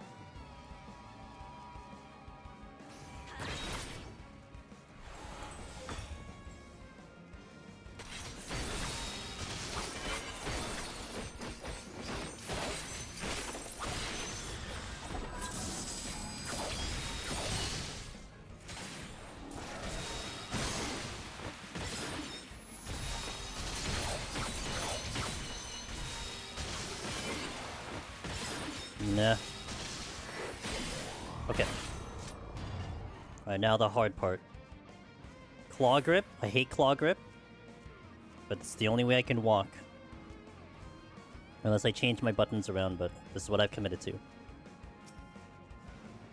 Nah. Okay. Alright, now the hard part. Claw grip. I hate claw grip. But it's the only way I can walk. Unless I change my buttons around, but this is what I've committed to.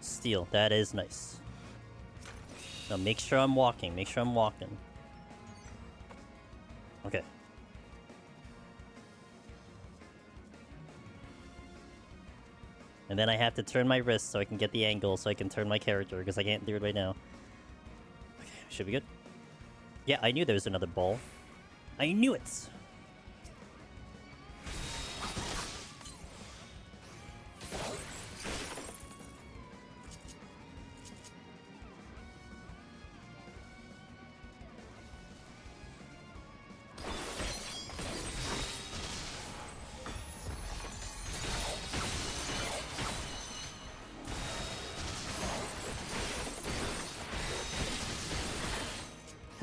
Steel. That is nice. Now make sure I'm walking. Make sure I'm walking. Okay. And then I have to turn my wrist so I can get the angle so I can turn my character, because I can't do it right now. Okay, should be good. Yeah, I knew there was another ball. I knew it!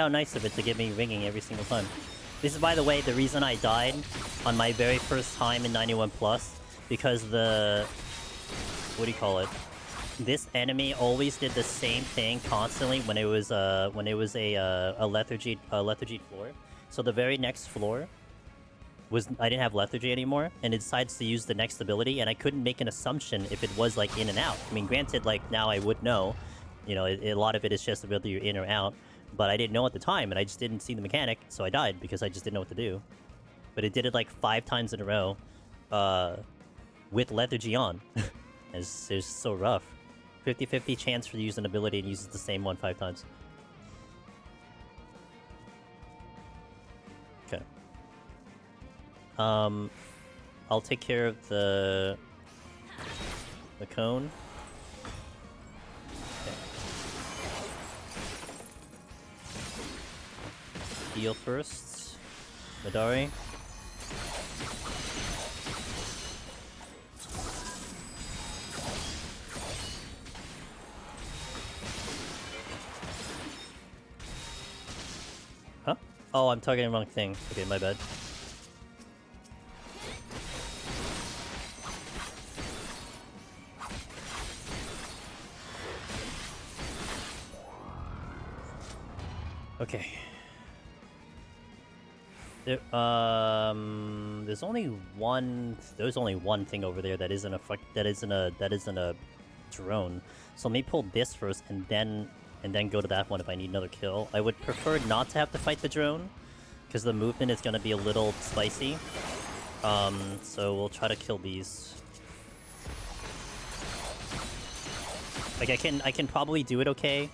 How nice of it to give me ringing every single time. This is, by the way, the reason I died on my very first time in 91 plus, because the... what do you call it? This enemy always did the same thing constantly when it was a lethargy floor. So the very next floor was I didn't have lethargy anymore, and it decides to use the next ability, and I couldn't make an assumption if it was like in and out. I mean, granted, like now I would know, you know, a lot of it is just whether you're in or out, but I didn't know at the time, and I just didn't see the mechanic, so I died because I just didn't know what to do. But it did it like 5 times in a row, with lethargy on. It's so rough. 50-50 chance for to use an ability and uses the same one 5 times. Okay. I'll take care of the cone. Okay. Heal first. Madari. Huh? Oh, I'm targeting the wrong thing. Okay, my bad. Okay. There's only one thing over there that isn't a drone. So let me pull this first and then go to that one if I need another kill. I would prefer not to have to fight the drone, because the movement is gonna be a little spicy. So we'll try to kill these. Like I can probably do it okay.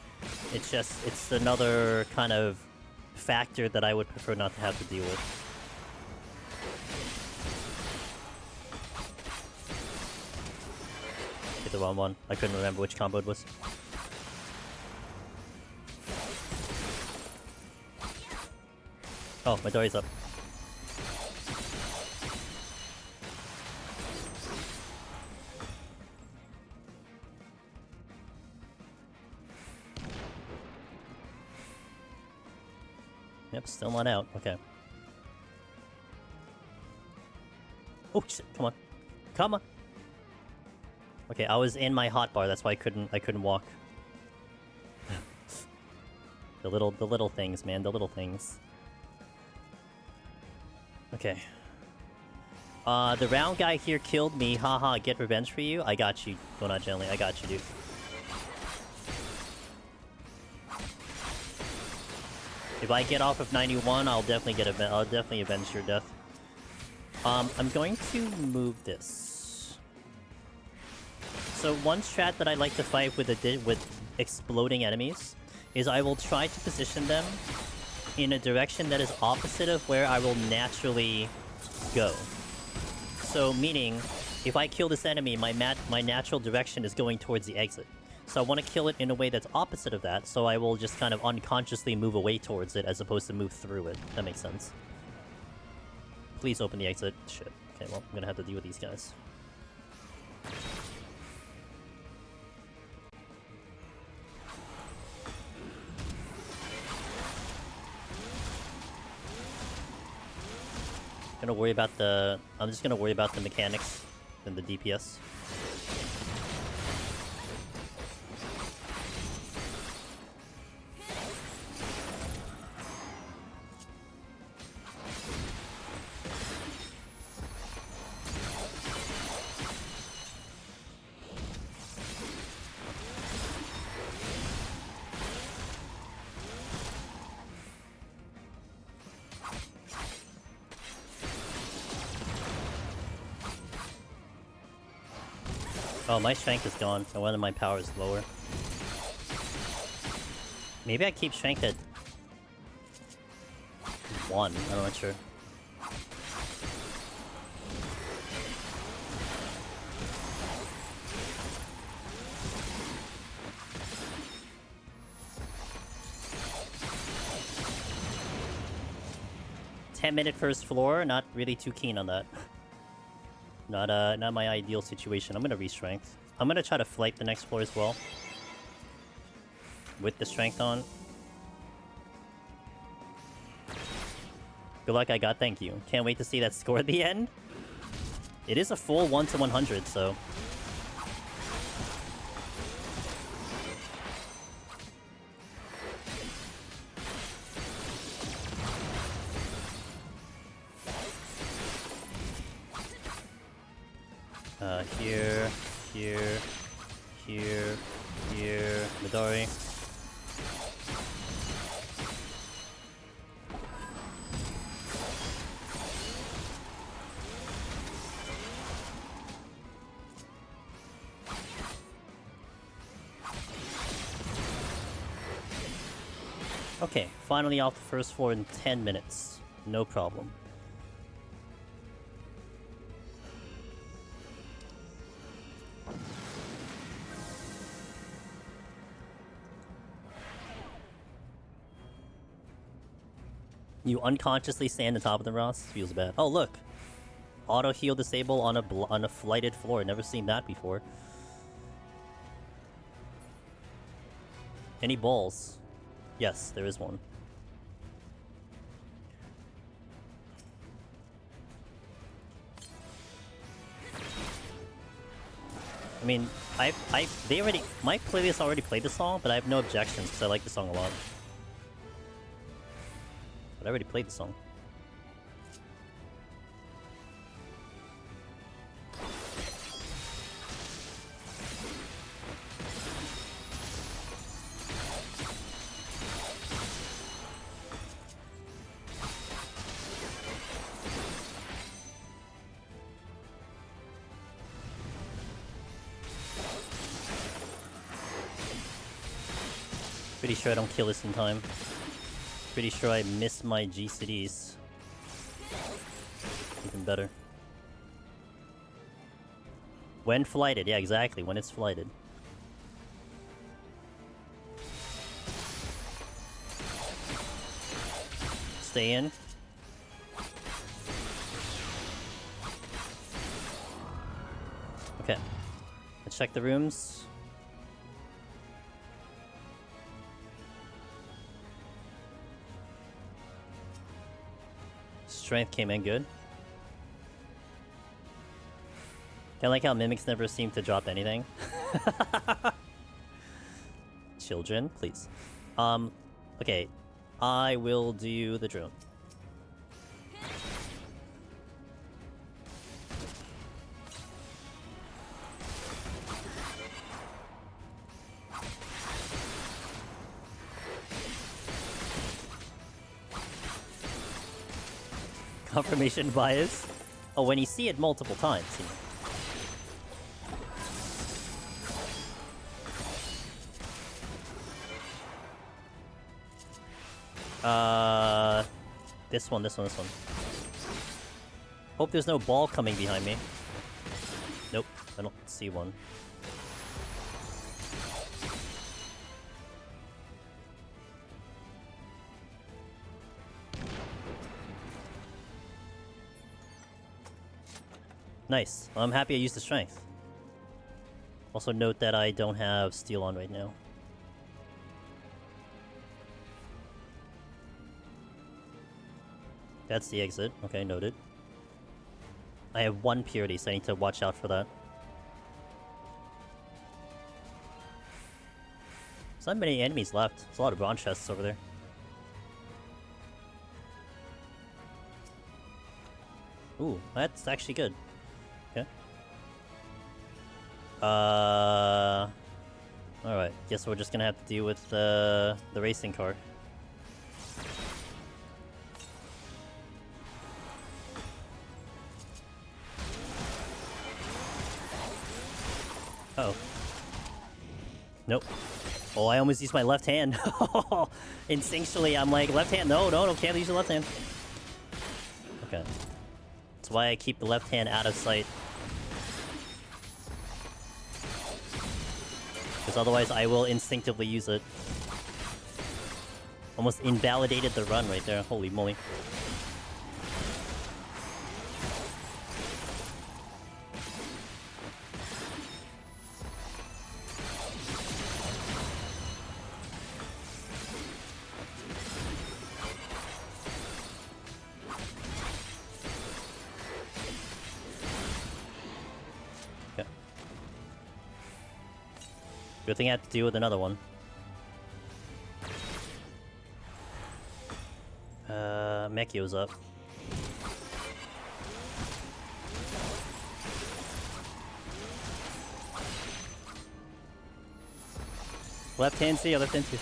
It's another kind of factor that I would prefer not to have to deal with. Hit the wrong one. I couldn't remember which combo it was. Oh, my Dory's up. Yep, still not out. Okay. Oh shit! Come on, come on. Okay, I was in my hotbar. That's why I couldn't walk. the little things, man. The little things. Okay. The round guy here killed me. Haha, get revenge for you. I got you. Go not gently. I got you, dude. If I get off of 91, I'll definitely avenge your death. I'm going to move this. So one strat that I like to fight with exploding enemies is I will try to position them in a direction that is opposite of where I will naturally go. So meaning, if I kill this enemy, my natural direction is going towards the exit. So I want to kill it in a way that's opposite of that, so I will just kind of unconsciously move away towards it as opposed to move through it. That makes sense. Please open the exit. Shit. Okay, well, I'm gonna have to deal with these guys. I'm just gonna worry about the mechanics and the DPS. Oh, my strength is gone, so one of my power is lower. Maybe I keep strength at 1, I'm not sure. Ten-minute first floor, not really too keen on that. Not my ideal situation. I'm gonna re-strength. I'm gonna try to flight the next floor as well. With the strength on. Good luck, I got. Thank you. Can't wait to see that score at the end. It is a full 1 to 100, so... Here, here, here, here, Midori. Okay, finally off the first floor in 10 minutes. No problem. You unconsciously stand on top of the Ross? Feels bad. Oh, look! Auto heal disable on a flighted floor. Never seen that before. Any balls? Yes, there is one. I mean, my playlist already played the song, but I have no objections because I like the song a lot. But I already played the song. Pretty sure I don't kill this in time. Pretty sure I miss my GCDs. Even better. When flighted, yeah, exactly, when it's flighted. Stay in. Okay. Let's check the rooms. Strength came in good. Kinda like how mimics never seem to drop anything. Children, please. Okay. I will do the drone. Confirmation bias. Oh, when you see it multiple times. You know. This one. Hope there's no ball coming behind me. Nope, I don't see one. Nice. Well, I'm happy I used the strength. Also note that I don't have steel on right now. That's the exit. Okay, noted. I have 1 purity, so I need to watch out for that. There's not many enemies left. There's a lot of bronze chests over there. Ooh, that's actually good. Okay. Alright, guess we're just gonna have to deal with the racing car. Uh oh. Nope. Oh, I almost used my left hand. Instinctually, I'm like, left hand, no, can't use the left hand. Okay. That's why I keep the left hand out of sight. Because otherwise I will instinctively use it. Almost invalidated the run right there, holy moly. Good thing I had to deal with another one. Mekio's up. Left hand see, left hand see.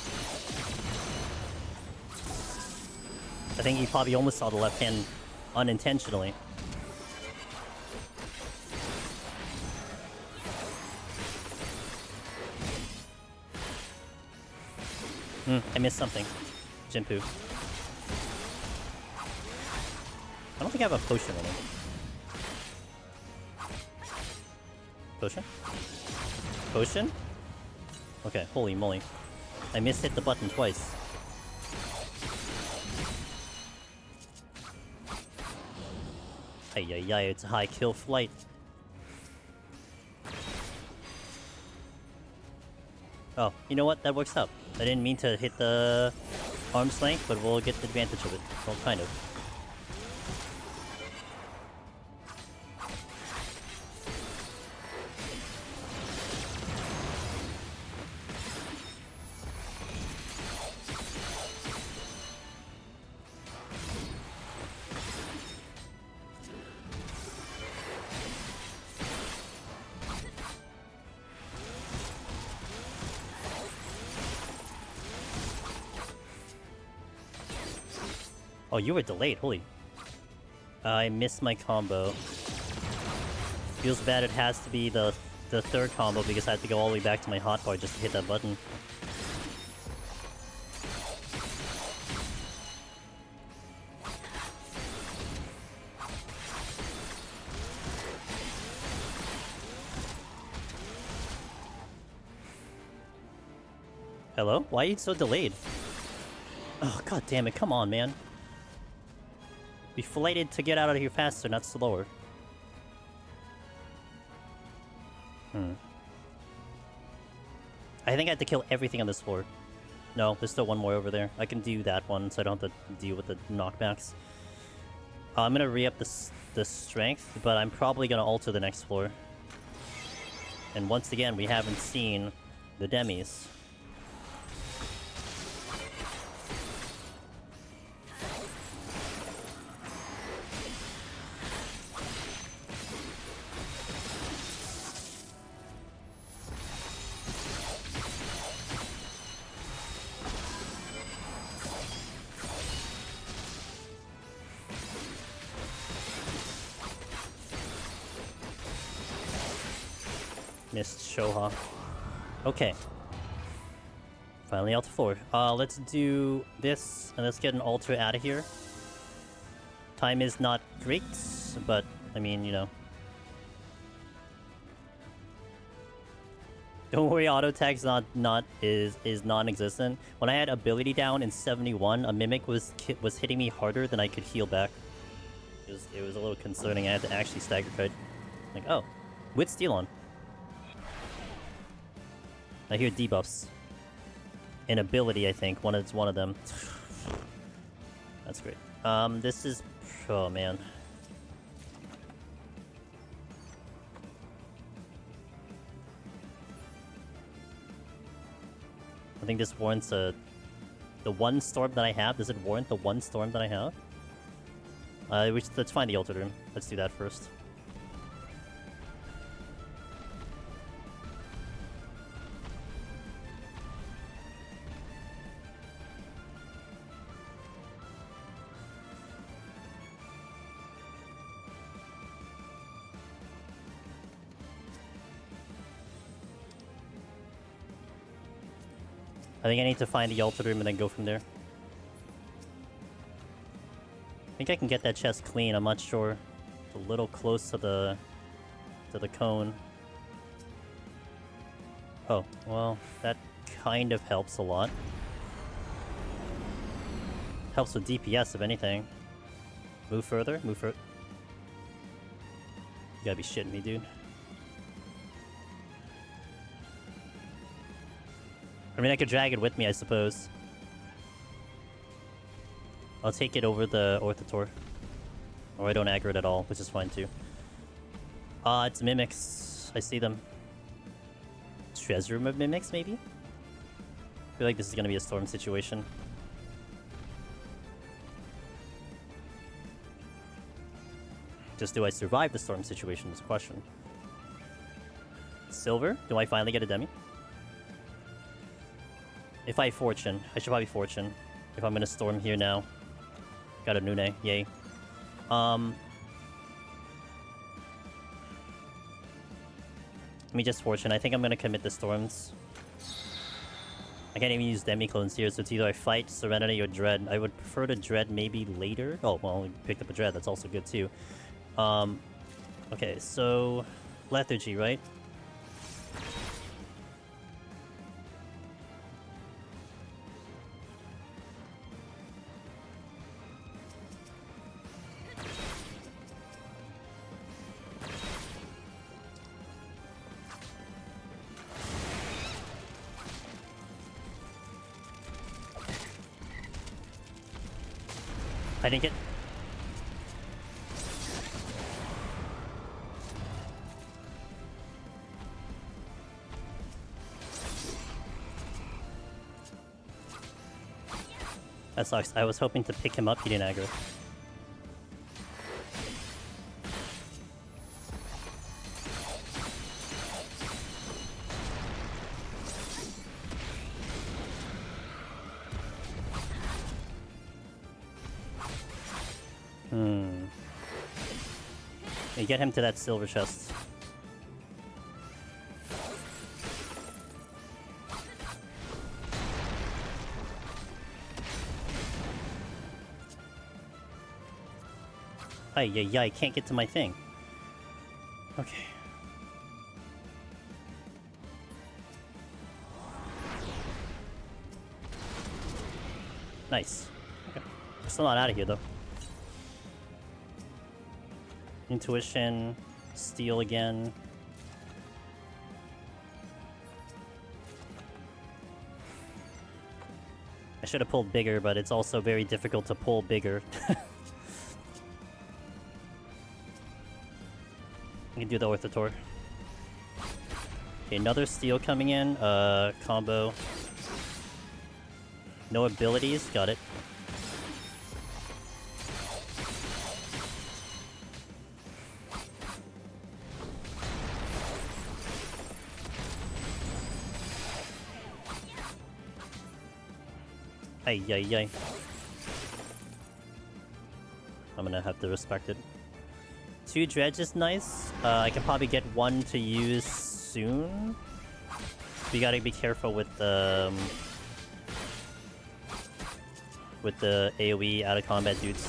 I think he probably almost saw the left hand unintentionally. I missed something. Jinpu. I don't think I have a potion in it. Potion? Potion? Okay, holy moly. I mishit the button twice. Ay, it's a high kill flight. Oh, you know what? That works out. I didn't mean to hit the arm's length, but we'll get the advantage of it. Well, kind of. Oh, you were delayed, holy. I missed my combo. Feels bad it has to be the third combo because I had to go all the way back to my hotbar just to hit that button. Hello? Why are you so delayed? Oh, god damn it, come on, man. Be flighted to get out of here faster, not slower. I think I had to kill everything on this floor. No, there's still one more over there. I can do that one, so I don't have to deal with the knockbacks. I'm gonna re-up the strength, but I'm probably gonna alter the next floor. And once again, we haven't seen the demis. Missed Shoha. Okay. Finally out the floor. Let's do this, and let's get an altar out of here. Time is not great, but, I mean, you know. Don't worry, auto tag's is non-existent. When I had ability down in 71, a mimic was hitting me harder than I could heal back. It was a little concerning. I had to actually stagger kite. Like, oh, with steal on. I hear debuffs. An ability, I think. It's one of them. That's great. This is... Oh, man. I think this warrants the one storm that I have. Does it warrant the one storm that I have? Let's find the altar room. Let's do that first. I think I need to find the altar room and then go from there. I think I can get that chest clean, I'm not sure. It's a little close to the cone. Oh, well, that kind of helps a lot. Helps with DPS, if anything. Move further, move further. You gotta be shitting me, dude. I mean, I could drag it with me, I suppose. I'll take it over the Orthotor. Or I don't aggro it at all, which is fine too. It's mimics. I see them. Treasure Mimics, maybe? I feel like this is gonna be a storm situation. Just do I survive the storm situation is the question. Silver? Do I finally get a demi? If I fortune, I should probably fortune. If I'm gonna storm here now. Got a Nune, yay. Let me just fortune. I think I'm gonna commit the storms. I can't even use demi-clones here, so it's either I fight, Serenity, or Dread. I would prefer to Dread maybe later. Oh, well, we picked up a Dread. That's also good, too. Okay, so... Lethargy, right? I didn't get... That sucks. I was hoping to pick him up, he didn't aggro. You get him to that silver chest. Yeah, I can't get to my thing. Okay. Nice. Okay. Still not out of here though. Intuition, steal again. I should have pulled bigger, but it's also very difficult to pull bigger. I can do the Orthotor. Okay, another steal coming in. Combo. No abilities, got it. Ay. I'm gonna have to respect it. 2 dredge is nice. I can probably get 1 to use soon. We gotta be careful with the AoE out of combat dudes.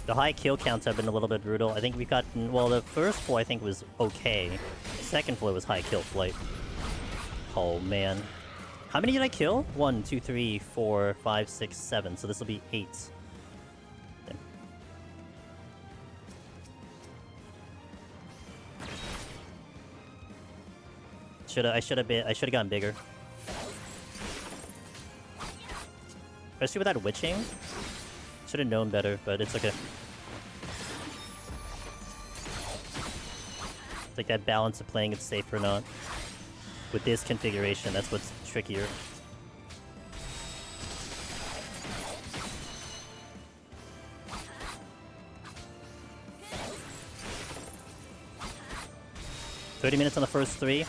The high kill counts have been a little bit brutal. I think we've gotten... Well, the first floor I think was okay. Second floor was high kill flight. Oh, man. How many did I kill? 1, 2, 3, 4, 5, 6, 7. So this will be 8. Damn. I should have gone bigger. Especially with that witching. Should have known better, but it's okay. It's like that balance of playing it safe or not. With this configuration, that's what's trickier. $30 on the first 3.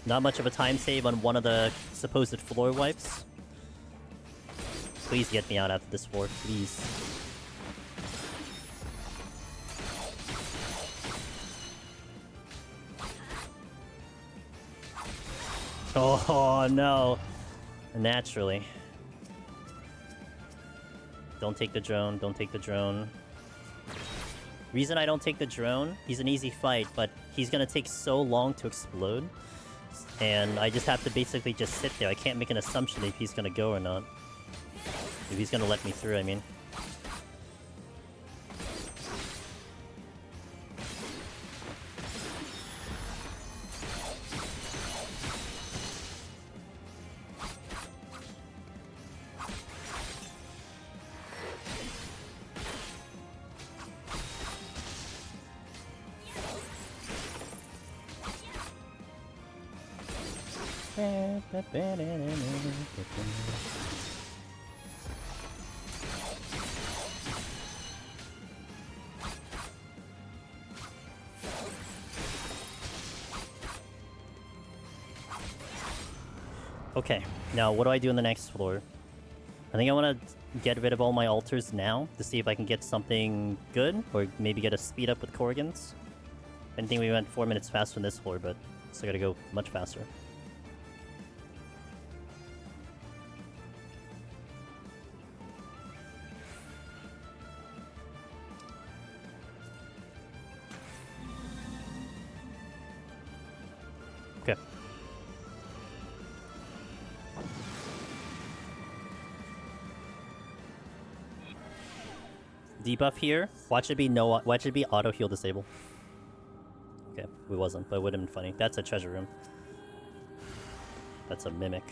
Not much of a time save on one of the supposed floor wipes. Please get me out after this floor, please. Oh no! Naturally. Don't take the drone, don't take the drone. Reason I don't take the drone, he's an easy fight, but he's gonna take so long to explode. And I just have to basically just sit there. I can't make an assumption if he's gonna go or not. If he's gonna let me through, I mean. Okay, now what do I do on the next floor? I think I want to get rid of all my altars now to see if I can get something good, or maybe get a speed up with Corrigans. I think we went 4 minutes faster on this floor, but still gotta go much faster. Okay. Debuff here. Watch it be auto heal disable. Okay, it wasn't, but it would have been funny. That's a treasure room. That's a mimic.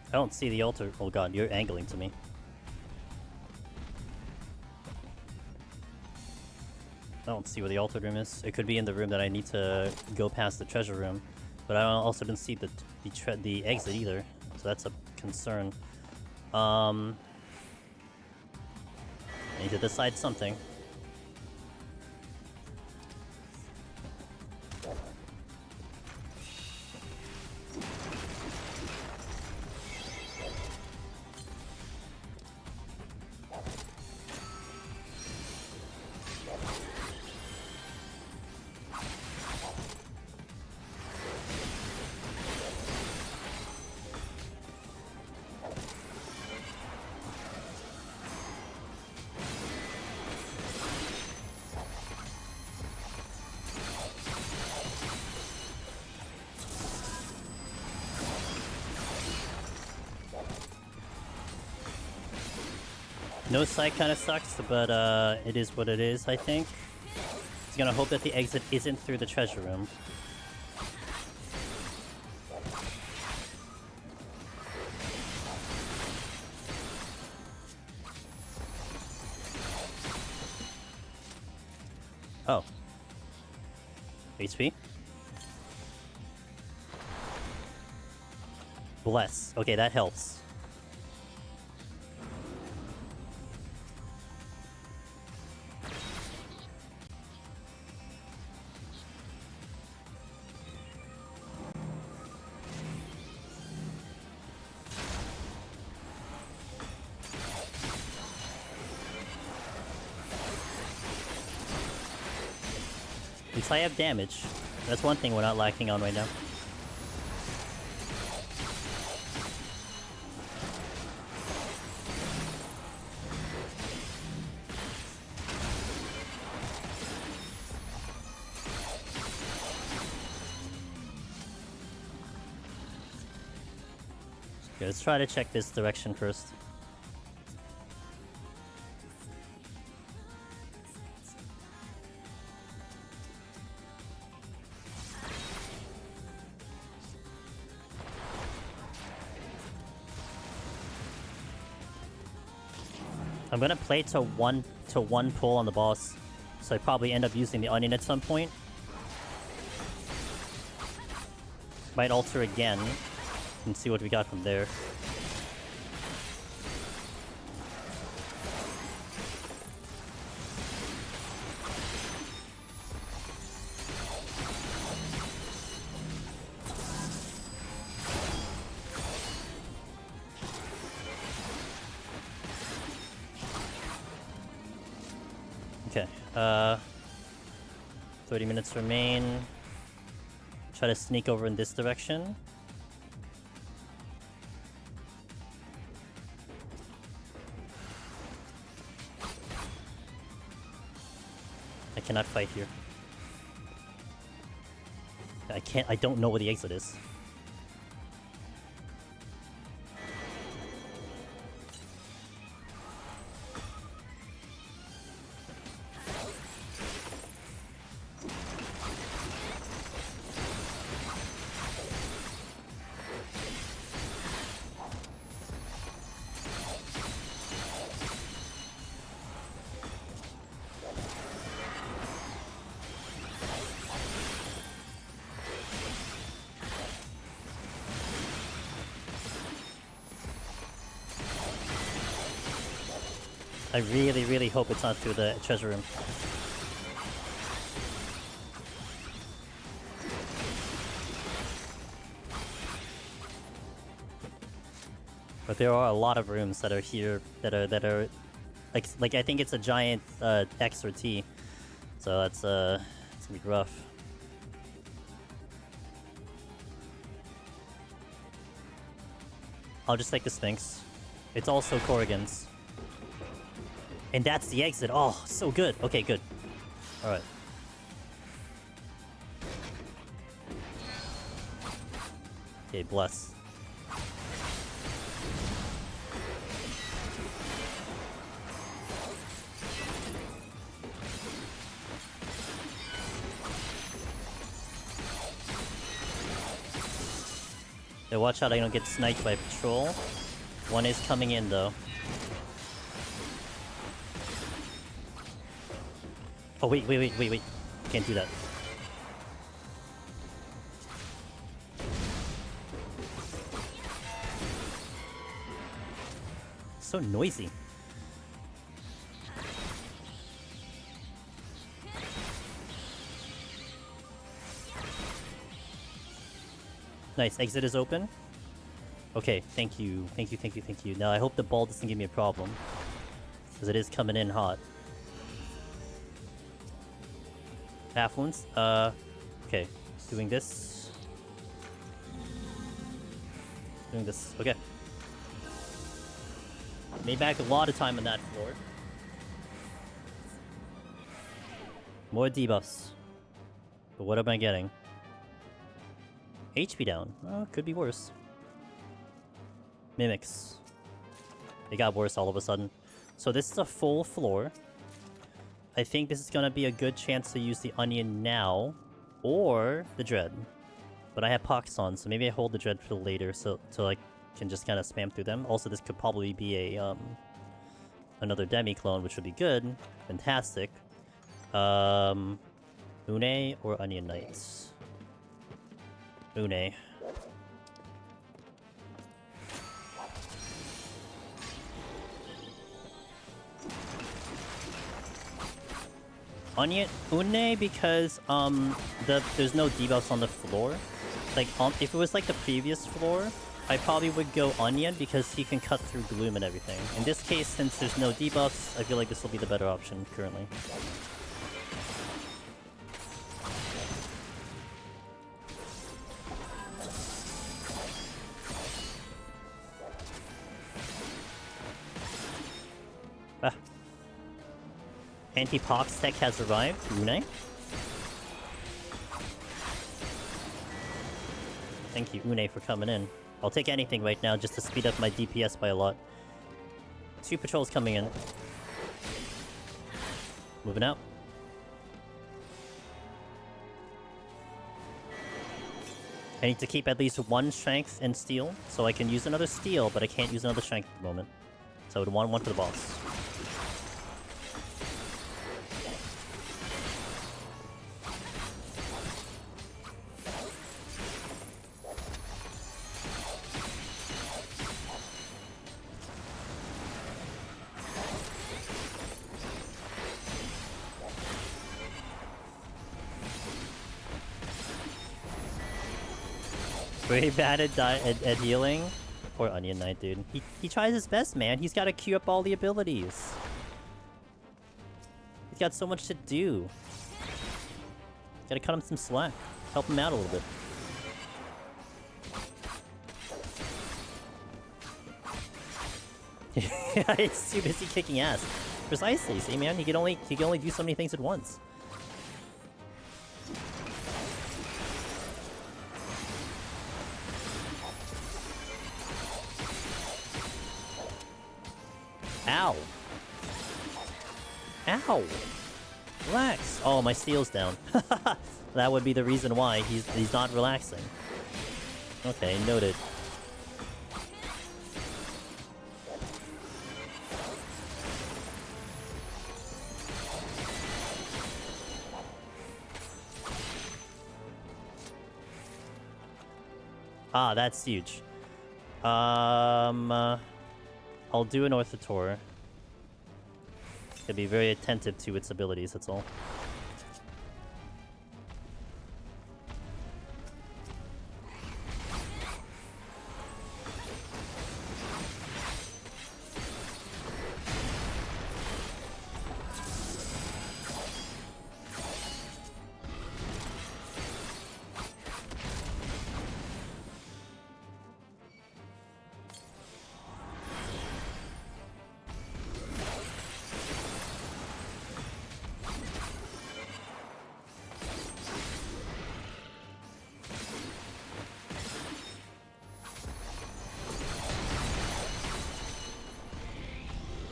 I don't see the altar. Oh god, you're angling to me. I don't see where the altar room is. It could be in the room that I need to go past the treasure room, but I also didn't see the exit either, so that's a concern. I need to decide something. No sight kind of sucks, but it is what it is, I think. He's gonna hope that the exit isn't through the treasure room. Oh. HP? Bless. Okay, that helps. At least I have damage. That's one thing we're not lacking on right now. Okay, let's try to check this direction first. I'm gonna play to one pull on the boss, so I probably end up using the onion at some point. Might alter again and see what we got from there. Okay, 30 minutes remain. Try to sneak over in this direction. I cannot fight here. I don't know where the exit is. I really, really hope it's not through the treasure room. But there are a lot of rooms that are here that are like I think it's a giant X or T. So that's it's gonna be rough. I'll just take the Sphinx. It's also Corrigan's. And that's the exit. Oh, so good. Okay, good. Alright. Okay, bless. Yeah, watch out I don't get sniped by patrol. One is coming in though. Oh wait. Can't do that. So noisy. Nice, exit is open. Okay, thank you. Now I hope the ball doesn't give me a problem. Because it is coming in hot. Half wounds? Okay. Doing this. Okay. Made back a lot of time on that floor. More debuffs. But what am I getting? HP down. Could be worse. Mimics. It got worse all of a sudden. So this is a full floor. I think this is gonna be a good chance to use the Onion now. Or the Dread. But I have Pox on, so maybe I hold the Dread for later so I can just kind of spam through them. Also, this could probably be a another Demi-clone, which would be good. Fantastic. Une or Onion Knights? Une. Une because there's no debuffs on the floor. Like if it was like the previous floor, I probably would go Onion because he can cut through Gloom and everything. In this case, since there's no debuffs, I feel like this will be the better option currently. Anti-Pox tech has arrived. Une. Thank you, Une, for coming in. I'll take anything right now just to speed up my DPS by a lot. 2 patrols coming in. Moving out. I need to keep at least 1 strength and steel, so I can use another steel, but I can't use another strength at the moment. So I would want 1 for the boss. Very bad at healing. Poor Onion Knight, dude. He tries his best, man. He's got to queue up all the abilities. He's got so much to do. Gotta cut him some slack. Help him out a little bit. He's too busy kicking ass. Precisely. See, man, he can only do so many things at once. Ow! Ow! Relax! Oh, my steel's down. That would be the reason why he's not relaxing. Okay, noted. Ah, that's huge. I'll do an Orthotor. Gotta be very attentive to its abilities, that's all.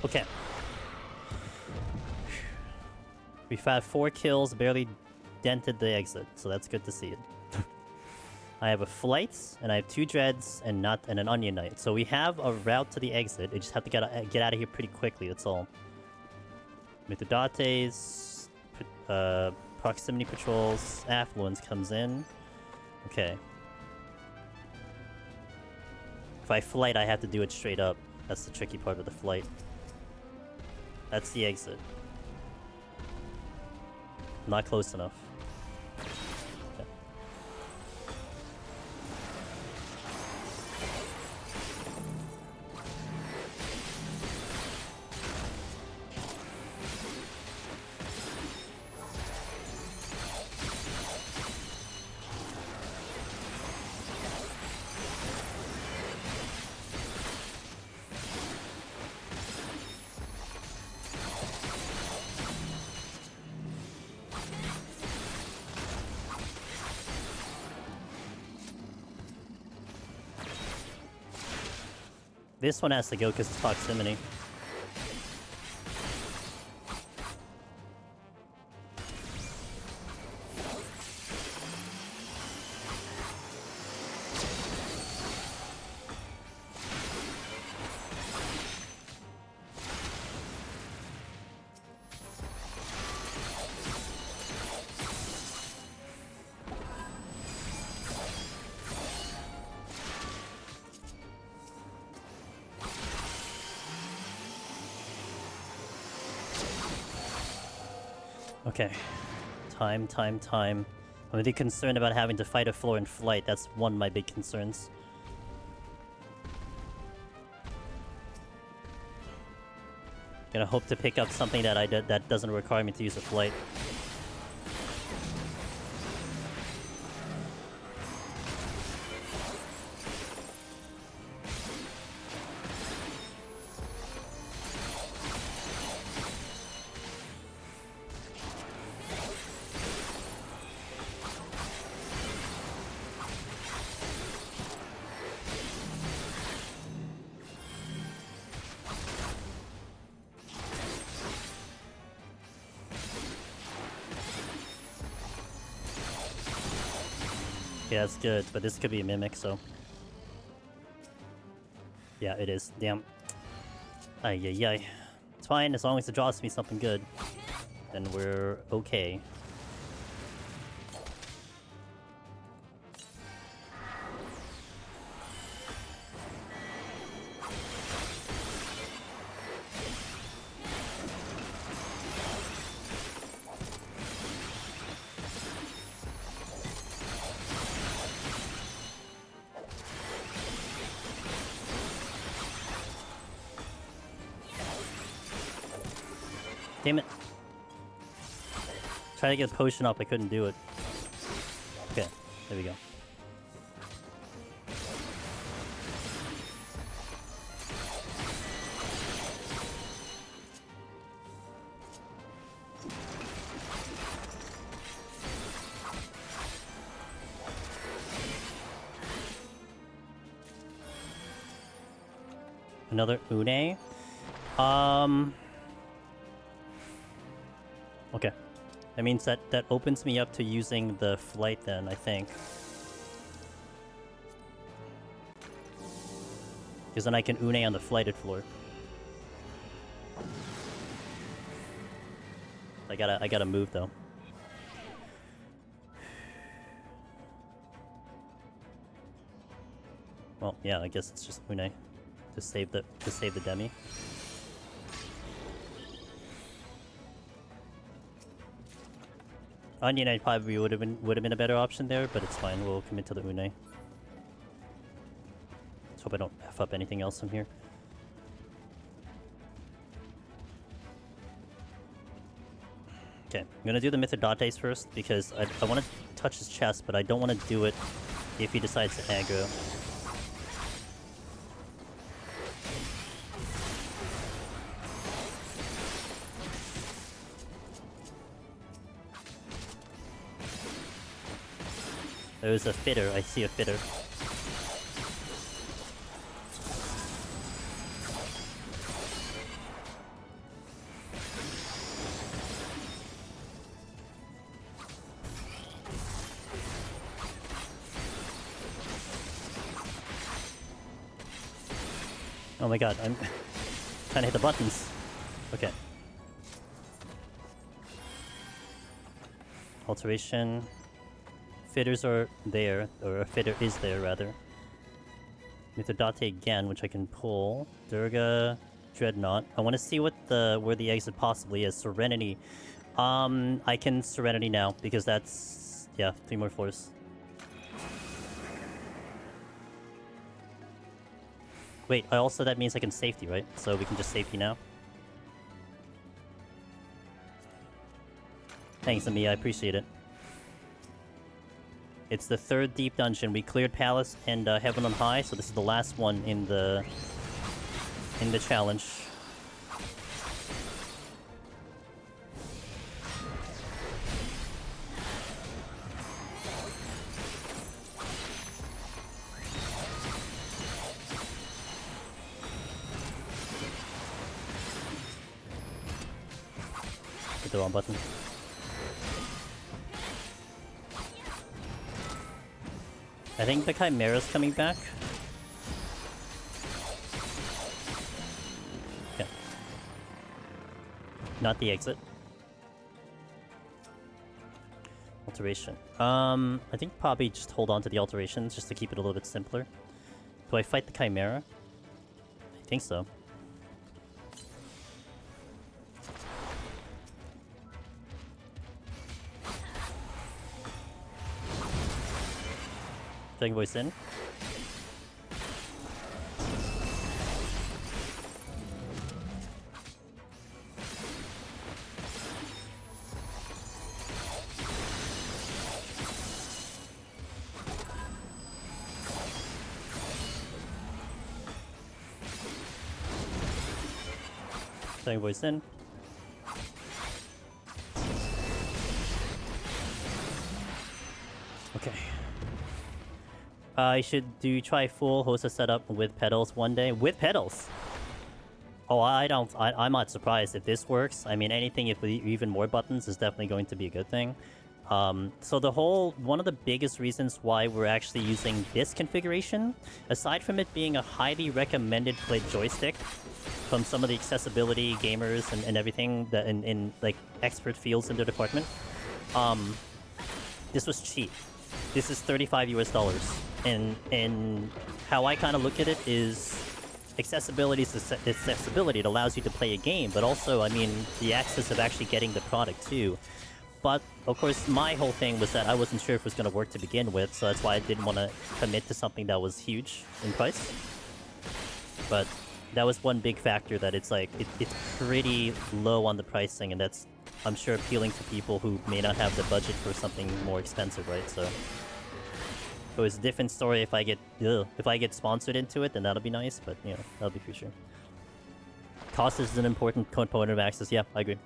Okay. We've had 4 kills, barely dented the exit, so that's good to see it. I have a flight, and I have 2 dreads, and an onion knight. So we have a route to the exit. I just have to get out of here pretty quickly, that's all. Mithridates, proximity patrols, affluence comes in. Okay. If I flight, I have to do it straight up. That's the tricky part of the flight. That's the exit. Not close enough. Okay. This one has to go because it's proximity. Okay. Time. I'm really concerned about having to fight a floor in flight. That's one of my big concerns. Gonna hope to pick up something that that doesn't require me to use a flight. Yeah, that's good, but this could be a mimic, so... Yeah, it is. Damn. Ay. It's fine, as long as it draws me something good. Then we're okay. Damn it. Try to get a potion up, I couldn't do it. Okay, there we go. Another Une. Okay. That means that opens me up to using the flight then, I think. Because then I can Une on the flighted floor. I gotta move though. Well, yeah, I guess it's just Une to save the demi. Onion Knight probably would have been a better option there, but it's fine. We'll commit to the Une. Let's hope I don't F up anything else from here. Okay, I'm gonna do the Mithridates first because I want to touch his chest, but I don't want to do it if he decides to aggro. There's a fitter. I see a fitter. Oh my god, I'm trying to hit the buttons. Okay. Alteration. Fitters are there, or a fitter is there rather. Mithridate again, which I can pull. Durga, Dreadnought. I want to see what where the exit possibly is. Serenity. I can Serenity now because that's 3 more floors. Wait, also that means I can safety, right? So we can just safety now. Thanks, Ami, I appreciate it. It's the 3rd deep dungeon. We cleared Palace and Heaven on High, so this is the last one in the challenge. Hit the wrong button. I think the Chimera's coming back. Okay. Not the exit. Alteration. I think probably just hold on to the alterations just to keep it a little bit simpler. Do I fight the Chimera? I think so. Dragon Voice in. Dragon Voice in. Okay. I should try full Hosa setup with pedals one day. With pedals? Oh, I'm not surprised if this works. I mean, anything with even more buttons is definitely going to be a good thing. So one of the biggest reasons why we're actually using this configuration, aside from it being a highly recommended played joystick from some of the accessibility gamers and everything that in like expert fields in their department, this was cheap. This is $35 US. And how I kind of look at it is accessibility is accessibility. It allows you to play a game, but also, I mean, the access of actually getting the product too. But, of course, my whole thing was that I wasn't sure if it was going to work to begin with, so that's why I didn't want to commit to something that was huge in price. But that was one big factor, that it's like, it's pretty low on the pricing, and that's, I'm sure, appealing to people who may not have the budget for something more expensive, right? So it's a different story if I get sponsored into it, then that'll be nice, but, you know, that'll be for sure. Cost is an important component of access, yeah, I agree.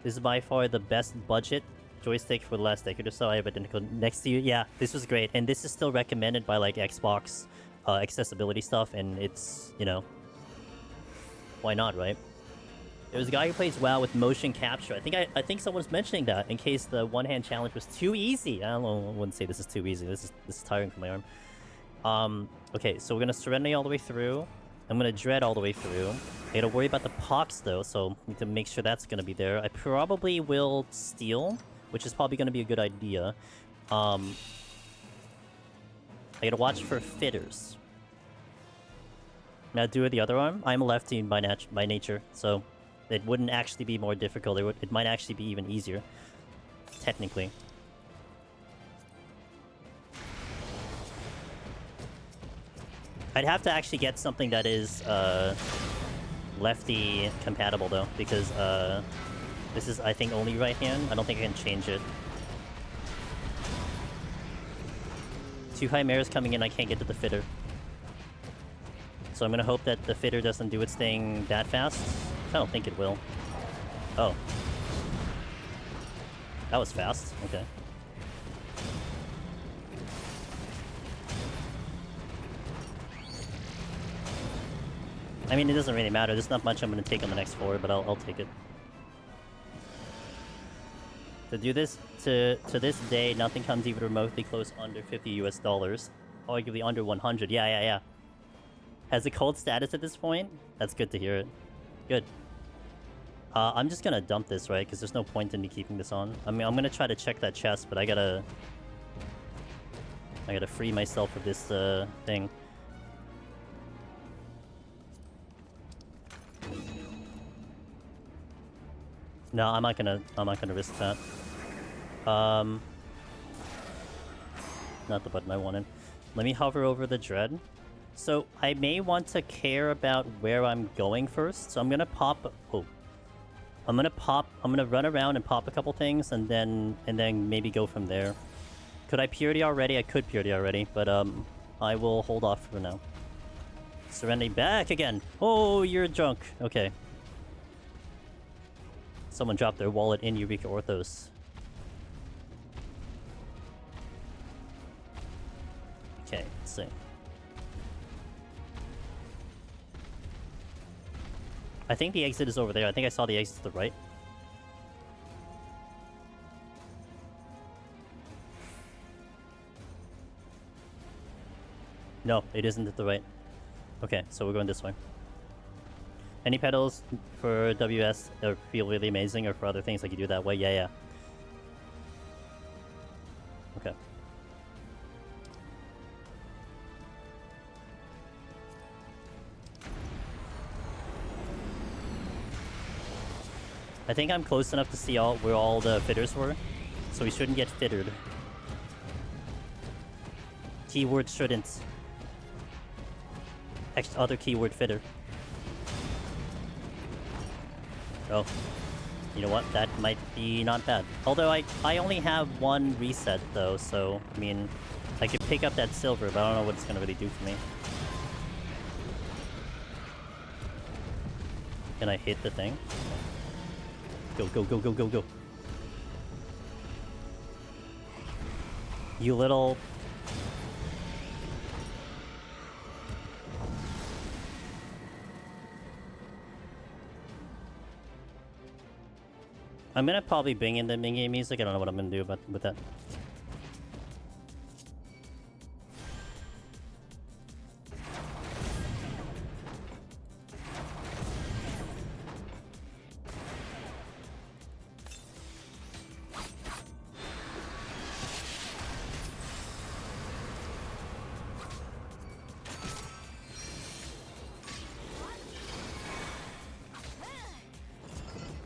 This is by far the best budget joystick for the last decade or so. I have identical next to you. Yeah, this was great. And this is still recommended by, like, Xbox accessibility stuff, and it's, you know, why not, right? There's a guy who plays WoW with motion capture. I think someone's mentioning that in case the one-hand challenge was too easy. I don't know, I wouldn't say this is too easy. This is tiring for my arm. Okay, so we're gonna Serenity all the way through. I'm gonna Dread all the way through. I gotta worry about the Pox though, so need to make sure that's gonna be there. I probably will Steal, which is probably gonna be a good idea. I gotta watch for Fitters. Now do the other arm. I'm a lefty by nature, so it wouldn't actually be more difficult. It might actually be even easier. technically. I'd have to actually get something that is lefty compatible though, because this is, I think, only right hand. I don't think I can change it. 2 Chimeras coming in, I can't get to the fitter. So I'm gonna hope that the fitter doesn't do its thing that fast. I don't think it will. Oh. That was fast. Okay. I mean, it doesn't really matter. There's not much I'm gonna take on the next 4, but I'll take it. To do this, to this day, nothing comes even remotely close under $50 US. Arguably under 100. Yeah. Has a cold status at this point? That's good to hear it. Good. I'm just gonna dump this, right? Because there's no point in me keeping this on. I mean, I'm gonna try to check that chest, but I gotta free myself of this thing. No, I'm not gonna risk that. Not the button I wanted. Let me hover over the dread. So I may want to care about where I'm going first. So I'm gonna pop. Oh, I'm gonna run around and pop a couple things, and then maybe go from there. Could I purity already? I could purity already, but I will hold off for now. Serenity back again. Oh, you're drunk. Okay. Someone dropped their wallet in Eureka Orthos. Okay, let's see. I think the exit is over there. I think I saw the exit to the right. No, it isn't at the right. Okay, so we're going this way. Any pedals for WS feel really amazing, or for other things like you do that way? Yeah. Okay. I think I'm close enough to see where all the fitters were, so we shouldn't get fittered. Keyword shouldn't. Other keyword fitter. Oh, you know what? That might be not bad. Although I only have 1 reset though, so I mean, I could pick up that silver, but I don't know what it's gonna really do for me. Can I hit the thing? Go. You little... I'm gonna probably bring in the mini-game music. I don't know what I'm gonna do with that.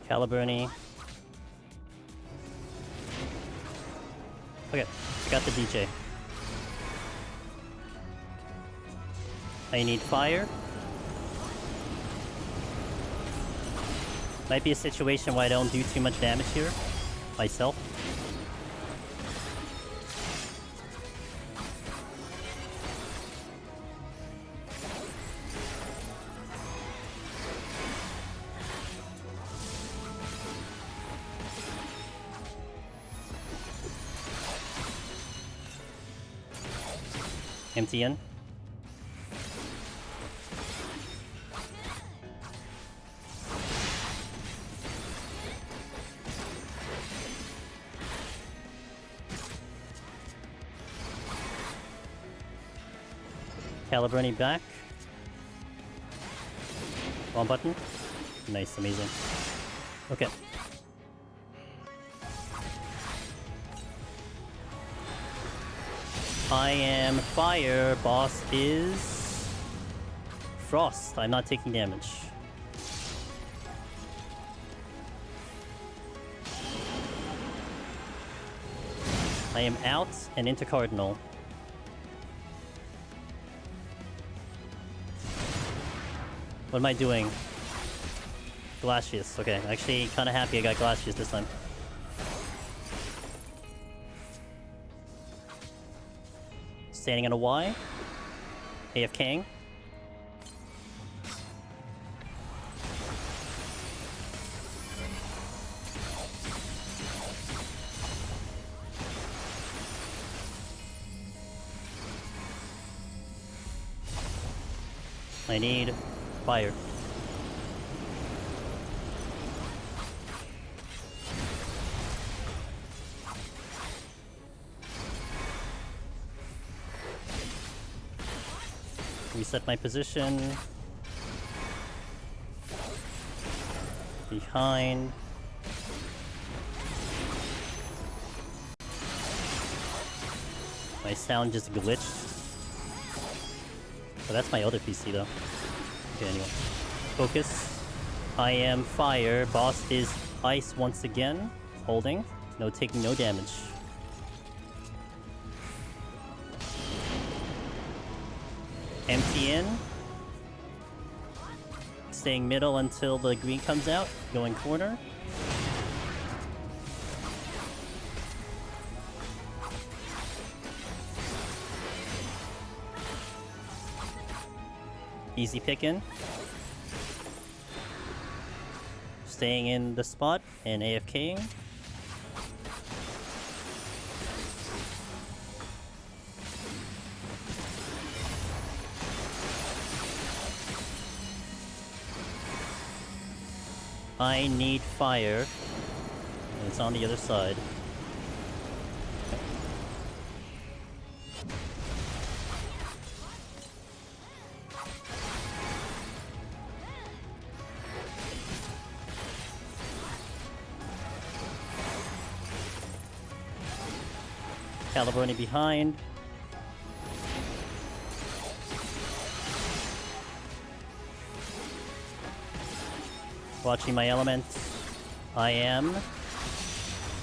Caliburni. Okay, I got the DJ. I need fire. Might be a situation where I don't do too much damage here myself. Empty in. Caliburni back. One button. Nice, amazing. Okay. I am fire, boss is frost. I'm not taking damage. I am out and into Cardinal. What am I doing? Glacius. Okay, actually kind of happy I got Glacius this time. Standing on a Y. AFKing. I need fire. Reset my position. Behind. My sound just glitched. Oh, that's my other PC though. Okay, anyway. Focus. I am fire. Boss is ice once again. Holding. No, taking no damage. Empty in. Staying middle until the green comes out. Going corner. Easy picking. Staying in the spot and AFKing. I need fire. And it's on the other side. Caliburni behind. Watching my elements. I am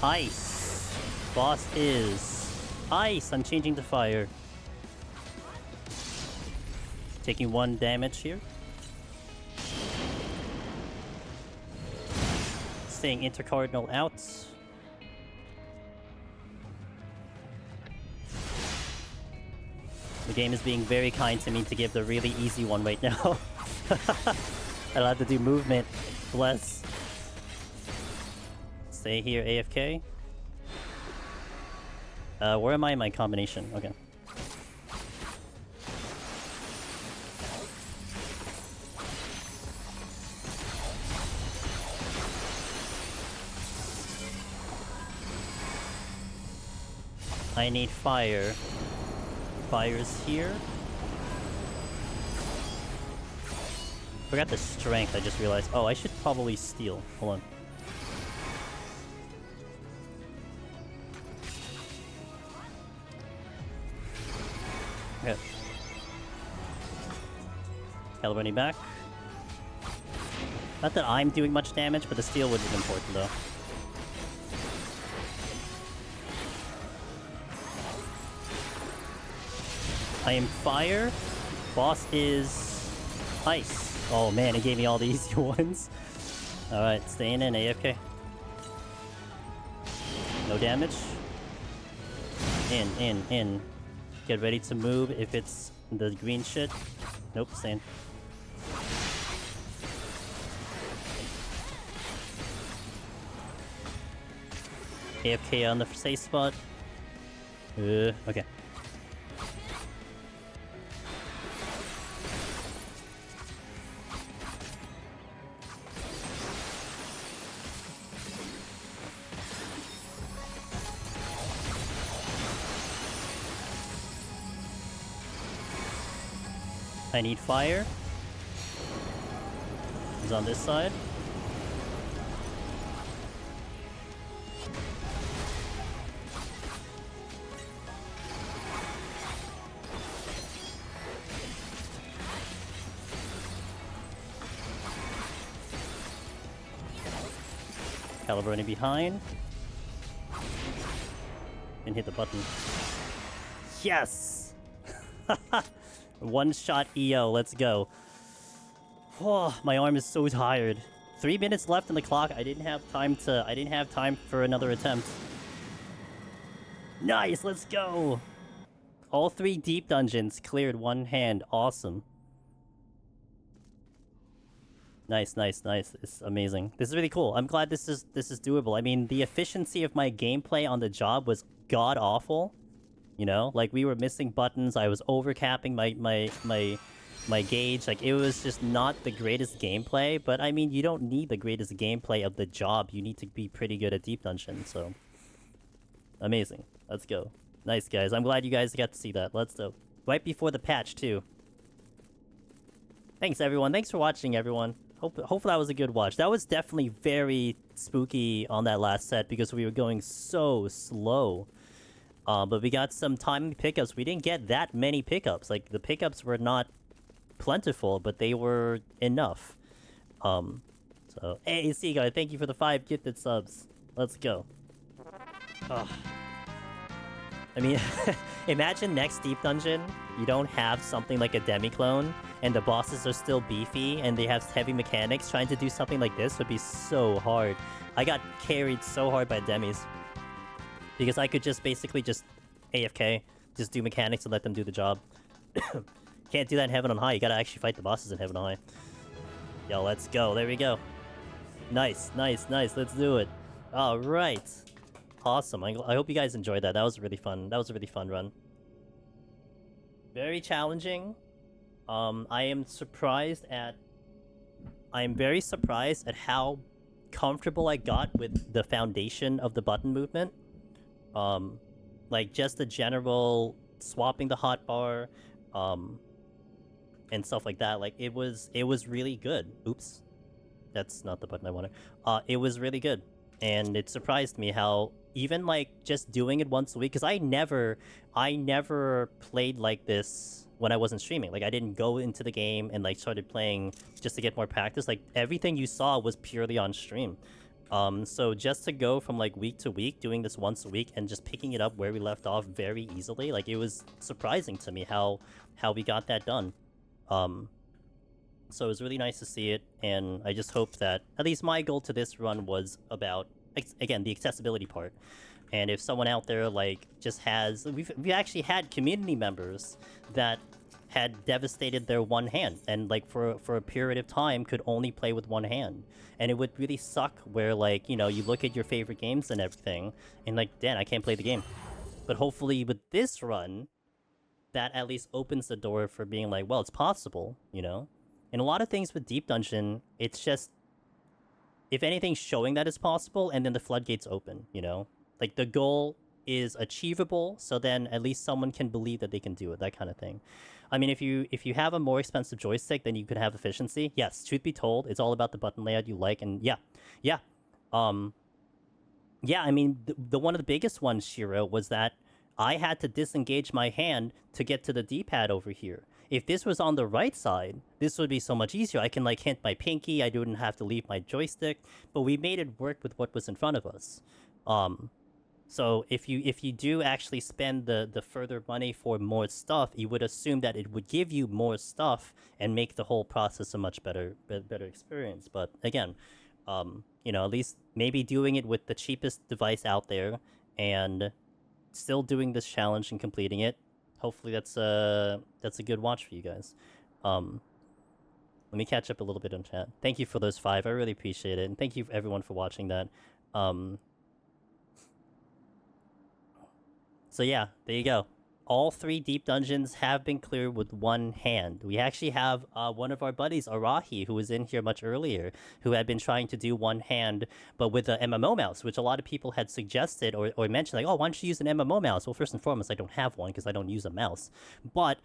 ice. Boss is ice. I'm changing to fire. Taking 1 damage here. Staying intercardinal out. The game is being very kind to me to give the really easy one right now. I don't have to do movement. Bless. Stay here, AFK. Where am I in my combination? Okay. I need fire. Fire's here. Forgot the strength, I just realized. Oh, I should probably steal. Hold on. Okay. Caliburni back. Not that I'm doing much damage, but the steal would be important though. I am fire. Boss is ice. Oh man, it gave me all the easy ones. Alright, staying in, AFK. No damage. In. Get ready to move if it's the green shit. Nope, staying. AFK on the safe spot. Okay. I need fire. He's on this side. Caliburni behind. and hit the button. Yes! One-shot EO, let's go. Oh, my arm is so tired. 3 minutes left on the clock. I didn't have time for another attempt. Nice, let's go! All 3 deep dungeons cleared one hand. Awesome. Nice. It's amazing. This is really cool. I'm glad this is doable. I mean, the efficiency of my gameplay on the job was god awful. You know, like we were missing buttons. I was overcapping my gauge. Like it was just not the greatest gameplay. But I mean, you don't need the greatest gameplay of the job. You need to be pretty good at deep dungeon. So amazing. Let's go. Nice, guys. I'm glad you guys got to see that. Let's go. Right before the patch too. Thanks everyone. Thanks for watching, everyone. Hopefully that was a good watch. That was definitely very spooky on that last set because we were going so slow. But we got some timing pickups. We didn't get that many pickups. Like, the pickups were not plentiful, but they were enough. So, hey, Seaguy, thank you for the 5 gifted subs. Let's go. Ugh. I mean, imagine next Deep Dungeon, you don't have something like a demi-clone, and the bosses are still beefy, and they have heavy mechanics. Trying to do something like this would be so hard. I got carried so hard by demis. Because I could just basically just AFK, just do mechanics and let them do the job. Can't do that in Heaven on High. You gotta actually fight the bosses in Heaven on High. Yo, let's go. There we go. Nice. Let's do it. All right. Awesome. I hope you guys enjoyed that. That was really fun. That was a really fun run. Very challenging. I am very surprised at how comfortable I got with the foundation of the button movement. Like just the general swapping the hotbar, and stuff like that. Like it was really good. Oops, that's not the button I wanted. It was really good, and it surprised me how even like just doing it once a week. Because I never played like this when I wasn't streaming. Like I didn't go into the game and like started playing just to get more practice. Like everything you saw was purely on stream. So just to go from like week to week, doing this once a week and just picking it up where we left off very easily, like it was surprising to me how we got that done. So it was really nice to see it, and I just hope that at least my goal to this run was about, again, the accessibility part. And if someone out there like just has, we actually had community members that had devastated their one hand and like for a period of time could only play with one hand, and it would really suck where like, you know, you look at your favorite games and everything and like, damn, I can't play the game. But hopefully with this run, that at least opens the door for being like, well, it's possible, you know. And a lot of things with Deep Dungeon, it's just, if anything, showing that it's possible, and then the floodgates open, you know. Like the goal is achievable, so then at least someone can believe that they can do it, that kind of thing. I mean, if you have a more expensive joystick, then you could have efficiency. Yes, truth be told, it's all about the button layout you like, and yeah. I mean, the one of the biggest ones, Shiro, was that I had to disengage my hand to get to the D-pad over here. If this was on the right side, this would be so much easier. I can like hint my pinky, I didn't have to leave my joystick, but we made it work with what was in front of us. So if you do actually spend the further money for more stuff, you would assume that it would give you more stuff and make the whole process a much better experience. But again, you know, at least maybe doing it with the cheapest device out there and still doing this challenge and completing it. Hopefully that's a good watch for you guys. Let me catch up a little bit on chat. Thank you for those 5. I really appreciate it, and thank you everyone for watching that. So yeah, there you go. All 3 deep dungeons have been cleared with one hand. We actually have one of our buddies, Arahi, who was in here much earlier, who had been trying to do one hand, but with an MMO mouse, which a lot of people had suggested or mentioned, like, oh, why don't you use an MMO mouse? Well, first and foremost, I don't have one because I don't use a mouse. But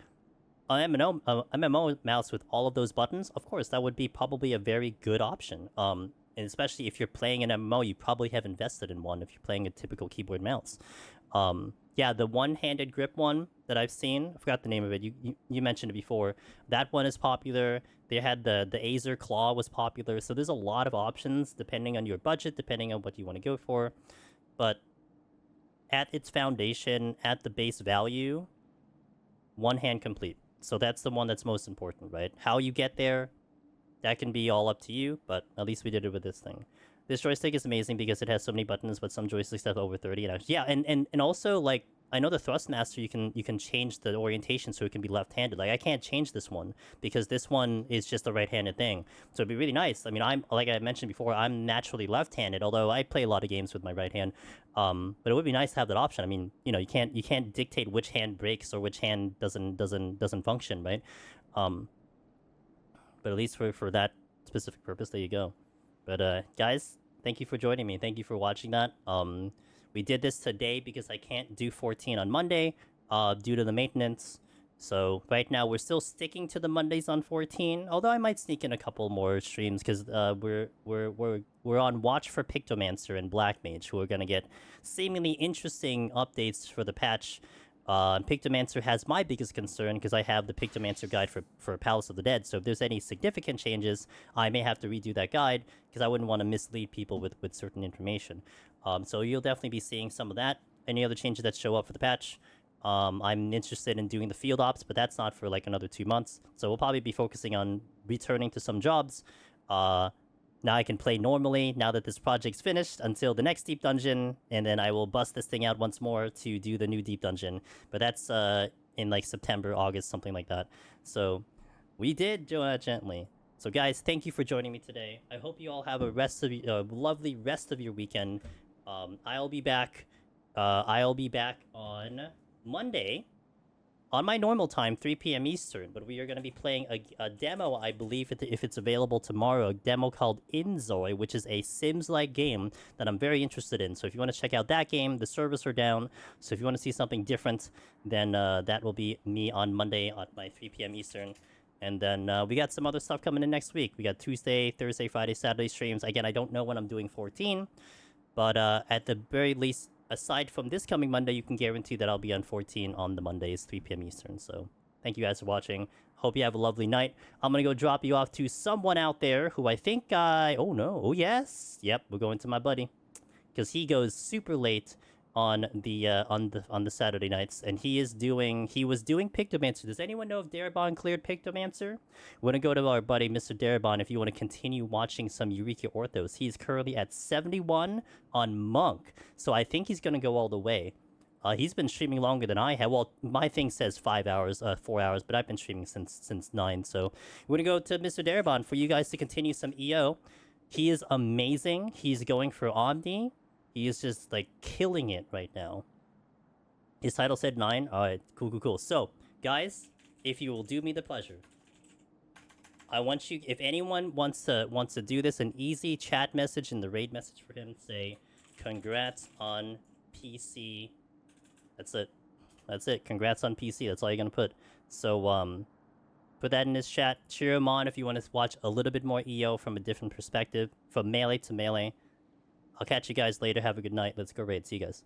an MMO mouse with all of those buttons, of course, that would be probably a very good option. And especially if you're playing an MMO, you probably have invested in one if you're playing a typical keyboard mouse. Yeah, the one-handed grip one that I've seen, I forgot the name of it. You mentioned it before. That one is popular. They had the Acer Claw was popular. So there's a lot of options depending on your budget, depending on what you want to go for. But at its foundation, at the base value, one hand complete. So that's the one that's most important, right? How you get there, that can be all up to you, but at least we did it with this thing. This joystick is amazing because it has so many buttons, but some joysticks have over 30. Yeah, and also, like, I know the Thrustmaster, you can change the orientation so it can be left-handed. Like, I can't change this one because this one is just a right-handed thing. So it'd be really nice. I mean, like I mentioned before, I'm naturally left-handed, although I play a lot of games with my right hand. But it would be nice to have that option. I mean, you know, you can't dictate which hand breaks or which hand doesn't function, right? But at least for that specific purpose, there you go. But guys, thank you for joining me. Thank you for watching that. We did this today because I can't do 14 on Monday due to the maintenance. So right now we're still sticking to the Mondays on 14. Although I might sneak in a couple more streams because we're on watch for Pictomancer and Black Mage, who are gonna get seemingly interesting updates for the patch. Pictomancer has my biggest concern because I have the Pictomancer guide for Palace of the Dead. So if there's any significant changes, I may have to redo that guide because I wouldn't want to mislead people with certain information. So you'll definitely be seeing some of that. Any other changes that show up for the patch. I'm interested in doing the field ops, but that's not for like another 2 months. So we'll probably be focusing on returning to some jobs. Now I can play normally, now that this project's finished, until the next Deep Dungeon, and then I will bust this thing out once more to do the new Deep Dungeon. But that's in like September, August, something like that. So we did do that gently. So guys, thank you for joining me today. I hope you all have a lovely rest of your weekend. I'll be back on Monday on my normal time, 3 p.m. Eastern, but we are going to be playing a demo, I believe, if it's available tomorrow, a demo called Inzoi, which is a Sims-like game that I'm very interested in. So if you want to check out that game, the servers are down. So if you want to see something different, then that will be me on Monday at my 3 p.m. Eastern. And then we got some other stuff coming in next week. We got Tuesday, Thursday, Friday, Saturday streams. Again, I don't know when I'm doing 14, but at the very least, aside from this coming Monday, you can guarantee that I'll be on 14 on the Mondays, 3 p.m. Eastern. So thank you guys for watching. Hope you have a lovely night. I'm going to go drop you off to someone out there who I think oh no. Oh yes. Yep, we're going to my buddy. Because he goes super late on the Saturday nights, and he was doing Pictomancer. Does anyone know if Darabon cleared Pictomancer? We're gonna go to our buddy Mr. Darabon if you want to continue watching some Eureka Orthos. He's currently at 71 on Monk, so I think he's gonna go all the way. He's been streaming longer than I have. Well, my thing says 5 hours, 4 hours, but I've been streaming since 9. So we're gonna go to Mr. Darabon for you guys to continue some EO. He is amazing. He's going for Omni. He is just, like, killing it right now. His title said 9. Alright, cool. So, guys, if you will do me the pleasure, I want you, if anyone wants to do this, an easy chat message in the raid message for him, say, congrats on PC. That's it. Congrats on PC. That's all you're gonna put. So, put that in his chat. Cheer him on if you want to watch a little bit more EO from a different perspective, from melee to melee. I'll catch you guys later. Have a good night. Let's go raid. See you guys.